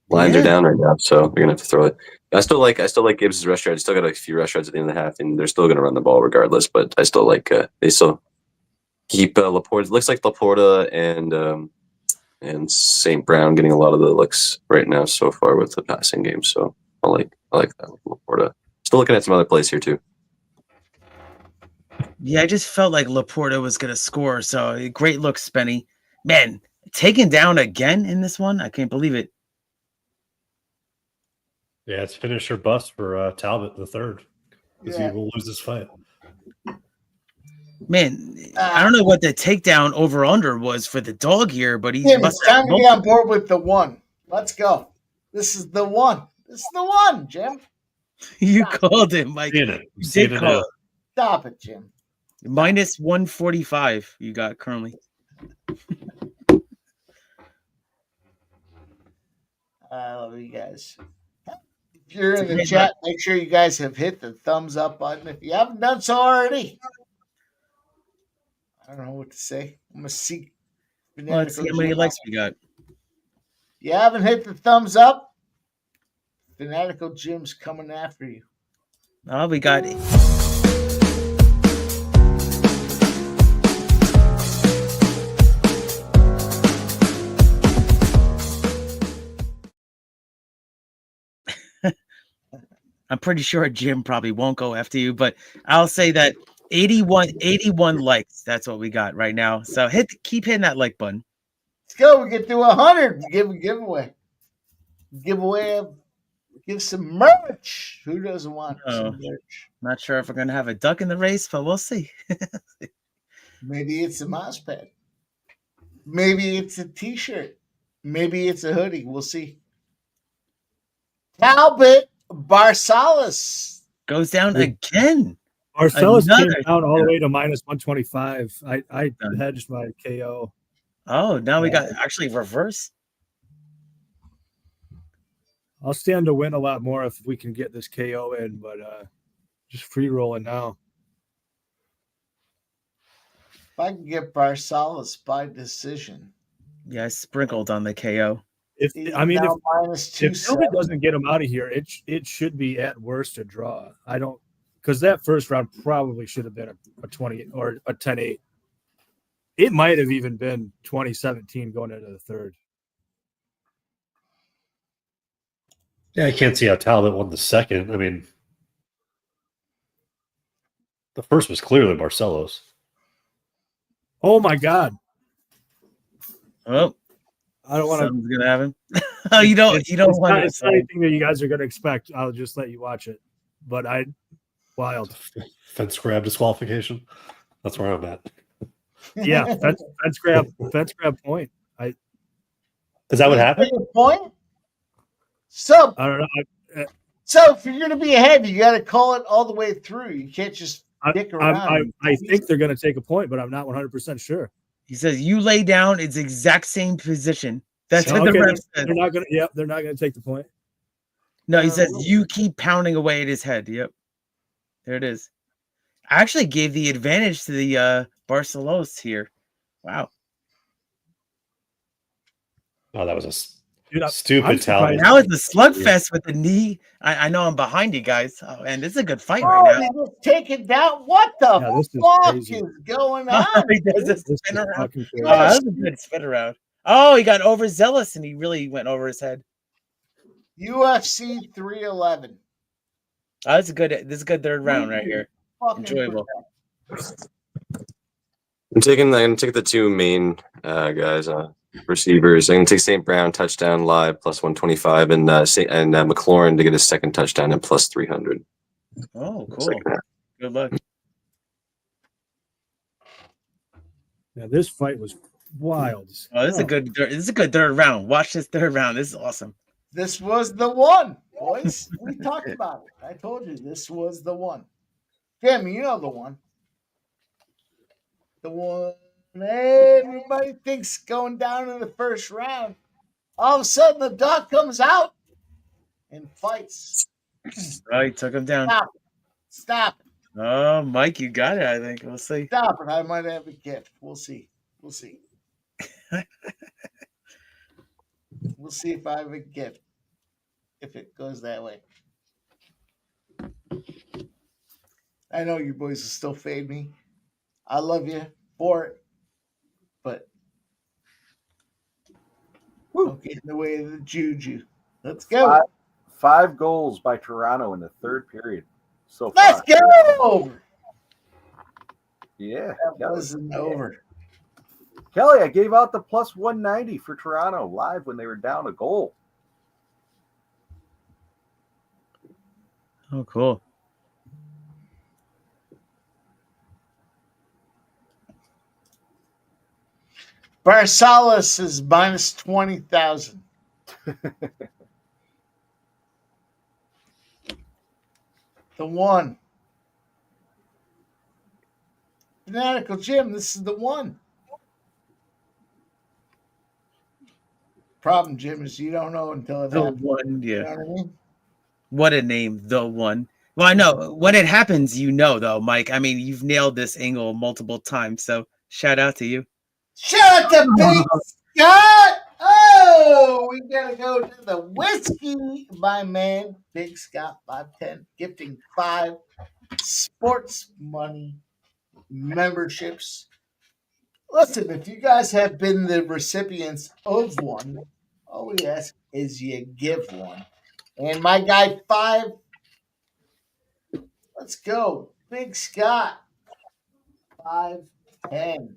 lines are down right now, so we're gonna have to throw it. I still like Gibbs' rush yards. Still got a few rush yards at the end of the half, and they're still gonna run the ball regardless. But I still like they still keep Laporta. Looks like Laporta and St. Brown getting a lot of the looks right now so far with the passing game. So I like that with Laporta. Still looking at some other plays here too. Yeah, I just felt like Laporta was going to score. So great look, Spenny. Man, taken down again in this one. I can't believe it. Yeah, it's finish or bust for Talbott the third because he will lose this fight. Man, I don't know what the takedown over under was for the dog here, but it's time to be on board with the one. Let's go. This is the one. This is the one, Jim. You called it, Mike. You did call it. Stop it, Jim. -145 you got currently. I love you guys. If you're in the chat, make sure you guys have hit the thumbs up button. If you haven't done so already, I don't know what to say. I'm going to see. Let's see how many likes we got. You haven't hit the thumbs up, Fanatical Jim's coming after you. Oh, we got it. I'm pretty sure Jim probably won't go after you, but I'll say that 81 likes. That's what we got right now. So keep hitting that like button. Let's go. We get to 100. Give a giveaway. Give some merch. Who doesn't want some merch? Not sure if we're going to have a duck in the race, but we'll see. Maybe it's a mouse pad. Maybe it's a t-shirt. Maybe it's a hoodie. We'll see. Talbott Barcelos goes down again. Barcelos came down all the way to -125. I hedged my KO. Oh, now we got actually reverse. I'll stand to win a lot more if we can get this KO in, but just free rolling now. If I can get Barcelos by decision. Yeah, I sprinkled on the KO. If Talbot doesn't get him out of here, it should be at worst a draw. I don't, because that first round probably should have been a 20 or a 10-8. It might have even been 2017 going into the third. Yeah, I can't see how Talbot won the second. I mean, the first was clearly Barcelos. Oh my God! Oh, I don't want to. Something's gonna happen. Oh, you don't want it's not anything that you guys are gonna expect. I'll just let you watch it. But wild fence grab disqualification. That's where I'm at. Yeah, fence grab point. Is that what happened? Point. So I don't know. So if you're going to be ahead, you got to call it all the way through. You can't just dick around. I think they're going to take a point, but I'm not 100% sure. He says you lay down. It's exact same position. That's what the ref says. They're not going to. Yep, they're not going to take the point. No, he says you keep pounding away at his head. Yep, there it is. I actually gave the advantage to the Barcelos here. Wow. Oh, that was a stupid talent. Now it's a slugfest with the knee. I know I'm behind you guys, and this is a good fight right now. Just take it down. What the fuck is going on? He does this spin around. Oh, that was a good spin around. Oh, he got overzealous and he really went over his head. UFC 311. Oh, that's a good. This is a good third round right here. Enjoyable. I'm gonna take the two main guys, receivers. I'm gonna take St. Brown touchdown live plus 125, and McLaurin to get his second touchdown at plus 300. Oh, cool. Good luck. Yeah, this fight was wild. Oh, this is a good. This is a good third round. Watch this third round. This is awesome. This was the one, boys. We talked about it. I told you this was the one. Jim, you know the one. The one everybody thinks going down in the first round. All of a sudden, the dog comes out and fights Oh, he took him down. Stop. Stop. Oh, Mike, you got it, I think. We'll see. Stop it. I might have a gift. We'll see. We'll see. We'll see if I have a gift. If it goes that way. I know you boys will still fade me. I love you for it. But don't get in the way of the juju. Let's go. 5 goals by Toronto in the third period. So Let's far. go. Yeah. That wasn't over. Kelly, I gave out the plus 190 for Toronto live when they were down a goal. Oh, cool. Barcelos is minus 20,000. The one. Fanatical Jim, this is the one. Problem, Jim, is you don't know until it The happens. one, yeah. You know what I mean? What a name, the one. Well, I know when it happens, you know, though, Mike. I mean, you've nailed this angle multiple times, so shout out to you. Shout out to Big Scott. Oh, we gotta go to the whiskey, my man. Big Scott 510 gifting 5 sports money memberships. Listen, if you guys have been the recipients of one, all we ask is you give one. And my guy 5, let's go. Big Scott 510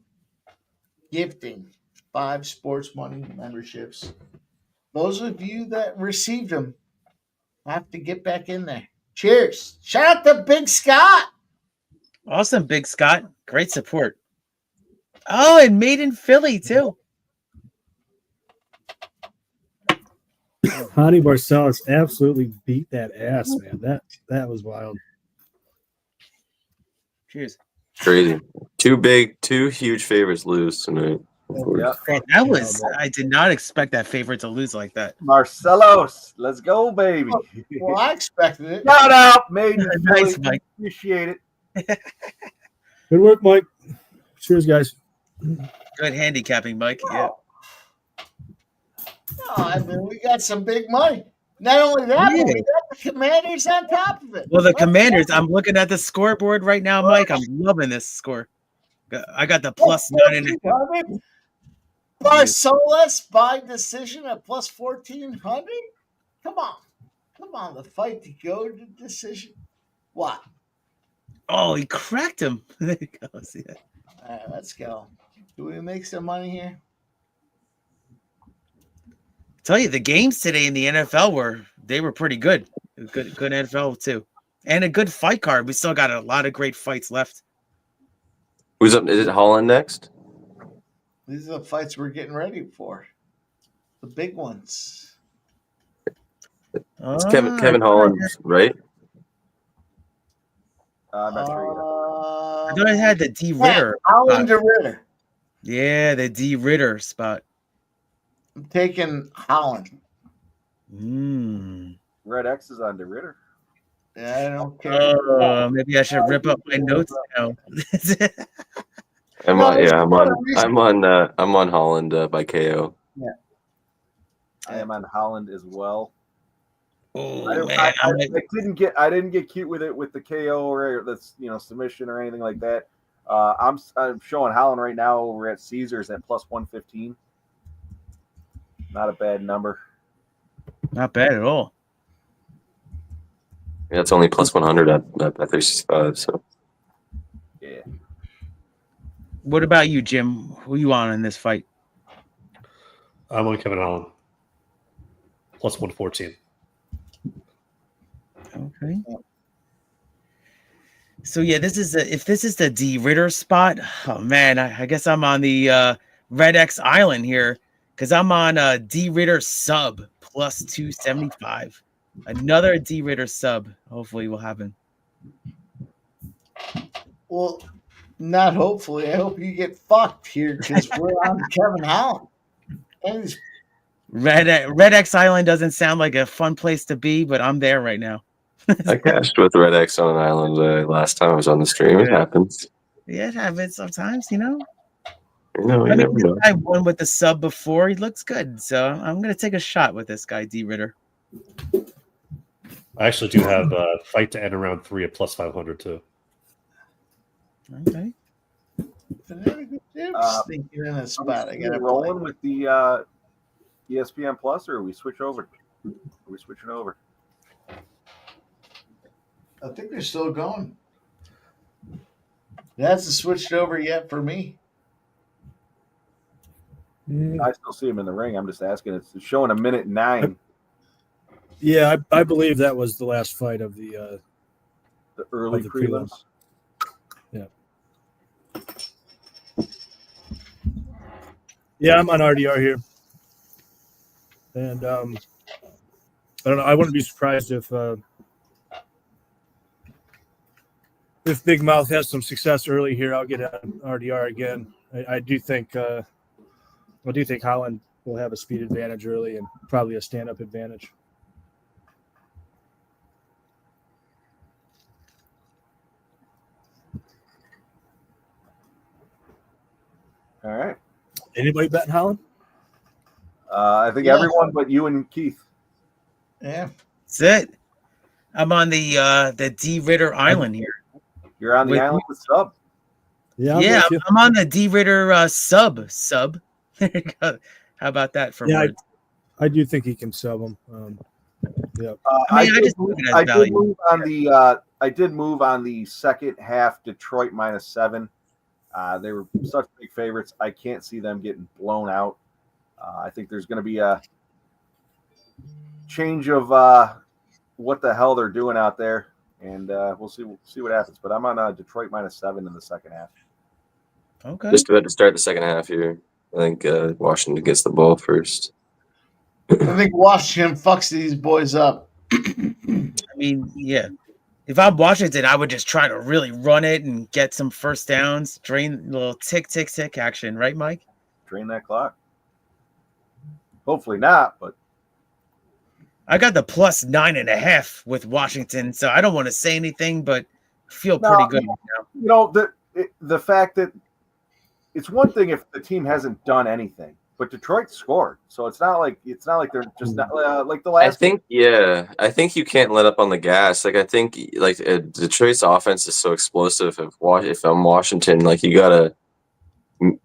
gifting 5 sports money memberships. Those of you that received them have to get back in there. Cheers. Shout out to Big Scott. Awesome, Big Scott. Great support. Oh, and made in Philly, too. Hottie Barcelos absolutely beat that ass, man. That was wild. Cheers. Crazy. Two huge favorites lose tonight. Yep. Man, that was, I did not expect that favorite to lose like that. Marcelos, let's go, baby. Well, I expected it. Shout out, made in Nice, Philly. Mike. Appreciate it. Good work, Mike. Cheers, guys. Good handicapping, Mike. Yeah. Oh, I mean, we got some big money. Not only that, but we got the Commanders on top of it. Well, the Commanders, I'm looking at the scoreboard right now, Mike. I'm loving this score. I got the plus 9.5. Barcelos by decision at plus 1,400. Come on, the fight to go to decision. What? Oh, he cracked him. There you go. See that? All right, let's go. Do we make some money here? Tell you, the games today in the NFL were pretty good. Good NFL too, and a good fight card. We still got a lot of great fights left. Who's up? Is it Holland next? These are the fights we're getting ready for. The big ones. It's Kevin Holland, right? I'm not sure yet. I thought I had the D Ritter. Holland to Ritter. Yeah, the D Ritter spot. I'm taking Holland. Red X is on the Ritter. Yeah, I don't care. Maybe I should rip up my notes now. I'm on Holland by KO. Yeah. I am on Holland as well. Oh I didn't get cute with it with the KO or the submission or anything like that. I'm showing Holland right now over at Caesars at plus 115. Not a bad number. Not bad at all. Yeah, it's only plus 100 at 365. So yeah. What about you, Jim? Who you on in this fight? I'm on Kevin Holland. Plus 114. Okay. So yeah, if this is the D Ritter spot, oh man, I guess I'm on the Red X Island here because I'm on a D Ritter sub plus 275. Another D Ritter sub. Hopefully will happen. Well, not hopefully. I hope you get fucked here because we're on Kevin Holland. And Red X Island doesn't sound like a fun place to be, but I'm there right now. I cashed with Red X on an island last time I was on the stream. It happens. Yeah, it happens sometimes, you know. You know, you I mean, never this know. guy won with the sub before. He looks good, so I'm gonna take a shot with this guy, D Ritter. I actually do have a fight to end around 3 at plus 500 too. Okay. Thinking in a spot. I got rolling with the ESPN Plus, or are we switch over? Are we switching over? I think they're still going. It hasn't switched over yet for me. I still see him in the ring. I'm just asking. It's showing 1:09. Yeah, I believe that was the last fight of the early of the prelims. Yeah. Yeah, I'm on RDR here. And I don't know. I wouldn't be surprised if Big Mouth has some success early here. I'll get on RDR again. I do think Holland will have a speed advantage early and probably a stand-up advantage. All right. Anybody betting Holland? I think everyone but you and Keith. Yeah. That's it. I'm on the D Ritter Island here. You're on the island with sub. Yeah, I'm on the D Ritter sub. There you go. How about that for words? I do think he can sub him. Yeah. I mean, I did move on the second half. Detroit -7. They were such big favorites. I can't see them getting blown out. I think there's going to be a change of what the hell they're doing out there, and we'll see what happens. But I'm on Detroit -7 in the second half. Okay. Just about to start the second half here. I think Washington gets the ball first. I think Washington fucks these boys up. I mean, yeah. If I'm Washington, I would just try to really run it and get some first downs, drain a little tick, tick, tick action, right, Mike? Drain that clock. Hopefully not, but I got the plus 9.5 with Washington, so I don't want to say anything, but feel pretty good right now. You know, the fact that it's one thing if the team hasn't done anything, but Detroit scored, so it's not like they're just not like the last. I think you can't let up on the gas. Like I think Detroit's offense is so explosive. If I'm Washington, like you gotta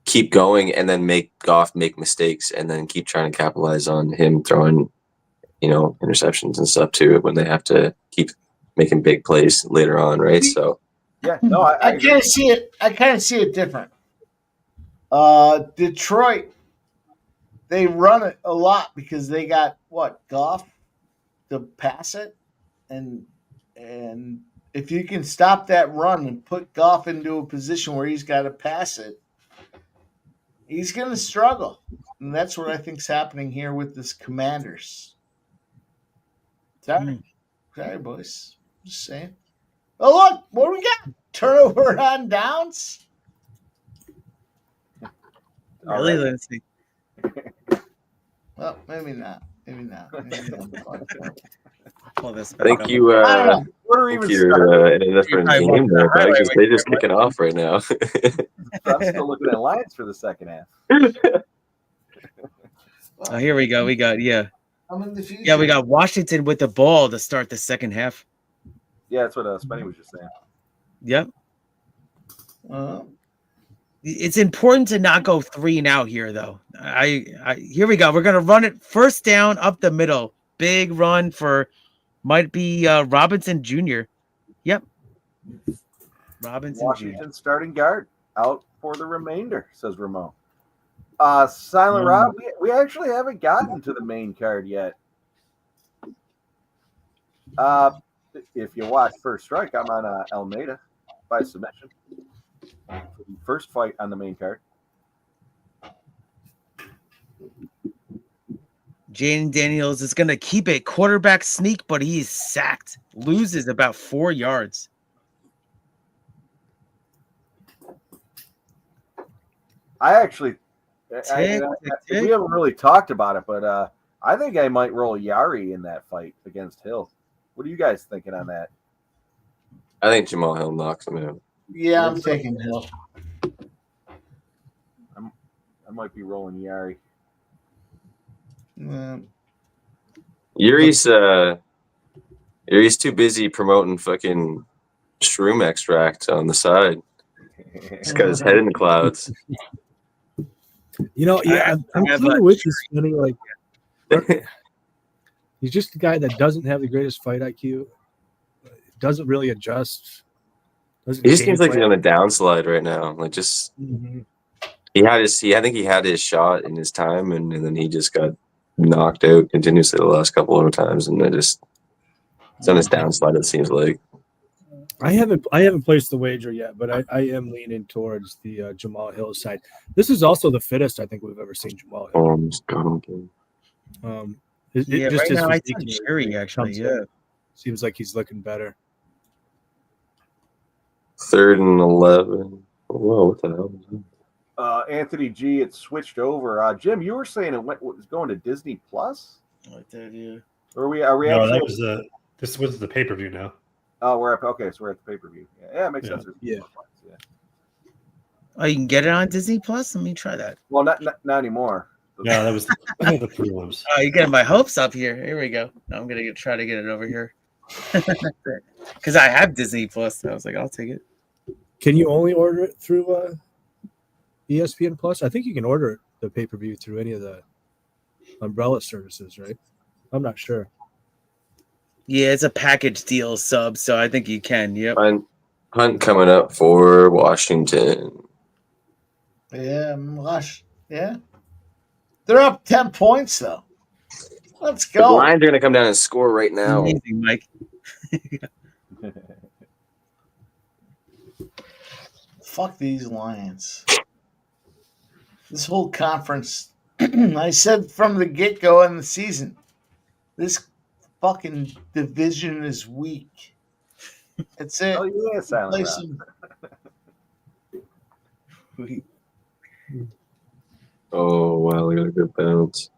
keep going and then make Goff make mistakes and then keep trying to capitalize on him throwing, interceptions and stuff too when they have to keep making big plays later on, right? So yeah, no, I kind of see it. I kind of see it different. Detroit, they run it a lot because they got Goff to pass it, and if you can stop that run and put Goff into a position where he's got to pass it, he's going to struggle, and that's what I think's happening here with this Commanders. Sorry, boys, just saying. Oh look, what do we got? Turnover on downs. Really, Lindsay? Well, maybe not. Maybe not. Pull this I think back you up. you're in a different game there, but they're just kicking off right now. I'm still looking at lines for the second half. Oh, here we go. We got I'm in the future. Yeah, we got Washington with the ball to start the second half. Yeah, that's what Spenny was just saying. Yep. It's important to not go 3 and out here, though. Here we go. We're gonna run it first down up the middle. Big run for might be Robinson Jr. Yep. Robinson Washington Jr. starting guard out for the remainder, says Ramon. Silent Rob, we actually haven't gotten to the main card yet. If you watch First Strike, I'm on Almeida by submission. First fight on the main card. Jaden Daniels is going to keep it quarterback sneak, but he's sacked. Loses about 4 yards. We haven't really talked about it, but I think I might roll Yari in that fight against Hill. What are you guys thinking on that? I think Jamahal knocks him out. Yeah, I'm taking Hill. I might be rolling Yari. Yuri's too busy promoting fucking shroom extract on the side. He's got his head in the clouds. You know, yeah, I'm kind of with you, Spenny. Like, he's just a guy that doesn't have the greatest fight IQ. Doesn't really adjust. He just seems like he's on a downslide right now. Like, just I think he had his shot in his time, and then he just got knocked out continuously the last couple of times, and it's on his downslide. It seems like. I haven't placed the wager yet, but I am leaning towards the Jamahal Hill side. This is also the fittest I think we've ever seen Jamahal Hill. Right now I think Jiří actually. Yeah, seems like he's looking better. 3rd and 11. Whoa, what the hell is that? Anthony G, it switched over. Jim, you were saying it was going to Disney Plus? I did, yeah. Or are we No, actually... this was the pay-per-view now. Oh, we're at the pay-per-view. Yeah, it makes sense. Yeah. Oh, you can get it on Disney Plus? Let me try that. Well, not anymore. Yeah, that was the prelims. Oh, you're getting my hopes up here. Here we go. Now I'm gonna try to get it over here. Because I have Disney Plus. So I was like, I'll take it. Can you only order it through ESPN Plus? I think you can order the pay-per-view through any of the umbrella services, right? I'm not sure. Yeah, it's a package deal sub, so I think you can. Yep. Hunt coming up for Washington. Yeah, yeah. They're up 10 points though. Let's go. The Lions are going to come down and score right now. Amazing, Mike. Fuck these Lions. This whole conference, I said from the get-go in the season, this fucking division is weak. That's it. Oh, yeah, silent. Oh, wow, they got a good bounce.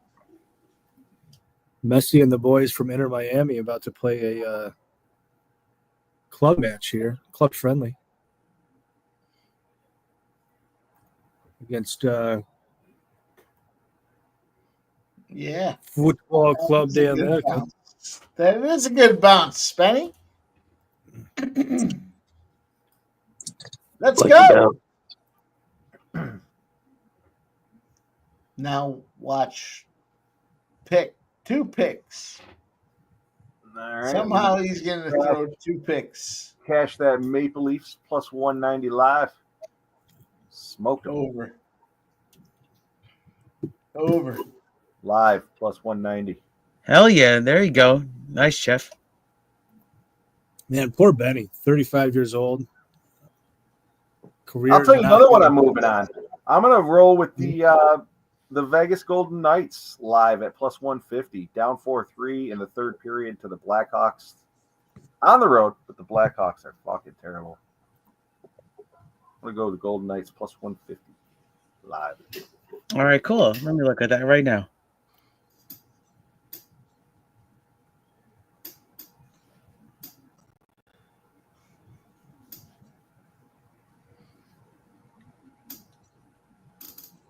Messi and the boys from Inter Miami about to play a club match here, club friendly, against Football Club de America. That is a good bounce, Spenny. Let's go. Now watch. Pick 2 picks. All right. Somehow he's going to throw 2 picks. Cash that Maple Leafs plus 190 live. Smoked them. Over. Live plus 190. Hell yeah. There you go. Nice, Chef. Man, poor Benny, 35 years old. Career. I'll tell you another one I'm moving on. I'm going to roll with the Vegas Golden Knights live at plus 150, down 4-3 in the third period to the Blackhawks on the road, but the Blackhawks are fucking terrible. I'm going to go with the Golden Knights plus 150 live. All right, cool. Let me look at that right now.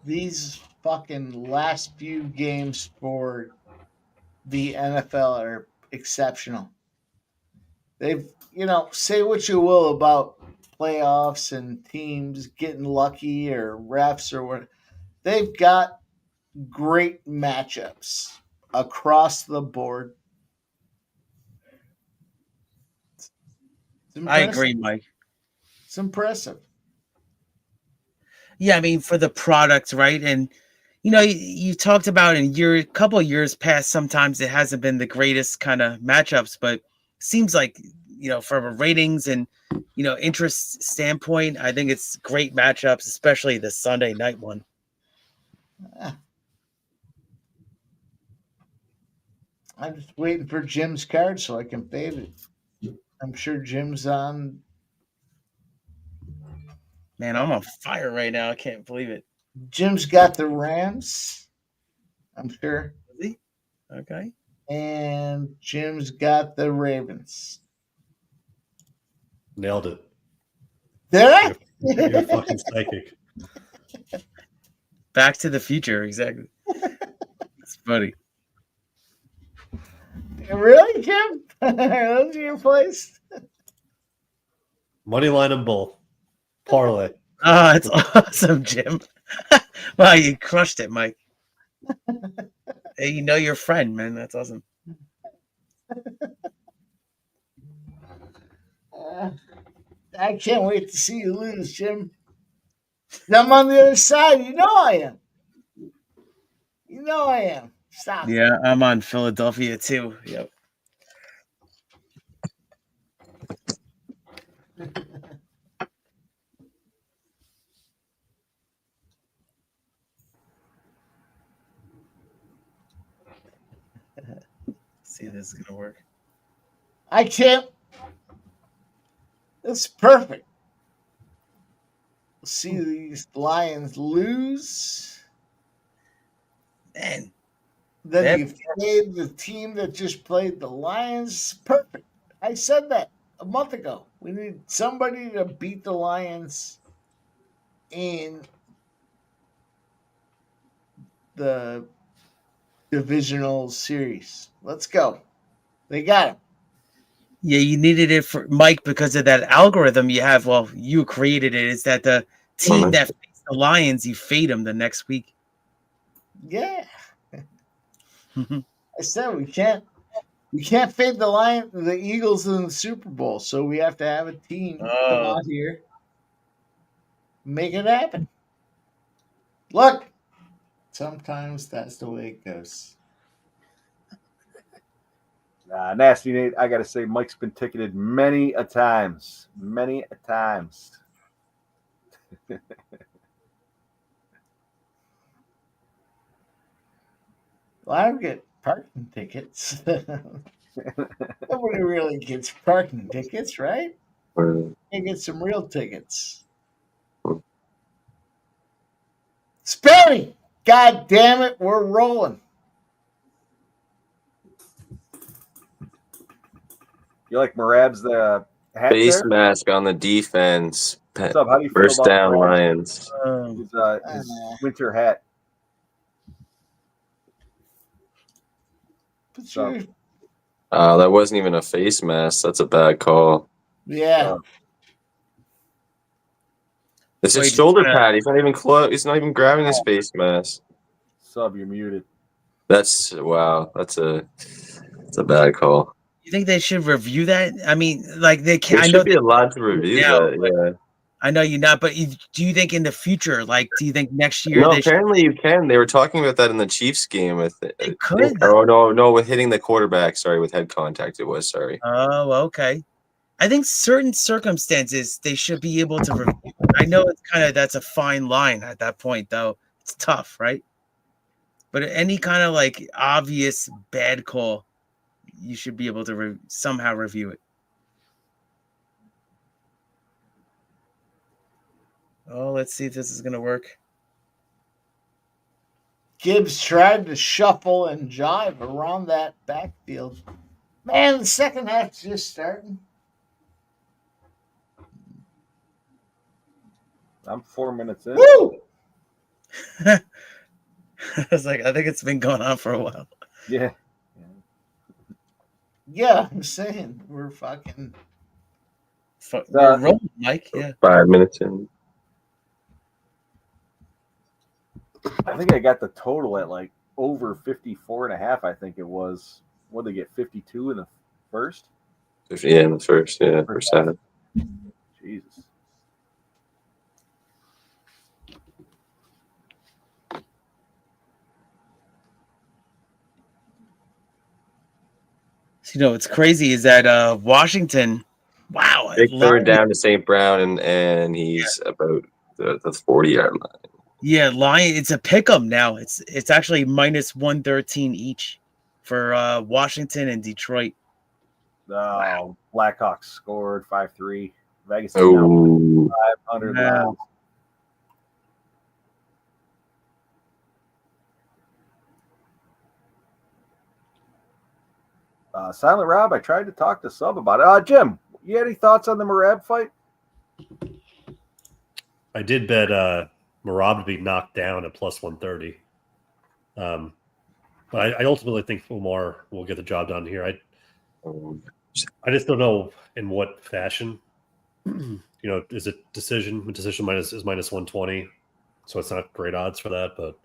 These fucking last few games for the NFL are exceptional. They've, say what you will about playoffs and teams getting lucky or refs or what. They've got great matchups across the board. I agree, Mike. It's impressive. Yeah, I mean, for the product, right? And, you talked about in a couple of years past, sometimes it hasn't been the greatest kind of matchups, but seems like, from a ratings and, interest standpoint, I think it's great matchups, especially the Sunday night one. I'm just waiting for Jim's card so I can fade it. I'm sure Jim's on. Man, I'm on fire right now. I can't believe it. Jim's got the Rams. I'm sure. Is he? Okay. And Jim's got the Ravens. Nailed it. Did I? You're fucking psychic. Back to the Future, exactly. It's funny. Really, Jim? Those are your plays? Money line them both. Parlay. Oh, it's awesome, Jim. Wow, you crushed it, Mike. Hey, you know your friend, man. That's awesome. I can't wait to see you lose, Jim. I'm on the other side. You know I am. You know I am. Stop. Yeah, I'm on Philadelphia too. Yep. See if this is gonna work. I can't. It's perfect. See these Lions lose. Man, Then you played the team that just played the Lions. Perfect. I said that a month ago. We need somebody to beat the Lions in the divisional series. Let's go. They got him. yeah, you needed it for Mike because of that algorithm you have. Well, you created it. Is that the team that faced the Lions? You fade them the next week. Yeah. I said we can't fade the Eagles in the Super Bowl, so we have to have a team come out here, make it happen. Look, sometimes that's the way it goes. Nasty Nate, I got to say, Mike's been ticketed many a times. Many a times. Well, I don't get parking tickets. Nobody really gets parking tickets, right? You get some real tickets. Sperry! God damn it, we're rolling. You like Merab's hat Face there? mask on the defense. What's up? How do you feel First about down Merab's? Lions. His winter hat. That wasn't even a face mask. That's a bad call. Yeah. It's his shoulder pad. He's not even close. He's not even grabbing his face mask. Sub, you're muted. That's wow. That's a bad call. You think they should review that? I mean, like they can. There I should know be allowed to review that. Yeah. I know you're not, but do you think in the future, like, do you think next year? No, they apparently you can. They were talking about that in the Chiefs game with it. Could. Oh no, with hitting the quarterback. Sorry, with head contact. It was sorry. Oh, okay. I think certain circumstances they should be able to review. I know it's that's a fine line at that point, though. It's tough, right? But any kind of like obvious bad call, you should be able to somehow review it. Oh, let's see if this is going to work. Gibbs tried to shuffle and jive around that backfield. Man, the second half's just starting. I'm 4 minutes in. Woo! I was like, I think it's been going on for a while. Yeah. Yeah, I'm saying we're fucking. We're rolling, Mike. Yeah. 5 minutes in. I think I got the total at like over 54.5. I think it was. What did they get? 52 in the first? Yeah, in the first. Yeah, first half. Jesus. So, what's crazy is that Washington, wow. They threw it down to St. Brown, and he's about the 40-yard line. Yeah, Lion. It's a pick 'em now. It's actually minus 113 each for Washington and Detroit. Wow. Blackhawks scored 5-3. Vegas is Oh. now 500 Wow. lines. Silent Rob, I tried to talk to Sub about it. Jim, you had any thoughts on the Merab fight? I did bet Merab to be knocked down at plus 130. But I ultimately think Umar will get the job done here. I just don't know in what fashion. Is it decision? Decision is minus 120, so it's not great odds for that. But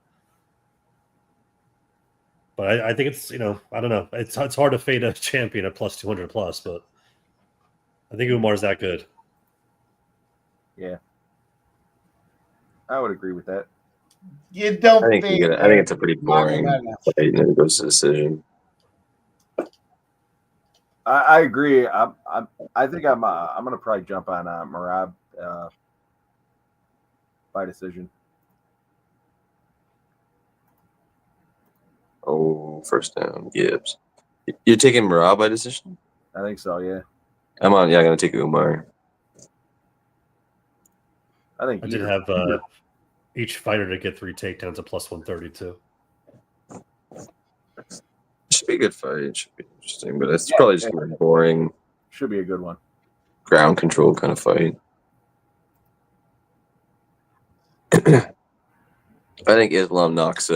I think it's I don't know. It's hard to fade a champion at plus 200 plus, but I think Umar's that good. Yeah, I would agree with that. You don't I think it's a pretty boring fight, and it goes to decision. I agree. I think I'm gonna probably jump on Merab by decision. Oh, first down, Gibbs. You're taking Merab by decision? I think so. Yeah. I'm gonna take Umar. I did have each fighter to get 3 takedowns at plus 132. Should be a good fight. It should be interesting, but it's probably just gonna be boring. Should be a good one. Ground control kind of fight. I think Islam knocks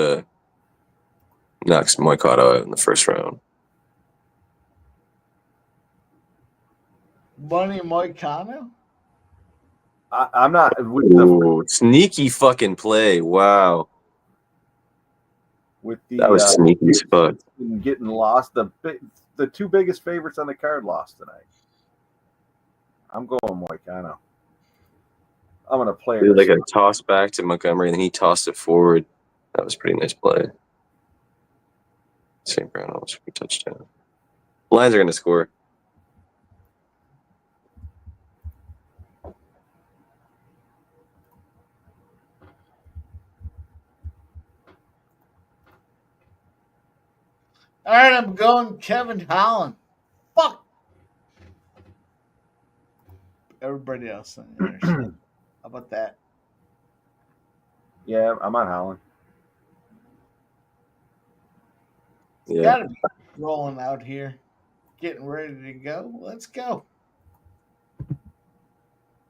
Moicano out in the first round. Money Moicano? I'm not with Ooh, sneaky fucking play. Wow. That was sneaky as fuck. Getting lost. The 2 biggest favorites on the card lost tonight. I'm going Moicano. I'm gonna play It like a toss back to Montgomery, and then he tossed it forward. That was a pretty nice play. St. Brown almost a touchdown. Lions are gonna score. All right, I'm going Kevin Holland. Fuck. Everybody else. How about that? Yeah, I'm on Holland. Yeah. Gotta be rolling out here. Getting ready to go. Let's go.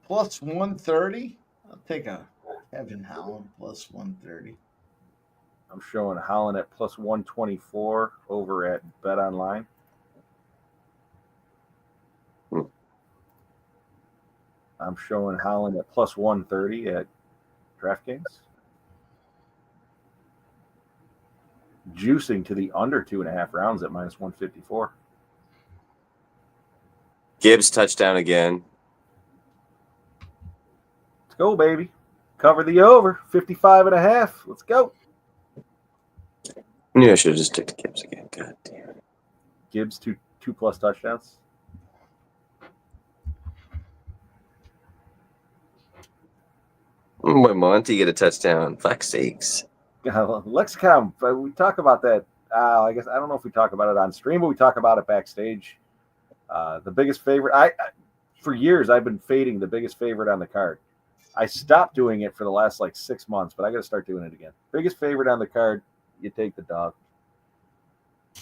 Plus 130. I'll take a Kevin Holland plus 130. I'm showing Holland at plus 124 over at Bet Online. I'm showing Holland at plus 130 at DraftKings. Juicing to the under 2.5 rounds at minus 154. Gibbs touchdown again. Let's go, baby. Cover the over. 55.5. Let's go. Yeah, I should have just took the Gibbs again. God damn it. Gibbs, two plus touchdowns. Boy, Monty get a touchdown. Fuck's sakes. Lexicon, we talk about that. I guess I don't know if we talk about it on stream, but we talk about it backstage. The biggest favorite. For years I've been fading the biggest favorite on the card. I stopped doing it for the last 6 months, but I got to start doing it again. Biggest favorite on the card, you take the dog.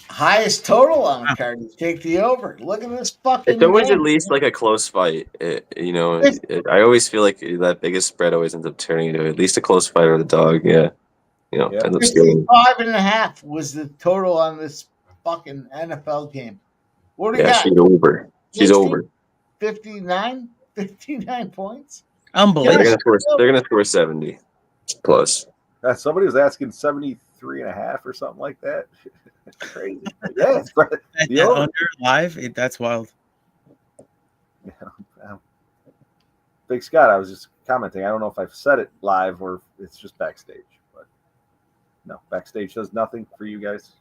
Highest total on the card, you take the over. Look at this fucking. It's always game. at least a close fight. I always feel like that biggest spread always ends up turning into at least a close fight or the dog. Yeah. Ends up stealing. 55.5 was the total on this fucking NFL game. What do you got? She's over. She's 60? over. 59 points. Unbelievable. They're gonna score 70 plus. Somebody was asking 73.5 or something like that. Crazy. Yeah, it's great. Under live. That's wild. Yeah. Big Scott, I was just commenting. I don't know if I've said it live or it's just backstage, but no, backstage does nothing for you guys.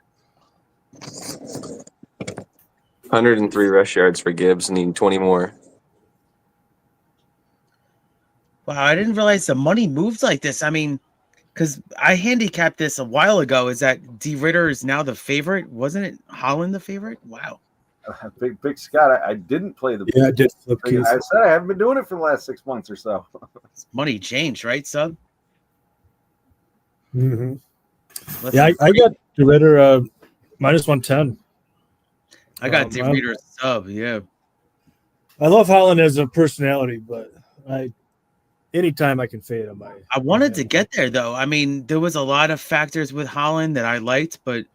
103 rush yards for Gibbs, need 20 more. Wow, I didn't realize the money moves like this. I mean, because I handicapped this a while ago. Is that D. Ritter is now the favorite? Wasn't it Holland the favorite? Wow. Big Scott, I didn't play the. Yeah, I did flip keys. I said I haven't been doing it for the last 6 months or so. Money changed, right, Sub? Mm-hmm. Yeah, I got D. Ritter minus 110. I got the reader sub. Yeah. I love Holland as a personality, but anytime I can fade him, I wanted to get there though. I mean, there was a lot of factors with Holland that I liked, but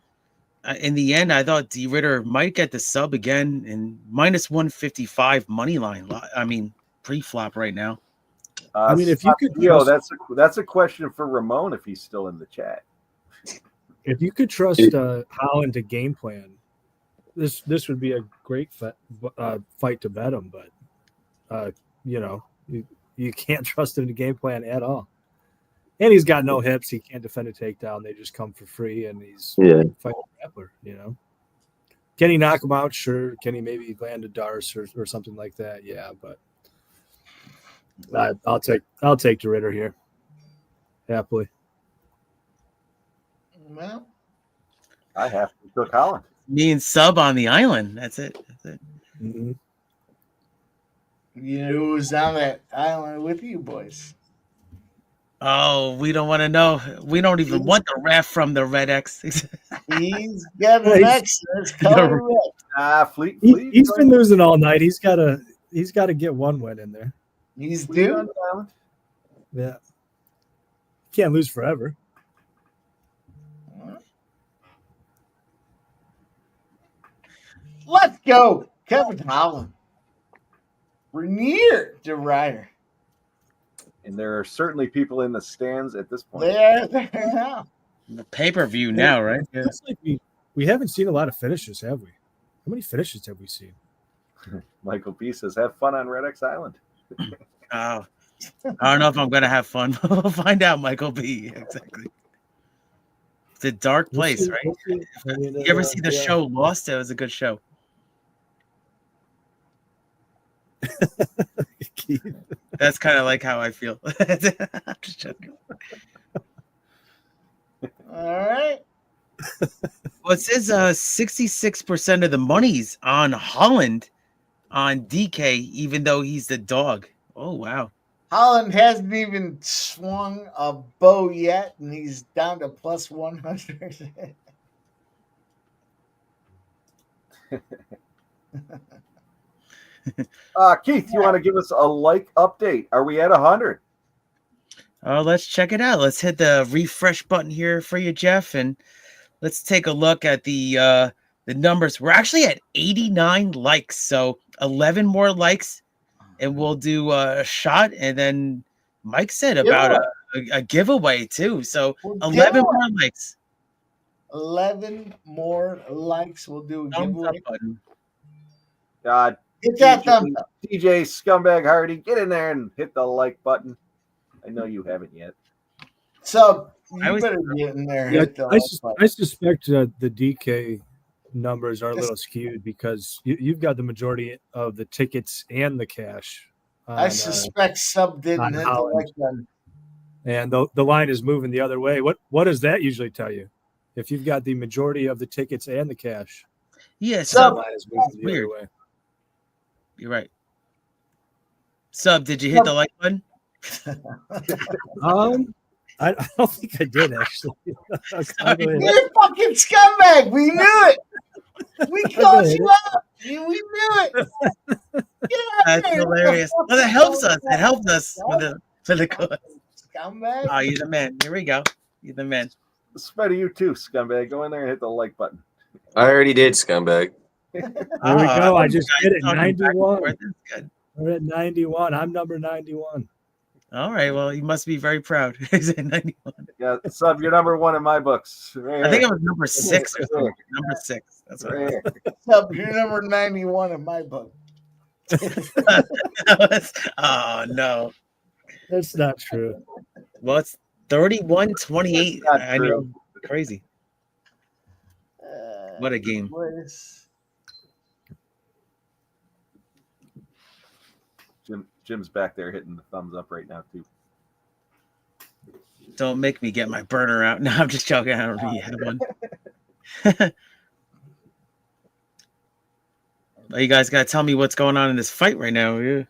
in the end, I thought D Ritter might get the sub again and minus 155 money line. I mean, pre-flop right now. I mean, if you could, that's a question for Ramon if he's still in the chat. If you could trust Holland to game plan, this would be a great fight to bet him. But you can't trust him to game plan at all. And he's got no hips. He can't defend a takedown. They just come for free, and he's fighting a grappler. Can he knock him out? Sure. Can he maybe land a Darce or something like that? Yeah, but I'll take the Ritter here, happily. Well, I have to cook Holland. Me and sub on the island. That's it. Mm-hmm. You know who's on that island with you boys? Oh, we don't want to know. We don't even want the ref from the Red X. He's got an X. It's color red. Fleet. He's been losing all night. He's got to get one win in there. He's due. Yeah. Can't lose forever. Let's go. Kevin Holland. Reinier to Ryder. And there are certainly people in the stands at this point. There now. The pay-per-view now, right? Yeah. It's like we haven't seen a lot of finishes, have we? How many finishes have we seen? Michael B says, have fun on Red X Island. Oh, I don't know if I'm going to have fun. We'll find out, Michael B. Exactly. It's a dark place, right? You ever see the show Lost? It was a good show. That's kind of like how I feel. I'm just joking. All right. Well, it says 66% of the money's on Holland on DK, even though he's the dog. Oh, wow. Holland hasn't even swung a bow yet, and he's down to plus 100. Keith, you want to give us a like update? Are we at 100? Let's check it out. Let's hit the refresh button here for you, Jeff, and let's take a look at the numbers. We're actually at 89 likes, so 11 more likes, and we'll do a shot. And then Mike said about a giveaway too. So 11 more likes. 11 more likes. We'll do a giveaway. God. Hit that thumbs up. DJ Scumbag Hardy, get in there and hit the like button. I know you haven't yet. So you better get in there. Yeah, I suspect the DK numbers are a little skewed because you've got the majority of the tickets and the cash. I suspect Sub didn't hit the like button. And the line is moving the other way. What does that usually tell you? If you've got the majority of the tickets and the cash, yes, the line is moving the other way. You're right. Sub, did you hit the like button? I don't think I did actually. You're a fucking scumbag. We knew it. We called you out. We knew it. That's hilarious. Well, that helps us. It helped us for the cause. Scumbag. Oh, you're the man. Here we go. You're the man. Spite of you too, scumbag. Go in there and hit the like button. I already did, scumbag. There we go. I just did it. 91. We're at 91. I'm number 91. All right. Well, you must be very proud. He's at 91. Yeah, Sub, you're number one in my books. I think I was number 6 or something. Number 6. That's right. Sub, you're number 91 in my book. Oh, no. That's not true. Well, it's 31-28. I know. Crazy. What a game. Jim's back there hitting the thumbs up right now, too. Don't make me get my burner out. No, I'm just joking. I don't really have one. Well, you guys got to tell me what's going on in this fight right now. Yeah.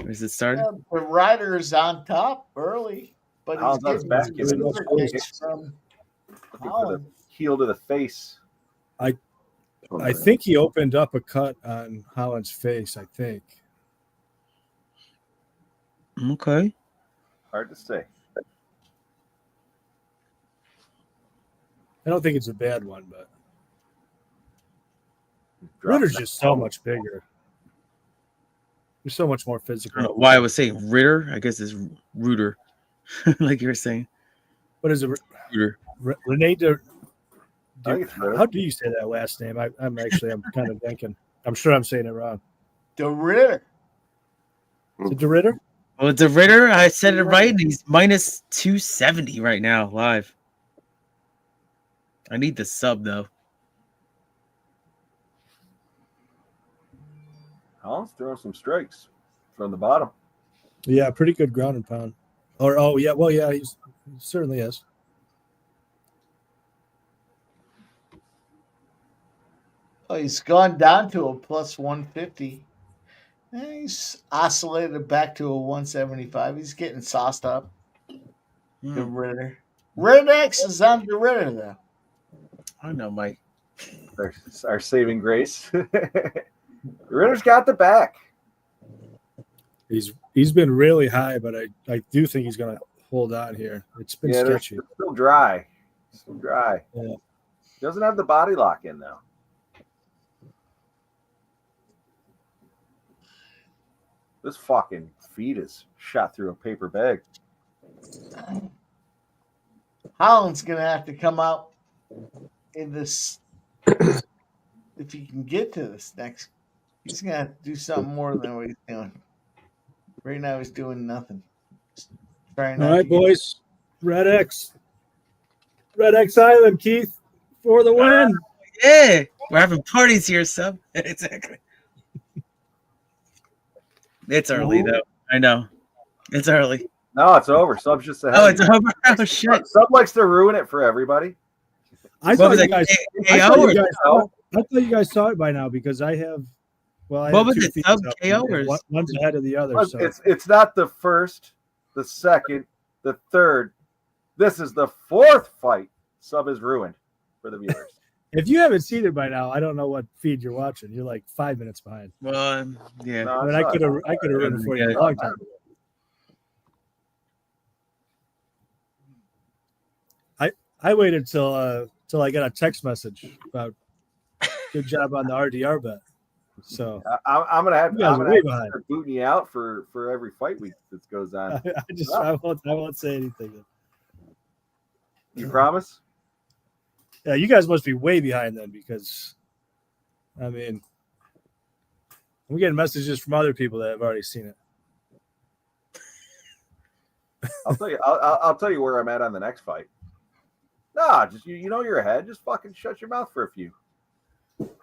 Is it started? The Ryder's on top early, but he's getting back. super kicks from Looking for the heel to the face. I I think he opened up a cut on Holland's face, I think. Okay. Hard to say. I don't think it's a bad one, but Ritter's just so much bigger. He's so much more I don't physical. know why I was saying Ritter. I guess it's Reuter, like you were saying. What is it? Reuter. Renato. I think it's Ritter. How do you say that last name? I'm kind of thinking. I'm sure I'm saying it wrong. The Ritter. Is it the Ritter? Well, it's a Ritter. I said it right. And he's minus 270 right now live. I need the sub though. Holland's throwing some strikes from the bottom. Yeah, pretty good ground and pound. He certainly is. Oh, he's gone down to a plus 150. He's oscillated back to a 175. He's getting sauced up. The Ritter. Red X is on the Ritter, though. I know, Mike. Our saving grace. Ritter's got the back. He's been really high, but I do think he's going to hold on here. It's been sketchy. It's still dry. Still dry. Yeah. Doesn't have the body lock in, though. This fucking feed is shot through a paper bag. Holland's going to have to come out in this. If he can get to this next, he's going to have to do something more than what he's doing. Right now, he's doing nothing. All right, boys. Red X Island, Keith, for the win. Yeah, we're having parties here, sub. Exactly. It's early though. I know. It's early. No, it's over. Sub's just ahead. Oh, it's over. Oh shit. Sub likes to ruin it for everybody. I thought you guys saw it by now because I have. Well, I what have was two it? feeds Sub up. KO or One's ahead of the other. Well, So it's not the first, the second, the third. This is the fourth fight. Sub is ruined for the viewers. if you haven't seen it by now, I don't know what feed you're watching. You're like 5 minutes behind. Well, yeah. No, I mean, I could have written for you a long time ago. I waited till I got a text message about good job on the RDR bet. So I'm gonna have You guys to are way behind. start booting you out for every fight week that goes on. I won't say anything. You promise? Yeah, you guys must be way behind then because, I mean, I'm getting messages from other people that have already seen it. I'll tell you. I'll tell you where I'm at on the next fight. No, just you know you're ahead. Just fucking shut your mouth for a few.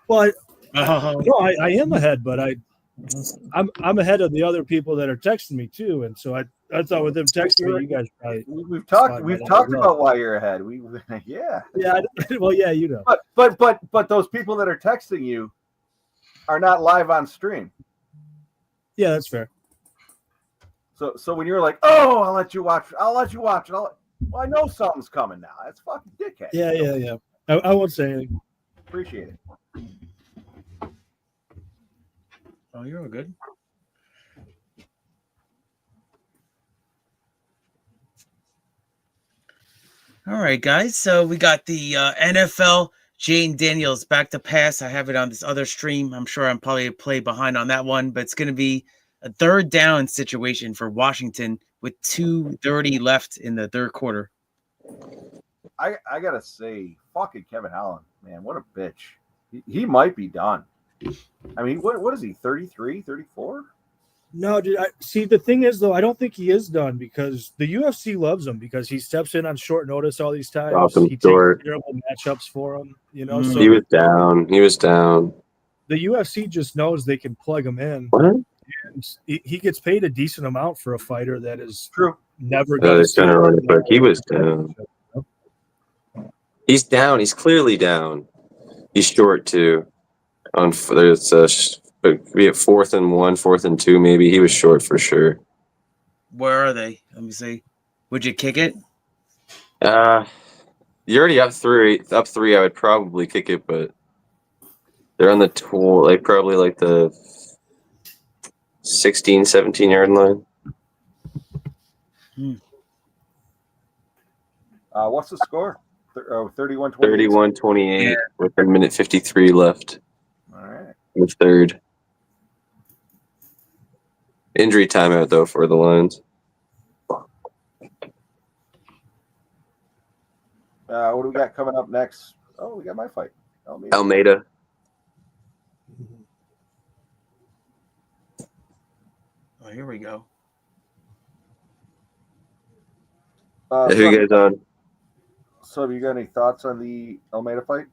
Well, I am ahead, but I'm ahead of the other people that are texting me too, and so I thought with them texting me, you guys probably we've talked about why you're ahead. Yeah. Well, yeah, you know. But those people that are texting you are not live on stream. Yeah, that's fair. So when you're like, oh, I'll let you watch. Well, I know something's coming now. That's fucking dickhead. Yeah. I won't say anything. Appreciate it. Oh, you're all good. All right, guys. So we got the NFL Jane Daniels back to pass. I have it on this other stream. I'm sure I'm probably play behind on that one, but it's going to be a third down situation for Washington with 2:30 left in the third quarter. I gotta say, fucking Kevin Holland, man, what a bitch. He might be done. I mean, what is he, 33, 34? No, dude. See, the thing is, though, I don't think he is done because the UFC loves him because he steps in on short notice all these times. He takes terrible matchups for him, you know. So he was down. The UFC just knows they can plug him in. What? And he gets paid a decent amount for a fighter that is true. Never. It's kind of running, but he was down. He's down. He's clearly down. He's short too. There's be at 4th and 1, 4th and 2, maybe. He was short for sure. Where are they? Let me see. Would you kick it? You're already up 3. I would probably kick it, but They're on the probably like the 16, 17-yard line. What's the score? 31-28. 31-28 with a minute 53 left. All right. The third. Injury timeout, though, for the Lions. What do we got coming up next? Oh, we got my fight. Almeida. Oh, here we go. Who you guys on? So, have you got any thoughts on the Almeida fight?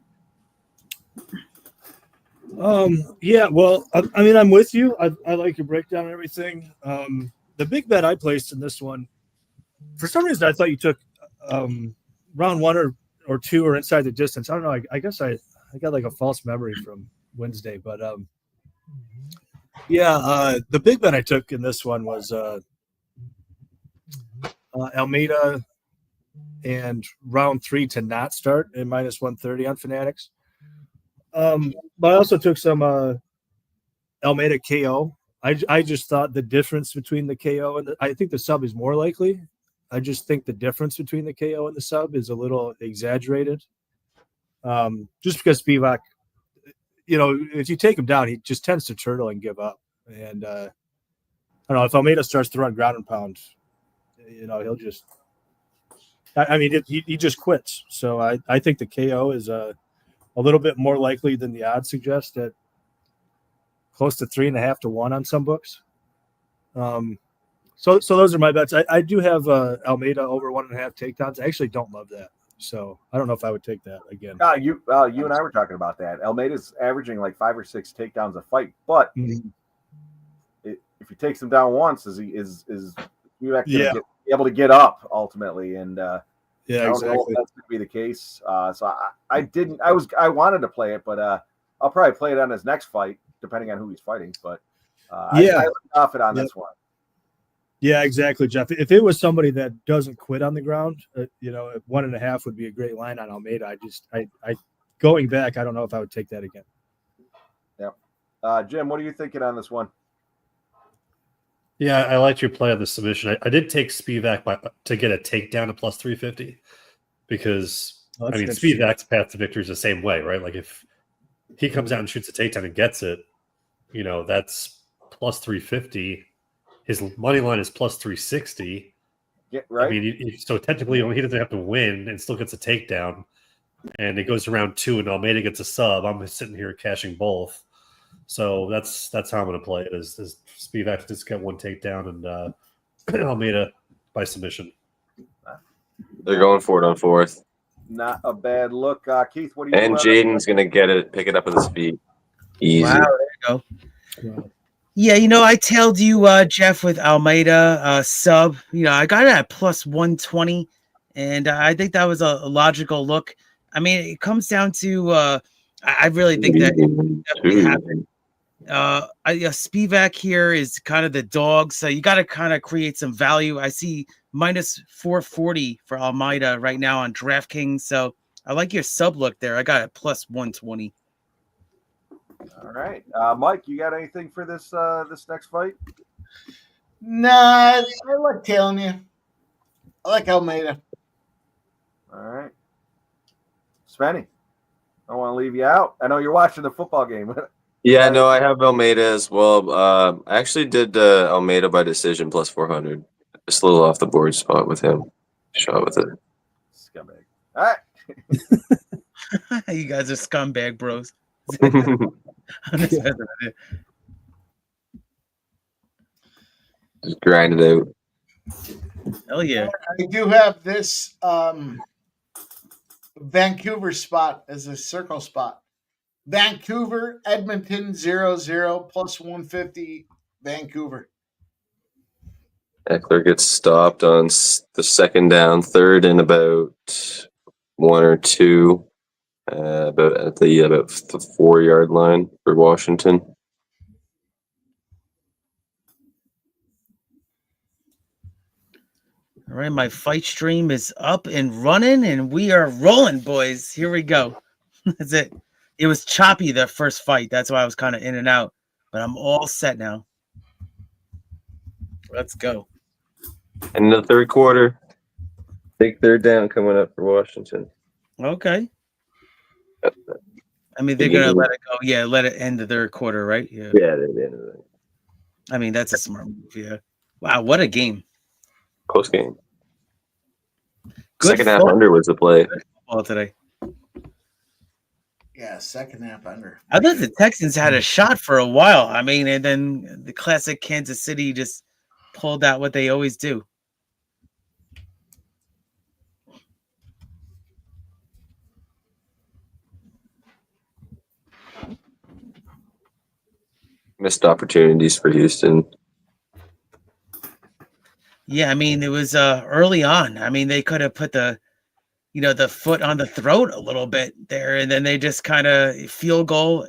Yeah, well, I mean, I'm with you. I like your breakdown and everything. The big bet I placed in this one, for some reason, I thought you took round one or two or inside the distance. I don't know. I guess I got like a false memory from Wednesday, but the big bet I took in this one was Almeida and round 3 to not start at -130 on Fanatics. But I also took some Almeida KO. I just thought the difference between the KO and I think the sub is more likely. I just think the difference between the KO and the sub is a little exaggerated. Just because Spivac, if you take him down, he just tends to turtle and give up. And I don't know, if Almeida starts to run ground and pound, he'll just – he just quits. So I think the KO is a little bit more likely than the odds suggest, at close to 3.5 to 1 on some books. So those are my bets. I do have Almeida over 1.5 takedowns. I actually don't love that. So I don't know if I would take that again. You and I were talking about that. Almeida's averaging like 5 or 6 takedowns a fight, but if he takes them down once, is you actually be able to get up ultimately? And I don't know if that's going to be the case. So I wanted to play it, but I'll probably play it on his next fight, depending on who he's fighting. But I look off it on this one. Yeah, exactly, Jeff. If it was somebody that doesn't quit on the ground, 1.5 would be a great line on Almeida. I going back, I don't know if I would take that again. Yeah. Jim, what are you thinking on this one? Yeah, I liked your play on the submission. I did take Spivac to get a takedown at +350 because, Spivac's path to victory is the same way, right? Like if he comes out and shoots a takedown and gets it, that's +350. His money line is +360. Yeah, right. I mean, so technically he doesn't have to win and still gets a takedown. And it goes to round 2 and Almeida gets a sub. I'm sitting here cashing both. So that's how I'm going to play it. Is Spivac just get one takedown and Almeida by submission. They're going for it on 4th. Not a bad look. Keith, what do you And Jaden's going to pick it up with his feet. Easy. Wow, there you go. Yeah, I tailed you, Jeff, with Almeida sub. I got it at +120, and I think that was a logical look. I mean, it comes down to I really think that definitely happened. Spivac here is kind of the dog, so you got to kind of create some value. I see -440 for Almeida right now on DraftKings, so I like your sub look there. I got it +120. All right, Mike, you got anything for this next fight? Nah, I like tailing you. I like Almeida. All right, Spenny, I don't want to leave you out. I know you're watching the football game. Yeah, no, I have Almeida as well. I actually did Almeida by decision +400. Just a little off the board spot with him. Shot with it. Scumbag. All right. You guys are scumbag bros. Just grind it out. Hell yeah. I do have this Vancouver spot as a circle spot. Vancouver, Edmonton 0-0 +150 Vancouver. Eckler gets stopped on the second down, 3rd and about 1 or 2, about the 4-yard line for Washington. All right, my fight stream is up and running, and we are rolling, boys. Here we go. That's it. It was choppy the first fight. That's why I was kind of in and out. But I'm all set now. Let's go. And in the third quarter, big third down coming up for Washington. Okay. I mean, they're gonna let it go. Yeah, let it end the third quarter, right? Yeah. Yeah, they're the end of it. I mean, that's a smart move. Yeah. Wow, what a game! Close game. Good Second half football. under was the play. Good football today. Yeah, second half under. I thought the Texans had a shot for a while. I mean, and then the classic Kansas City just pulled out what they always do. Missed opportunities for Houston. Yeah, I mean, it was early on. I mean, they could have put the foot on the throat a little bit there, and then they just kind of field goal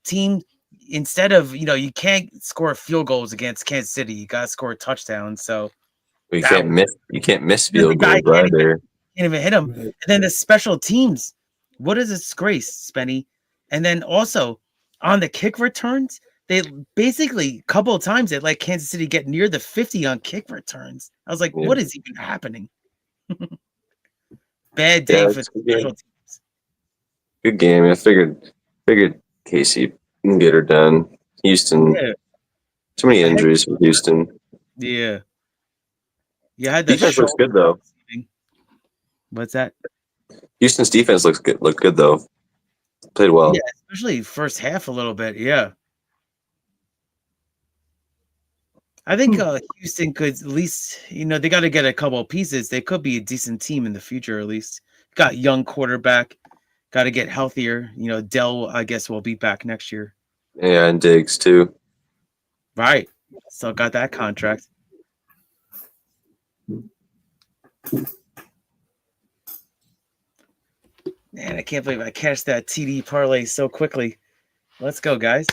team instead of, you can't score field goals against Kansas City. You got to score touchdowns. So You can't miss field guy goals either. can't even hit them. And then the special teams, what a disgrace, Spenny. And then also on the kick returns, they basically a couple of times they let Kansas City get near the 50 on kick returns. I was like, what is even happening? Bad day for the special teams. Good game. I figured Casey can get her done. Houston. Yeah. Too many injuries for Houston. Yeah. You had the defense looks good though. What's that? Houston's defense looked good though. Played well. Yeah, especially first half a little bit. Yeah. I think Houston could at least, they got to get a couple of pieces. They could be a decent team in the future, at least. Got young quarterback. Got to get healthier. Dell, I guess, will be back next year. Yeah, and Diggs too. Right. Still got that contract. Man, I can't believe I cashed that TD parlay so quickly. Let's go, guys.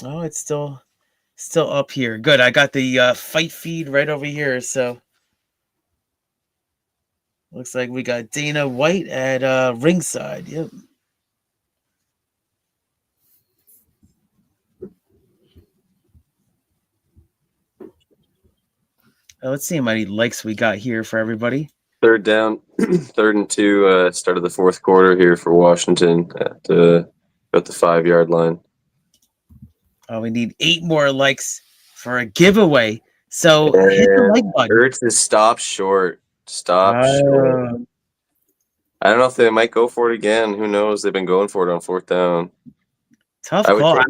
Oh, it's still up here. Good. I got the fight feed right over here. So looks like we got Dana White at ringside. Yep. Let's see how many likes we got here for everybody. Third down, 3rd and 2, start of the fourth quarter here for Washington at the 5-yard line. Oh, we need 8 more likes for a giveaway. So hit the like button. Hurts to stop short. Stop short. I don't know if they might go for it again. Who knows? They've been going for it on 4th down. Tough call.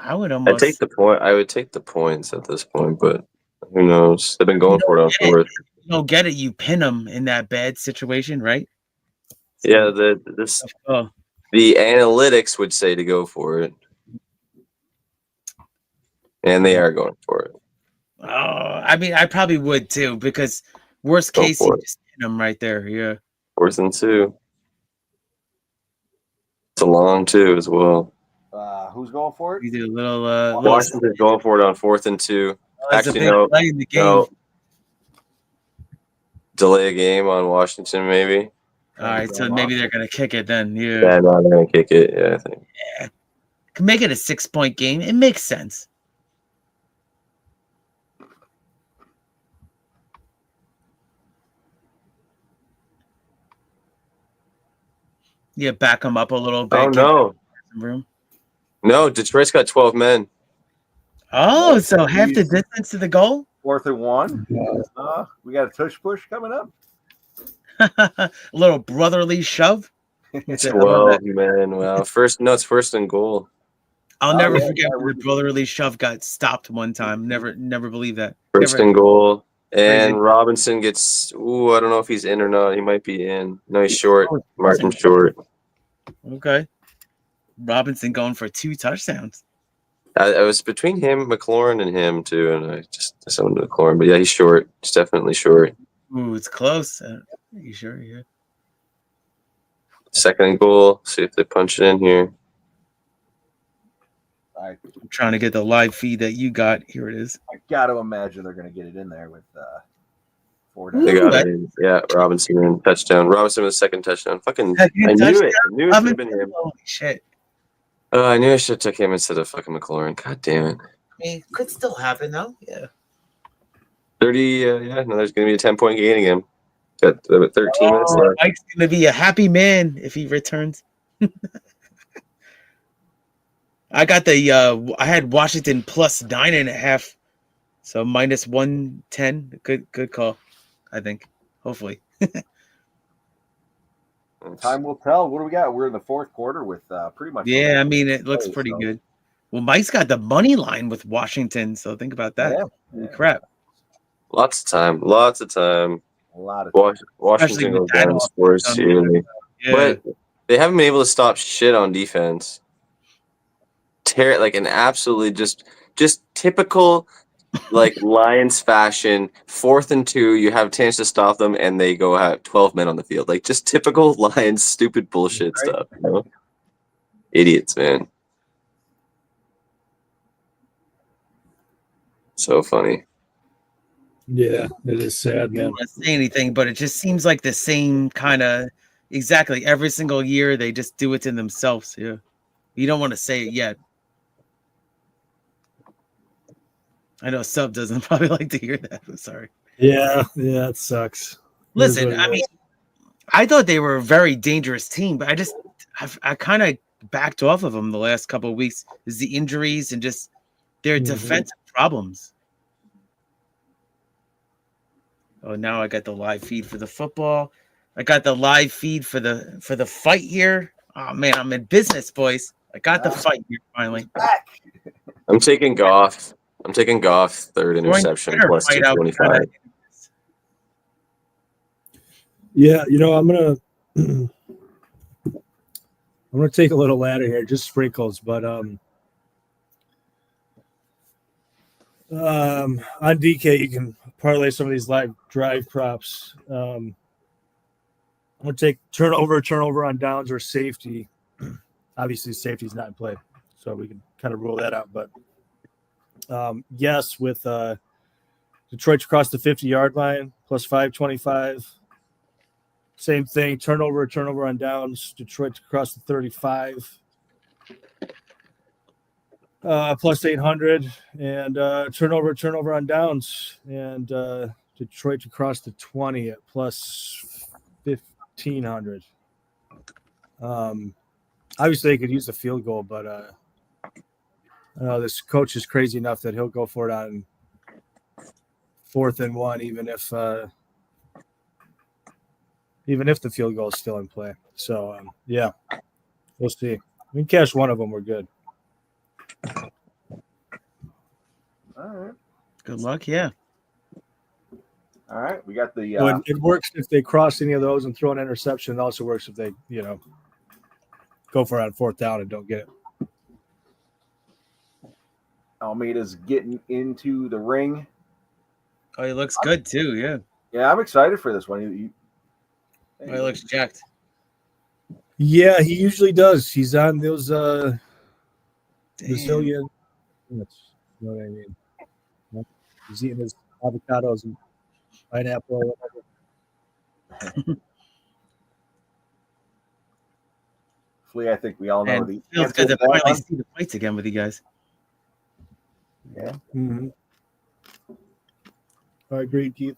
I would almost. take the point. I would take the points at this point, but who knows? They've been going for it on 4th. You don't get it. You pin them in that bad situation, right? Yeah, the analytics would say to go for it. And they are going for it. Oh, I mean, I probably would too, because worst case, you just hit them right there. Yeah. 4th and 2. It's a long 2 as well. Who's going for it? We do a little. Washington's going for it on 4th and 2. Actually, no. Delay a game on Washington, maybe. All right, so maybe they're gonna kick it then. Yeah. Yeah, no, they're gonna kick it. Yeah, I think. Yeah. Can make it a 6-point game. It makes sense. Yeah, back them up a little bit. Oh no! Room. No, Detroit's got 12 men. Oh, so half the distance to the goal. 4th and 1. We got a tush push coming up. A little brotherly shove. 12 men. Wow. It's 1st and goal. I'll never forget when the brotherly shove got stopped one time. Never believe that. 1st and goal. And Robinson gets, I don't know if he's in or not. He might be in. No, he's short. Mark him short. Okay. Robinson going for 2 touchdowns. I was between him, McLaurin, and him, too. And I just went to McLaurin. But yeah, he's short. He's definitely short. Ooh, it's close. Are you sure? Yeah. 2nd and goal. See if they punch it in here. I'm trying to get the live feed that you got. Here it is. I got to imagine they're going to get it in there with They got it in. Yeah, Robinson in touchdown. Robinson with the second touchdown. Fucking, I knew it. I knew it should have been him. Holy shit. I knew I should have took him instead of fucking McLaurin. God damn it. I mean, could still happen though. Yeah. 30. Yeah. No, there's gonna be a 10-point gain again. Got 13 minutes left. Mike's gonna be a happy man if he returns. I got I had Washington plus 9.5, so minus 110. Good call, I think. Hopefully. Time will tell. What do we got? We're in the fourth quarter with pretty much. Yeah, I mean it looks pretty good. Well, Mike's got the money line with Washington, so think about that. Yeah. Crap. Lots of time. Lots of time. A lot of Washington goes down scores seriously. But they haven't been able to stop shit on defense. Like an absolutely just typical like Lions fashion. 4th and 2, you have a chance to stop them, and they go have 12 men on the field. Like just typical Lions stupid bullshit stuff. You know? Idiots, man. So funny. Yeah, it is sad, man. I don't want to say anything, but it just seems like the same kind of exactly every single year. They just do it to themselves. Yeah, you don't want to say it yet. I know Sub doesn't probably like to hear that. I'm sorry. Yeah, it sucks. Listen, I mean, I thought they were a very dangerous team, but I kind of backed off of them the last couple of weeks. Is the injuries and just their defensive problems. Oh, now I got the live feed for the football. I got the live feed for the fight here. Oh man, I'm in business, boys. I got the fight here finally. I'm taking Goff. Third interception plus 225. Yeah, I'm gonna take a little ladder here, just sprinkles, but on DK you can parlay some of these live drive props. I'm gonna take turnover on downs or safety. Obviously, safety's not in play, so we can kind of rule that out. But yes, with Detroit to cross the 50-yard line plus 525. Same thing, turnover on downs. Detroit to cross the 35. Plus 800, and turnover on downs, and Detroit to cross the 20 at plus 1,500. Obviously, they could use the field goal, but I know this coach is crazy enough that he'll go for it on 4th and 1, even if the field goal is still in play. So yeah, we'll see. We can cash one of them. We're good. All right. Good luck, yeah. All right, we got the. It works if they cross any of those and throw an interception. It also works if they, go for it on 4th down and don't get it. Almeida's getting into the ring. Oh, he looks good too. Yeah. Yeah, I'm excited for this one. He looks jacked. Yeah, he usually does. He's on those Brazilian. You know what I mean? He's eating his avocados and pineapple or whatever. Flea, I think we all know the. Feels good to finally see the fights again with you guys. Yeah. Mm-hmm. I agree, Keith.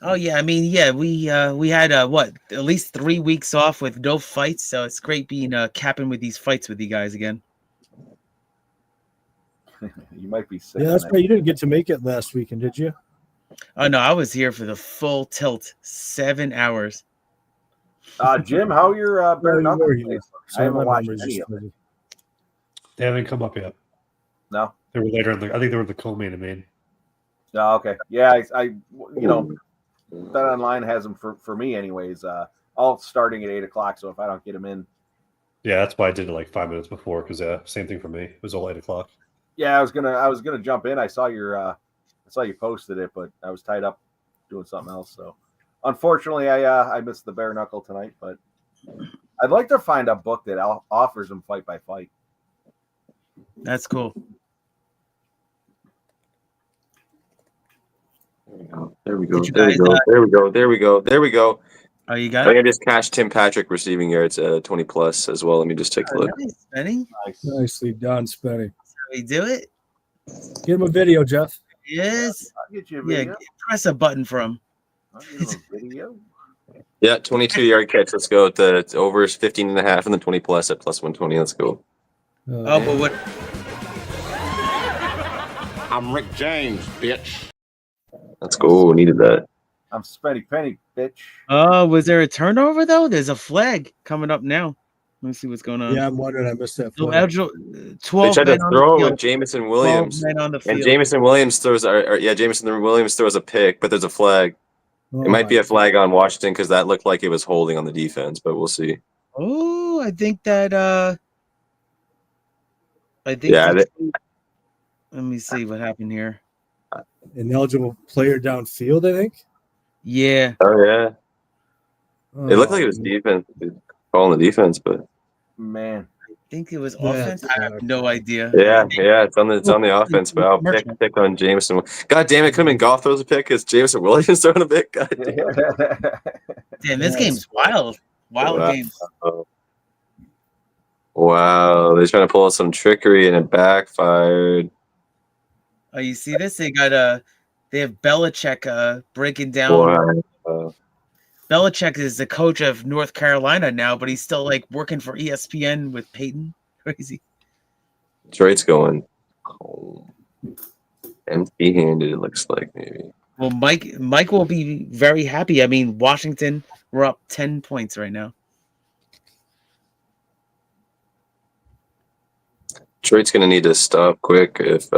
Oh yeah, I mean, yeah, we had at least 3 weeks off with no fights, so it's great being capping with these fights with you guys again. You might be sick. Yeah, that's right. You didn't get to make it last weekend, did you? Oh no, I was here for the full tilt, 7 hours. Jim, how are your bare knuckle plays? I haven't watched any of it. They haven't come up yet. No, they were later in I think they were the co-main and main. Oh, okay. Yeah, I Bet Online has them for me anyways. All starting at 8:00. So if I don't get them in, yeah, that's why I did it like 5 minutes before because same thing for me. It was all 8:00. Yeah, I was gonna jump in. I saw you posted it, but I was tied up doing something else. So unfortunately, I missed the bare knuckle tonight. But I'd like to find a book that offers them fight by fight. That's cool. There we go. There we go. Did you There we guys, go. There we go. There we go. There we go. Oh, you I got think it? I just cashed Tim Patrick receiving yards 20 plus as well. Let me just take a look. Nice, Benny. Nicely done, Spenny. We do it. Give him a video, Jeff. Yes. I'll get you a Yeah. video. Press a button for him. I'll give you a video. Yeah, 22-yard catch. Let's go. The over is 15.5 and then 20 plus at plus 120. Let's go. Oh, but what? I'm Rick James, bitch. Let's go. Needed that. I'm Spenny Penny, bitch. Oh, was there a turnover though? There's a flag coming up now. Let me see what's going on. Yeah, I'm wondering. I missed that. So flag. Elgin, They 12 tried to men on the throw it field. with Jamison 12 Williams. men on the And field. Jamison Williams throws, Jamison Williams throws a pick, but there's a flag. Oh, It might be my a flag on Washington because that looked like it was holding on the defense, but we'll see. Oh, I think that. I think. Yeah, let me see what happened here. Ineligible player downfield, I think. Yeah. Oh yeah, it looked like it was Oh, defense calling the defense, but Man. I think it was Yeah, offense. I have no idea. yeah, it's on the offense. But I'll pick on Jameson. God damn it, could have been Goff throws a pick because Jameson Williams throwing a pick. God damn. Damn, this Yes. game's wild. Wild Wow. game. Wow, they're trying to pull some trickery and it backfired. Oh, you see this? They got they have Belichick breaking down. Wow. Belichick is the coach of North Carolina now, but he's still like working for ESPN with Payton. Crazy. Detroit's going home. Empty-handed, it looks like maybe. Well, Mike will be very happy. I mean, Washington, we're up 10 points right now. Detroit's going to need to stop quick. If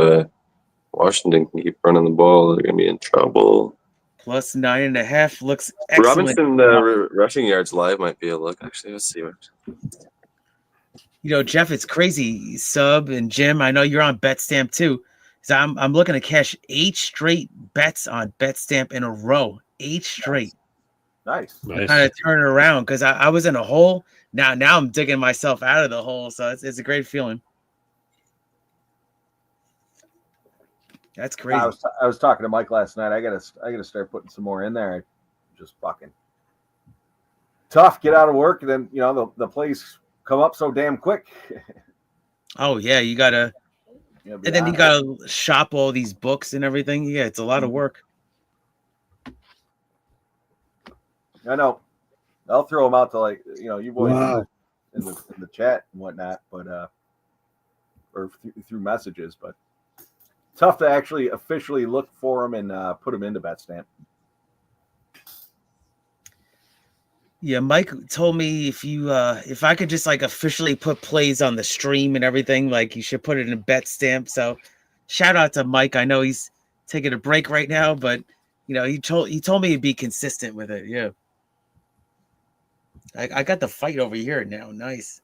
Washington can keep running the ball, they're going to be in trouble. Plus 9.5 looks excellent. Robinson rushing yards live might be a look. Actually, let's see. You know, Jeff, it's crazy. Sub and Jim, I know you're on BetStamp too. So I'm looking to cash 8 straight bets on BetStamp in a row. 8 straight. Nice. Nice. Kind of turn it around because I was in a hole. Now I'm digging myself out of the hole. So it's a great feeling. That's crazy. I was talking to Mike last night. I gotta start putting some more in there. Just fucking tough. Get out of work, and then the plays come up so damn quick. Oh yeah, you gotta, and then you gotta shop all these books and everything. Yeah, it's a lot of work. I know. I'll throw them out to you boys Wow. in the chat and whatnot, but or through messages, but tough to actually officially look for them and put them into BetStamp. Yeah, Mike told me if I could just like officially put plays on the stream and everything, like you should put it in BetStamp. So shout out to Mike. I know he's taking a break right now, but he told me to be consistent with it. Yeah. I got the fight over here now. Nice.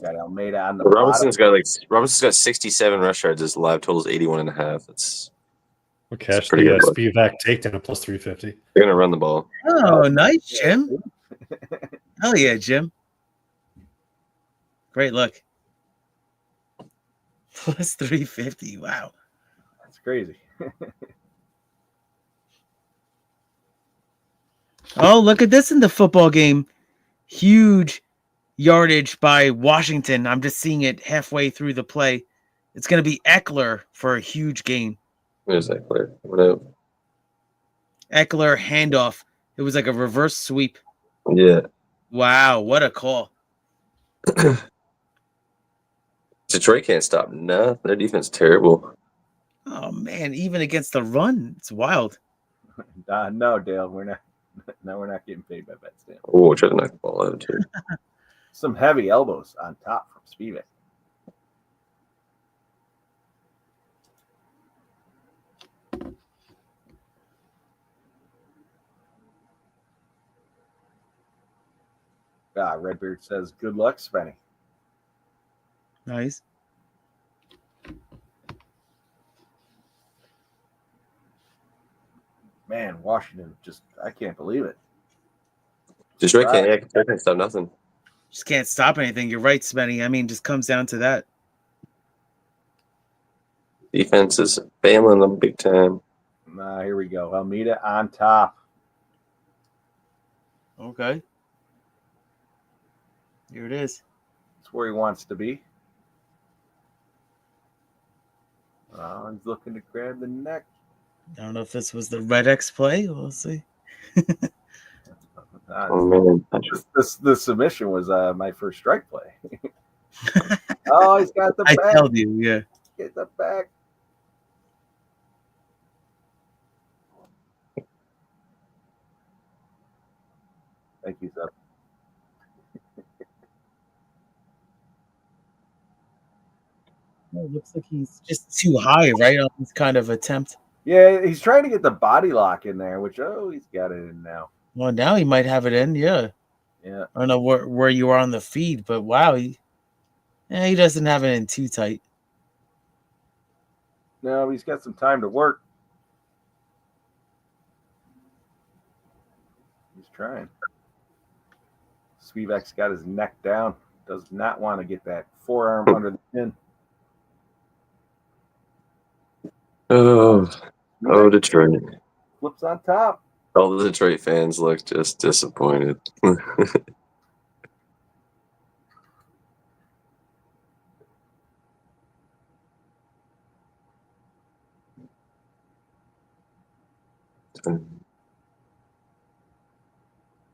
Got Almeida on the Robinson's got 67 rush yards. His live total is 81.5. That's We'll cash pretty the good. Spivac takedown at plus 350. They're gonna run the ball. Oh, nice, Jim. Hell yeah, Jim. Great look. Plus 350. Wow. That's crazy. Oh, look at this in the football game. Huge yardage by Washington. I'm just seeing it halfway through the play. It's going to be Eckler for a huge gain. There's Eckler. What up? Eckler handoff. It was like a reverse sweep. Yeah. Wow, what a call. Detroit can't stop nothing. Their defense is terrible. Oh, man, even against the run, it's wild. No, Dale, we're not. No, we're not getting paid by BetStamp. Oh, try to knock the ball out too. Some heavy elbows on top from Spivac. Redbeard says, "Good luck, Spenny." Nice. Man, Washington I can't believe it. Detroit can't stop nothing. Just can't stop anything. You're right, Spenny. I mean, just comes down to that. Defense is failing them big time. Here we go. Almeida on top. Okay. Here it is. That's where he wants to be. He's looking to grab the neck. I don't know if this was the Red X play. We'll see. Man. The submission was my first strike play. Oh, he's got the back. I told you, yeah. Get the back. Thank you, sir. It looks like he's just too high, right, on this kind of attempt. Yeah, he's trying to get the body lock in there, which, he's got it in now. Well, now he might have it in, yeah. Yeah. I don't know where you are on the feed, but wow, he doesn't have it in too tight. No, he's got some time to work. He's trying. Spivac's got his neck down. Does not want to get that forearm under the chin. Oh, Detroit. Flips on top. All the Detroit fans look just disappointed.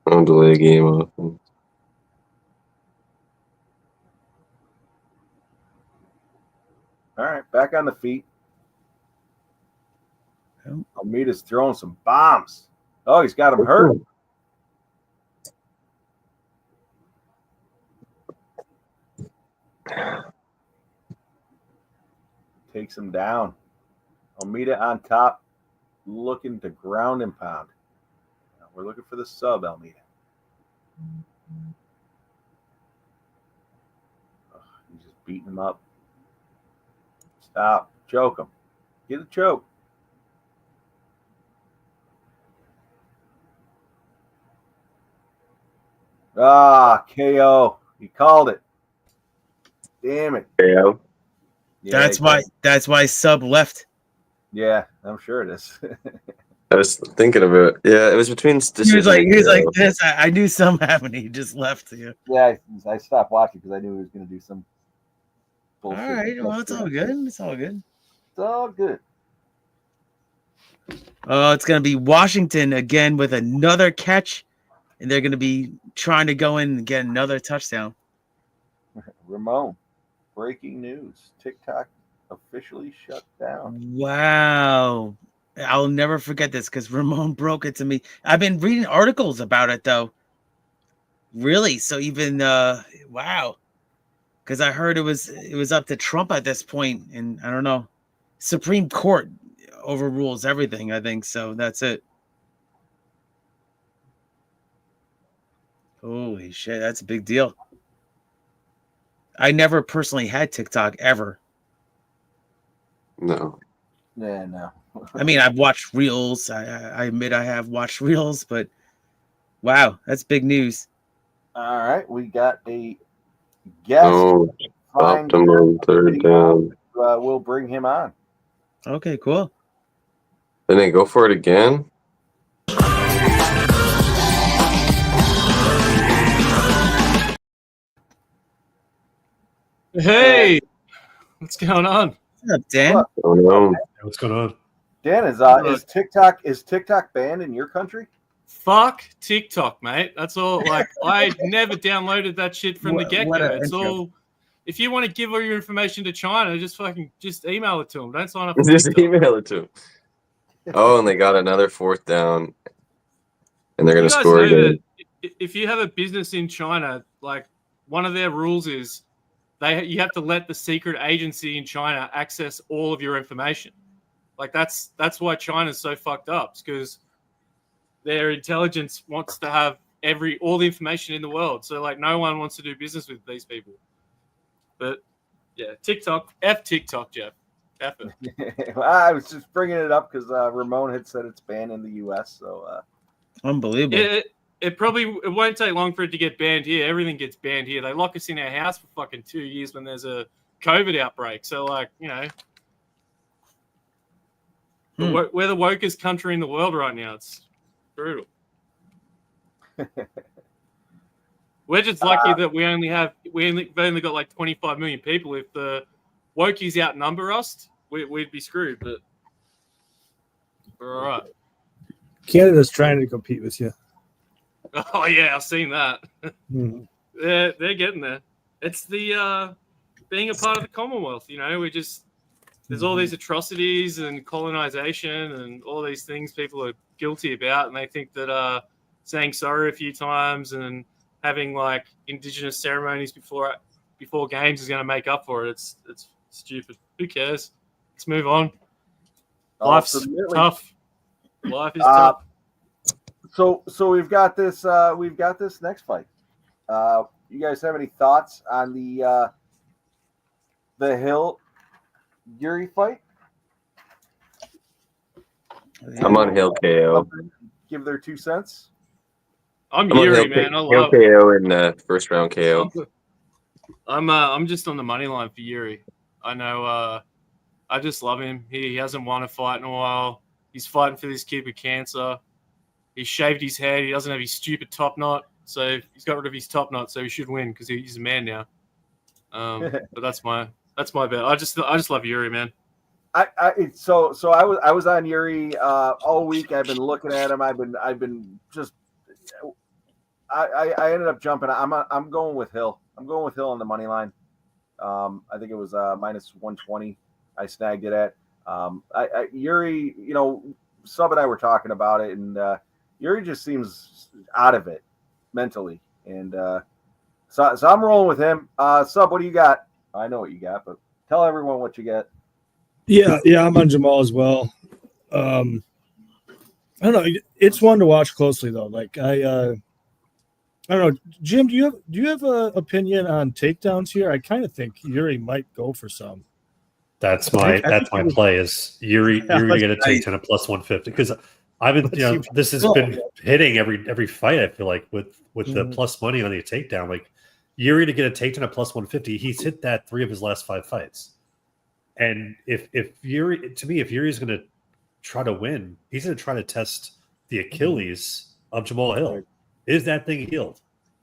I'll delay a game off. All right, back on the feet. Almeida's throwing some bombs. Oh, he's got him hurt. Takes him down. Almeida on top, looking to ground and pound. Now we're looking for the sub, Almeida. He's just beating him up. Stop. Choke him. Get a choke. KO. He called it. Damn it. KO. Yeah, That's why sub left. Yeah, I'm sure it is. I was thinking of it. Yeah, it was between. He was like this. I knew something happened. He just left. Yeah. Yeah, I stopped watching because I knew he was going to do some bullshit. All right. Well, it's all good. It's all good. It's all good. Oh, it's going to be Washington again with another catch, and they're going to be trying to go in and get another touchdown. Ramon, breaking news. TikTok officially shut down. Wow. I'll never forget this because Ramon broke it to me. I've been reading articles about it, though. Really? So even, wow. Because I heard it was up to Trump at this point, and I don't know. Supreme Court overrules everything, I think. So that's it. Holy shit, that's a big deal. I never personally had TikTok ever. No. Yeah, no. I mean, I've watched Reels. I admit I have watched Reels, but wow, that's big news. All right, we got a guest. Oh, optimum third down. We'll bring him on. Okay, cool. Then they go for it again. Hey, what's going on? What's up, Dan? Oh no. What's going on? Dan, is TikTok banned in your country? Fuck TikTok, mate. That's all. Like, I never downloaded that shit from the get-go. It's all. If you want to give all your information to China, just email it to them. Don't sign up. Just email it to them. Oh, and they got another fourth down, and they're going to score again. If you have a business in China, like one of their rules is you have to let the secret agency in China access all of your information. Like that's why China's so fucked up. It's because their intelligence wants to have all the information in the world. So like no one wants to do business with these people. But yeah, TikTok, F TikTok, Jeff. F it. Well, I was just bringing it up because Ramon had said it's banned in the U.S. So unbelievable. It won't take long for it to get banned here. Everything gets banned here. They lock us in our house for fucking 2 years when there's a COVID outbreak. So like, you know. We're the wokest country in the world right now. It's brutal. We're just lucky that we've only got like 25 million people. If the wokies outnumber us, we'd be screwed. But we're all right. Canada's trying to compete with you. Oh yeah, I've seen that. Mhm. They're getting there. It's the being a part of the Commonwealth. You know, there's all these atrocities and colonization and all these things people are guilty about, and they think that saying sorry a few times and having like indigenous ceremonies before games is going to make up for it. It's stupid. Who cares? Let's move on. Life's tough. Life is tough. So we've got this next fight. You guys have any thoughts on the Hill Jiří fight? I'm on Hill KO. Give their 2 cents. I'm on Jiří, man. I Hill love KO in the first round KO. I'm just on the money line for Jiří. I know. I just love him. He hasn't won a fight in a while. He's fighting for this kid with cancer. He shaved his head. He doesn't have his stupid top knot, so he's got rid of his top knot. So he should win because he's a man now. But that's my bet. I just love Jiří, man. I was on Jiří all week. I've been looking at him. I've been just. I ended up jumping. I'm going with Hill. I'm going with Hill on the money line. I think it was minus 120. I snagged it at. Jiří, you know, Sub and I were talking about it, and Jiří just seems out of it mentally, and so I'm rolling with him. Sub, what do you got? I know what you got, but tell everyone what you got. Yeah, I'm on Jamal as well. I don't know. It's one to watch closely though. Like I don't know, Jim. Do you have an opinion on takedowns here? I kind of think Jiří might go for some. That's my play is Jiří to get a takedown at plus 150 because I've been this has been hitting every fight. I feel like with the plus money on the takedown, like Jiří to get a takedown at plus 150, he's hit that 3 of his last 5 fights. And if Jiří, to me, if Yuri's going to try to win, he's going to try to test the Achilles of Jamahal Hill. Is that thing healed?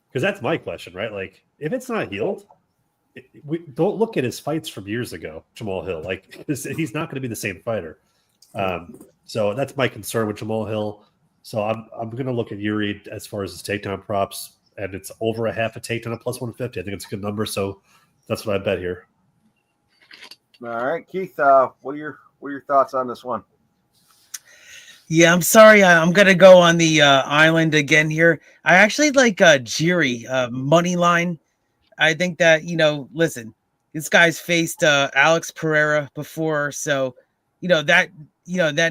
Because that's my question, right? Like if it's not healed. We don't look at his fights from years ago, Jamahal Hill. Like he's not going to be the same fighter. So that's my concern with Jamahal Hill. So I'm going to look at Jiří as far as his takedown props, and it's over a half a takedown at plus 150. I think it's a good number. So that's what I bet here. All right, Keith. What are your thoughts on this one? Yeah, I'm sorry. I'm going to go on the island again here. I actually like Jiří money line. I think that, listen, this guy's faced Alex Pereira before. So, that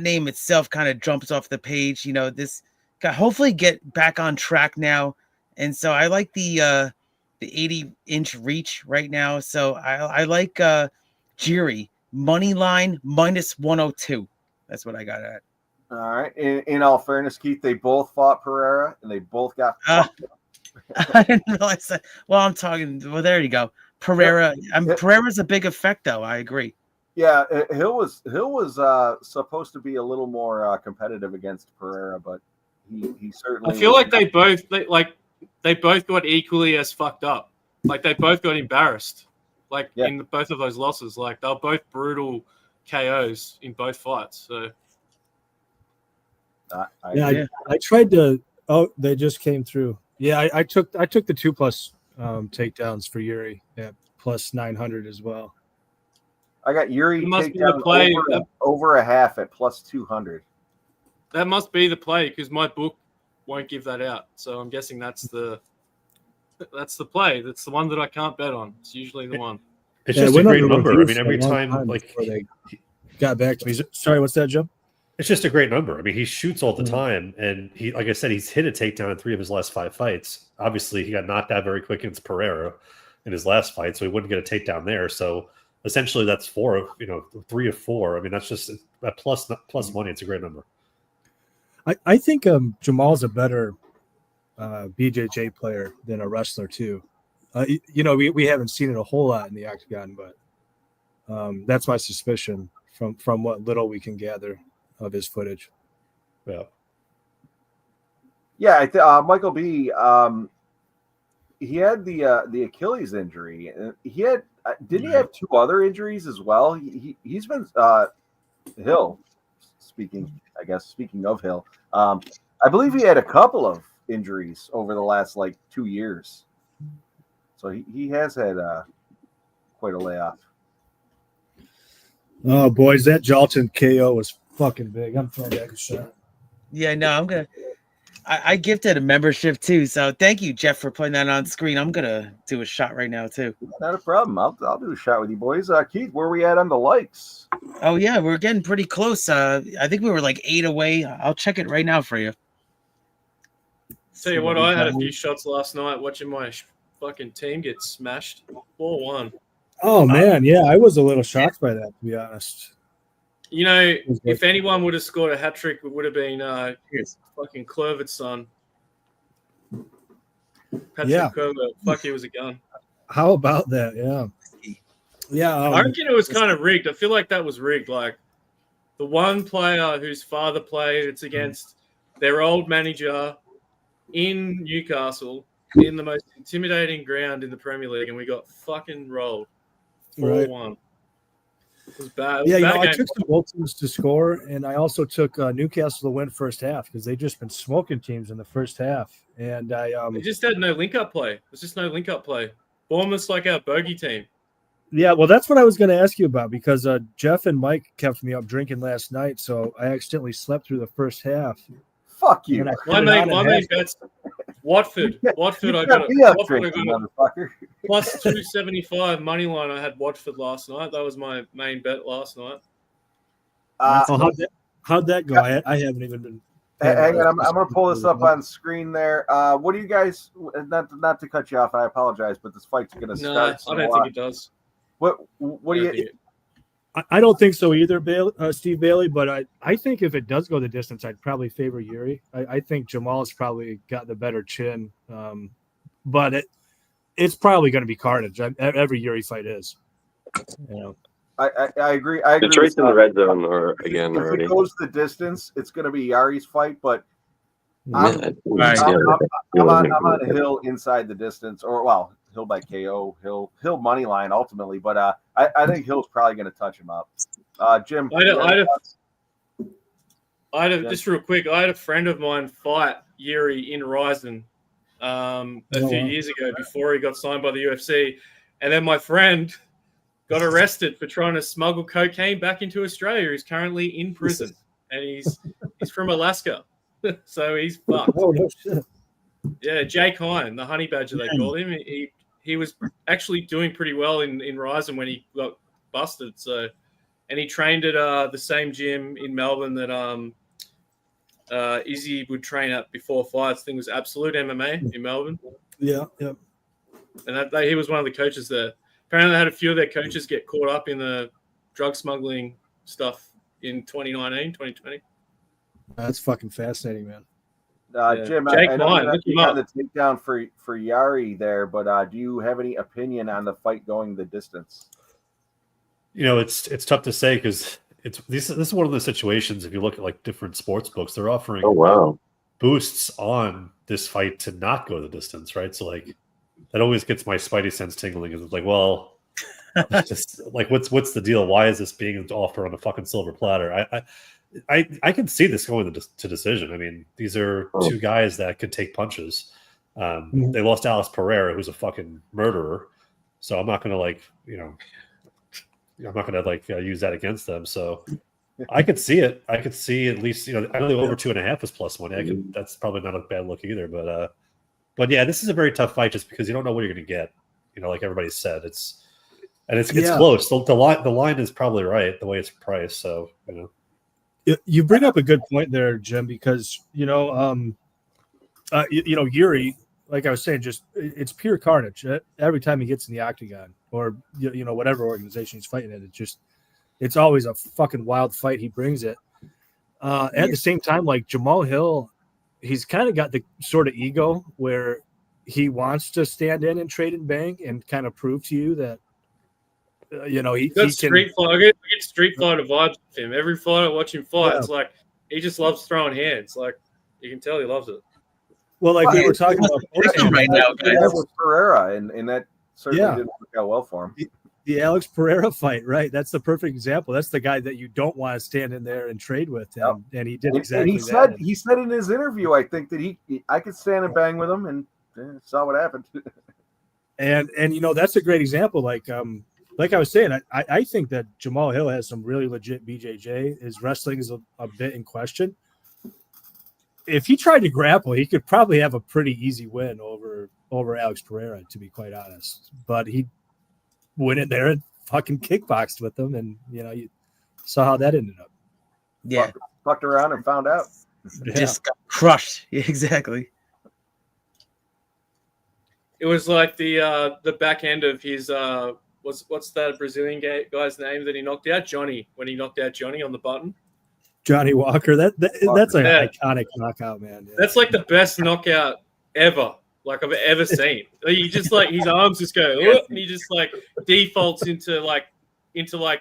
name itself kind of jumps off the page. This guy hopefully get back on track now. And so I like the 80-inch reach right now. So I like Jiří money line minus 102. That's what I got at. All right. In all fairness, Keith, they both fought Pereira and they both got I didn't realize that. Well, there you go. Pereira. Pereira's a big effect, though. I agree. Yeah, Hill was supposed to be a little more competitive against Pereira, but he certainly. I feel like they both got equally as fucked up. Like they both got embarrassed. Like in both of those losses, like they're both brutal KOs in both fights. So. I tried to. Oh, they just came through. Yeah, I took the 2+ takedowns for Jiří at plus 900 as well. I got Jiří takedown over a half at plus 200. That must be the play because my book won't give that out. So I'm guessing that's the play. That's the one that I can't bet on. It's usually the one. It's just a great number. I mean, every time like they got back to me. Sorry, what's that, Jim? It's just a great number. I mean, he shoots all the time, and he, like I said, he's hit a takedown in 3 of his last 5 fights. Obviously, he got knocked out very quick against Pereira in his last fight, so he wouldn't get a takedown there. So essentially, that's 3 of 4. I mean, that's just a plus money. It's a great number. I think Jamal's a better BJJ player than a wrestler too. We haven't seen it a whole lot in the octagon, but that's my suspicion from what little we can gather. of his footage. Yeah. Yeah, Michael B. He had the Achilles injury. He had didn't he have 2 other injuries as well? He's been Hill. Speaking of Hill, I believe he had a couple of injuries over the last 2 years. So he has had quite a layoff. Oh, boys, that Jailton KO was fucking big. I'm throwing back a shot. Yeah, no, I gifted a membership too. So thank you, Jeff, for putting that on screen. I'm going to do a shot right now too. Not a problem. I'll do a shot with you boys. Keith, where are we at on the likes? Oh, yeah, we're getting pretty close. I think we were 8 away. I'll check it right now for you. Tell you what, I had a few shots last night watching my fucking team get smashed 4-1. Oh, man. Yeah, I was a little shocked by that, to be honest. You know, if anyone would have scored a hat trick, it would have been fucking Clervert's son. Patrick Clervert. Fuck, he was a gun. How about that? Yeah. Yeah. I reckon it was kind of rigged. I feel like that was rigged. Like the one player whose father played, it's against their old manager in Newcastle in the most intimidating ground in the Premier League, and we got fucking rolled 4-1. It was bad. Yeah, I took some both teams to score, and I also took Newcastle to win first half because they've just been smoking teams in the first half. And they just had no link-up play. There's just no link-up play. Bournemouth's like our bogey team. Yeah, well, that's what I was going to ask you about because Jeff and Mike kept me up drinking last night, so I accidentally slept through the first half. Fuck you. My main bet's Watford. Watford, I got a plus 275 money line. I had Watford last night. That was my main bet last night. How'd that go? I haven't even been. Hang on, I'm going to pull this up on screen there. What do you guys? Not to cut you off, I apologize, but this fight's going to start. No, I don't think it does. What do you? I don't think so either, Steve Bailey, but I think if it does go the distance, I'd probably favor Jiří. I think Jamal's probably got the better chin, but it's probably going to be carnage. Every Jiří fight is. You know. I agree. I agree. Detroit's in the red zone again if already. If it goes the distance, it's going to be Jiří's fight, but I'm on Hill inside the distance, or Hill by KO, Hill money line ultimately, but I think Hill's probably going to touch him up. Jim, just real quick. I had a friend of mine fight Jiří in Ryzen a few years ago before he got signed by the UFC, and then my friend got arrested for trying to smuggle cocaine back into Australia. He's currently in prison, and he's from Alaska, so he's fucked. Oh, no shit. Yeah, Jake Hine, the honey badger they called him. He was actually doing pretty well in Ryzen when he got busted. So, and he trained at the same gym in Melbourne that Izzy would train at before fights. I think it was Absolute MMA in Melbourne. Yeah. And he was one of the coaches there. Apparently, they had a few of their coaches get caught up in the drug smuggling stuff in 2019, 2020. That's fucking fascinating, man. Jim, Jake I know Vaughn, you got the takedown for Jiří there, but do you have any opinion on the fight going the distance? You know, it's tough to say because this is one of the situations. If you look at different sports books, they're offering boosts on this fight to not go the distance, right? So that always gets my spidey sense tingling. Because it's well, it's just what's the deal? Why is this being offered on a fucking silver platter? I can see this going to decision. I mean, these are two guys that could take punches. They lost Alex Pereira, who's a fucking murderer. So I'm not going to I'm not going to use that against them. So I could see it. I could see at least, I know over 2.5 is plus money. That's probably not a bad look either. But yeah, this is a very tough fight just because you don't know what you're going to get. Like everybody said, it's close. The line is probably right the way it's priced. So You bring up a good point there, Jim, because Jiří, like I was saying, just it's pure carnage every time he gets in the octagon or whatever organization he's fighting in. It's always a fucking wild fight. He brings it. At the same time, like Jamal Hill, he's kind of got the sort of ego where he wants to stand in and trade and bang and kind of prove to you that He got can. street fight. I get Street Fighter vibes with him. Every fight I watch him fight, it's like he just loves throwing hands. Like you can tell he loves it. Well, like we were talking about right now, guys. With Pereira, and that certainly didn't work out well for him. The Alex Pereira fight, right? That's the perfect example. That's the guy that you don't want to stand in there and trade with, and he did exactly that. He said in his interview, I think that I could stand and bang with him, and saw what happened. and that's a great example. Like I was saying, I think that Jamal Hill has some really legit BJJ. His wrestling is a bit in question. If he tried to grapple, he could probably have a pretty easy win over Alex Pereira, to be quite honest. But he went in there and fucking kickboxed with him, and you saw how that ended up. Yeah, fucked around and found out. Just got crushed. Yeah, exactly. It was like the back end of his what's that Brazilian guy's name that he knocked out? Johnny, when he knocked out Johnny on the button. Johnny Walker. That's an iconic knockout, man. Yeah. That's like the best knockout ever, like I've ever seen. He just like his arms just go, and he just like defaults into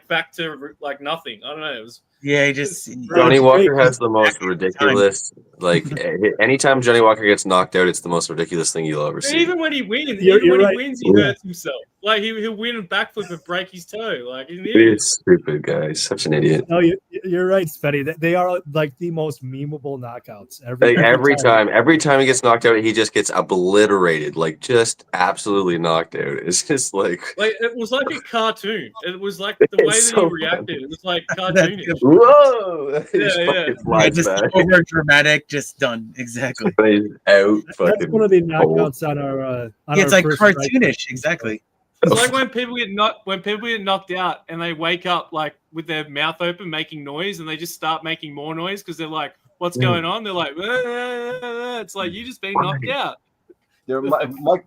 back to like nothing. I don't know. It was Johnny Walker has the most ridiculous. Like anytime Johnny Walker gets knocked out, it's the most ridiculous thing you'll ever see. Even when he wins, he hurts himself. Like he'll win a backflip and break his toe. Like he's an idiot. He's stupid, guy. He's such an idiot. Oh, you're right, Spetty. They are like the most memeable knockouts Every time he gets knocked out, he just gets obliterated. Like just absolutely knocked out. It's just like it was like a cartoon. It was like the way that he reacted. It was like cartoonish. Whoa! Just over dramatic, just done exactly. Out. That's one of the knockouts on our. It's like cartoonish, exactly. It's like when people get knocked out and they wake up like with their mouth open, making noise, and they just start making more noise because they're like, "What's going on?" They're like, "It's like you just been knocked out."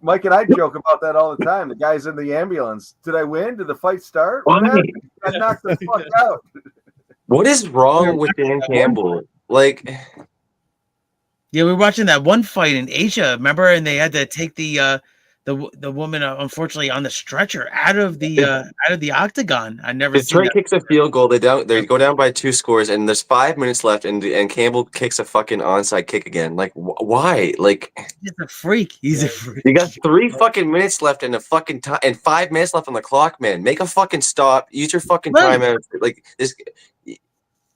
Mike and I joke about that all the time. The guy's in the ambulance. Did I win? Did the fight start? What happened? I knocked the fuck out. What is wrong with Dan Campbell? Like, yeah, we were watching that one fight in Asia, remember? And they had to take the woman, unfortunately, on the stretcher out of the octagon. I never. Trey kicks a field goal. They go down by 2 scores, and there's 5 minutes left, and Campbell kicks a fucking onside kick again. Like, why? Like, he's a freak. He's a freak. You got 3 fucking minutes left and fucking time, and 5 minutes left on the clock, man. Make a fucking stop. Use your fucking timeout. Like this.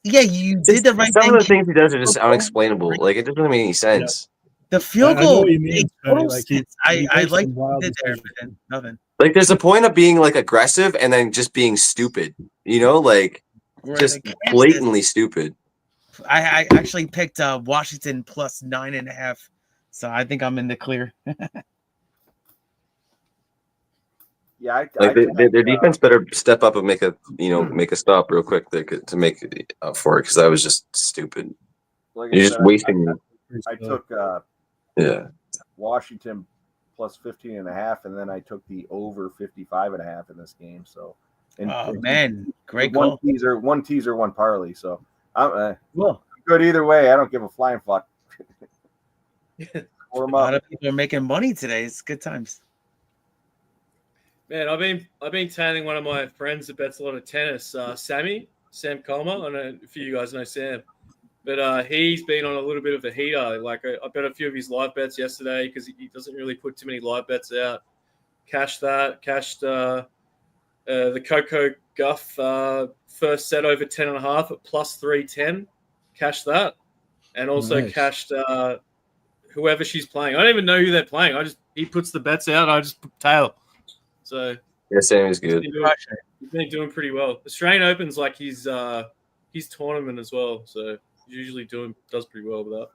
Yeah, you did the right thing. Some of the things he does are just unexplainable. Like, it doesn't make any sense. The field goal. I like it there, but then nothing. Like, there's a point of being like aggressive and then just being stupid. Like just blatantly stupid. I actually picked Washington plus 9.5, so I think I'm in the clear. Yeah, their defense better step up and make a stop real quick to make it up for it, because that was just stupid. Like You're just wasting. I took Washington plus 15.5, and then I took the over 55.5 in this game. So, man, great one call. One teaser, one parlay. So I'm good either way. I don't give a flying fuck. A lot of people are making money today. It's good times. Man, I've been tailing one of my friends that bets a lot of tennis, Sam Coleman. I don't know if you guys know Sam, but he's been on a little bit of a heater. Like I bet a few of his live bets yesterday because he doesn't really put too many live bets out. Cashed the Coco Guff first set over 10.5 at plus 310. Cashed that, and also cashed whoever she's playing. I don't even know who they're playing. He puts the bets out. I just tail. So yeah, Sam is good. He's been doing pretty well. Australian Open's like his tournament as well, so he's usually does pretty well with that.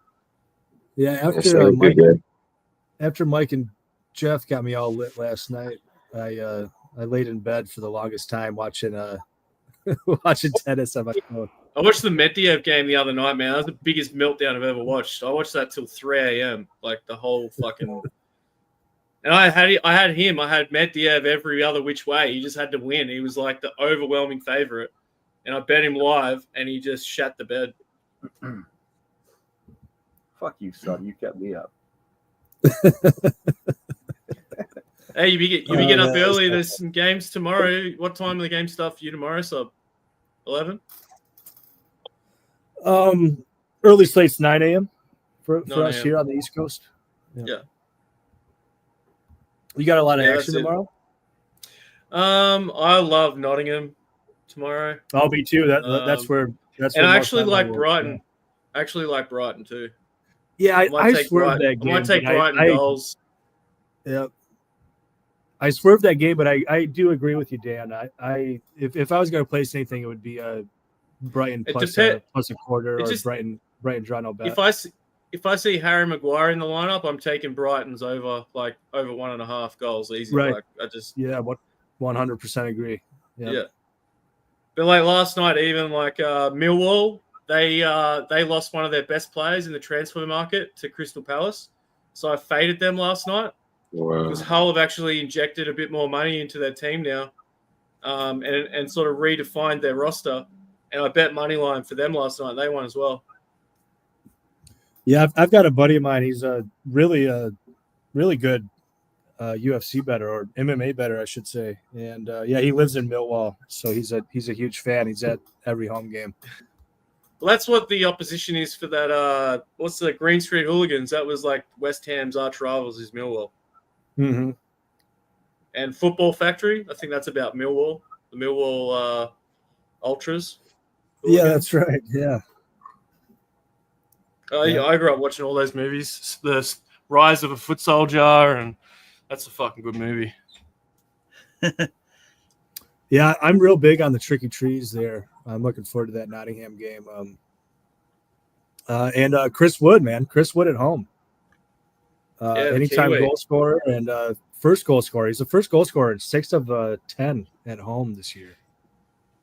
Yeah, after Mike and Jeff got me all lit last night, I laid in bed for the longest time watching tennis on my phone. I watched the Medvedev game the other night, man. That was the biggest meltdown I've ever watched. I watched that till 3 a.m. Like the whole fucking. And I had him. I had Medvedev every other which way. He just had to win. He was like the overwhelming favorite, and I bet him live, and he just shat the bed. Fuck you, son. You kept me up. Hey, you be getting up early. There's some games tomorrow. What time are the game start for you tomorrow? So 11? Early slate's 9 a.m. for 9 us a.m. here on the East Coast. Yeah. You got a lot of Yeah, action that's it. tomorrow? I love Nottingham tomorrow. Oh, me too. That's where. That's and where I most actually time I like work, Brighton. I actually like Brighton too. Yeah, I swerved that I game. might take but Brighton goals. Yeah. I swerved that game, but I do agree with you, Dan. If I was going to place anything, it would be Brighton plus a quarter, or Brighton draw no bet. If I see Harry Maguire in the lineup, I'm taking Brighton's over 1.5 goals easy. Right. Like, I just 100% agree. Yeah. But like last night, even like Millwall, they lost one of their best players in the transfer market to Crystal Palace. So I faded them last night. Wow. Because Hull have actually injected a bit more money into their team now, and sort of redefined their roster. And I bet money line for them last night. They won as well. Yeah, I've got a buddy of mine. He's a really good UFC bettor, or MMA bettor, I should say. And he lives in Millwall, so he's a huge fan. He's at every home game. Well, that's what the opposition is for that. What's the Green Street Hooligans? That was like West Ham's arch rivals is Millwall. Mm-hmm. And Football Factory, I think that's about Millwall, the Millwall Ultras. Yeah, that's right. Yeah. I grew up watching all those movies. The Rise of a Foot Soldier, and that's a fucking good movie. Yeah, I'm real big on the tricky trees there. I'm looking forward to that Nottingham game. And Chris Wood, man. Chris Wood at home. Anytime Kiwi. goal scorer and first goal scorer. He's the first goal scorer in 6 of 10 at home this year.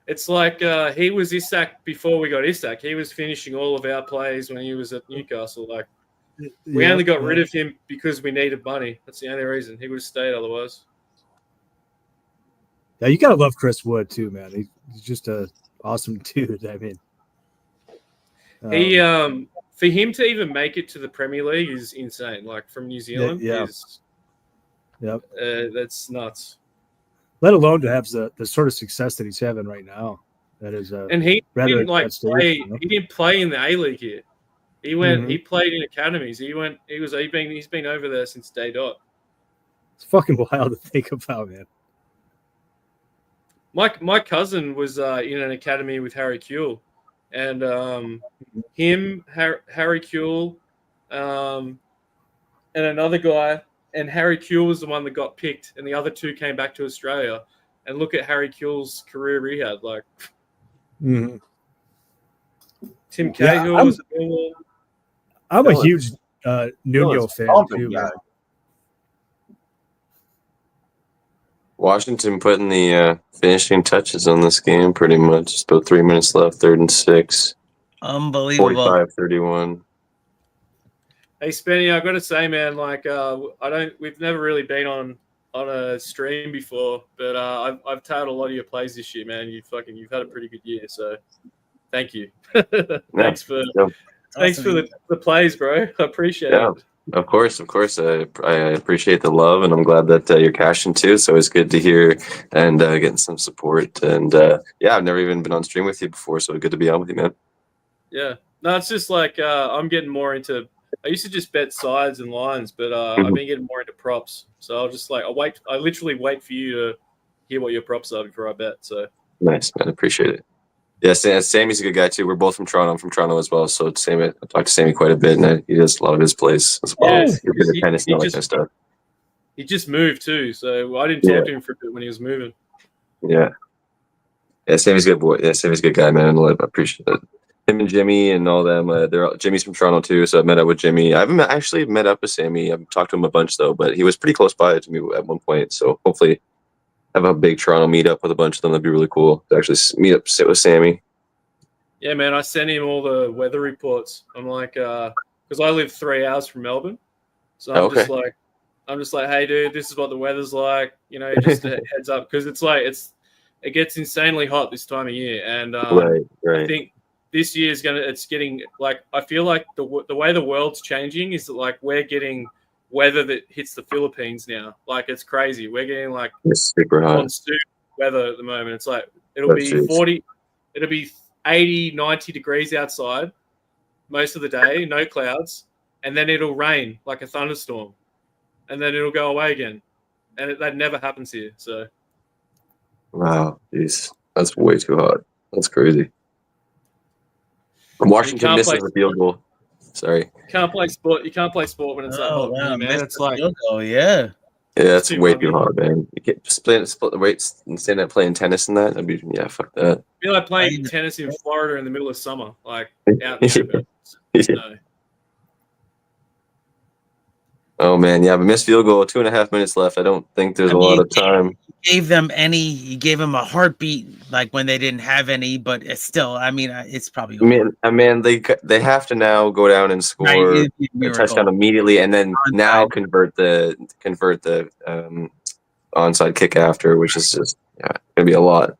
It's like he was Isak before we got Isak. He was finishing all of our plays when he was at Newcastle. Like we only got rid of him because we needed money. That's the only reason. He would have stayed otherwise. Yeah, you gotta love Chris Wood too, man. He's just a awesome dude. I mean, he for him to even make it to the Premier League is insane. Like from New Zealand, that's nuts. Let alone to have the sort of success that he's having right now. That is, and he didn't play. You know? He didn't play in the A League here. He went. He played in academies. He's been over there since day dot. It's fucking wild to think about, man. My cousin was in an academy with Harry Kuehl, and Harry Kuehl, and another guy, and Harry Kuehl was the one that got picked, and the other two came back to Australia. And look at Harry Kuehl's career he had. Like Tim Cahill was a Millwall. I'm a huge Nuno fan too, man. Washington putting the finishing touches on this game pretty much. Just about 3 minutes left, 3rd and 6. Unbelievable. 45-31. Hey Spenny, I got to say, man, like we've never really been on a stream before, but I've tailed a lot of your plays this year, man. You've had a pretty good year, so thank you. Thanks for the plays, bro. I appreciate it. Of course. I appreciate the love, and I'm glad that you're cashing too. So it's good to hear and getting some support. And I've never even been on stream with you before, so good to be on with you, man. Yeah, no, it's just like I'm getting more into. I used to just bet sides and lines, but I've been getting more into props. So I'll just I literally wait for you to hear what your props are before I bet. So nice, man. Appreciate it. Yeah, Sammy's a good guy too. We're both from Toronto. I'm from Toronto as well. So Sammy, I talk to Sammy quite a bit, and he does a lot of his plays as well. He just moved too, so I didn't talk to him for a bit when he was moving. Yeah, Sammy's a good boy. Yeah, Sammy's a good guy, man. I appreciate it. Him and Jimmy and all them. Jimmy's from Toronto too, so I met up with Jimmy. I haven't actually met up with Sammy. I've talked to him a bunch though, but he was pretty close by to me at one point. So hopefully, have a big Toronto meetup with a bunch of them. That'd be really cool to actually sit with Sammy. Yeah, man, I sent him all the weather reports. I'm like, because I live 3 hours from Melbourne, so I'm just like, hey, dude, this is what the weather's like. You know, just a heads up, because it gets insanely hot this time of year, and right. I think this year it's getting like, I feel like the way the world's changing is that like we're getting weather that hits the Philippines now. Like, it's crazy. We're getting like It's super hot. monsoon weather at the moment. It's like it'll Oh, be jeez. 40, it'll be 80, 90 degrees outside most of the day, no clouds, and then it'll rain like a thunderstorm, and then it'll go away again, and that never happens here. So Wow, jeez, that's way too hot. That's crazy. Washington can't misses play- the field goal. Sorry. you can't play sport. You can't play sport when it's that hot, wow, man. It's like yeah. Yeah, that's too way muggy. too hot, man. You can't just split the weights and stand up playing tennis and that. That'd be fuck that. it'd be like playing tennis in Florida in the middle of summer, like out in the Yeah. no. Oh man, yeah, but missed field goal, 2.5 minutes left. I don't think there's a lot of time. He gave them a heartbeat like when they didn't have any, but it's still, I mean, it's probably over. Man, they have to now go down and score Right, it'd be a a miracle. touchdown immediately, and then now convert the onside kick after, which is just gonna be a lot.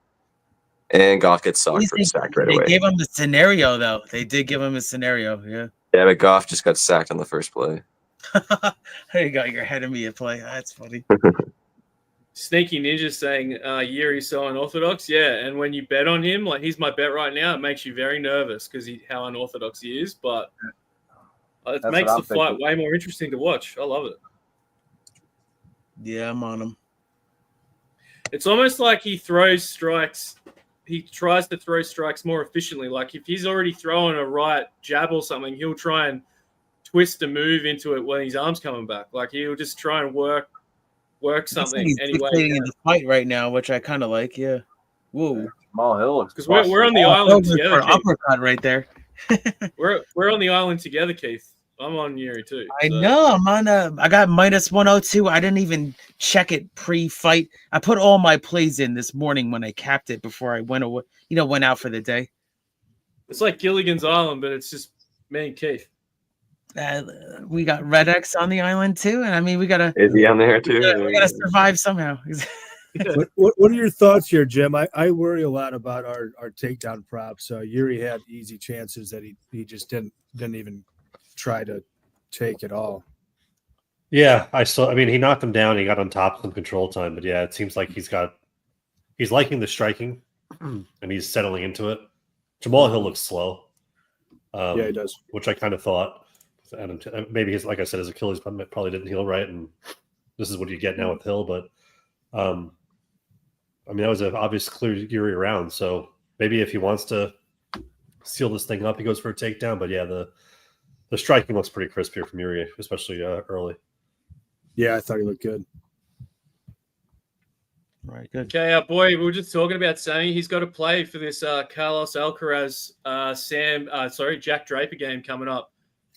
And Goff gets sacked right They away. gave him the scenario, though. They did give him a scenario, yeah. Yeah, but Goff just got sacked on the first play. There you go. You're ahead of me at play. That's funny. Sneaky Ninja saying Jiří so unorthodox. Yeah, and when you bet on him, like he's my bet right now, it makes you very nervous because how unorthodox he is. But it That's makes what the I'm fight thinking. way more interesting to watch. I love it. Yeah, I'm on him. It's almost like he throws strikes. He tries to throw strikes more efficiently. Like if he's already throwing a right jab or something, he'll try and twist a move into it when his arm's coming back. Like he'll just try and work something He's anyway. dictating in the fight right now, which I kind of like. Yeah. Whoa. Jamal Hill looks Because we're on the island For together, an Keith. uppercut right there. We're on the island together, Keith. I'm on Jiří too. I so- know. I'm on I got minus 102. I didn't even check it pre-fight. I put all my plays in this morning when I capped it before I went away, went out for the day. It's like Gilligan's Island, but it's just me and Keith. We got Red X on the island too, and I mean we gotta Is he on there too? we gotta survive somehow. What are your thoughts here, Jim? I worry a lot about our takedown props. Jiří had easy chances that he just didn't even try to take at all. Yeah, I mean, he knocked him down. He got on top some control time, but yeah, it seems like he's liking the striking, and he's settling into it. Jamal Hill looks slow. Yeah, he does. Which I kind of thought. And maybe like I said, his Achilles probably didn't heal right, and this is what you get now with Hill. But I mean, that was an obvious clear Jiří round. So maybe if he wants to seal this thing up, he goes for a takedown. But yeah, the striking looks pretty crisp here from Jiří, especially early. Yeah, I thought he looked good. Right, good. Okay, our boy, we were just talking about Sammy. He's got to play for this Carlos Alcaraz, Jack Draper game coming up.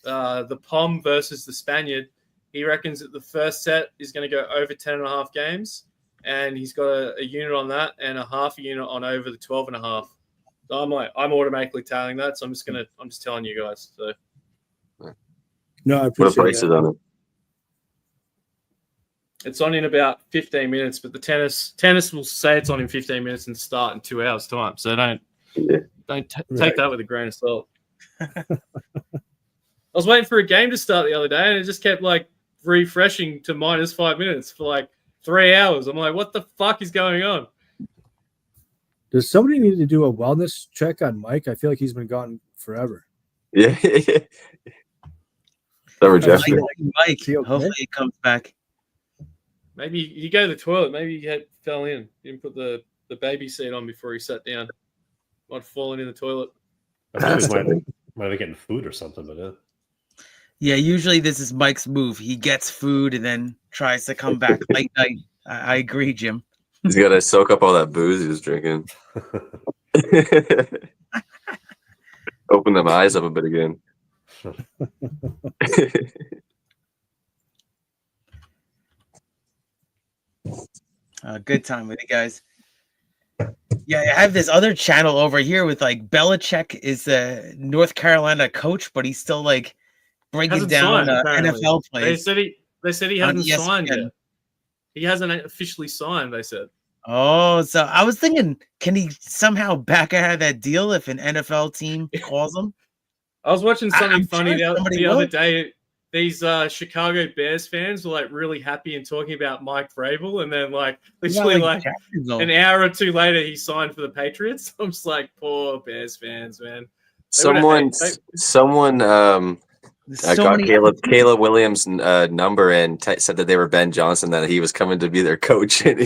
The Pom versus the Spaniard. He reckons that the first set is going to go over 10.5 games, and he's got a unit on that and a half a unit on over the 12.5. So I'm automatically tailing that. So I'm just telling you guys. So No, I What appreciate price that. is on it? it's on in about 15 minutes, but the tennis will say it's on in 15 minutes and start in 2 hours time. So don't take that with a grain of salt. I was waiting for a game to start the other day, and it just kept like refreshing to minus 5 minutes for like 3 hours. I'm like, what the fuck is going on? Does somebody need to do a wellness check on Mike? I feel like he's been gone forever. Yeah. So Jeffrey. Mike, hopefully he comes back. Maybe you go to the toilet. Maybe you fell in. You didn't put the baby seat on before he sat down. Might have fallen in the toilet. I think he might be getting food or something, but Yeah, usually this is Mike's move. He gets food and then tries to come back late night. I agree, Jim. He's got to soak up all that booze he was drinking. Open them eyes up a bit again. Good time with you guys. Yeah, I have this other channel over here with like Belichick is the North Carolina coach, but he's still like breaking Hasn't down signed, apparently. NFL plays. They said he on hasn't signed ESPN. yet. He hasn't officially signed. They said. Oh, so I was thinking, can he somehow back out of that deal if an NFL team calls him? I was watching something I'm funny sure somebody the other will. day. these Chicago Bears fans were like really happy and talking about Mike Vrabel, and then like literally like an hour or two later he signed for the Patriots. I'm just like, poor Bears fans, man. Someone I got Caleb Williams' number and said that they were Ben Johnson, that he was coming to be their coach. And I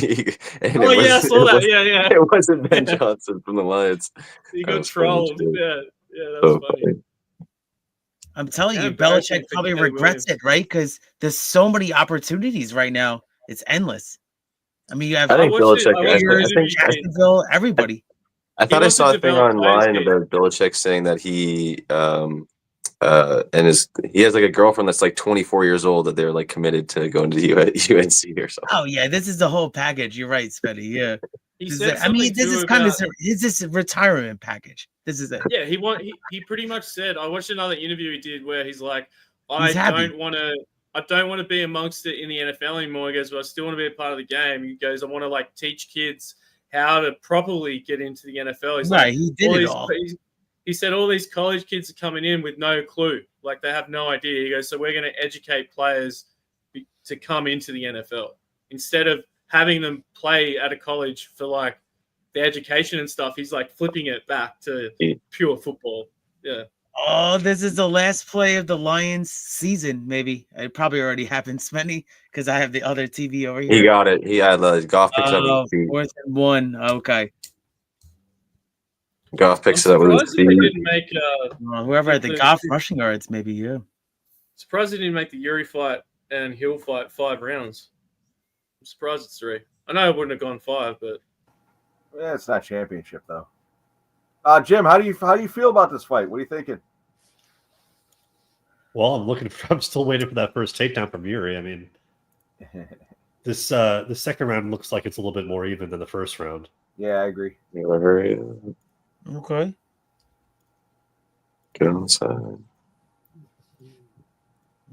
saw that. Yeah. It wasn't Ben Johnson from the Lions. He got trolled. Yeah, that was funny. I'm telling you, Belichick probably regrets it, right? Because there's so many opportunities right now. It's endless. I mean, you have Jacksonville, everybody. I thought I saw a thing online about Belichick saying that he he has like a girlfriend that's like 24 years old, that they're like committed to going to UNC or something. Oh yeah, this is the whole package. You're right, Spenny. Yeah, this is kind of this a retirement package. This is it. Yeah, he pretty much said. I watched another interview he did where he's like, I don't want to be amongst it in the NFL anymore. He goes, but I still want to be a part of the game. He goes, I want to like teach kids how to properly get into the NFL. He's right, he did it all. He said all these college kids are coming in with no clue. Like, they have no idea. He goes, so we're going to educate players to come into the NFL. Instead of having them play at a college for, like, the education and stuff, he's, like, flipping it back to pure football. Yeah. Oh, this is the last play of the Lions season, maybe. It probably already happened, Spenny, because I have the other TV over here. He got it. He had Goff picks up. 4th and 1. Okay. Goff picks it up with his feet. Didn't make whoever had the Goff rushing yards, maybe. Yeah. Surprised they didn't make the Yuri fight and Hill fight 5 rounds. I'm surprised it's 3. I know it wouldn't have gone 5, but yeah, it's not championship though. Jim, how do you feel about this fight? What are you thinking? Well, I'm still waiting for that first takedown from Yuri. I mean, this the second round looks like it's a little bit more even than the first round. Yeah, I agree. Okay. Get on the side.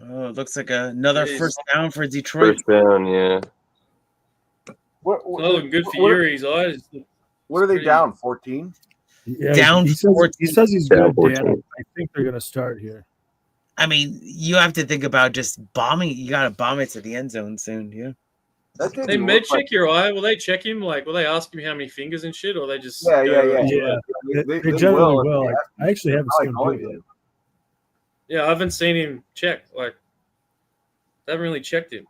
Oh, it looks like another first down for Detroit. First down, yeah. Looking good for Yuri's eyes. What are they down? 14? Yeah, down 14. He says he's good, Dan. I think they're going to start here. I mean, you have to think about just bombing. You got to bomb it to the end zone soon, yeah. They med check your eye. Will they check him? Like, will they ask him how many fingers and shit, or they just Yeah. They generally will. I actually haven't seen him do it. Yeah, I haven't seen him check. Like, they haven't really checked him.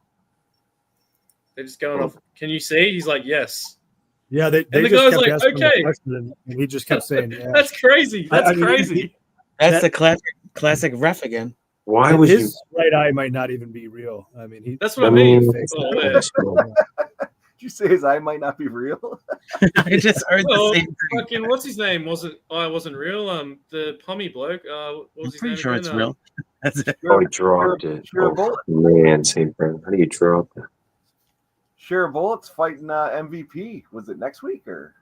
They're just going off. Can you see? He's like, yes. Yeah, they the just guy's kept like, asking him okay. a question, and he just kept saying, yeah. That's crazy. That's crazy. That's the classic ref again. Why would his right eye might not even be real? I mean, that's what I mean. Did you say his eye might not be real? I just heard the same thing. Fucking, what's his name? Wasn't real. The pommy bloke. What was his Pretty name sure again? it's real. That's it. Oh, he dropped it. Oh, man, St. Brown. How do you drop it? Sure, Bullet's fighting MVP. Was it next week or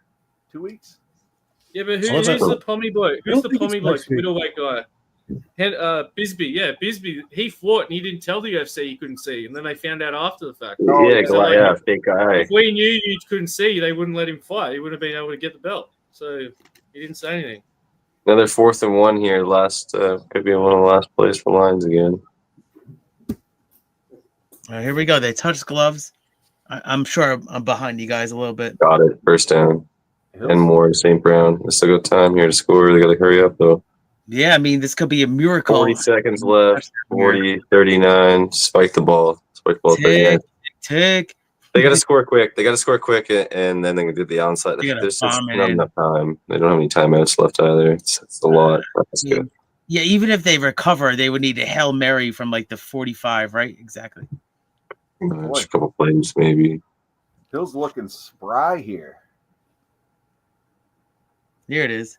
2 weeks? Yeah, but who's the pommy bloke? Who's the pommy bloke? Middleweight guy. Bisbee, Bisbee. He fought and he didn't tell the UFC he couldn't see, and then they found out after the fact. Fake eye. If we knew you couldn't see, they wouldn't let him fight. He wouldn't have been able to get the belt. So he didn't say anything. Another 4th and 1 here. Could be one of the last plays for Lions again. All right, here we go. They touch gloves. I'm sure I'm behind you guys a little bit. Got it. First down. And more St. Brown. There's still got time here to score. They got to hurry up, though. Yeah, I mean, this could be a miracle. 40 seconds left. 40, 39. Spike the ball. 39. Tick. They got to score quick. And then they can do the onside. There's just not enough time. They don't have any timeouts left either. It's a lot. That's good. Yeah, even if they recover, they would need a Hail Mary from like the 45, right? Exactly. Just a couple plays, maybe. Hill's looking spry here. Here it is.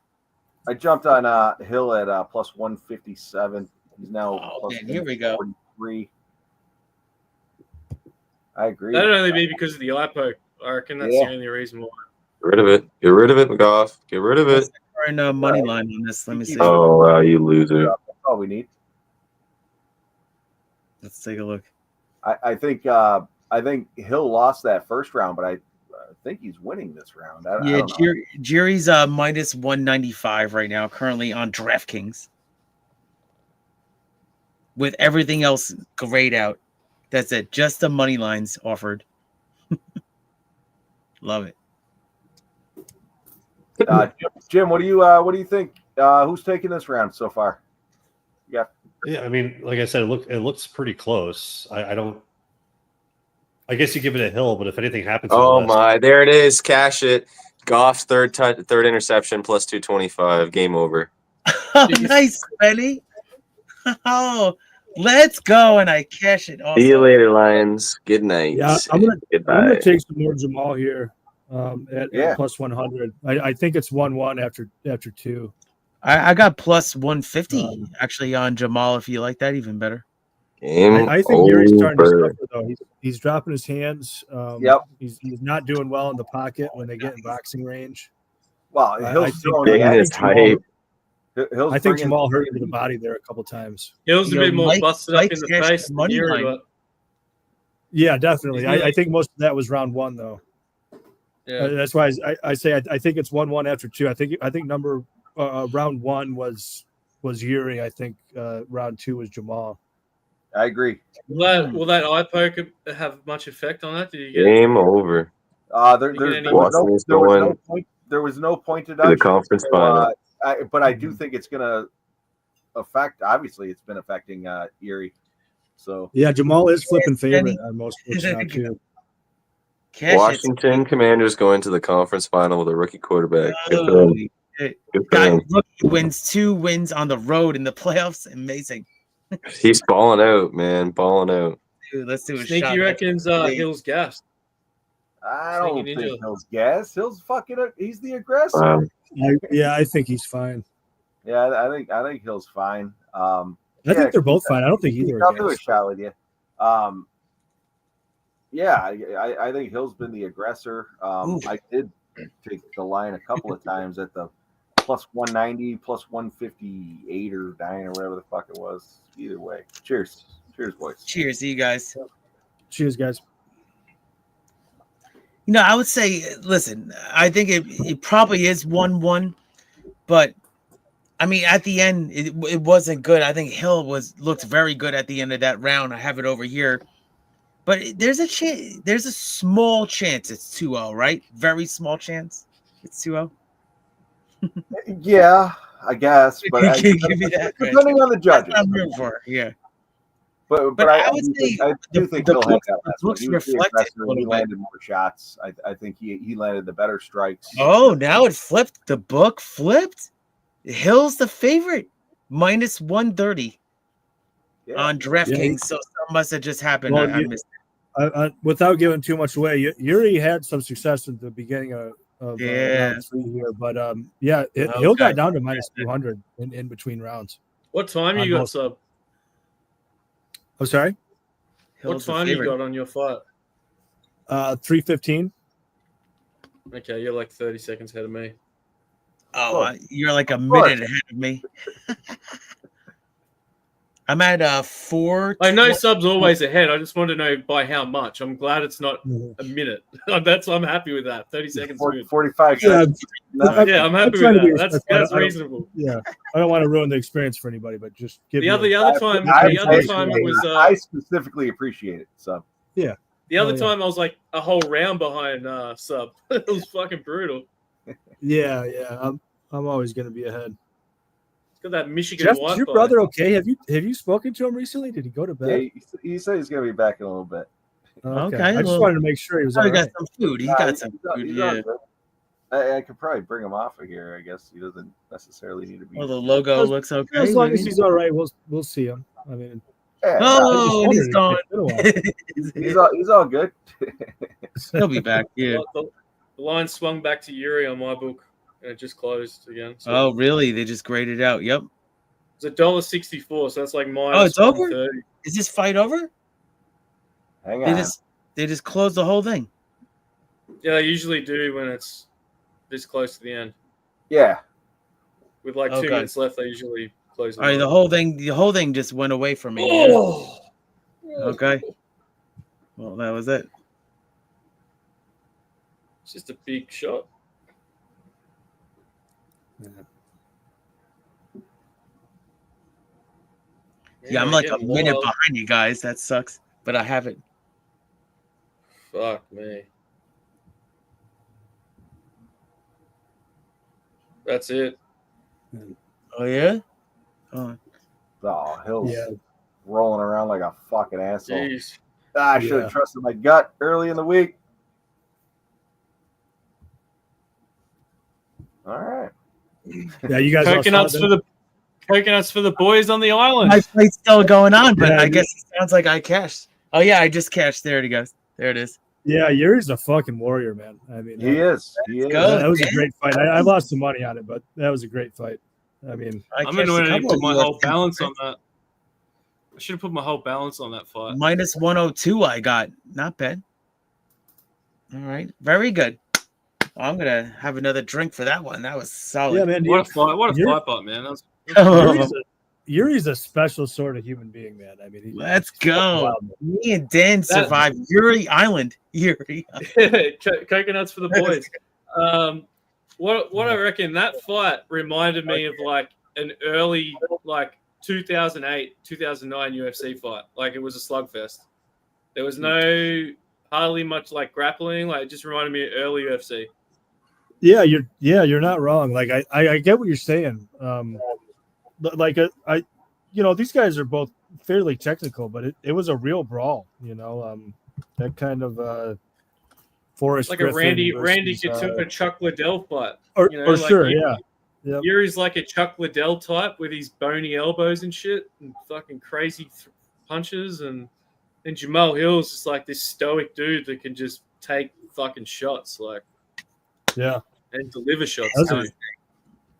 I jumped on Hill at plus 157. He's now plus here we go. 43. I agree. That'd only be because of the eye poke. I reckon that's the only reason why. Get rid of it. Get rid of it, McGough. Get rid of it. We're in a money line on this. Let me see. Oh, wow, you loser. That's all we need. Let's take a look. I think Hill lost that first round, but I think he's winning this round. I don't know. Jiří's minus 195 right now, currently on DraftKings. with everything else grayed out. That's it. Just the money lines offered. Love it. Jim, what do you think? Who's taking this round so far? Yeah. Yeah, I mean, like I said, it looks pretty close. I guess you give it a Hill, but if anything happens, Oh my, there it is. Cash it. Goff's third interception plus 225. Game over. Nice, Benny. Oh, let's go, and I cash it. Also. See you later, Lions. Good night. Yeah, I'm gonna take some more Jamahal here at plus 100. I think it's 1-1 after 2. I got plus 150 actually on Jamahal. If you like that, even better. I think Yuri's starting to suffer though. He's dropping his hands. He's not doing well in the pocket when they get in boxing range. Well, I think Jamahal hurt him to the body there a couple times. Hill's a bit more busted up in the face than Yuri, but yeah, definitely. I think most of that was round 1 though. Yeah, that's why I say I think it's 1-1 after 2. I think number round 1 was Yuri. I think round 2 was Jamahal. I agree. Will that eye poke have much effect on that? Did you get game over? There was no point to the conference final. But I do think it's going to affect. Obviously, it's been affecting Erie. So yeah, Jamahal is flipping favorite on most books now too. Washington Commanders going to the conference final with a rookie quarterback. Guy wins 2 wins on the road in the playoffs. Amazing. He's balling out, man. Balling out. Dude, let's do a Sneaky shot. reckons Hill's gassed. I don't think Hill's gas. Hill's fucking. He's the aggressor. I think he's fine. Yeah, I think Hill's fine. I think they're both fine. I don't think either. I'll do a shot with you. Yeah, I think Hill's been the aggressor. I did take the line a couple of times at the plus 190, plus 158 or 9 or whatever the fuck it was. Either way. Cheers, boys. Cheers, see you guys. Cheers, guys. I would say, listen, I think it probably is 1-1, but I mean, at the end, it wasn't good. I think Hill looked very good at the end of that round. I have it over here, but there's a chance. There's a small chance it's 2-0, right? Very small chance it's 2-0. Yeah, I guess, but give me that, depending on the judges. I'm rooting for, yeah. But I would say I do think he'll have that last one. He landed more shots. I think he landed the better strikes. Oh, now it flipped. The book flipped. Hill's the favorite, minus 130 on DraftKings. So something must have just happened. Well, I missed it. Without giving too much away, Yuri had some success at the beginning of round 3 here, but Hill got down to minus 200 in between rounds. What time you got, Sub? I'm sorry? What time you got on your fight? 3:15. Okay, you're like 30 seconds ahead of me. Oh, you're like a minute ahead of me. I'm at 4. I know Sub's always ahead. I just want to know by how much. I'm glad it's not a minute. I'm happy with that. 30 seconds. 45 seconds. Yeah, I'm happy with that. That's reasonable. Yeah, I don't want to ruin the experience for anybody, but just give the other time it was. I specifically appreciate it. So yeah. The other time I was like a whole round behind Sub. It was fucking brutal. Yeah. I'm always going to be ahead. Got that Michigan Jeff, Wi-Fi. is your brother okay? Have you spoken to him recently? Did he go to bed? Yeah, he said he's going to be back in a little bit. Okay. I just wanted to make sure he was. He got some food. He got some food. Yeah. I could probably bring him off of here. I guess he doesn't necessarily need to be. Well, the logo looks okay. As long as he's all right, we'll see him. I mean. Oh, he's gone. he's all good. He'll be back. Yeah. The line swung back to Yuri on my book. And it just closed again. So. Oh, really? They just graded out. Yep. It's $1.64, so that's like minus. Oh, it's over? Is this fight over? Hang on. They just closed the whole thing. Yeah, they usually do when it's this close to the end. Yeah. With like 2 minutes left, they usually close. All right, the whole thing just went away from me. Oh. Okay. Well, that was it. It's just a big shot. Yeah, I'm like a minute behind you guys. That sucks, but I have it. Fuck me. That's it. Oh yeah. Oh, Hill's rolling around like a fucking asshole. Jeez. I should have trusted my gut early in the week. All right. Yeah, you guys coconuts for the boys on the island. My flight's still going on, but I guess it sounds like I cashed. Oh yeah, I just cashed. There it goes. There it is. Yeah, Yuri's a fucking warrior, man. I mean, he is. That was a great fight. I lost some money on it, but that was a great fight. I mean, I'm annoyed I didn't put my whole balance on that. I should have put my whole balance on that fight. Minus 102 I got. Not bad. All right. Very good. I'm going to have another drink for that one. That was solid. Yeah, man. What a fight, man. Yuri's a special sort of human being, man. I mean, let's go. Me and Dan survived Yuri Island. Yuri. Coconuts for the boys. What I reckon, that fight reminded me of like an early 2008, 2009 UFC fight. Like it was a slugfest. There was hardly much like grappling. Like it just reminded me of early UFC. Yeah, you're not wrong. Like I get what you're saying. These guys are both fairly technical, but it was a real brawl. That kind of Forrest like Griffin a Randy Couture Chuck Liddell fight. Yuri's like a Chuck Liddell type with his bony elbows and shit and fucking crazy punches, and then Jamahal Hill's just like this stoic dude that can just take fucking shots, and deliver shots too. That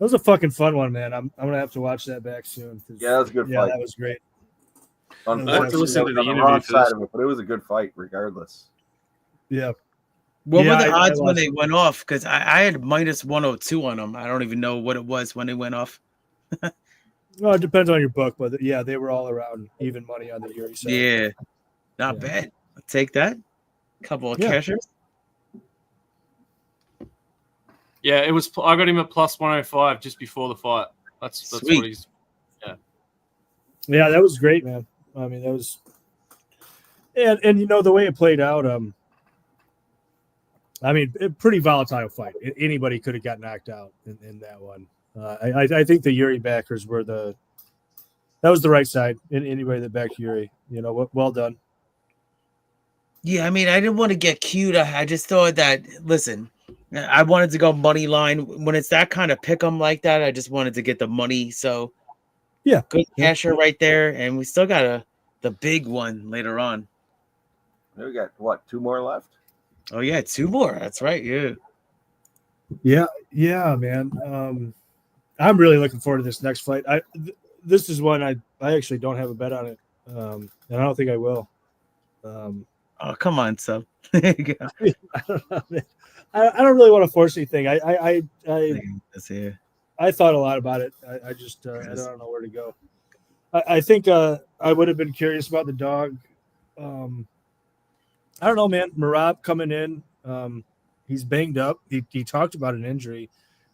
was a fucking fun one, man. I'm gonna have to watch that back soon. Yeah, that was a good fight. That was great. Unfortunately, I have to listen to the wrong side of it, but it was a good fight regardless. Yeah. What were the odds when they went off? Because I had minus 102 on them. I don't even know what it was when they went off. Well, it depends on your book, but yeah, they were all around even money on the Yuri side. Yeah, not bad. I'll take that. Couple of cashers. Yeah, it was. I got him at plus 105 just before the fight. That's what he's. Yeah. Yeah, that was great, man. I mean, that was, and the way it played out. I mean, a pretty volatile fight. Anybody could have got knocked out in that one. I think the Yuri backers were that was the right side. Anybody that backed Yuri, well done. Yeah, I mean, I didn't want to get cute. I just thought that, listen, I wanted to go money line. When it's that kind of pick 'em like that, I just wanted to get the money. So, yeah, good casher right there. And we still got the big one later on. We got, 2 more left? Oh, yeah, 2 more. That's right. Yeah, man. I'm really looking forward to this next fight. This is one I actually don't have a bet on it, and I don't think I will. Oh, come on, so I don't know, man. I don't really want to force anything. I thought a lot about it. I just I don't know where to go. I think I would have been curious about the dog. I don't know, man. Merab coming in, he's banged up. He talked about an injury.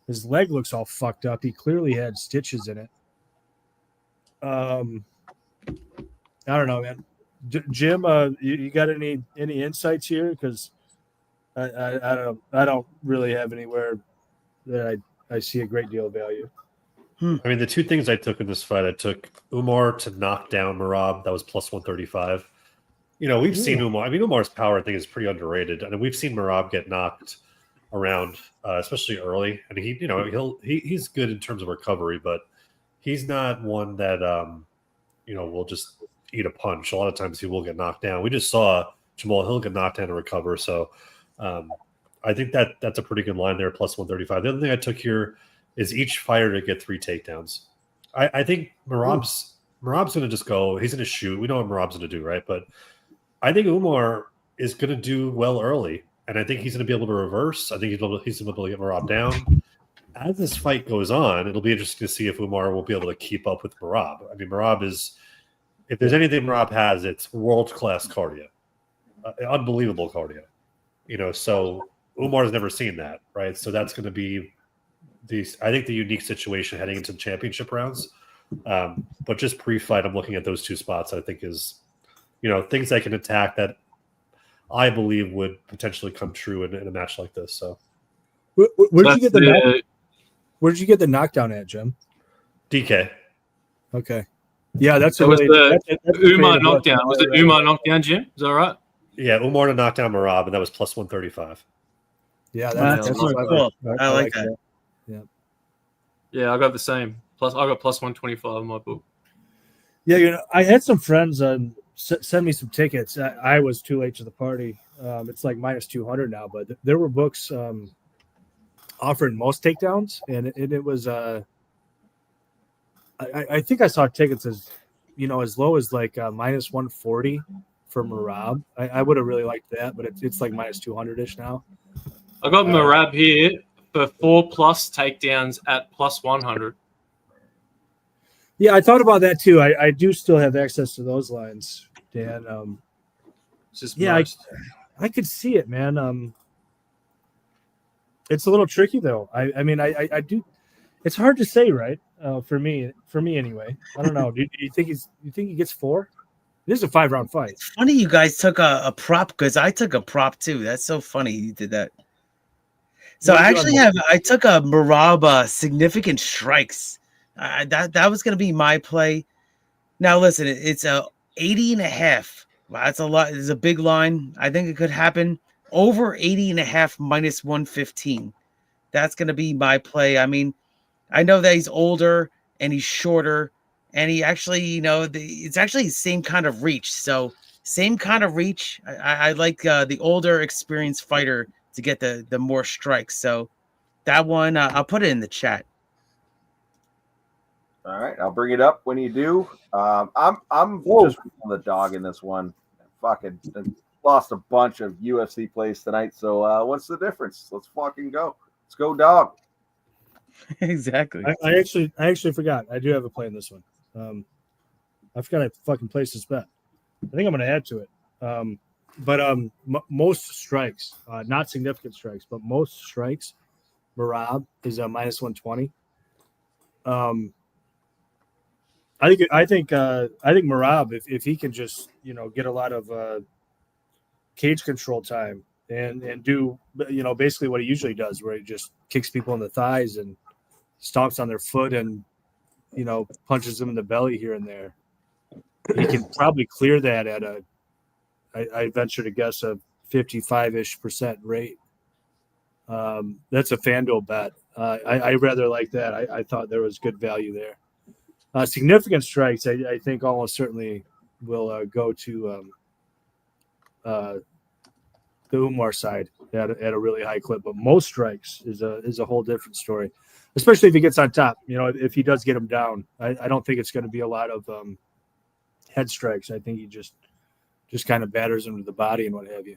His leg looks all fucked up. He clearly had stitches in it. I don't know, man. Jim, you got any insights here? Because I don't really have anywhere that I see a great deal of value. I mean, the 2 things I took in this fight, I took Umar to knock down Merab. That was plus 135. We've seen Umar. I mean, Umar's power, I think, is pretty underrated. I mean, we've seen Merab get knocked around, especially early, and he's good in terms of recovery, but he's not one that will just eat a punch. A lot of times he will get knocked down. We just saw Jamahal Hill get knocked down and recover, so I think that's a pretty good line there, plus 135. The other thing I took here is each fighter to get 3 takedowns. I think Merab's going to just go. He's going to shoot. We know what Merab's going to do, right? But I think Umar is going to do well early, and I think he's going to be able to reverse. I think he's going to be able to get Merab down. As this fight goes on, it'll be interesting to see if Umar will be able to keep up with Merab. I mean, Merab is, if there's anything Merab has, it's world-class cardio, unbelievable cardio. So Umar's never seen that, right? So that's going to be I think the unique situation heading into the championship rounds. But just pre-fight, I'm looking at those two spots. I think is, things they can attack that I believe would potentially come true in a match like this. So, where'd you get the knockdown at, Jim? DK. Okay. Yeah, that's was the Umar knockdown. Was it right? Umar knockdown, Jim? Is that right? Yeah, Umar to knock down Merab, and that was plus 135. Yeah, that's cool. I like that. Yeah, I got the same. Plus, I got plus 125 in my book. Yeah, I had some friends send me some tickets. I was too late to the party. It's like minus 200 now, but there were books offering most takedowns, and it was I think I saw tickets as low as like minus 140 for Merab. I would have really liked that, but it's like minus 200-ish now. I got Merab here for 4+ takedowns at plus 100. Yeah, I thought about that too. I do still have access to those lines, Dan. I could see it, man. It's a little tricky though. I mean, I do. It's hard to say, right? For me anyway. I don't know. Do you think he gets 4? This is a 5-round fight. It's funny you guys took a prop because I took a prop too. That's so funny you did that. So I took a Merab significant strikes. That was going to be my play. Now listen, it's a 80.5. Wow, that's a lot. It's a big line. I think it could happen over 80.5 minus 115. That's going to be my play. I mean, I know that he's older and he's shorter, and he actually, it's actually the same kind of reach. So same kind of reach. I like the older, experienced fighter to get the more strikes. So that one, I'll put it in the chat. All right, I'll bring it up when you do. I'm just on the dog in this one. Fucking lost a bunch of UFC plays tonight. So what's the difference? Let's fucking go. Let's go, dog. Exactly. I actually forgot. I do have a play in this one. I forgot I fucking placed this bet. I think I'm going to add to it. But most strikes, not significant strikes, but most strikes, Merab is a minus 120. I think Merab, if he can just get a lot of cage control time and do basically what he usually does, where he just kicks people in the thighs and stomps on their foot and punches them in the belly here and there, he can probably clear that at I venture to guess a 55-ish% rate. That's a FanDuel bet. I rather like that. I thought there was good value there. Significant strikes, I think almost certainly will go to the Umar side at a really high clip. But most strikes is a whole different story, especially if he gets on top. If he does get him down, I don't think it's going to be a lot of head strikes. I think he just kind of batters him to the body and what have you.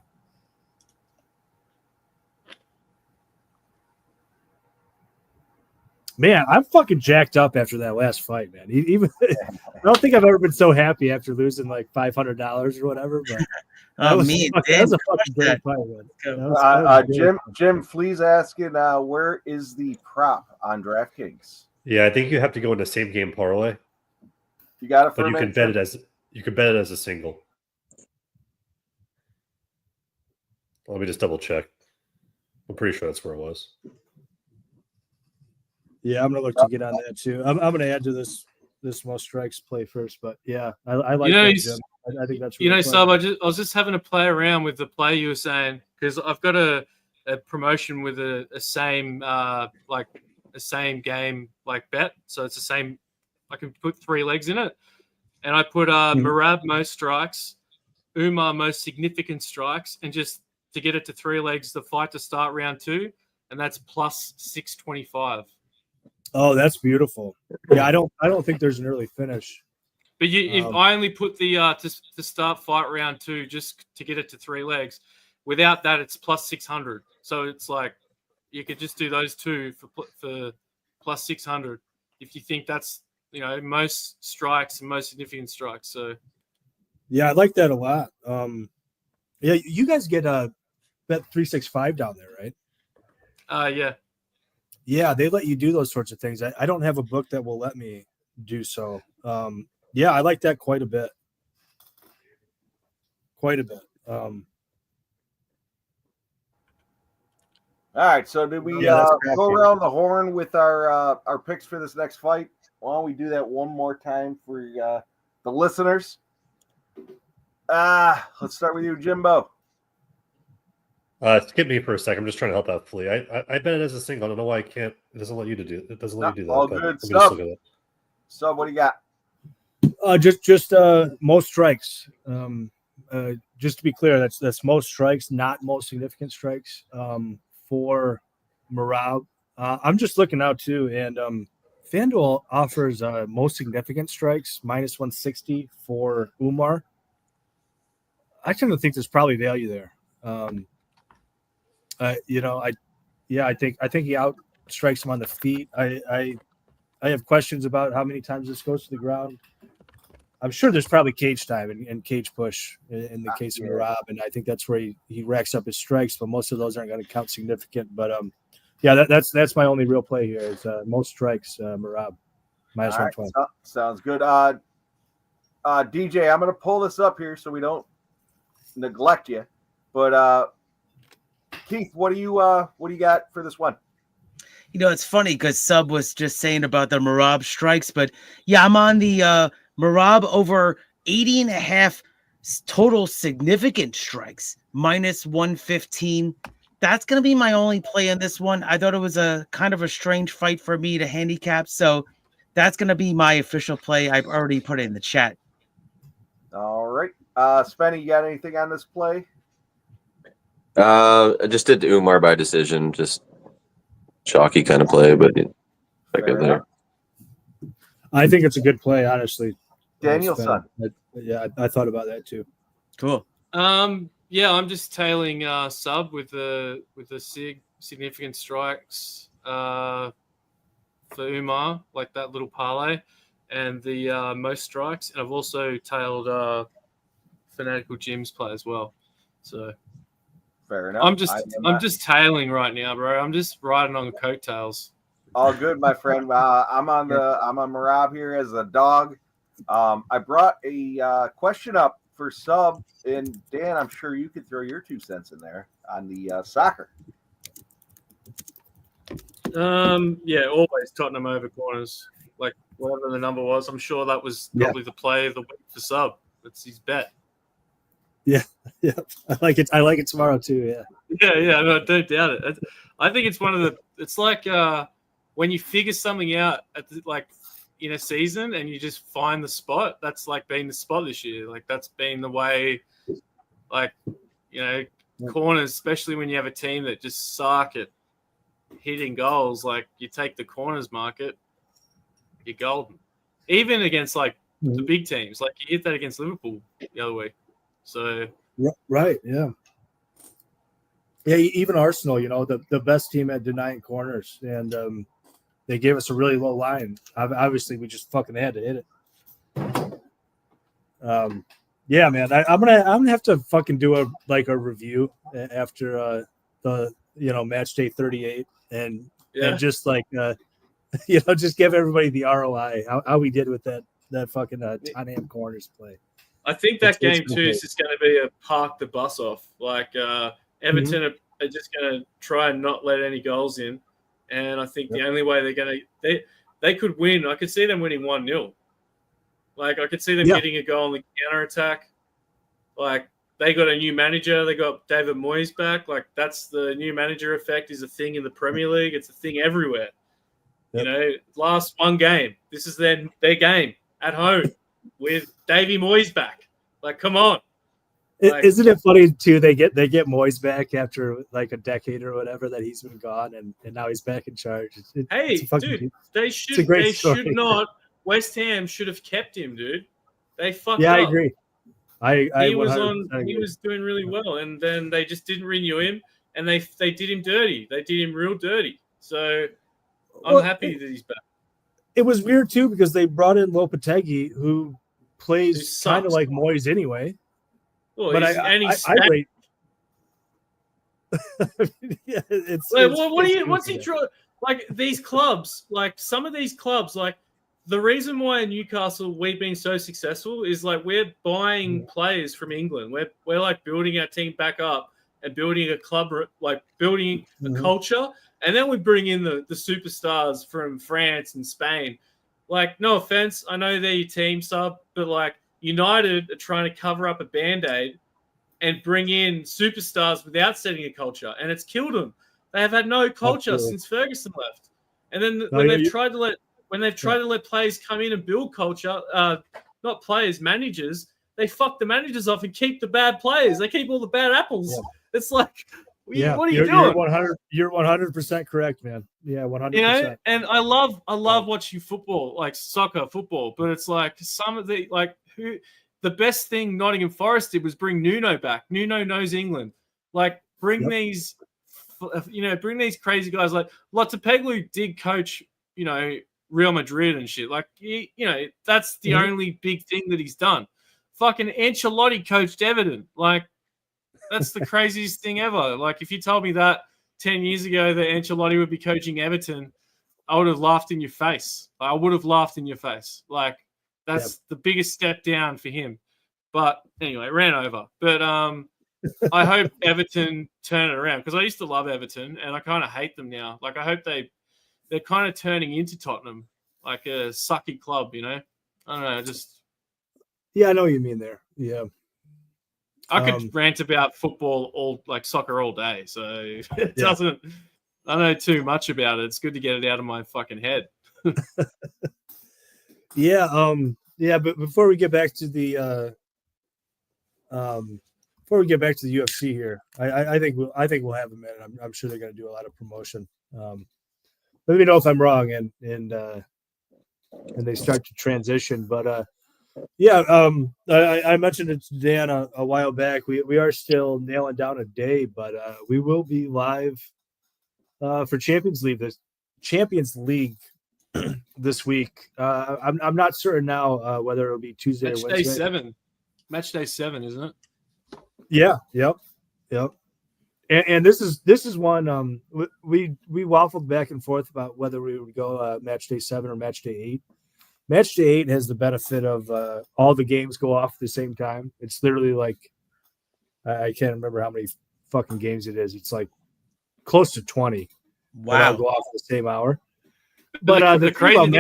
Man, I'm fucking jacked up after that last fight, man. Even I don't think I've ever been so happy after losing like $500 or whatever. But that was a fucking great fight, man. Jim Flea's asking, where is the prop on DraftKings? Yeah, I think you have to go in the same game parlay. You got it, but you can bet it as a single. Let me just double check. I'm pretty sure that's where it was. Yeah, I'm gonna look to get on that too. I'm gonna add to this most strikes play first, but yeah, I like that, Jim. I think that's really Sub. I was just having to play around with the play you were saying, because I've got a promotion with a same game like bet, so it's the same. I can put 3 legs in it, and I put Merab most strikes, Umar most significant strikes, and just to get it to 3 legs, the fight to start round 2, and that's plus 625. Oh, that's beautiful. Yeah, I don't think there's an early finish. But if I only put the to start fight round 2 just to get it to 3 legs, without that it's plus 600. So it's like you could just do those 2 for plus 600 if you think that's most strikes and most significant strikes. So yeah, I like that a lot. Yeah, you guys get bet 365 down there, right? Yeah. Yeah, they let you do those sorts of things. I don't have a book that will let me do so. Yeah, I like that quite a bit. Quite a bit. All right, so did we go around the horn with our picks for this next fight? Why don't we do that one more time for the listeners? Let's start with you, Jimbo. Skip me for a second. I'm just trying to help out Flea. I bet it as a single. I don't know why I can't. It doesn't let you to do. It doesn't let you do that. All good stuff. So what do you got? Just most strikes. Just to be clear, that's most strikes, not most significant strikes. For Merab, I'm just looking out too, and FanDuel offers most significant strikes -160 for Umar. I tend to think there's probably value there. I think he outstrikes him on the feet. I have questions about how many times this goes to the ground. I'm sure there's probably cage time and cage push in the case of Merab, and I think that's where he racks up his strikes, but most of those aren't going to count significant. But that's my only real play here is most strikes, Merab, -120. Right, sounds good. DJ, I'm going to pull this up here so we don't neglect you. But Keith, what do you got for this one? You know, it's funny because Sub was just saying about the Merab strikes, but yeah, I'm on the Merab over 80.5 total significant strikes, -115. That's going to be my only play in this one. I thought it was a kind of a strange fight for me to handicap, so that's going to be my official play. I've already put it in the chat. All right. Spenny, you got anything on this play? I just did Umar by decision, just chalky kind of play, but I go there. I think it's a good play, honestly. Danielson. I thought about that too. Cool. Yeah, I'm just tailing Sub with the significant strikes for Umar, like that little parlay, and the most strikes. And I've also tailed Fanatical Jim's play as well. So fair enough. I'm just tailing right now, bro. I'm just riding on the coattails. All good, my friend. I'm on Merab here as a dog. I brought a question up for Sub, and Dan, I'm sure you could throw your 2 cents in there on the soccer. Yeah, always Tottenham over corners, like whatever the number was. I'm sure that was probably the play of the week for Sub. That's his bet. Yeah. I like it. I like it tomorrow too. Yeah. No, don't doubt it. I think it's one of the. It's like when you figure something out in a season and you just find the spot. That's like been the spot this year. Like that's been the way. Corners, especially when you have a team that just suck at hitting goals. Like you take the corners market, you're golden. Even against the big teams, like you hit that against Liverpool the other week. So right, yeah. Even Arsenal, the best team at denying corners, and they gave us a really low line. Obviously, we just fucking had to hit it. Yeah, man, I'm gonna have to fucking do a review after the match day 38, and just just give everybody the ROI how we did with that fucking Tottenham corners play. I think that game too is just going to be a park the bus off. Like Everton are just going to try and not let any goals in, and I think the only way they're going to they could win. I could see them winning 1-0. Like I could see them getting a goal on the counter attack. Like they got a new manager. They got David Moyes back. Like that's the new manager effect is a thing in the Premier League. It's a thing everywhere. Yep. Last one game. This is their game at home with Davey Moyes back. Like, come on. Isn't it funny too? They get Moyes back after like a decade or whatever that he's been gone, and now he's back in charge. They should not. West Ham should have kept him, dude. They fucked up. Yeah, I agree. He was doing really well, and then they just didn't renew him, and they did him dirty. They did him real dirty. So I'm happy that he's back. It was weird too because they brought in Lopetegui, who plays kind of like Moyes anyway. Well, but I rate. What's he trying? Like these clubs, like some of these clubs, like the reason why in Newcastle we've been so successful is like we're buying players from England. We're like building our team back up and building a club, like building a culture, and then we bring in the superstars from France and Spain. Like, no offense, I know they're your team sub, but like United are trying to cover up a band-aid and bring in superstars without setting a culture, and it's killed them. They have had no culture since Ferguson left. And then when they've tried to let players come in and build culture, not players, managers, they fuck the managers off and keep the bad players. They keep all the bad apples. Yeah. It's like, what are you doing? You're 100% correct, man. Yeah, 100%. You know, and I love watching football, like soccer, football. But it's like some of the the best thing Nottingham Forest did was bring Nuno back. Nuno knows England. Like bring these crazy guys. Like Lopetegui did coach, Real Madrid and shit. Like that's the only big thing that he's done. Fucking Ancelotti coached Everton. Like that's the craziest thing ever. Like if you told me that 10 years ago that Ancelotti would be coaching Everton, I would have laughed in your face. I would have laughed in your face. Like that's the biggest step down for him. But anyway, ran over. But I hope Everton turn it around because I used to love Everton and I kind of hate them now. Like I hope they're kind of turning into Tottenham, like a sucky club, I don't know, Yeah, I know what you mean there. Yeah. I could rant about football soccer all day, so it doesn't. I don't know too much about it. It's good to get it out of my fucking head. But before we get back to the UFC here, I think we'll have a minute. I'm sure they're going to do a lot of promotion. Let me know if I'm wrong, and they start to transition, but. I mentioned it to Dan a while back. We are still nailing down a day, but we will be live for Champions League this week. I'm not certain now whether it'll be Tuesday or Wednesday. Match day 7, isn't it? Yeah. Yep. And this is one we waffled back and forth about whether we would go match day 7 or match day 8. Match day 8 has the benefit of all the games go off at the same time. It's literally like I can't remember how many fucking games it is. It's like close to 20. Wow, go off at the same hour. But the crazy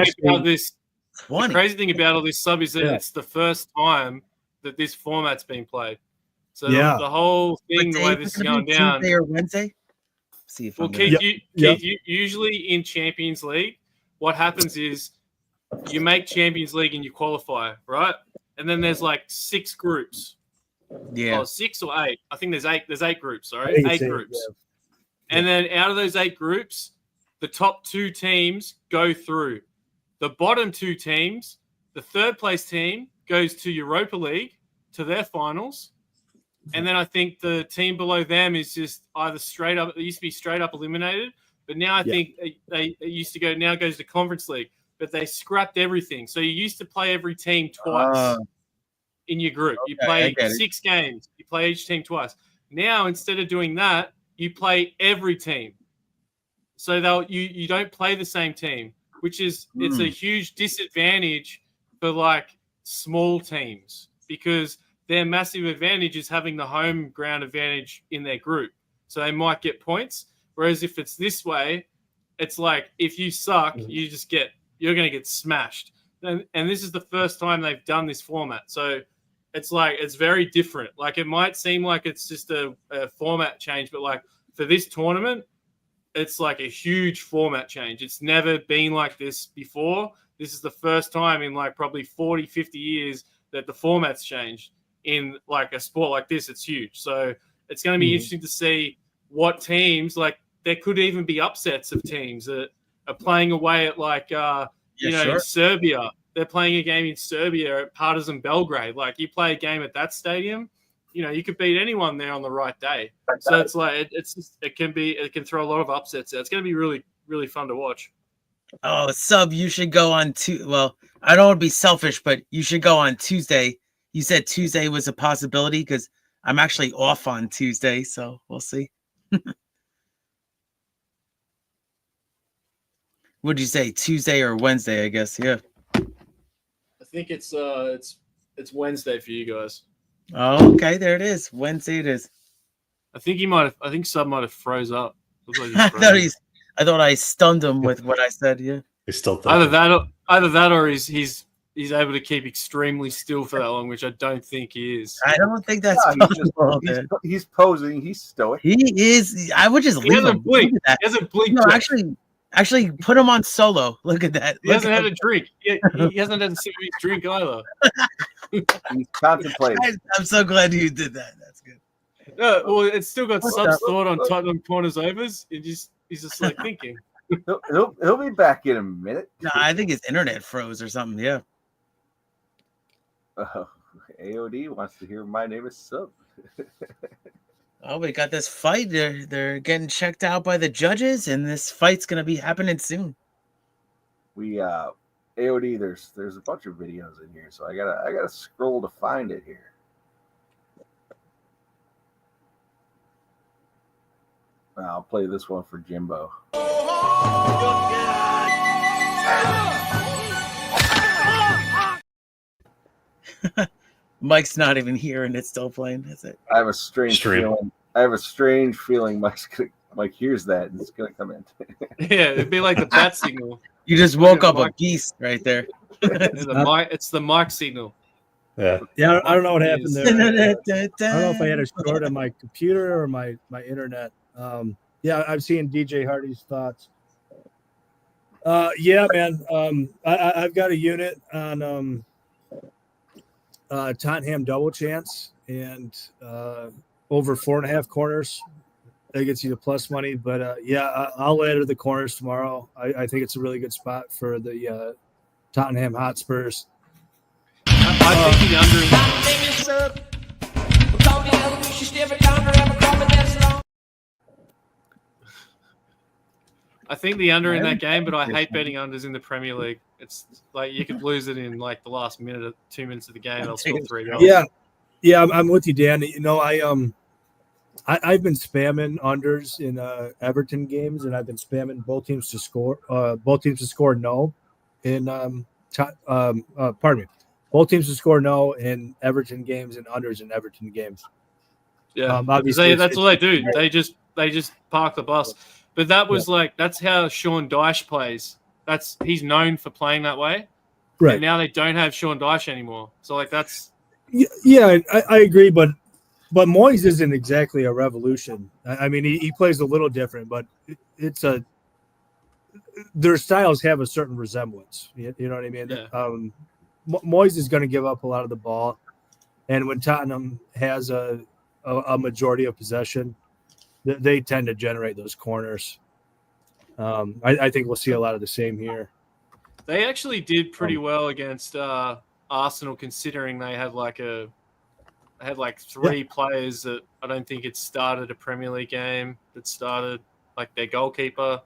thing about all this sub is that it's the first time that this format's been played. So the whole thing, the way this is going down, Tuesday or Wednesday. See if Keith, usually in Champions League, what happens is you make Champions League and you qualify, right? And then there's like 6 groups. Yeah. 6 or 8. I think there's 8. There's 8 groups, sorry. 8 groups. Yeah. And then out of those 8 groups, the top 2 teams go through. The bottom 2 teams, the third place team goes to Europa League, to their finals. And then I think the team below them is just either straight up. It used to be straight up eliminated, but now I think it used to go. Now it goes to Conference League, but they scrapped everything. So you used to play every team twice in your group. You play 6 games. You play each team twice. Now instead of doing that, you play every team. So you don't play the same team, which is it's a huge disadvantage for like small teams because their massive advantage is having the home ground advantage in their group. So they might get points. Whereas if it's this way, it's like if you suck, you're going to get smashed. And this is the first time they've done this format. So it's like it's very different. Like it might seem like it's just a format change, but like for this tournament, it's like a huge format change. It's never been like this before. This is the first time in like probably 40, 50 years that the format's changed. In like a sport like this, it's huge. So it's going to be interesting to see what teams, like there could even be upsets of teams that are playing away at like, in Serbia. They're playing a game in Serbia at Partizan Belgrade. Like you play a game at that stadium, you could beat anyone there on the right day. So it's like, it can throw a lot of upsets out. It's going to be really, really fun to watch. Oh, Sub, you should go on well, I don't want to be selfish, but you should go on Tuesday. You said Tuesday was a possibility because I'm actually off on Tuesday, so we'll see. What'd you say? Tuesday or Wednesday, I guess. Yeah. think it's Wednesday for you guys. Oh, okay, there it is. Wednesday it is. I think Sub might have froze up. Looks like I thought I stunned him with what I said. Yeah. He's still either that or he's able to keep extremely still for that long, which I don't think he is. I don't think that's possible. He's posing. He's stoic. He is. I would just leave him. He hasn't blinked. No, actually, put him on solo. Look at that. He hasn't had a drink. He hasn't had a sip of his drink either. He's contemplating. I'm so glad you did that. That's good. Well, it's still got Sub's thought on Tottenham corners overs. He's just like thinking. He'll be back in a minute. No, I think his internet froze or something. Yeah. AOD wants to hear my name is Sub. Oh, we got this fight. They're getting checked out by the judges, and this fight's gonna be happening soon. We AOD. There's a bunch of videos in here, so I gotta scroll to find it here. I'll play this one for Jimbo. Mike's not even here, and it's still playing. Is it? I have a strange feeling. Mike hears that and it's gonna come in. Yeah, it'd be like the bat signal. You just woke up a beast right there. It's the mic signal. Yeah. I don't know what happened there. I don't know if I had a short on my computer or my internet. I've seen DJ Hardy's thoughts. Yeah, man. I've got a unit on Tottenham double chance and over 4.5 corners. That gets you the plus money. But I'll add to the corners tomorrow. I think it's a really good spot for the Tottenham Hotspurs. I think the under. I think the under in that game, but I hate betting unders in the Premier League. It's like you could lose it in like the last 2 minutes of the game. They'll score 3 goals. Yeah, I'm with you, Dan. You know, I've been spamming unders in Everton games, and I've been spamming both teams to score. Both teams to score no in both teams to score no in Everton games and unders in Everton games. Yeah, obviously that's all they do. They just park the bus. But that was that's how Sean Dyche plays. He's known for playing that way. Right. And now they don't have Sean Dyche anymore. So that's. Yeah, I agree, but Moyes isn't exactly a revolution. I mean, he plays a little different, but their styles have a certain resemblance. You know what I mean? Yeah. Moyes is going to give up a lot of the ball, and when Tottenham has a majority of possession, they tend to generate those corners. I think we'll see a lot of the same here. They actually did pretty well against Arsenal, considering they had three players that I don't think had started a Premier League game that started, like their goalkeeper.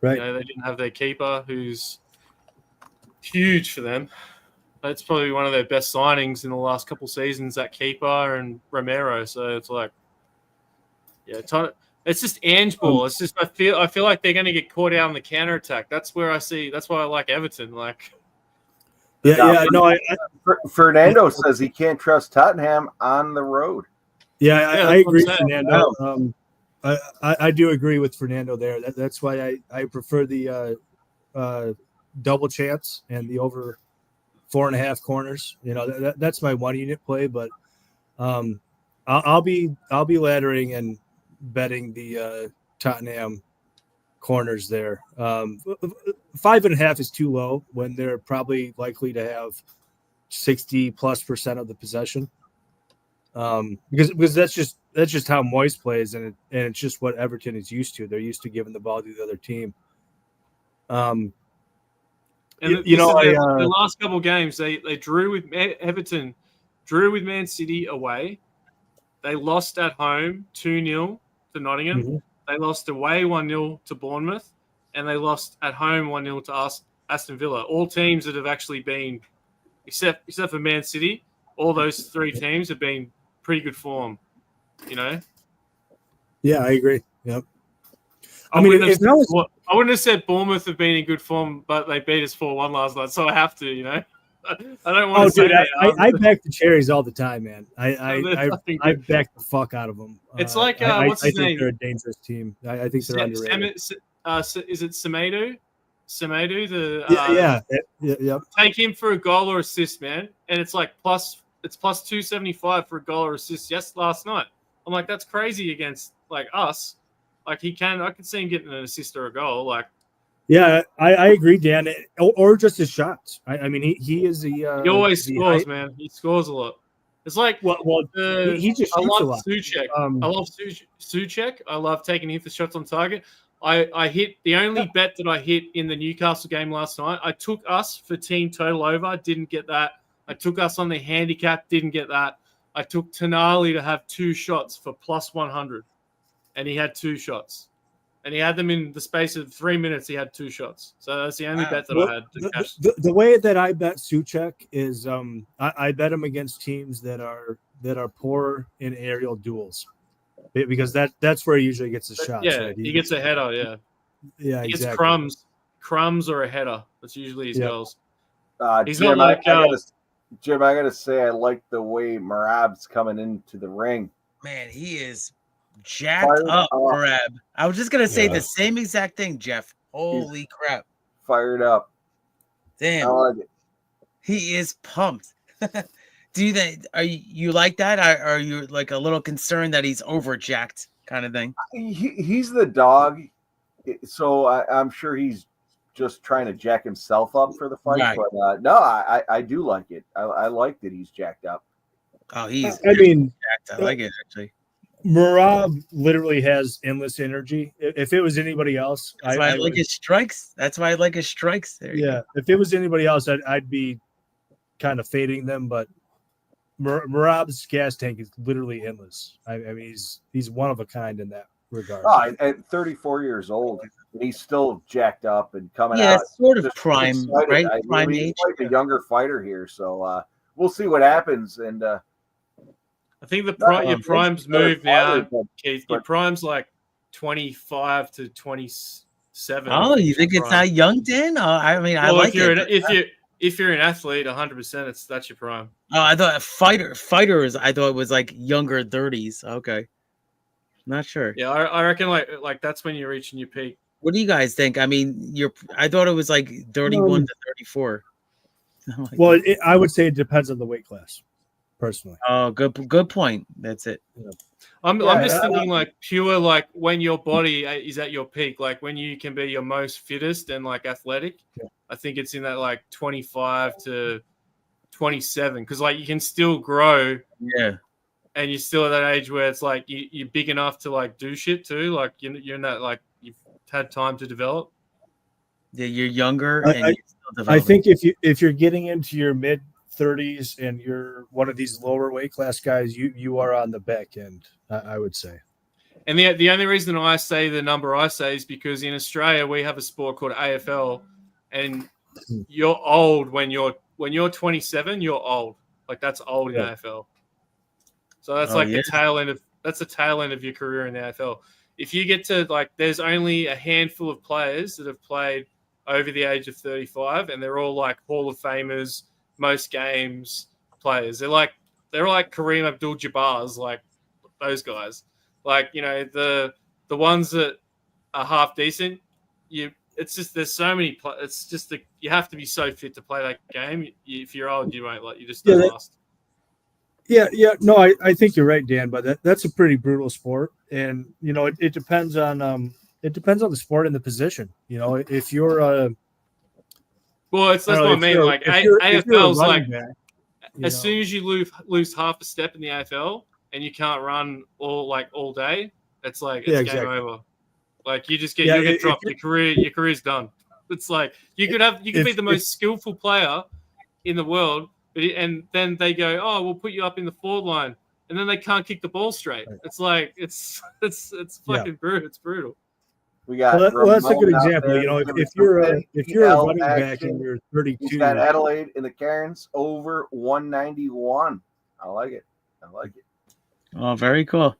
Right. You know, they didn't have their keeper, who's huge for them. That's probably one of their best signings in the last couple seasons, that keeper and Romero. So it's like, it's just Ange ball. It's just I feel like they're going to get caught out on the counter attack. That's why I like Everton. Fernando says he can't trust Tottenham on the road. Yeah, I agree, Fernando. I do agree with Fernando there. That's why I prefer the double chance and the over 4.5 corners. You know, that's my 1 unit play, but I'll be laddering and betting the Tottenham corners there. 5.5 is too low when they're probably likely to have 60+% of the possession. Because that's just how Moyes plays, and it's just what Everton is used to. They're used to giving the ball to the other team. The last couple of games they drew with Everton, drew with Man City away. They lost at home 2-0 to Nottingham. Mm-hmm. They lost away 1-0 to Bournemouth, and they lost at home 1-0 to Aston Villa. All teams that have actually been, except for Man City, all those three teams have been pretty good form. You know. Yeah, I agree. Yep. I wouldn't have said Bournemouth have been in good form, but they beat us 4-1 last night, so I have to, you know. I don't want to say dude, that. I back the Cherries all the time, man. They're I fucking I good. back the fuck out of them. It's like what's I his think name? they're a dangerous team. I think they're underrated. Is it Semedo? Semedo, Yeah. take him for a goal or assist, man, and it's like plus 275 for a goal or assist. Yes, last night. I'm like, that's crazy against like us. Like I could see him getting an assist or a goal. Like, yeah, I agree, Dan. Or just his shots. I mean, he is the. He always scores, man. He scores a lot. It's like he just I shoots a love lot. Suchek. I love Suchek. I love taking him for shots on target. I hit the only bet that I hit in the Newcastle game last night. I took us for team total over, didn't get that. I took us on the handicap, didn't get that. I took Tonali to have 2 shots for plus 100, and he had 2 shots. And he had them in the space of 3 minutes. He had 2 shots. So that's the only bet that I had to cash. The way that I bet Suchek is I bet him against teams that are poor in aerial duels, because that's where he usually gets the shots. Yeah, right? he gets a header. Yeah, he gets exactly. crumbs or a header. That's usually his goals. He's Jim, not like Jim, I gotta say, I like the way Merab's coming into the ring. Man, he is jacked up, Merab. I was just gonna say the same exact thing, Jeff. Holy crap! Fired up. Damn, I like it. He is pumped. Do you think? Are you like that? Are you like a little concerned that he's over jacked, kind of thing? He's the dog, so I'm sure he's just trying to jack himself up for the fight. Right. But no, I do like it. I like that he's jacked up. Oh, he's. I mean, jacked. I like it actually. Merab literally has endless energy. If it was anybody else, That's why I like his strikes. That's why I like his strikes. There. Yeah, if it was anybody else, I'd be kind of fading them. But Merab's gas tank is literally endless. I mean, he's one of a kind in that regard. Oh, at 34 years old, he's still jacked up and coming out. Yeah, sort of just prime, excited. right? I mean, Prime he's age. like a younger fighter here, so we'll see what happens. And I think your prime's moved now, Keith. Your prime's like 25 to 27. Oh, you think it's that young, Dan? Oh, I mean, I like it. If you're an athlete, 100%, that's your prime. Oh, I thought fighters. I thought it was like younger 30s. Okay, not sure. Yeah, I reckon like that's when you're reaching your peak. What do you guys think? I mean, I thought it was like 31 to 34. Well, I would say it depends on the weight class, personally. Oh, good point. That's it. Yeah. I'm just thinking like pure like when your body is at your peak, like when you can be your most fittest and like athletic. Yeah. I think it's in that like 25 to 27 because like you can still grow. Yeah. And you're still at that age where it's like you're big enough to like do shit too. Like you're in that like you've had time to develop. Yeah, you're younger. And you're still I developing. think if you're getting into your mid 30s and you're one of these lower weight class guys, you are on the back end, I would say. And the only reason I say the number I say is because in Australia we have a sport called AFL, and you're old when you're 27. You're old, like that's old in AFL. So that's the tail end of your career in the AFL. If you get to like, there's only a handful of players that have played over the age of 35, and they're all like Hall of Famers, most games players. They're like Kareem Abdul-Jabbar's, like those guys. Like, you know, the ones that are half decent, it's just there's so many. It's just you have to be so fit to play that game. If you're old, you won't you just don't last. Yeah. No, I think you're right, Dan. But that's a pretty brutal sport, and you know it depends on the sport and the position. You know, if you're well, that's what I mean. Like AFL's like as soon as you lose half a step in the AFL and you can't run all day, it's like it's game over. Like you just get dropped. Your career's done. It's like you could be the most skillful player in the world, and then they go, oh, we'll put you up in the forward line, and then they can't kick the ball straight. It's like it's fucking brutal. It's brutal. We got that's a good example. You know, if you're a running back and you're 32, he's got Adelaide in the Cairns over 191. I like it. Oh, very cool.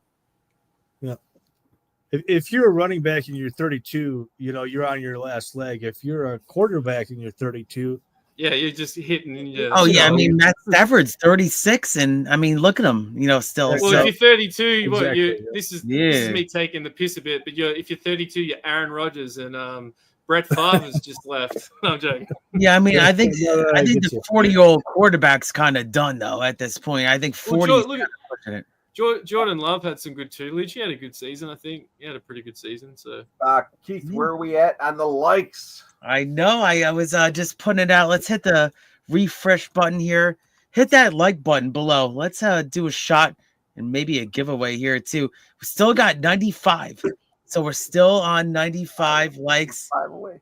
Yeah. If you're a running back and you're 32, you know, you're on your last leg. If you're a quarterback and you're 32, Yeah, you're just hitting. Oh yeah, I mean Matt Stafford's 36, and I mean look at him, still. Well, so, if you're 32, Exactly, this is Yeah. me taking the piss a bit, but if you're 32, you're Aaron Rodgers and Brett Favre's just left. No, I'm joking. yeah, I mean I think I get the you. 40-year-old quarterback's kind of done though at this point. I think 40 is look kind at- of pushing it. Jordan Love had some good tutelage. He had a good season, I think. He had a pretty good season. So Keith, where are we at on the likes? I know. I was just putting it out. Let's hit the refresh button here. Hit that like button below. Let's do a shot and maybe a giveaway here too. We still got 95, so we're still on 95 likes. 5 away.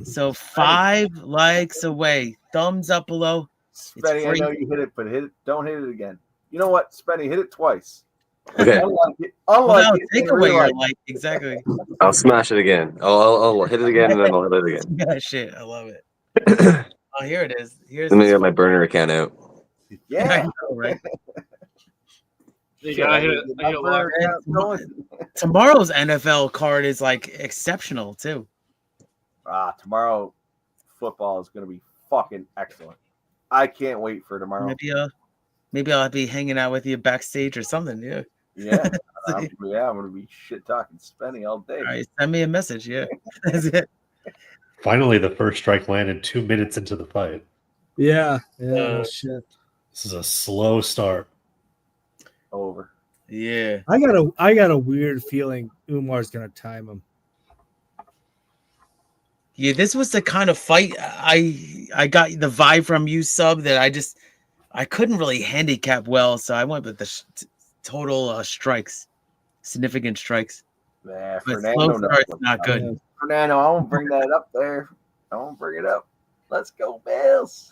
So 5 likes away. Thumbs up below. Spenny, I free. know you hit it, but don't hit it again. You know what, Spenny, hit it twice. Okay. Unlike it, take in away real your life. like. Exactly. I'll smash it again. I'll hit it again and then I'll hit it again. Yeah, shit. I love it. Oh, here it is. Here's Let me this get my burner account out. I Yeah. know, right? there you go. I hit a like. Tomorrow's NFL card is like exceptional too. Tomorrow football is going to be fucking excellent. I can't wait for tomorrow. Maybe I'll be hanging out with you backstage or something. Yeah. Yeah. I'm going to be shit talking Spenny all day. All right, send me a message. Yeah. That's it. Finally, the first strike landed 2 minutes into the fight. Yeah. Shit. This is a slow start. Over. Yeah. I got a weird feeling Umar's gonna time him. Yeah, this was the kind of fight I got the vibe from you, Sub, that I couldn't really handicap well, so I went with the total strikes, significant strikes. Nah, But Fernando slow start's not good. Fernando, I won't bring that up there. I won't bring it up. Let's go, Bills.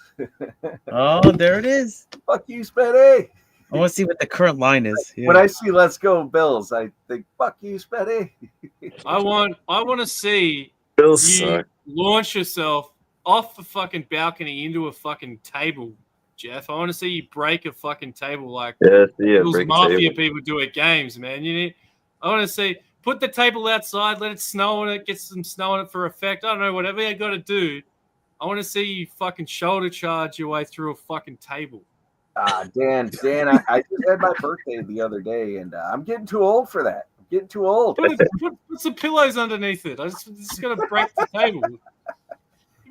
Oh, there it is. Fuck you, Spenny. I want to see what the current line is. Yeah. When I see "Let's go, Bills," I think "Fuck you, Spenny." I want to see Bills you suck. launch yourself off the fucking balcony into a fucking table, Jeff. I want to see you break a fucking table like Yeah, those break a mafia table. people do at games, man. I want to see put the table outside, let it snow on it, get some snow on it for effect. I don't know, whatever you got to do. I want to see you fucking shoulder charge your way through a fucking table. Dan, I just had my birthday the other day, and I'm getting too old for that. I'm getting too old. Put some pillows underneath it. It's going to break the table.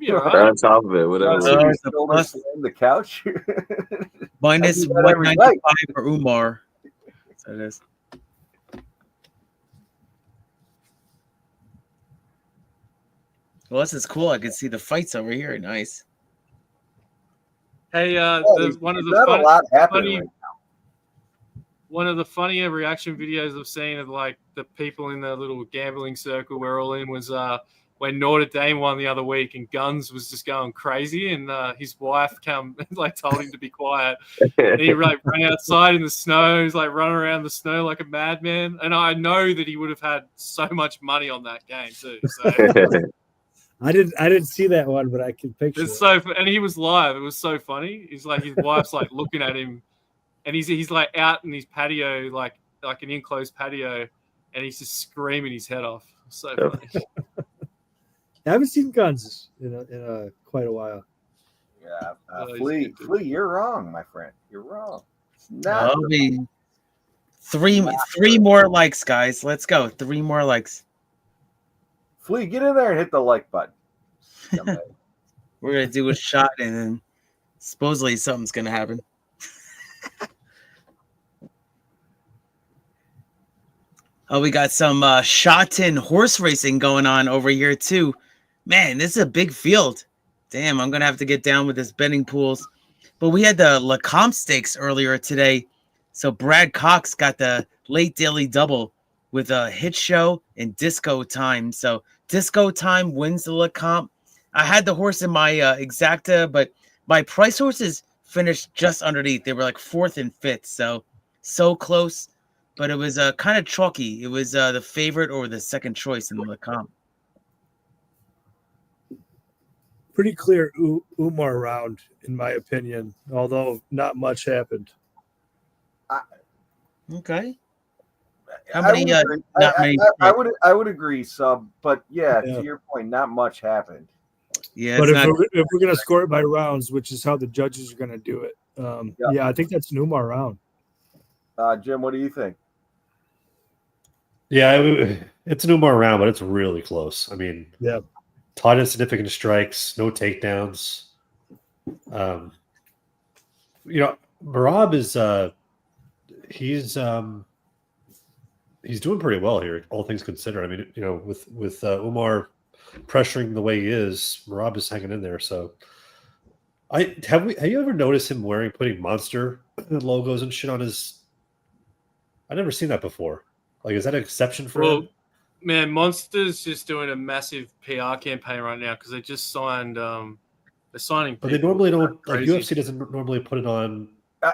You'll be all Right right. on top of it, whatever. The couch. Minus I do that every 195 for Umar. So it is. Well, this is cool. I can see the fights over here. Nice. Hey, one of Not a lot the happening funny, right one of the funnier reaction videos I've seen of like the people in the little gambling circle we're all in was when Notre Dame won the other week and Guns was just going crazy and his wife come like told him to be quiet. And he like ran outside in the snow. He's like running around the snow like a madman. And I know that he would have had so much money on that game too. So. I didn't see that one, but I can picture It's it. so, and he was live. It was so funny. He's like, his wife's like looking at him, and he's like out in his patio, like an enclosed patio, and he's just screaming his head off. So funny. I haven't seen Guns in quite a while. Yeah, Oh, Flea, you're wrong, my friend. You're wrong. It's not. That'll be three more likes, guys. Let's go. 3 more likes. Flea, get in there and hit the like button. We're gonna do a shot, and then supposedly something's gonna happen. Oh, we got some shot-in horse racing going on over here too. Man, this is a big field. Damn, I'm gonna have to get down with this betting pools. But we had the Lecomte Stakes earlier today, so Brad Cox got the late daily double with a hit show and disco time. So disco time wins the Lecomte. I had the horse in my exacta, but my price horses finished just underneath. They were like 4th and 5th, so close. But it was kind of chalky. It was the favorite or the second choice in the Lecomte. Pretty clear Umar round, in my opinion, although not much happened. Okay. How many? I would agree, Sub. But yeah, to your point, not much happened. Yeah, But it's not. if we're gonna score it by rounds, which is how the judges are gonna do it, yeah, I think that's an Umar round. Jim, what do you think? Yeah, it's no more round, but it's really close. I mean, Yeah. ton of significant strikes, no takedowns. Merab is he's doing pretty well here, all things considered. I mean, with Umar pressuring the way he is, Merab is hanging in there. So, have you ever noticed him putting monster logos and shit on his? I've never seen that before. Like, is that an exception for him? Man, Monster's just doing a massive PR campaign right now because they just signed. They're signing. But they normally don't. Like UFC doesn't normally put it on.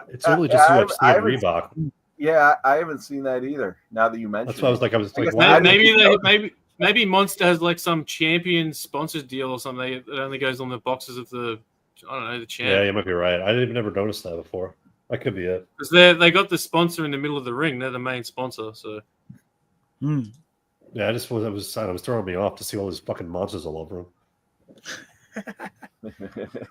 It's normally just UFC and Reebok. Yeah, I haven't seen that either. Now that you mentioned, that's why I was like, maybe Monster has like some champion sponsors deal or something that only goes on the boxes of the, I don't know, the champ. Yeah, you might be right. I didn't never notice that before. That could be it. Because they got the sponsor in the middle of the ring. They're the main sponsor. So. Yeah, it was throwing me off to see all these fucking monsters all over him.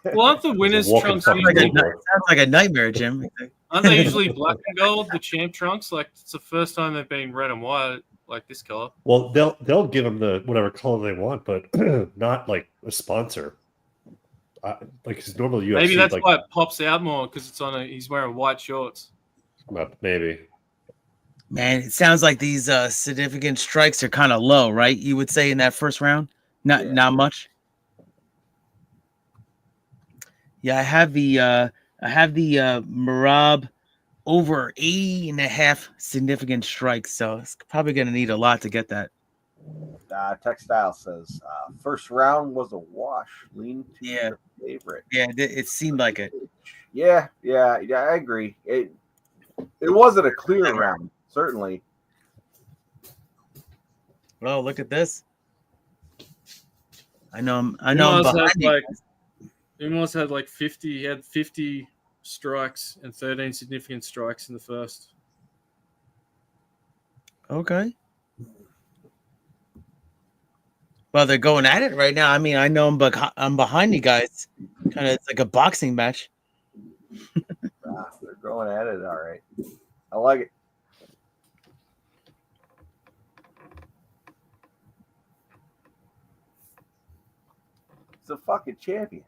Well, aren't the winners trunks sounds like a nightmare, Jim? Aren't they usually black and gold, the champ trunks? Like, it's the first time they've been red and white, like this color. Well, they'll give them the whatever color they want, but not like a sponsor. Like his normal UFC. Maybe that's why it pops out more because he's wearing white shorts. Maybe. Man, it sounds like these significant strikes are kind of low, right? You would say in that first round, not much. Yeah, I have the Merab over 8.5 significant strikes, so it's probably going to need a lot to get that. Textile says first round was a wash. Lean to your favorite. Yeah, it seemed like it. Yeah, I agree. It wasn't a clear round, certainly. Oh, look at this. I know. I'm behind you. He almost had like 50. He had 50 strikes and 13 significant strikes in the first. Okay. Well, they're going at it right now. I mean, I know I'm behind you guys. Kind of, it's like a boxing match. They're going at it. All right. I like it. It's a fucking champion.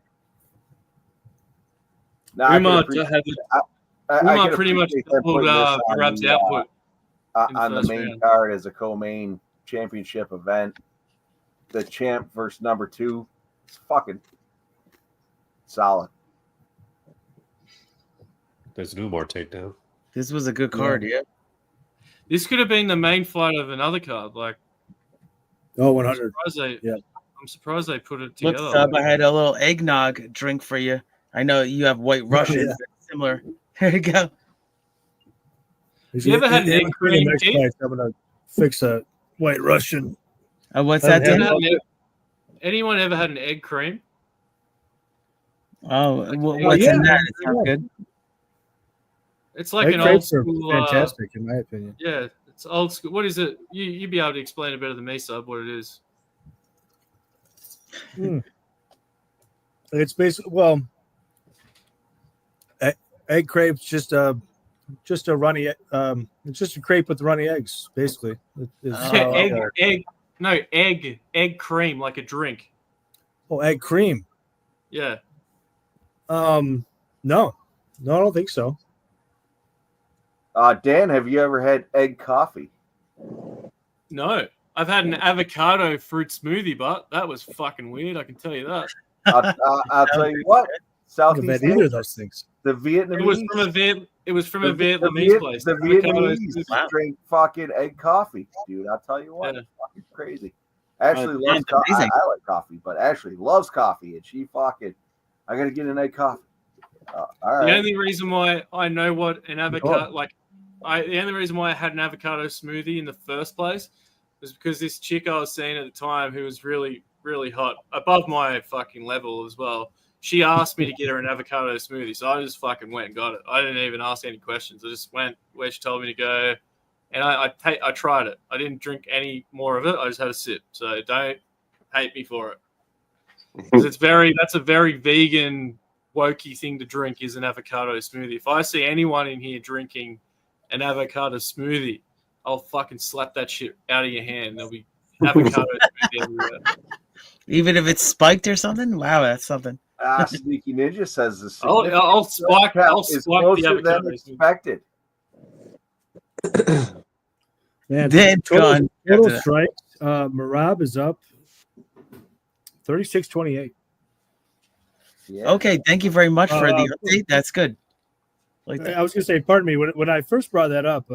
Umar pretty much pulled Merab's output on the main card as a co-main championship event. The champ versus number 2. It's fucking solid. There's an Umar takedown. This was a good card, yeah. This could have been the main fight of another card. Like, 100. I'm surprised they put it together. Look, Sub, I had a little eggnog drink for you. I know you have White Russian, similar. There you go. You ever had an egg cream? I'm gonna fix a White Russian. What's that? Anyone ever had an egg cream? Oh, what's in that? It sounds good. It's like egg an old school. Fantastic, in my opinion. Yeah, it's old school. What is it? You'd be able to explain it better than me, Sub. What it is? It's basically egg crepe's just a runny. It's just a crepe with runny eggs, basically. Egg cream, like a drink. Oh, egg cream. Yeah. No, I don't think so. Dan, have you ever had egg coffee? No, I've had an avocado fruit smoothie, but that was fucking weird. I can tell you that. I'll tell you what. Southeast either of those things. The Vietnamese. It was from a Vietnamese place. The Vietnamese drink fucking egg coffee, dude. I'll tell you what, it's fucking crazy. Ashley loves coffee. I like coffee, but Ashley loves coffee, and she fucking. I gotta get an egg coffee. All right. The only reason why I know what an avocado the only reason why I had an avocado smoothie in the first place was because this chick I was seeing at the time, who was really, really hot, above my fucking level as well. She asked me to get her an avocado smoothie, so I just fucking went and got it. I didn't even ask any questions. I just went where she told me to go, and I tried it. I didn't drink any more of it. I just had a sip. So don't hate me for it. 'Cause that's a very vegan, wokey thing to drink is an avocado smoothie. If I see anyone in here drinking an avocado smoothie, I'll fucking slap that shit out of your hand. There'll be avocado smoothie everywhere. Even if it's spiked or something? Wow, that's something. Sneaky Ninja says the I'll spike the closer than avocado. expected. Man, Dead gone. total strikes. Merab is up 36-28. Yeah. Okay, thank you very much for the update. That's good. Like I was going to say, pardon me, when I first brought that up,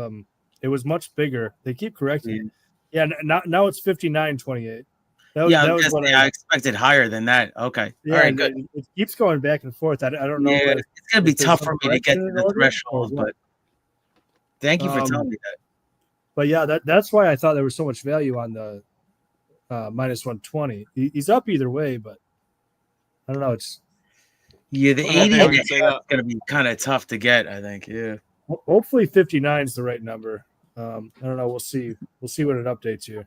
it was much bigger. They keep correcting. Yeah, now it's 59-28. That was what I expected higher than that. Okay. Yeah, all right, good. It keeps going back and forth. I don't know. Yeah, it's going to be tough for me to get to correction the order threshold, or what? but thank you for telling me that. But yeah, that's why I thought there was so much value on the minus 120. He's up either way, but I don't know. It's the 80 I would is say going to be kind of tough to get, I think. Yeah. hopefully 59 is the right number. I don't know. We'll see. We'll see what it updates here.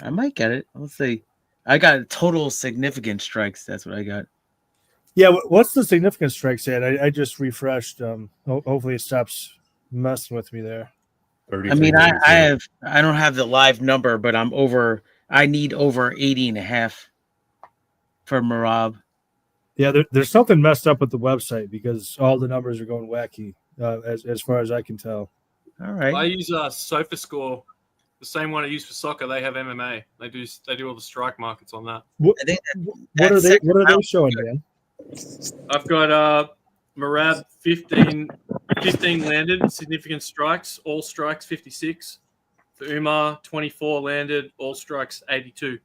I might get it. Let's see. I got total significant strikes. That's what I got. Yeah. What's the significant strikes at? I just refreshed. Hopefully it stops messing with me there. I mean, I don't have the live number, but I need over 80.5 for Merab. Yeah, there's something messed up with the website because all the numbers are going wacky, as far as I can tell. All right. I use SofaScore, the same one I use for soccer. They have MMA. They do all the strike markets on that. What are they showing, Dan? I've got Merab 15 landed, significant strikes, all strikes 56. For Umar, 24 landed, all strikes 82.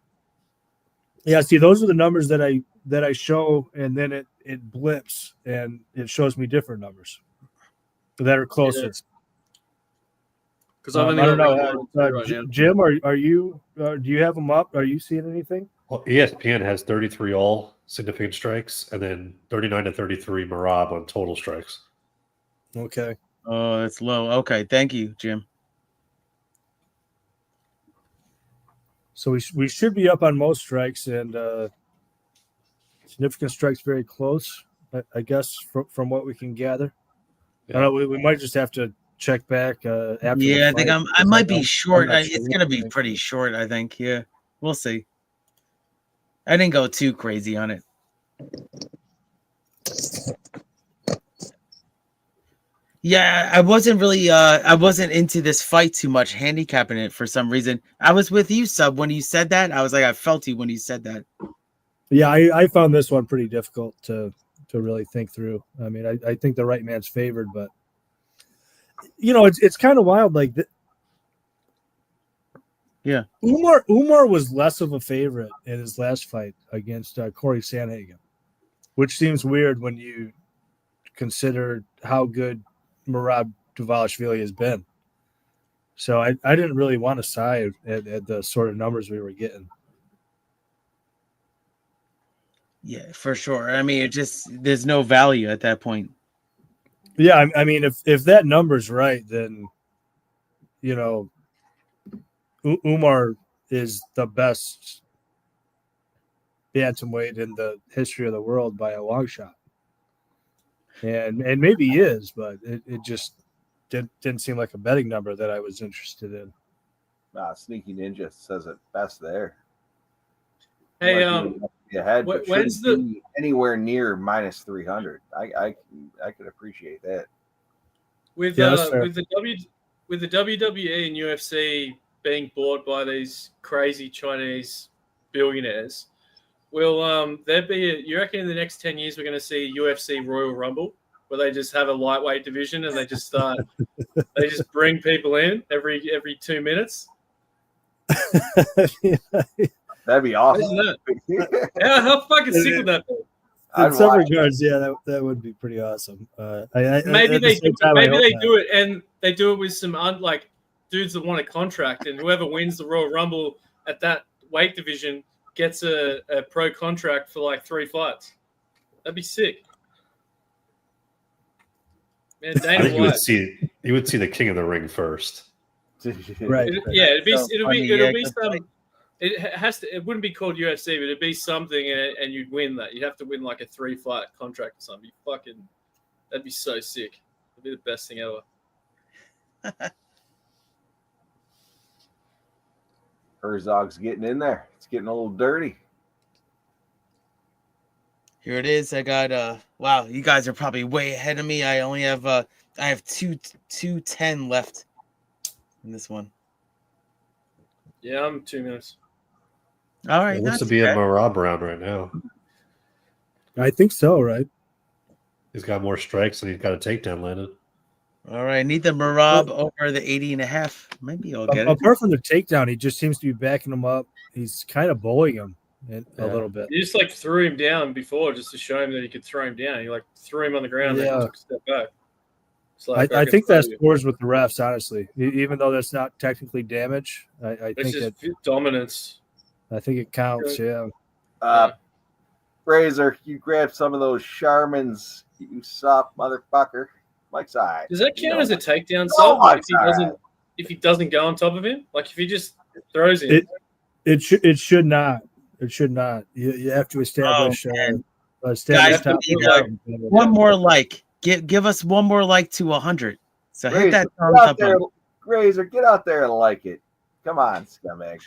Yeah, see, those are the numbers that I show, and then it blips and it shows me different numbers that are closer. Because I've only I don't got know, right now. Jim, are you? Do you have them up? Are you seeing anything? Well, ESPN has 33 all significant strikes, and then 39 to 33 Merab on total strikes. Okay. Oh, that's low. Okay, thank you, Jim. So we should be up on most strikes, and significant strikes very close, I guess, from what we can gather. Yeah. I don't know, we might just have to check back after. Yeah, I think I might be short. I'm not It's sure. going to be pretty short, I think. Yeah, we'll see. I didn't go too crazy on it. Yeah, I wasn't really I wasn't into this fight too much, handicapping it for some reason. I was with you, Sub, when you said that. I was like, I felt you when you said that. Yeah, I found this one pretty difficult to really think through. I mean, I think the right man's favored, but it's kind of wild. Like, yeah, Umar was less of a favorite in his last fight against Corey Sandhagen, which seems weird when you consider how good Merab Dvalishvili has been. So I didn't really want to side at the sort of numbers we were getting. Yeah, for sure. I mean, there's no value at that point. Yeah, I mean, if that number's right, then Umar is the best bantamweight in the history of the world by a long shot. And maybe he is, but it just didn't seem like a betting number that I was interested in. Sneaky Ninja says it best there. Hey, ahead, but when's shouldn't be anywhere near minus 300? I could appreciate that. with Yeah, the that's fair. with the WWE and UFC being bought by these crazy Chinese billionaires, will there be you reckon in the next 10 years we're going to see UFC Royal Rumble where they just have a lightweight division and they just start they just bring people in every 2 minutes? That'd be awesome. Isn't that? Yeah, how fucking sick would that be? In some regards, yeah, that would be pretty awesome. Maybe they do it, and they do it with some dudes that want a contract, and whoever wins the Royal Rumble at that weight division gets a pro contract for like 3 fights. That'd be sick. Man, I think Dana you White. would see the King of the Ring first. Right. It'll be some It wouldn't be called UFC, but it'd be something, and you'd win that. You'd have to win like a 3-fight contract or something. That'd be so sick. It'd be the best thing ever. Herzog's getting in there. It's getting a little dirty. Here it is. I got wow, you guys are probably way ahead of me. I only have I have 2:10 left in this one. Yeah, I'm 2 minutes. All right. It looks to be a Merab round right now. I think so, right? He's got more strikes and he's got a takedown landed. All right. Need the Merab over the 80.5. Maybe I'll get it. Apart from the takedown, he just seems to be backing him up. He's kind of bullying him a little bit. You just like threw him down before just to show him that he could throw him down. You like threw him on the ground and took a step back. Like, I think that scores with the refs, honestly. Even though that's not technically damage, I think just that dominance. I think it counts. Yeah. Razor, you grab some of those Charmans, you soft motherfucker. Mike's eye. Does that count as a takedown? Oh, if he doesn't go on top of him, like if he just throws him, it should not. It should not. You have to establish. Guys, one more like. Give us one more like to 100. So Razor, hit that thumbs get out up. there, Razor, get out there and like it. Come on, scumbag.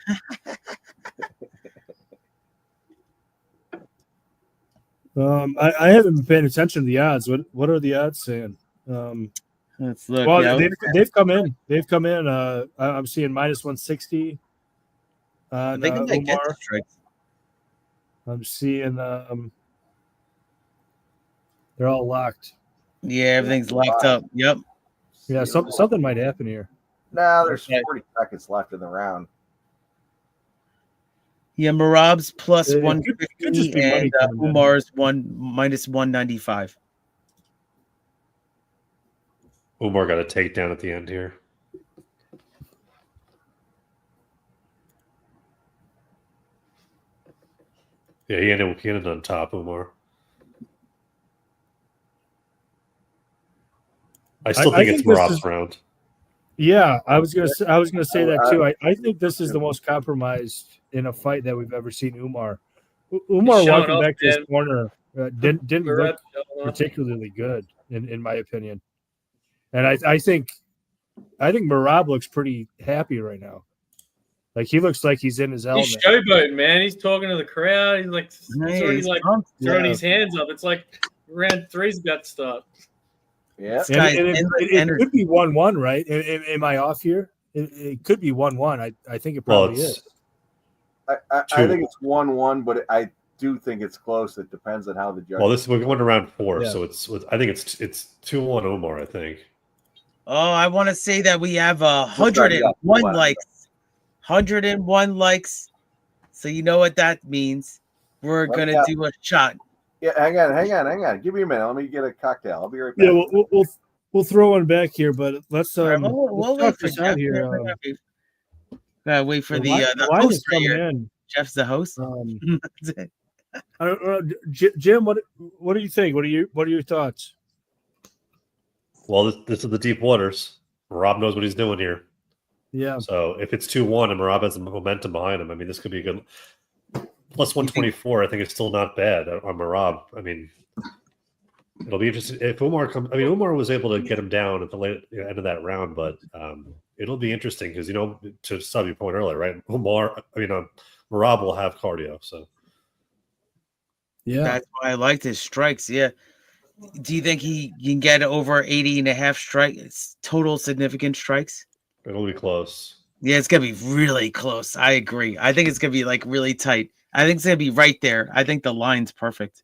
I haven't been paying attention to the odds. What are the odds saying? Let's look. Well, yeah, they've come in. They've come in. I'm seeing -160. they can get the strikes. I'm seeing they're all locked. Yeah, everything's locked up. Yep. Yeah, something might happen here. Now there's 40 seconds left in the round. Yeah, Merab's plus It could 150 just be money and coming in. Umar's -195. Umar got a takedown at the end here. Yeah, he ended on top, Umar. I still think it's Merab's round. Yeah, I was gonna say that too. I think this is the most compromised in a fight that we've ever seen Umar. Umar walking back to his corner didn't look particularly good in my opinion. And I think Merab looks pretty happy right now. Like he looks like he's in his element. He's showboating, man. He's talking to the crowd. He's like, throwing his hands up. It's like round 3's about to start. Yeah, and it could be 1-1, right? Am I off here? It could be 1-1. I think it probably is. I think it's 1-1, but I do think it's close. It depends on how the judge. Well, we're going to round 4, so I think it's 2-1 Umar. I think. Oh, I want to say that we have 101 likes. 101 likes. So you know what that means. We're gonna do a shot. Yeah, hang on. Give me a minute. Let me get a cocktail. I'll be right back. Yeah, we'll throw one back here, but let's we'll talk wait for this out here. Gotta wait for the host right here. Jeff's the host. I don't know, Jim. What do you think? What are your thoughts? Well, this is the deep waters. Merab knows what he's doing here. Yeah. So if it's 2-1 and Merab has the momentum behind him, I mean, this could be a good. Plus 124, I think it's still not bad on Merab. I mean, it'll be interesting if Umar comes. I mean, Umar was able to get him down at the end of that round, but it'll be interesting because to sub your point earlier, right? Merab will have cardio, so yeah, that's why I liked his strikes. Yeah. Do you think he can get over 80.5 strikes? Total significant strikes? It'll be close. Yeah, it's gonna be really close. I agree. I think it's gonna be like really tight. I think it's gonna be right there. I think the line's perfect.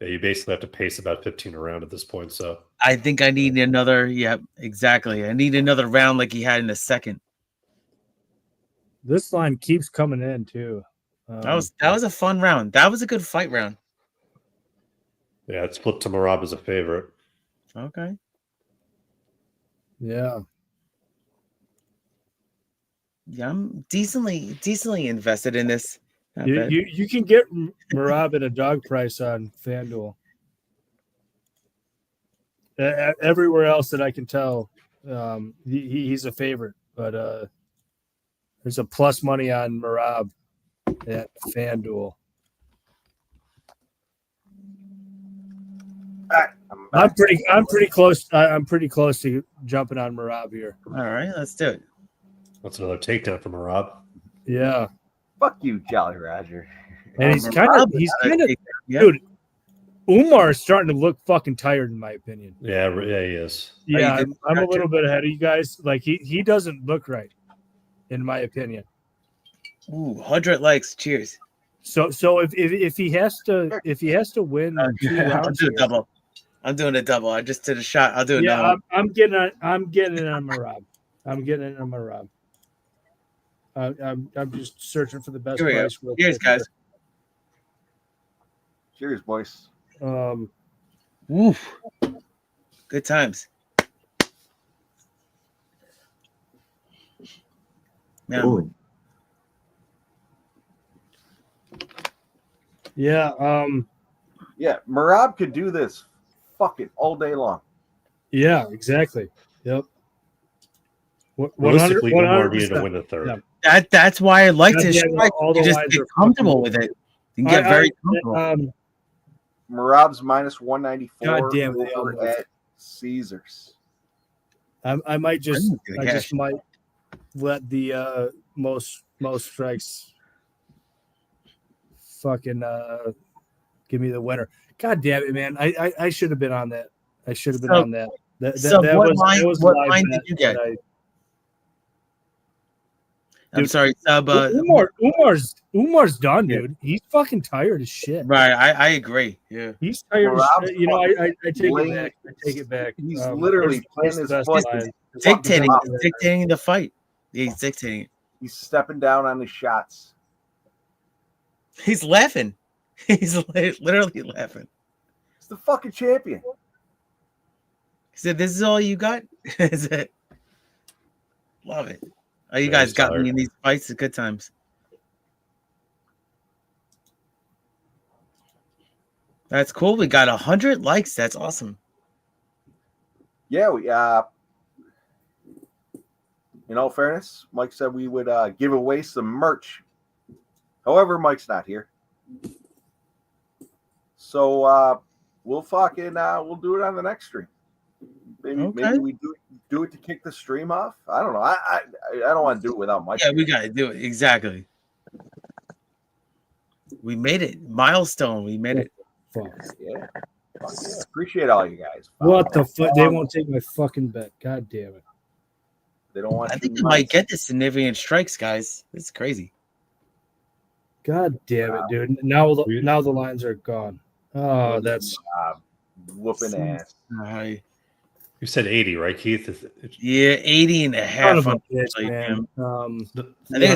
Yeah, you basically have to pace about 15 around at this point. So I think I need another. Yeah, exactly. I need another round like he had in the second. This line keeps coming in too. That was a fun round. That was a good fight round. Yeah, it's flipped to Merab as a favorite. Okay. Yeah. Yeah, I'm decently invested in this. You can get Merab at a dog price on FanDuel. Everywhere else that I can tell, he's a favorite, but There's a plus money on Merab at FanDuel. I'm pretty close. I'm pretty close to jumping on Merab here. All right, let's do it. That's another takedown from Merab. Yeah. Fuck you, Jolly Roger. And he's kind of, dude. Umar is starting to look fucking tired, in my opinion. Yeah, he is. Yeah, I'm a little bit ahead of you guys. Like he doesn't look right, in my opinion. Ooh, 100 likes. Cheers. So if he has to win 2 rounds, I'm doing a double. I just did a shot. I'll do it. Yeah, I'm getting it on Merab. I'm getting it on Merab. I'm just searching for the best price. Cheers, guys. Cheers, boys. Woof. Good times. Yeah. Yeah. Yeah, Merab could do this fucking all day long. Yeah, exactly. Yep. Realistically, Umar needed to win the third. Yeah. That's why I like to strike. all the You just lines get are comfortable with it. You can get very comfortable. Merab's minus 194 God damn it, over at Caesars. I might just might let the most strikes fucking give me the winner. God damn it, man! I should have been on that. I should have been on that. What line did you get? I'm sorry, Sub. Umar's done, dude. He's fucking tired as shit. Right, I agree. Yeah, he's tired as shit. You know, I take it back. I take it back. He's literally playing his foot. Dictating the fight. He's dictating it. He's stepping down on his shots. He's laughing. He's literally laughing. He's the fucking champion. He said, "This is all you got." Is it? Love it. Oh, you guys got me in these fights. At good times. That's cool. We got 100 likes. That's awesome. Yeah, we in all fairness, Mike said we would give away some merch. However, Mike's not here. So we'll fucking we'll do it on the next stream. Maybe we do it to kick the stream off. I don't know. I don't want to do it without Mike. Yeah, we got to do it. Exactly. We made it. Milestone. We made it. Fuck yeah. Appreciate all you guys. What the fuck? They won't take my fucking bet. God damn it. They don't want. I think we might get the significant strikes, guys. It's crazy. God damn it, dude. Now the lines are gone. Oh, that's whooping ass. You said 80, right, Keith? Yeah, 80 and a half. I think it's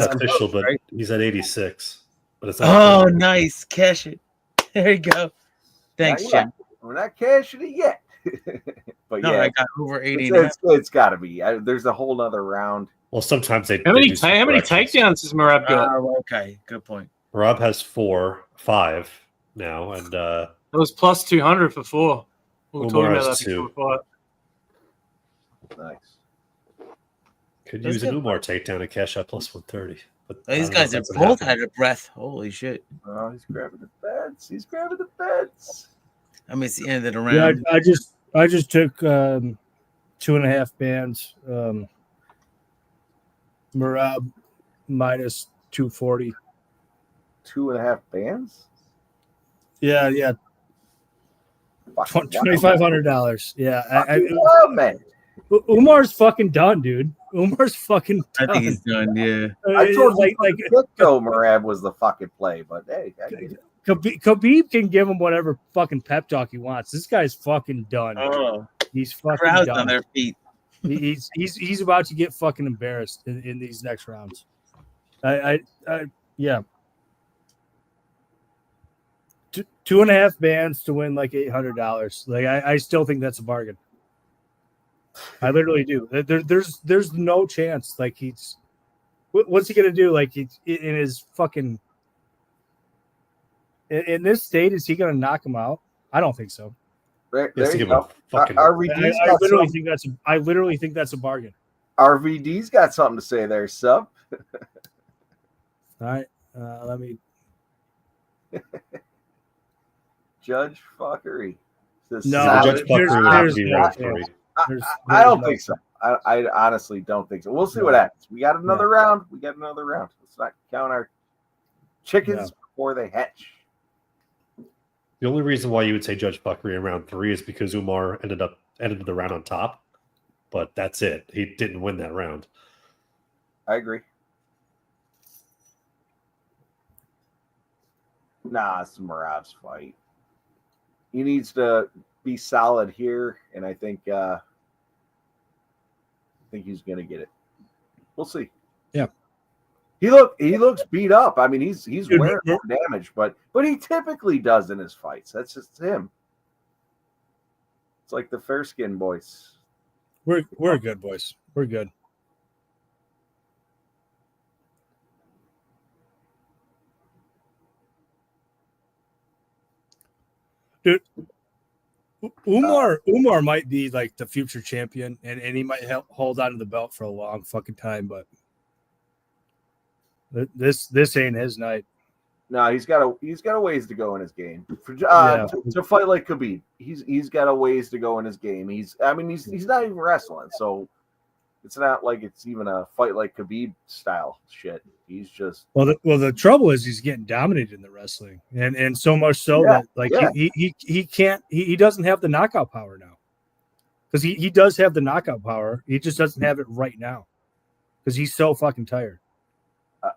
official, but he's at 86. But it's not nice. Cash it. There you go. Thanks, Jim. We're not cashing it yet. But no, yeah, I got over 80. It's got to be. There's a whole nother round. Well, sometimes they. How many takedowns has Merab got? Okay, good point. Merab has 5 now, and it was plus 200 for 4. We were talking about that 2. before. Nice. Could use an Umar takedown to cash out plus 130. But these guys are both out of breath. Holy shit! Oh, he's grabbing the fence. I mean, it's the end of the round. Yeah, I just took 2.5 bands. Merab minus 240. 2.5 bands? Yeah. $2,500. Yeah, man. Umar's fucking done, dude. Umar's fucking done. I think he's done. Yeah. I told you Merab was the fucking play, but hey, Khabib can give him whatever fucking pep talk he wants. This guy's fucking done. Oh, he's fucking crowd's done. On their feet. He's about to get fucking embarrassed in these next rounds. Yeah. 2.5 bands to win like $800. Like I still think that's a bargain. I literally do. There's no chance. Like what's he gonna do? Like in his fucking in this state, is he gonna knock him out? I don't think so. There you go. I literally think that's a bargain. RVD's got something to say there, sub. All right. Let me. Judge fuckery. No, Judge Buckley would have to be round 3. I don't think so. I honestly don't think so. We'll see what happens. We got another round. Let's not count our chickens before they hatch. The only reason why you would say Judge Buckley in round 3 is because Umar ended the round on top. But that's it. He didn't win that round. I agree. Nah, it's Merab's fight. He needs to be solid here, and I think he's gonna get it. We'll see. Yeah. He looks beat up. I mean, he's wearing more damage, but he typically does in his fights. That's just him. It's like the fair skin boys. We're good, boys. We're good. Dude, Umar might be like the future champion, and he might hold on to the belt for a long fucking time, but this ain't his night. No, he's got a ways to go in his game. To fight like Khabib, he's got a ways to go in his game. He's not even wrestling, so it's not like it's even a fight like Khabib style shit. He's just the trouble is he's getting dominated in the wrestling, and so much so that he can't he doesn't have the knockout power now, because he does have the knockout power. He just doesn't have it right now because he's so fucking tired.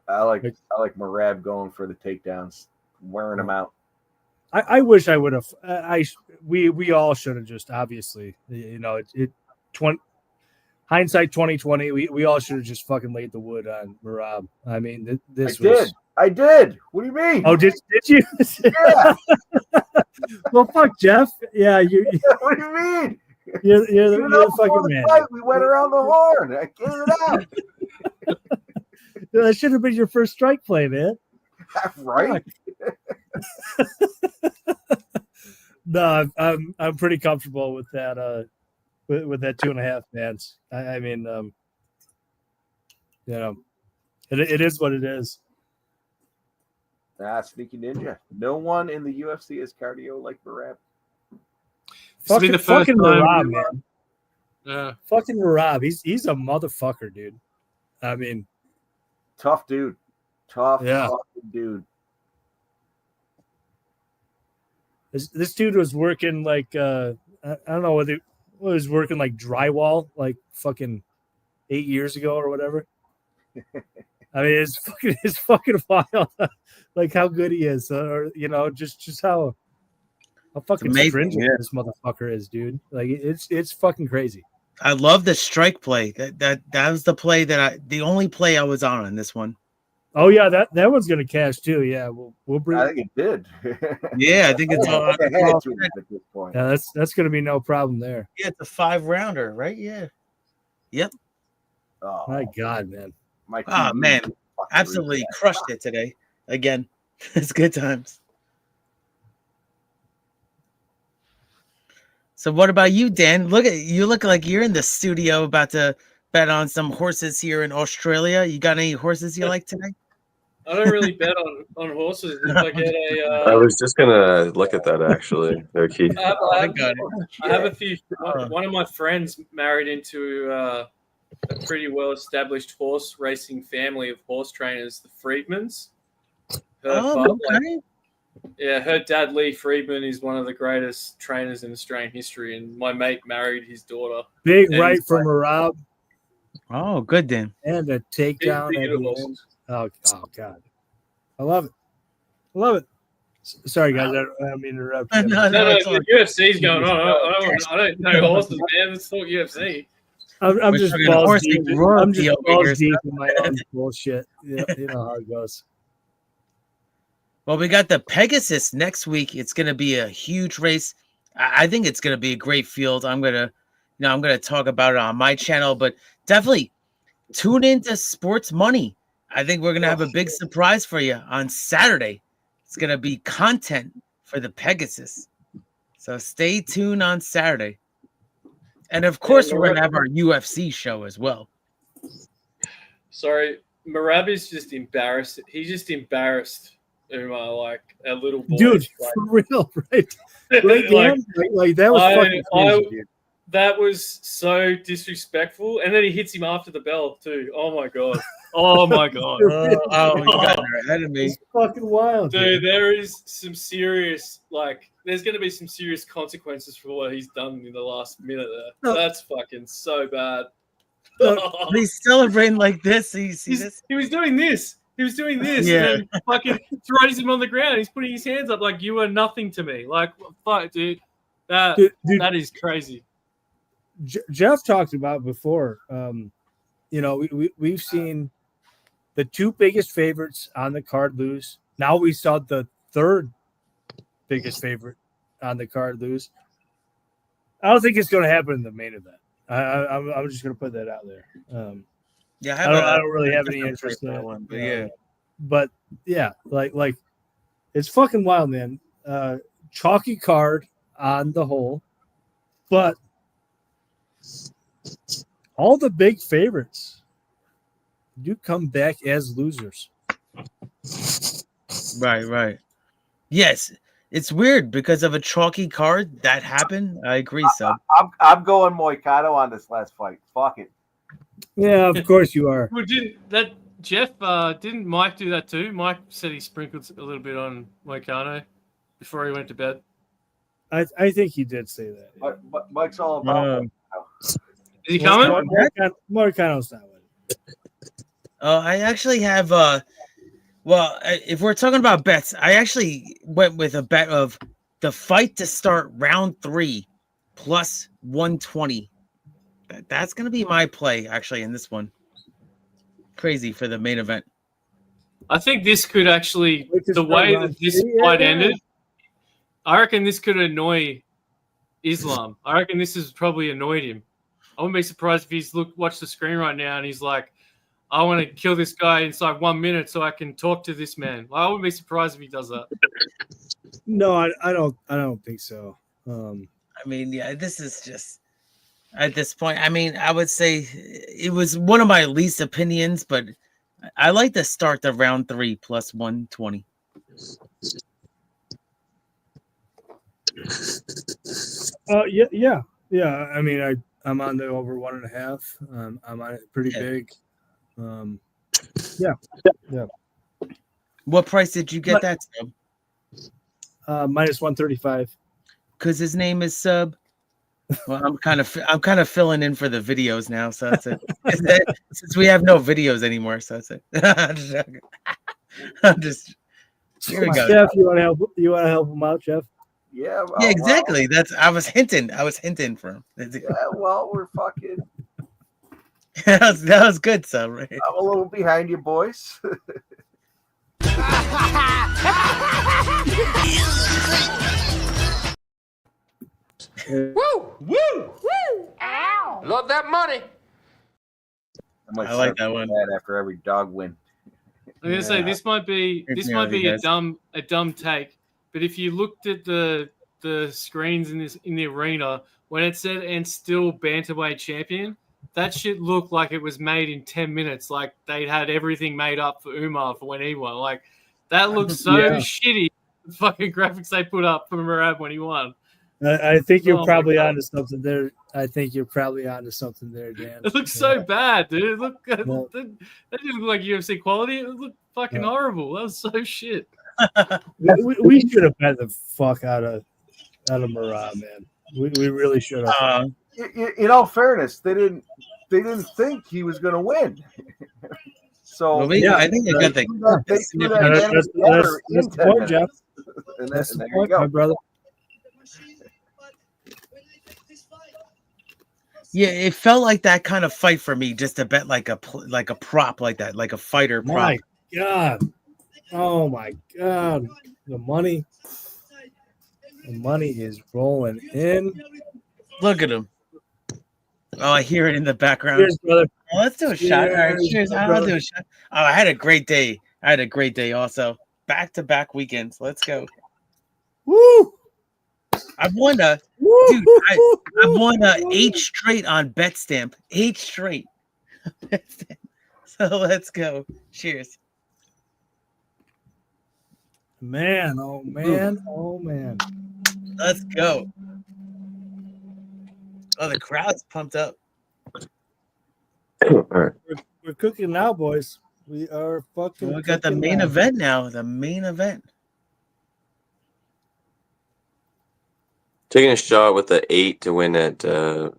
I like Merab going for the takedowns, wearing them out. I wish I would have. We all should have just obviously, hindsight 2020. We all should have just fucking laid the wood on Merab. I mean, I did. What do you mean? Oh, did you? Yeah. Well, fuck Jeff. Yeah, you. What do you mean? You're the fucking man. Fight, we went around the horn. I gave it out. That should have been your first strike play, man. Right? No, I'm pretty comfortable with that. With that 2.5 bands. I mean, it is what it is. Sneaky ninja. No one in the UFC is cardio like Merab. Fucking Merab, man. Yeah. Fucking Merab. He's a motherfucker, dude. I mean, tough dude. Tough fucking dude. This dude was working like I don't know whether was working like drywall like fucking 8 years ago or whatever. I mean, it's fucking wild, like how good he is, or just how fucking stringent this motherfucker is, dude. Like it's fucking crazy. I love the strike play. That was the play the only play I was on in this one. Oh yeah, that one's gonna cash too. Yeah, we'll bring. I think it did. Yeah, I think it's all at this point. Yeah, that's gonna be no problem there. Yeah, it's a 5-rounder, right? Yeah. Yep. Oh my God, man. Man, absolutely crushed it today. Again, it's good times. So what about you, Dan? You look like you're in the studio about to bet on some horses here in Australia. You got any horses you like today? I don't really bet on horses. If I get I was just gonna look at that actually. There, Keith. I have a few. One of my friends married into a pretty well-established horse racing family of horse trainers, the Friedmans. Her dad Lee Friedman is one of the greatest trainers in Australian history, and my mate married his daughter. Big right from Merab. Oh, good, Dan. And a takedown. Oh God, I love it. Sorry, guys, I don't mean to interrupt. No, the UFC's going on. I don't know horses, man. Let's talk UFC. I'm just balls deep. I'm just balls deep in my own bullshit. You know how it goes. Well, we got the Pegasus next week. It's going to be a huge race. I think it's going to be a great field. I'm going to talk about it on my channel, but definitely tune into Sports Money. I think we're going to have a big surprise for you on Saturday. It's going to be content for the Pegasus. So stay tuned on Saturday. And of course, we're going to have our UFC show as well. Sorry, Merab is just embarrassed. He just embarrassed Umar like a little boy. Dude, like, for real, right? Right, like that was fucking crazy, dude. That was so disrespectful. And then he hits him after the bell too. Oh my god. Oh my god. You got ahead of me. It's fucking wild, Dude, there is some serious there's going to be some serious consequences for what he's done in the last minute there. No. That's fucking so bad. He's celebrating like this. He was doing this. He was doing this. Yeah. And then fucking throws him on the ground. He's putting his hands up like you are nothing to me. Like, fuck, dude. That is crazy. Jeff talked about before. We've seen the two biggest favorites on the card lose. Now we saw the third biggest favorite on the card lose. I don't think it's going to happen in the main event. I'm just going to put that out there. I don't really have any interest in that one, but like it's fucking wild, man. Chalky card on the whole, but all the big favorites do come back as losers. Right. Yes, it's weird because of a chalky card that happened. I agree, Sub. I'm going Moicano on this last fight. Fuck it. Yeah, of course you are. Well, didn't Mike do that too? Mike said he sprinkled a little bit on Moicano before he went to bed. I think he did say that. Yeah. But Mike's all about Is he coming? Moicano's not with it. I actually have if we're talking about bets, I actually went with a bet of the fight to start round 3 plus 120. That's going to be my play actually in this one. Crazy for the main event. I think this could actually, the way that this fight ended, I reckon this could annoy Islam. I reckon this has probably annoyed him. I wouldn't be surprised if he's watched the screen right now and he's like, I want to kill this guy inside 1 minute so I can talk to this man. I wouldn't be surprised if he does that. No, I don't think so. I mean, yeah, this is just at this point. I mean, I would say it was one of my least opinions, but I like to start the round 3 plus 120. Yeah. I mean, I'm on the over 1.5. I'm on it pretty big. Yeah. What price did you get that, Sub? Minus 135. Because his name is Sub. Well, I'm kind of filling in for the videos now, so that's it. Since we have no videos anymore, so that's it. I'm just here we go. Jeff, you want to help him out, Jeff? Yeah. Yeah, exactly. I was hinting for him. Yeah, well, we're fucking. that was good, Sub. Right? I'm a little behind you, boys. Woo! Ow! Love that money. I like that one. After every dog win. I'm gonna say this might be a dumb take, but if you looked at the screens in the arena when it said "and still bantamweight champion," that shit looked like it was made in 10 minutes. Like they had everything made up for Umar for when he won. Like that looks so shitty. The fucking graphics they put up for Merab when he won. I think you're probably onto something there. Dan. It looks so bad, dude. That didn't look like UFC quality. It looked fucking horrible. That was so shit. we should have bet the fuck out of Merab, man. We really should have. In all fairness, they didn't think he was going to win. So I think a good thing. That's the point, Jeff. That's the point, my brother. Yeah, it felt like that kind of fight for me, just to bet like a prop like that, like a fighter prop. My God. Oh my God. The money is rolling in. Look at him. Oh, I hear it in the background. Cheers, brother. Oh, let's do a shot. All right, cheers. I'll do a shot. Oh, I had a great day. Also. Back-to-back weekends. Let's go. Woo! I've won I've won 8 straight on Bet Stamp. 8 straight. So let's go. Cheers. Man, oh man, oh man. Let's go. Oh, the crowd's pumped up. All right. We're cooking now, boys. We are fucking. We got the cooking main now. event now. The main event. Taking a shot with the 8 to win at to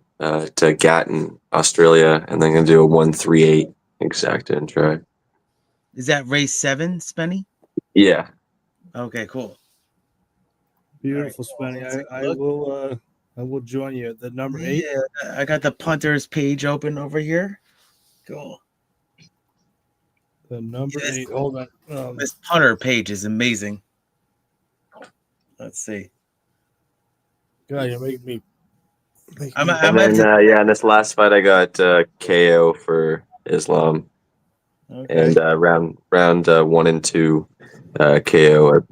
Gatton, Australia, and then gonna do a 1-3-8 exacta and try. Is that race 7, Spenny? Yeah. Okay, cool. Beautiful, Spenny. I will join you. The number 8. Yeah, I got the punters page open over here. Cool. The number 8. Hold on. This punter page is amazing. Let's see. God, you're making me. And then, yeah, in this last fight, I got KO for Islam, and round 1 and 2 KO at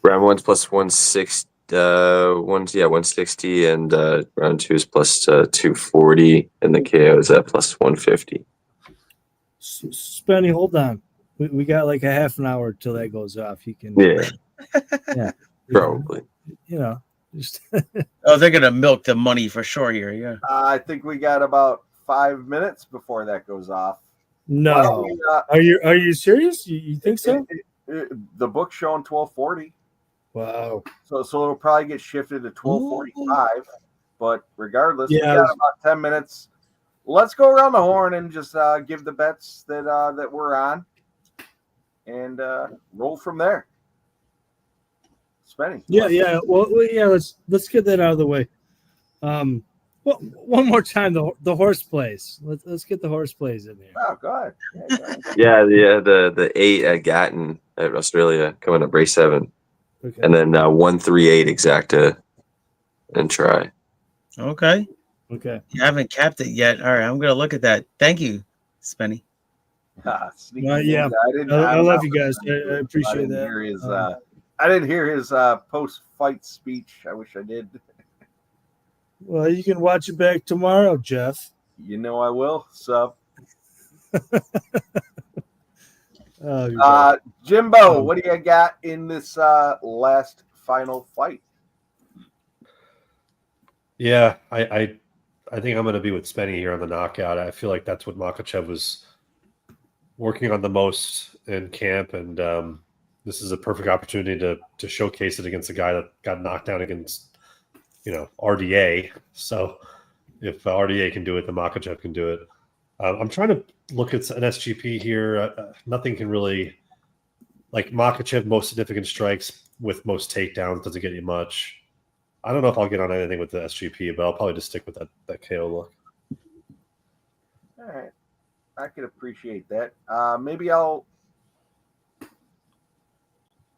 round 1's plus 160. 160, and round 2 is plus 240, and the KO is at plus 150. Spenny, hold on. We got like a half an hour till that goes off. You can. Yeah. Yeah. Probably. You know, just. Oh, they're gonna milk the money for sure here. Yeah. I think we got about 5 minutes before that goes off. No. Are you serious? You think so? The book's showing 12:40. Wow. So it'll probably get shifted to 12:45. But regardless, Yeah, we got about 10 minutes. Let's go around the horn and just give the bets that we're on, and roll from there. Spenny. Yeah. Well, yeah. Let's get that out of the way. Well, one more time, the horse plays. Let's get the horse plays in there. Oh, go ahead. Yeah, the 8 at Gatton at Australia coming up race 7, Okay. and then 1-3-8 exacta and try. Okay. Okay. You haven't capped it yet. All right, I'm gonna look at that. Thank you, Spenny. Yeah. I love you guys. I appreciate that. I didn't hear his post-fight speech. I wish I did. Well, you can watch it back tomorrow, Jeff. You know I will. So, Jimbo, what do you got in this last final fight? Yeah, I think I'm going to be with Spenny here on the knockout. I feel like that's what Makhachev was working on the most in camp, and this is a perfect opportunity to showcase it against a guy that got knocked down against, RDA. So if RDA can do it, then Makhachev can do it. I'm trying to look at an SGP here. Nothing can really, like Makhachev, most significant strikes with most takedowns doesn't get you much. I don't know if I'll get on anything with the SGP, but I'll probably just stick with that KO look. All right. I could appreciate that. Maybe I'll...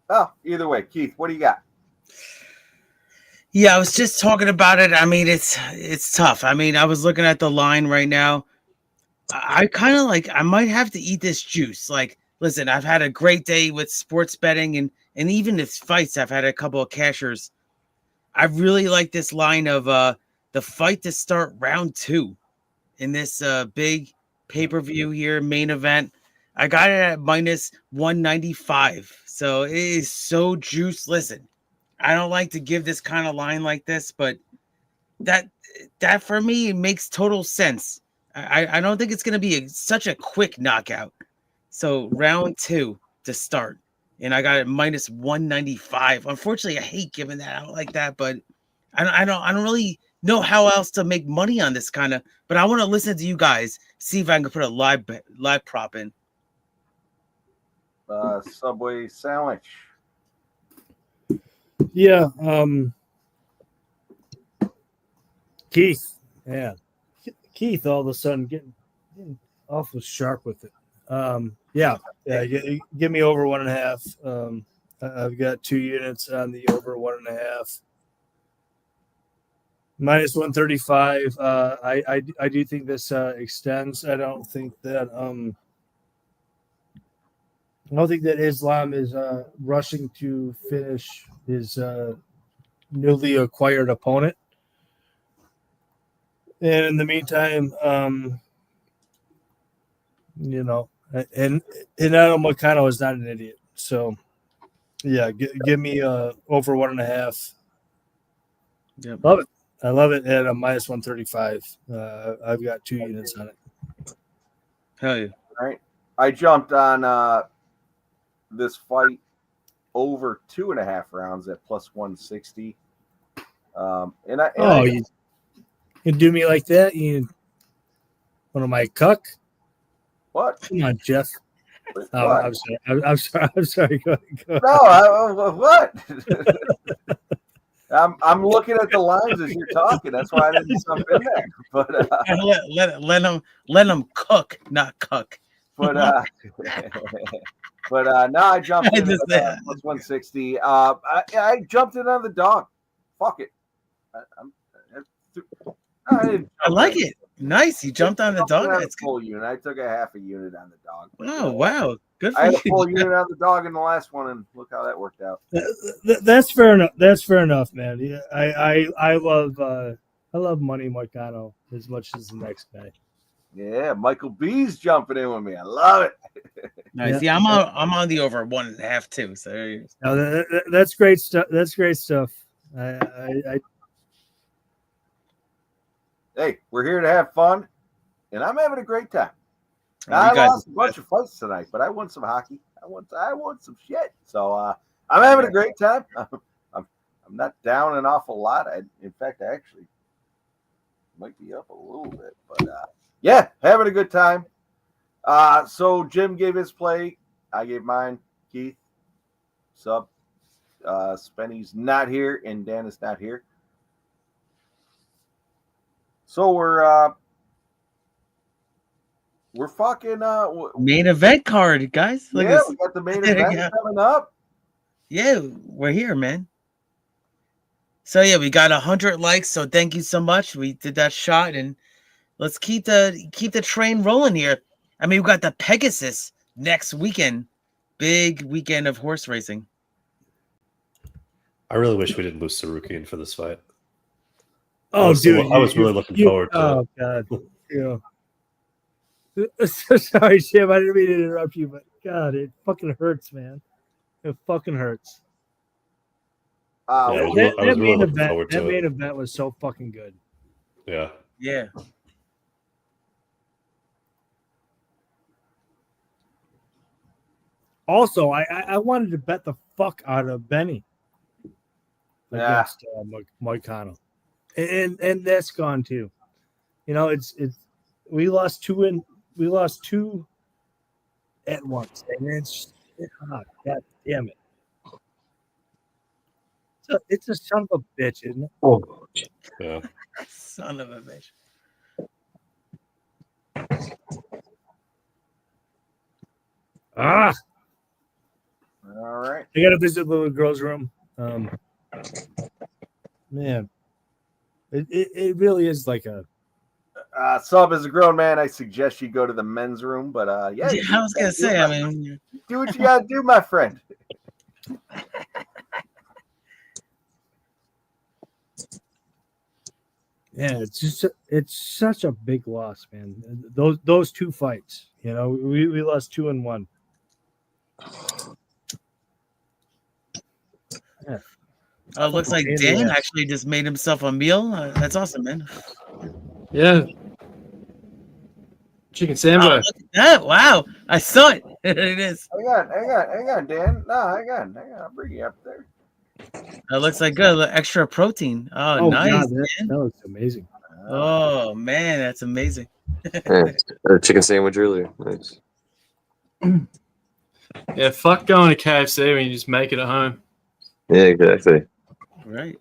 Oh, either way. Keith, what do you got? Yeah, I was just talking about it. I mean, it's tough. I mean, I was looking at the line right now. I kind of I might have to eat this juice. Like, listen, I've had a great day with sports betting and even its fights. I've had a couple of cashers. I really like this line of the fight to start round 2 in this big pay-per-view here, main event. I got it at minus 195. So it is so juice. Listen, I don't like to give this kind of line like this, but that for me, it makes total sense. I don't think it's going to be such a quick knockout. So round 2 to start. And I got it minus 195. Unfortunately, I hate giving that out like that, but I don't really know how else to make money on this kind of. But I want to listen to you guys, see if I can put a live prop in. Subway sandwich. Yeah. Keith. Yeah. Keith all of a sudden getting awful sharp with it. Yeah. Give me over 1.5. I've got 2 units on the over 1.5. Minus 135. I do think this extends. I don't think that Islam is rushing to finish his newly acquired opponent. And in the meantime, you know, and Renato Moicano is not an idiot. So, yeah, give me over 1.5. Yep. Love it. I love it at a minus 135. I've got 2 units on it. Hell yeah. All right. I jumped on this fight over 2.5 rounds at plus 160. You do me like that? You one of my cuck? What? Come on, Jeff. Oh, What? I'm sorry. I'm sorry. Go ahead. No, what? I'm looking at the lines as you're talking. That's why I didn't jump in there. But let him cook, not cuck. But no, I jumped in at plus 160. I jumped in on the dog. Fuck it. I like it. Nice. You jumped on the dog. I That's full unit. I took a half a unit on the dog. Oh wow, good for I had you. a full unit on the dog in the last one, and look how that worked out. That's fair enough. That's fair enough, man. Yeah, I love Money Moicano as much as the next guy. Yeah, Michael B's jumping in with me. I love it. Nice. Yeah, I'm on the over 1.5 too. So there you go. No, that's great stuff. That's great stuff. Hey, we're here to have fun, and I'm having a great time. Now, I lost a bunch of fights tonight, but I won some hockey. I won some shit. So I'm having a great time. I'm not down an awful lot. In fact, I actually might be up a little bit, but yeah, having a good time. So Jim gave his play. I gave mine. Keith, sub. Spenny's not here, and Dan is not here. So we're fucking Main event card, guys. Look yeah, at we got the main event coming up. Yeah, we're here, man. So yeah, we got 100 likes. So thank you so much. We did that shot, and let's keep the train rolling here. I mean, we got the Pegasus next weekend. Big weekend of horse racing. I really wish we didn't lose Tsarukyan for this fight. Oh, dude, I was really looking forward to it. Oh, God. Yeah. So sorry, Jim. I didn't mean to interrupt you, but God, it fucking hurts, man. It fucking hurts. That main event was so fucking good. Yeah. Yeah. Also, I wanted to bet the fuck out of Beneil against Moicano. And that's gone too. You know, we lost two at once, and God damn it! It's a son of a bitch, isn't it? Oh, yeah. Son of a bitch. All right. I gotta visit the little girl's room. Man. It really is like a sub as a grown man. I suggest you go to the men's room, but yeah, I was gonna say, do what you gotta do, my friend. Yeah, it's such a big loss, man. Those two fights, you know, we lost 2 and 1. Yeah. Oh, it looks like Dan actually just made himself a meal. That's awesome, man. Yeah. Chicken sandwich. Oh, look at that. Wow. I saw it. It is. Hang on, Dan. No, hang on. I'll bring you up there. That looks like good. Extra protein. Oh, nice. God, that looks amazing. Oh, man. That's amazing. A chicken sandwich earlier. Nice. Yeah, fuck going to KFC when you just make it at home. Yeah, exactly. Right.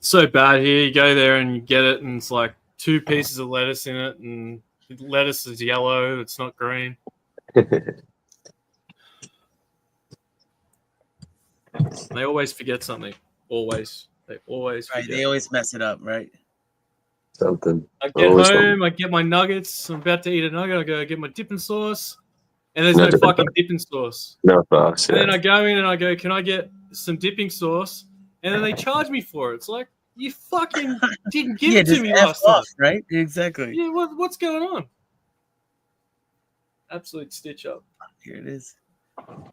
So bad here. You go there and you get it, and it's like 2 pieces of lettuce in it, and the lettuce is yellow. It's not green. They always forget something. Always. They always forget. Right. They always mess it up, right? Something. I get home, I get my nuggets. I'm about to eat a nugget. I go get my dipping sauce, and there's no fucking dipping sauce. No sauce. And then I go in and I go, can I get some dipping sauce? And then they charge me for it. It's like, you fucking didn't give it to me last time. Right? Exactly. Yeah, what's going on? Absolute stitch up. Here it is. All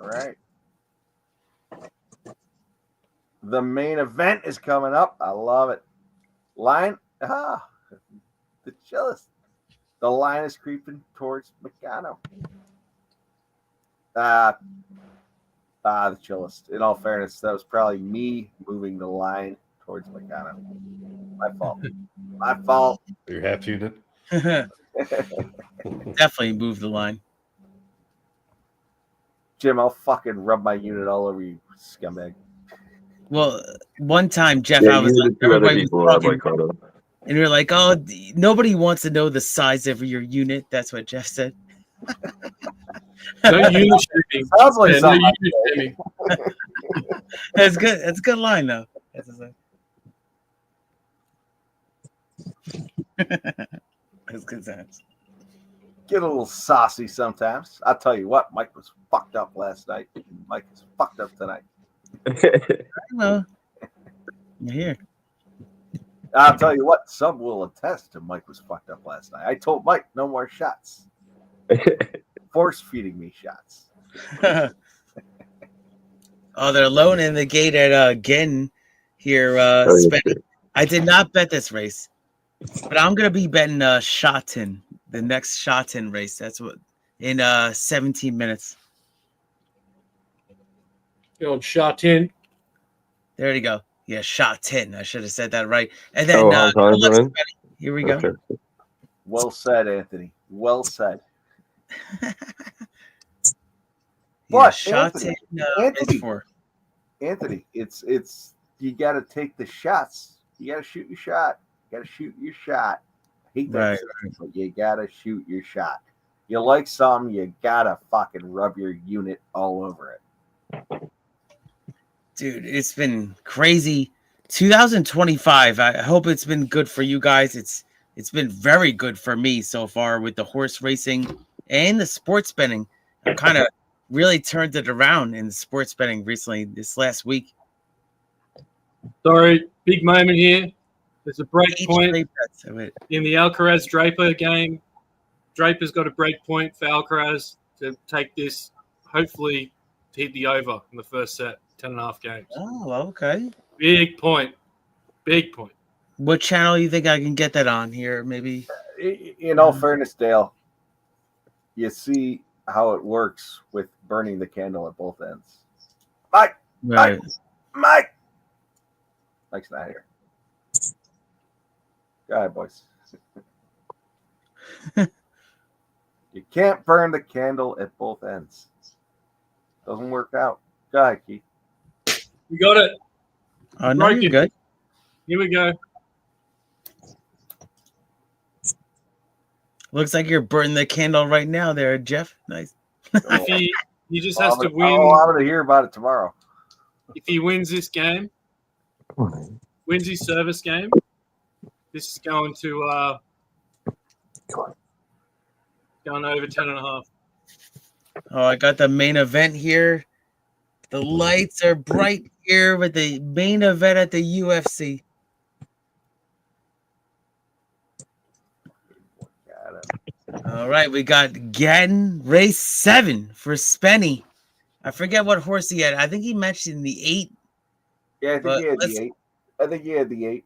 right. The main event is coming up. I love it. Line. The chillest. The line is creeping towards Moicano. The chillest. In all fairness, that was probably me moving the line towards Moicano. My fault. My fault. Your half unit. Definitely move the line. Jim, I'll fucking rub my unit all over you, scumbag. Well, one time, Jeff, Yeah, I was you like, and two other everybody was people are talking, Moicano. and you're like, oh, nobody wants to know the size of your unit. That's what Jeff said. No unit shipping. Sounds like Yeah, no something. unit shipping. That's good. That's a good line, though. That's good times. Get a little saucy sometimes. I'll tell you what, Mike was fucked up last night. Mike is fucked up tonight. Well, you're here. I'll tell you what, some will attest to Mike was fucked up last night. I told Mike no more shots. Force feeding me shots. Oh, they're alone in the gate at Gen here. I did not bet this race, but I'm gonna be betting Shatin, the next Shatin race. That's what in 17 minutes. The old shot in. There you go. Yeah, Shatin. I should have said that right. And then here we go. Okay. Well said, Anthony. Well said. Yeah, But Anthony, Anthony, it's you got to take the shots. You got to shoot your shot. You got to shoot your shot. I hate that, Right. but you got to shoot your shot. You like something, you got to fucking rub your unit all over it. Dude, it's been crazy. 2025. I hope it's been good for you guys. It's been very good for me so far with the horse racing and the sports betting. I kind of really turned it around in the sports betting recently this last week. Sorry, big moment here. There's a break point Bets. in the Alcaraz Draper game. Draper's got a break point for Alcaraz to take this, hopefully, to hit the over in the first set, 10.5 games. Oh, okay. Big point. Big point. What channel you think I can get that on here? Maybe. In all fairness, Dale, you see how it works with burning the candle at both ends. Mike, Right. Mike. Mike's not here. Go ahead, boys. You can't burn the candle at both ends. Doesn't work out. Go ahead, Keith. You got it. Oh, no, Broken. you're good. Here we go. Looks like you're burning the candle right now there, Jeff. Nice. If he just has to win. I'm going to hear about it tomorrow. If he wins this game, wins his service game, this is going to going over 10.5. Oh, I got the main event here. The lights are bright here with the main event at the UFC. All right, we got Gatton race 7 for Spenny. I forget what horse he had. I think he mentioned the 8. Yeah, I think he had the 8. I think he had the 8.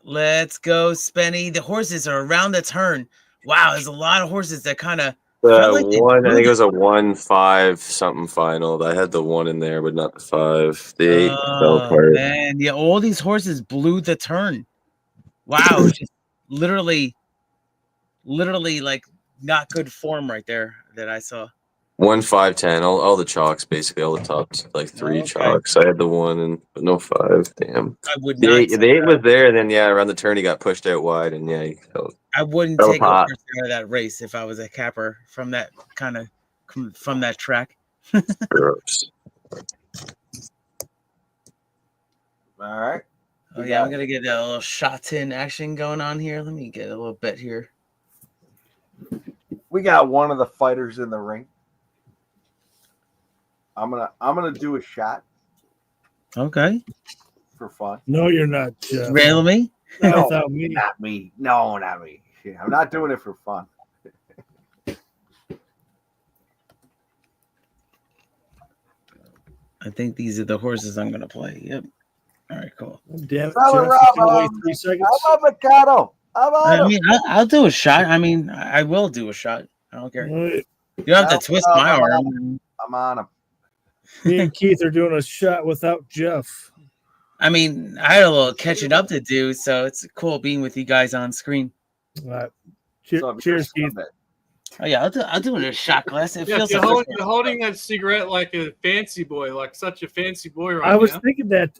Let's go, Spenny. The horses are around the turn. Wow, there's a lot of horses that kind of. I think it was a 1-5 something final. I had the 1 in there, but not the 5. The 8 fell apart. Man, yeah, all these horses blew the turn. Wow, just literally like not good form right there that I saw. 1-5-10. All the chalks, basically, all the top like 3 chalks. I had the 1 but no 5. Damn. I would The not. 8 was there, and then around the turn he got pushed out wide, and he fell. I wouldn't fell take a apart. horse out of that race if I was a capper from that from that track. Gross. All right. Oh yeah, I'm gonna get a little shot in action going on here. Let me get a little bet here. We got one of the fighters in the ring. I'm gonna do a shot Okay. for fun. No, you're not. Jeff. Really? No, Without me. not me. No, not me. I'm not doing it for fun. I think these are the horses I'm gonna play. Yep. All right, cool. Damn it, Brother Jeff, you can wait Rob, 3 seconds. I'm a Mikado. I'm on I him. mean, I'll do a shot. I mean, I will do a shot. I don't care. All right. You don't have to twist my arm. I'm on him. Me and Keith are doing a shot without Jeff. I mean, I had a little catching up to do, so it's cool being with you guys on screen. All right. So, Cheers, Keith. Oh yeah, I'll do it in a shot glass. It Yeah, feels you're, like you're holding that cigarette like a fancy boy, like such a fancy boy right I was now. thinking that,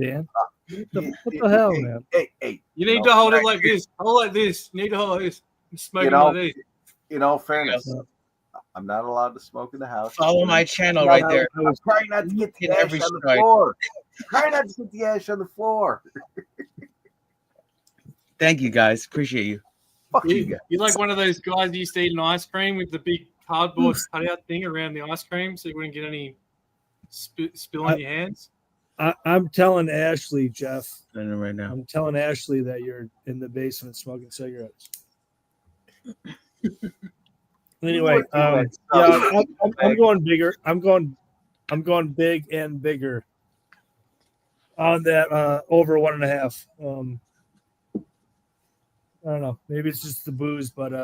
Dan. What the hell, man? Hey. You need to hold it like this. Hold like this. You need to hold like this. Smoke it like this. You know, fairness. I'm not allowed to smoke in the house. Follow my channel right there. I'm trying not to get the ash every on the strike. floor. Try not to get the ash on the floor. Thank you guys. Appreciate you. Fuck you guys. You're like one of those guys that used to eat an ice cream with the big cardboard cutout thing around the ice cream so you wouldn't get any spill on your hands. I'm telling Ashley, Jeff. I know right now. I'm telling Ashley that you're in the basement smoking cigarettes. Anyway, I'm going bigger. I'm going big and bigger on that over 1.5. I don't know. Maybe it's just the booze, but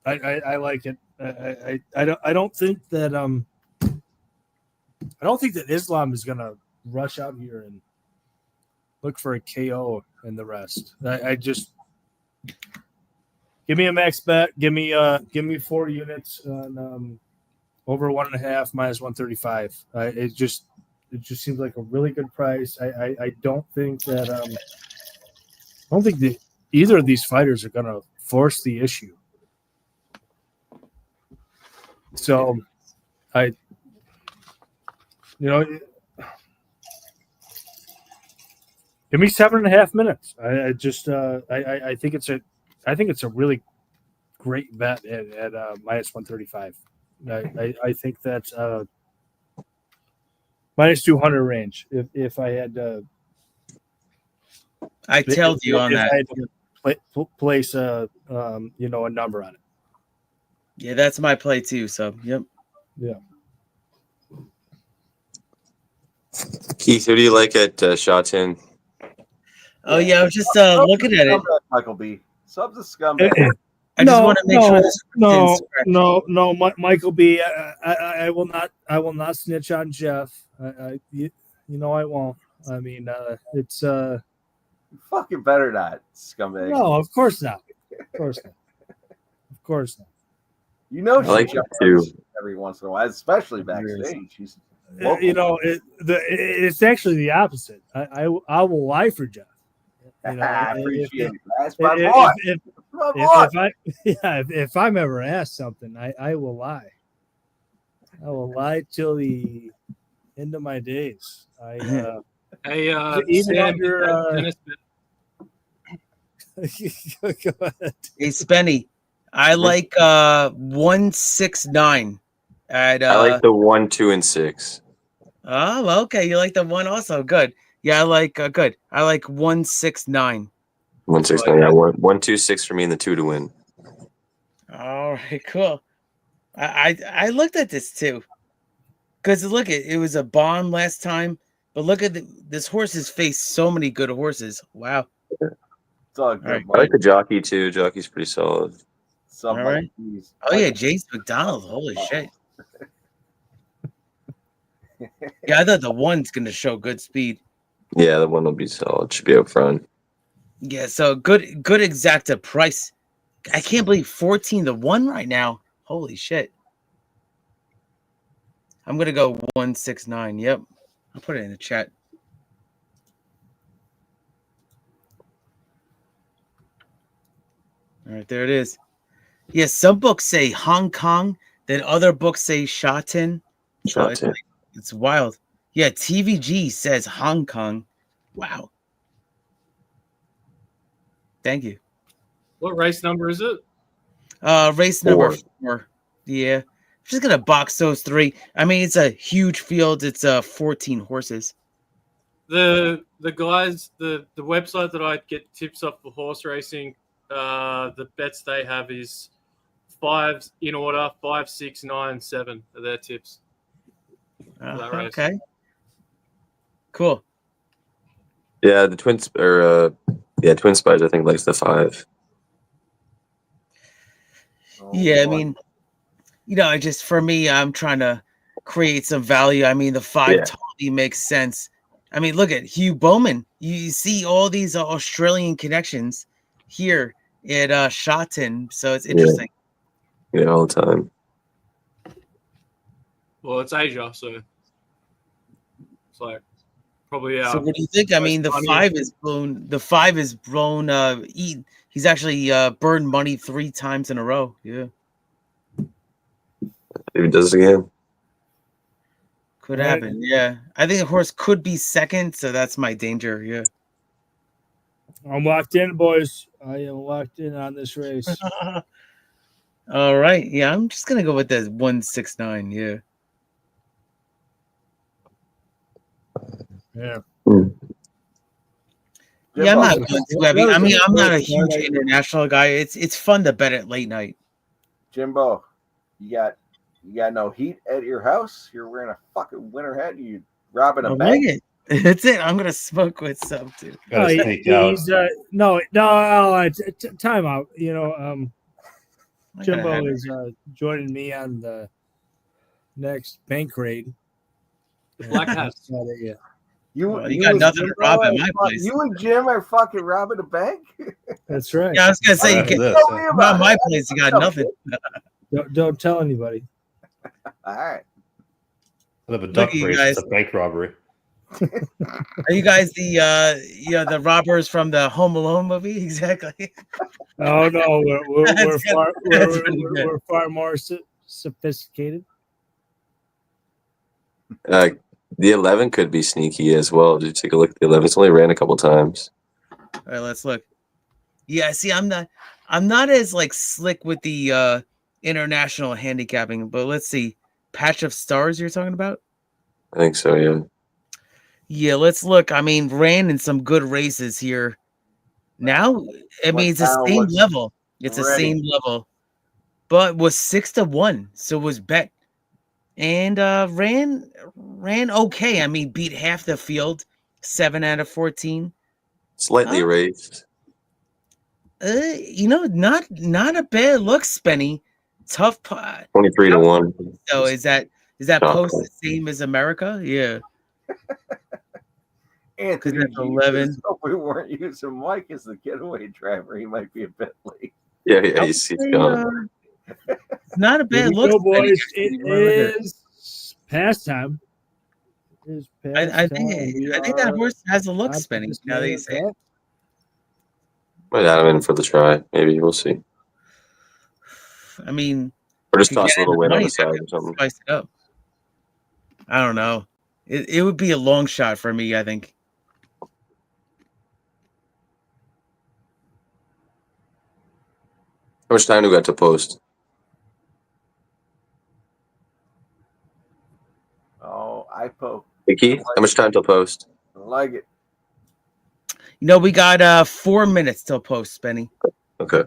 I like it. I don't think that Islam is gonna rush out here and look for a KO and the rest. I just give me a max bet. Give me 4 units on over 1.5 minus 135. It just seems like a really good price. I don't think that either of these fighters are going to force the issue. So, give me 7.5 minutes. I think it's a really great bet at minus 135. I think that's minus 200 range. If I had to, I told you on that. I had to place a number on it. Yeah, that's my play too. So, yep. Yeah. Keith, who do you like at shot 10? Oh yeah, I was just looking at it. Michael B. Sub's a scumbag. I just want to make sure this. No, Michael B. I will not snitch on Jeff. I won't. I mean, it's fucking better not, scumbag. No, of course not. Of course not. You know, I like that too. Every once in a while, especially backstage. She's it's actually the opposite. I will lie for Jeff. I appreciate it. That's if I'm ever asked something, I will lie. I will lie till the end of my days. Hey, even Sam, under. Go ahead. Hey, Spenny, I like 169 at I like the 1, 2, and 6. Oh, okay. You like the one also. Good. Yeah, I like good. I like 169. 169. Yeah, 1, 2, 6 for me and the 2 to win. All right, cool. I looked at this too. Because look, it was a bomb last time, but look at this horse has faced so many good horses. Wow. It's all good. Right. I like the jockey too. Jockey's pretty solid. All right. Oh yeah, James McDonald. Holy shit. Yeah, I thought the one's gonna show good speed. Yeah, the one will be solid. Should be up front. Yeah, so good exacta price. I can't believe 14-1 right now. Holy shit. I'm gonna go 169. Yep. I'll put it in the chat. All right, there it is. Yeah, some books say Hong Kong, then other books say Shatin. So it's wild. Yeah, TVG says Hong Kong. Wow. Thank you. What race number is it? Race number 4. Yeah. I'm just gonna box those 3. I mean, it's a huge field. It's 14 horses. The guys, the website that I get tips off for horse racing, The bets they have is 5 in order: 5, 6, 9, 7 are their tips. for that race. Okay. Cool. Yeah, the Twin Twin Spies, I think, likes the 5. Yeah, I mean, I just, for me, I'm trying to create some value. I mean, the 5 totally makes sense. I mean, look at Hugh Bowman. You see all these Australian connections here at Shotton, so it's interesting. Yeah, all the time. Well, it's Asia, so it's like probably. So what do you think? I mean, the 5 is blown. The 5 is blown. He's actually burned money 3 times in a row. Yeah. If he does it again. Could happen. Yeah. I think the horse could be second, so that's my danger. Yeah. I'm locked in, boys. I am locked in on this race. All right. Yeah, I'm just gonna go with the 169. Yeah. Yeah. Yeah, I'm not going too heavy. I mean, I'm not a huge international guy. It's fun to bet at late night. Jimbo, you got no heat at your house? You're wearing a fucking winter hat? You robbing a bank? Like it. That's it. I'm gonna smoke with some too. No, time out. Jimbo is joining me on the next bank raid. The Black Hats. You got nothing to rob at my place. You and Jim are fucking robbing a bank? That's right. Yeah, I was gonna say you can not my place. You got nothing. Don't tell anybody. All right. I'll have a duck race. It's a bank robbery. Are you guys the robbers from the Home Alone movie? Exactly. Oh no, we're far more sophisticated. The 11 could be sneaky as well. Did you take a look at the 11? It's only ran a couple times. All right, let's look. Yeah, see, I'm not as like slick with the international handicapping, but let's see. Patch of Stars you're talking about? I think so, yeah. Yeah, let's look. I mean, ran in some good races here. Now, I mean, it's the same level. It's the same level, but was 6-1, so was bet, and ran okay. I mean, beat half the field, 7 out of 14. Slightly raised. Not a bad look, Spenny. Tough pot. 23-1. So is that post the same as America? Yeah. Anthony, that's 11. Hope we weren't using Mike as the getaway driver. He might be a bit late. Yeah, he's gone. It's not a bad look, boys. It is pastime. I think that horse has a look, Spenny. Now that you say it. Might add him in for the try. Maybe we'll see. I mean, or just toss a little weight on the side or something. Spice it up. I don't know. It would be a long shot for me, I think. How much time do we got to post? Oh, I post. Hey, Keith, how much time till post? I like it. We got 4 minutes till post, Spenny. Okay.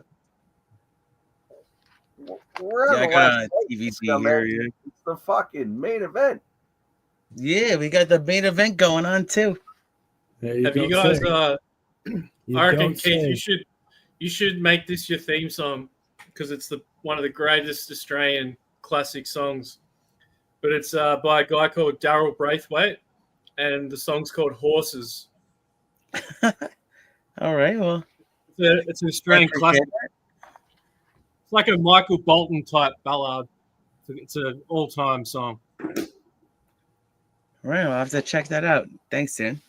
I got TVC here. Yeah. It's the fucking main event. Yeah, we got the main event going on too. Have you guys? I reckon, Keith, you should make this your theme song because it's one of the greatest Australian classic songs. But it's by a guy called Daryl Braithwaite, and the song's called Horses. All right, well, it's an Australian classic. It's like a Michael Bolton type ballad. It's an all-time song. All right, I'll have to check that out. Thanks, Dan.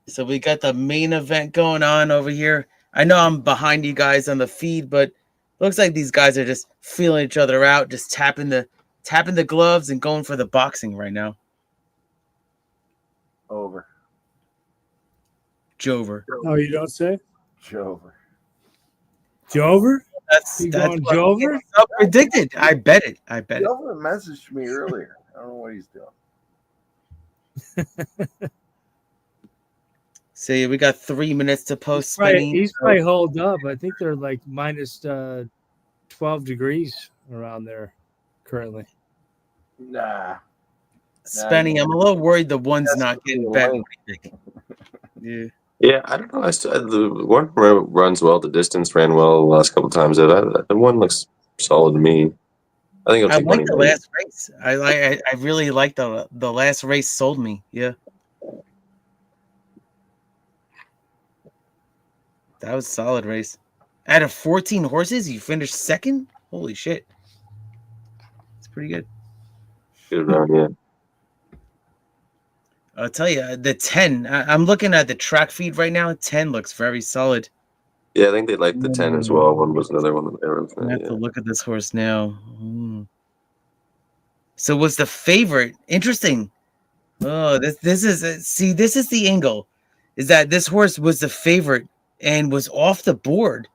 So we got the main event going on over here. I know I'm behind you guys on the feed, but looks like these guys are just feeling each other out, just tapping the gloves and going for the boxing right now. Over. Jover. Oh, you don't say? Jover. Jover? That's going Jover? Predicted. I bet it. Jover messaged me earlier. I don't know what he's doing. So yeah, we got 3 minutes to post Right, spinning. he's probably holed up. I think they're like minus 12 degrees around there currently. Nah. Spenny, I'm a little worried the one's not getting better. Yeah. Yeah, I don't know. The one runs well. The distance ran well the last couple of times. The one looks solid to me. I think it'll I take like the 20 last race. I really like the last race. Sold me. Yeah. That was a solid race. Out of 14 horses, you finished second? Holy shit. It's pretty good. Good round, yeah. I'll tell you, the 10, I'm looking at the track feed right now. 10 looks very solid. Yeah, I think they liked the 10 as well. One was another one that they were I have to look at this horse now. So was the favorite interesting? Oh, this is see, this is the angle, is that this horse was the favorite and was off the board,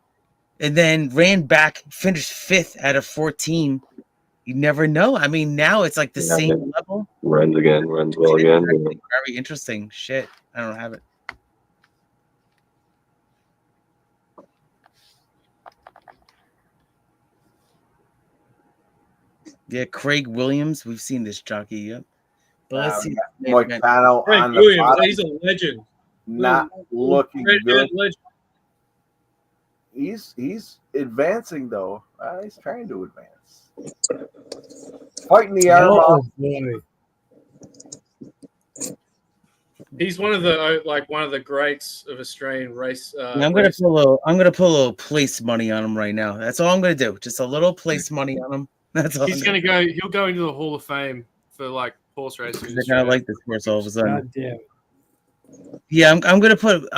and then ran back, finished 5th out of 14. You never know. I mean, now it's like the same level. Runs well again. Very interesting. Shit, I don't have it. Yeah, Craig Williams. We've seen this jockey. Yep. But let's see. Moicano Craig on the Williams, bottom. he's a legend. Not looking Red good. legend. He's advancing though. He's trying to advance. Fighting the Arman. Boy. He's one of the greats of Australian race. I'm gonna put a little place money on him right now. That's all I'm gonna do. Just a little place money on him. That's all. He's gonna go. He'll go into the Hall of Fame for like horse racing. They're gonna like this horse all of a sudden. God damn. Yeah, I'm gonna put.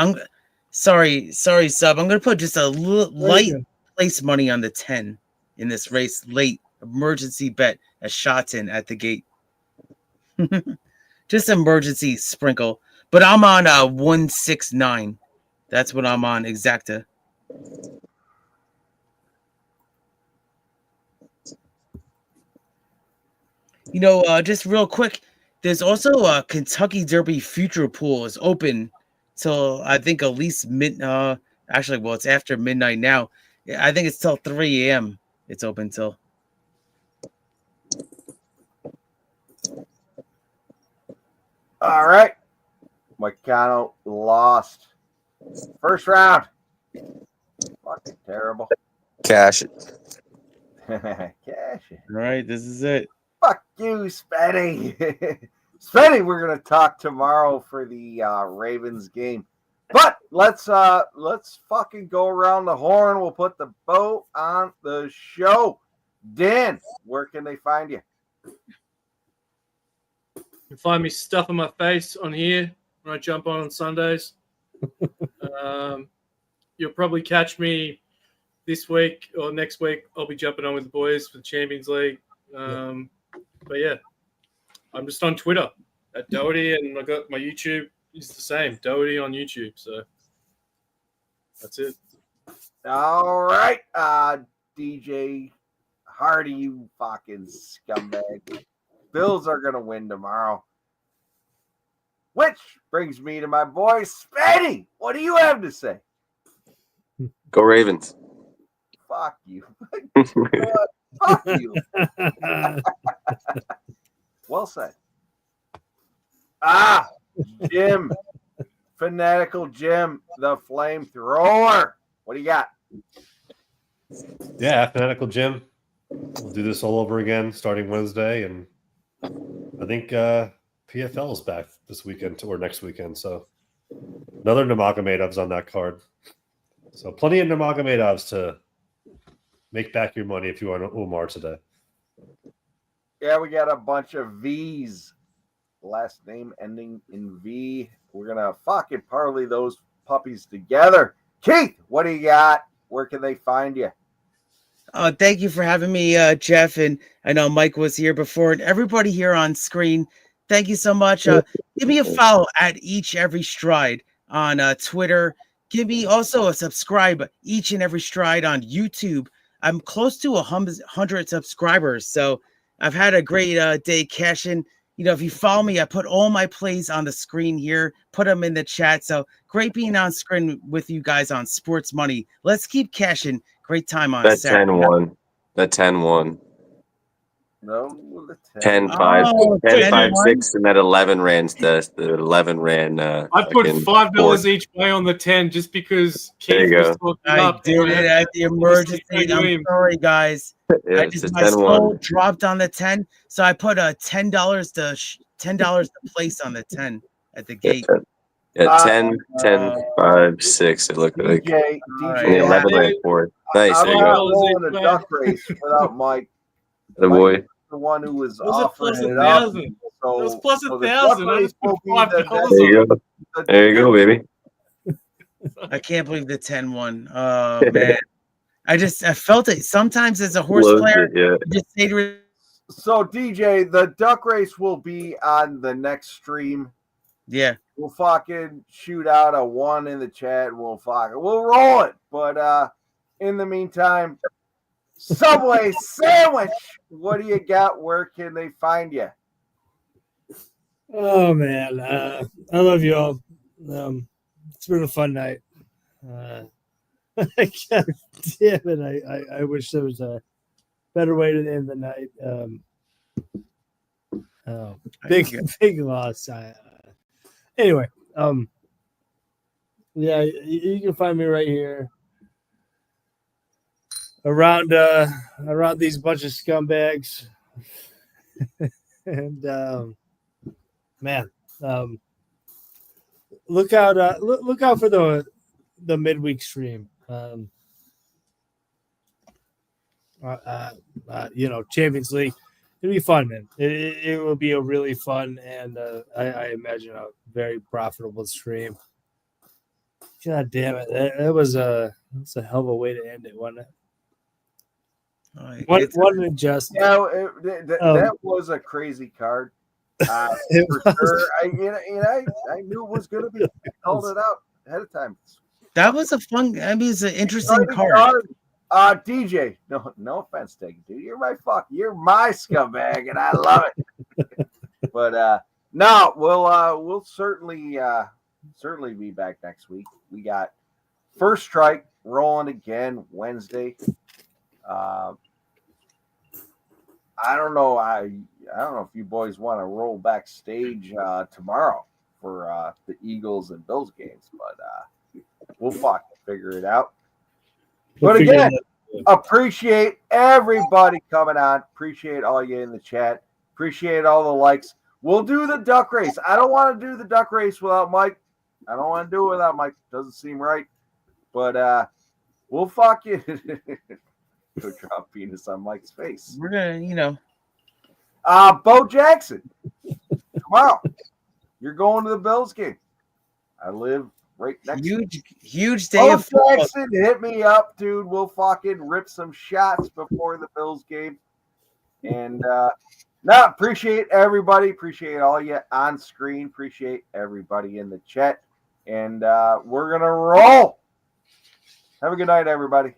Sorry, sub. I'm gonna put just a light place money on the 10 in this race. Late emergency bet a shot in at the gate. Just emergency sprinkle. But I'm on 169. That's what I'm on exacta. You know, just real quick, there's also a Kentucky Derby future pool is open till I think at least actually, well, it's after midnight now. I think it's till 3 a.m. It's open till. All right. Moicano lost. First round. Fucking terrible. Cash it. Cash it. All right, this is it. Fuck you, Spenny. Spenny, we're gonna talk tomorrow for the Ravens game. But let's fucking go around the horn. We'll put the bow on the show. Dan, where can they find you? You can find me stuffing my face on here when I jump on Sundays. You'll probably catch me this week or next week. I'll be jumping on with the boys for the Champions League. But yeah, I'm just on Twitter at Doherty, and I got my YouTube is the same, Doherty on YouTube. So that's it. All right, DJ Hardy, you fucking scumbag. Bills are gonna win tomorrow. Which brings me to my boy Spenny. What do you have to say? Go Ravens. Fuck you. Fuck you. Well said. Jim. Fanatical Jim, the flamethrower. What do you got? Yeah, Fanatical Jim. We'll do this all over again starting Wednesday. And I think PFL is back this weekend or next weekend. So another Nurmagomedov's on that card. So plenty of Nurmagomedovs to make back your money if you want Umar today. Yeah, we got a bunch of V's. Last name ending in V. We're going to fucking parlay those puppies together. Keith, what do you got? Where can they find you? Thank you for having me, Jeff. And I know Mike was here before. And everybody here on screen, thank you so much. Give me a follow at Each Every Stride on Twitter. Give me also a subscribe Each and Every Stride on YouTube. I'm close to 100 subscribers. So I've had a great day cashing, if you follow me, I put all my plays on the screen here, put them in the chat. So great being on screen with you guys on Sports Money. Let's keep cashing. Great time on That Saturday. 10-1. That 10-1. No, 10-5, Oh, 10-5, 10-1. 6, and that 11 ran. The 11 ran. I put fucking $5 fourth. each way on the 10 just because There Keith you was go. talking I up. did it at the emergency. I'm sorry, guys. Yeah, it's a My soul 10-1. dropped on the 10, so I put a $10 to place on the 10 at the gate. Yeah, 10, 5, 6. It looked like. DJ, And the 11 ran fourth. Nice. I'm There you not go. rolling a duck race without Mike. The Mike boy. is the one who was It was a offering plus it up. 1,000. So, It was plus so the 1,000. duck I race just will put be $5 the- There you go. There you go, baby. I can't believe the 10-1. Oh man. I felt it. Sometimes as a horse Loves player, it, yeah. you just say to So DJ, the duck race will be on the next stream. yeah. We'll fucking shoot out a 1 in the chat. We'll roll it. But in the meantime, Subway sandwich. What do you got? Where can they find you? Oh man, I love you all. It's been a fun night. God damn it! I wish there was a better way to end the night. Big loss. Anyway, yeah, you can find me right here around these bunch of scumbags, and man, look out! Look out for the midweek stream. Champions League. It'll be fun, man. It will be a really fun and I imagine a very profitable stream. God damn it! That's a hell of a way to end it, wasn't it? One adjust. Yeah, that was a crazy card. For sure. I knew it was going to be. Called it out ahead of time. That was a fun. I mean, it's an interesting card. DJ, no offense taken, dude. You're my scumbag, and I love it. But no, we'll certainly be back next week. We got First Strike rolling again Wednesday. I don't know. I don't know if you boys want to roll backstage tomorrow for the Eagles and Bills games, but we'll fucking figure it out. But again, appreciate everybody coming on. Appreciate all you in the chat. Appreciate all the likes. We'll do the duck race. I don't want to do the duck race without Mike. I don't want to do it without Mike. Doesn't seem right. But we'll fucking go drop penis on Mike's face. We're gonna, Bo Jackson. Tomorrow, you're going to the Bills game. I live right next. Huge day Bo of football. Jackson, hit me up, dude. We'll fucking rip some shots before the Bills game. And appreciate everybody. Appreciate all you on screen. Appreciate everybody in the chat. And we're gonna roll. Have a good night, everybody.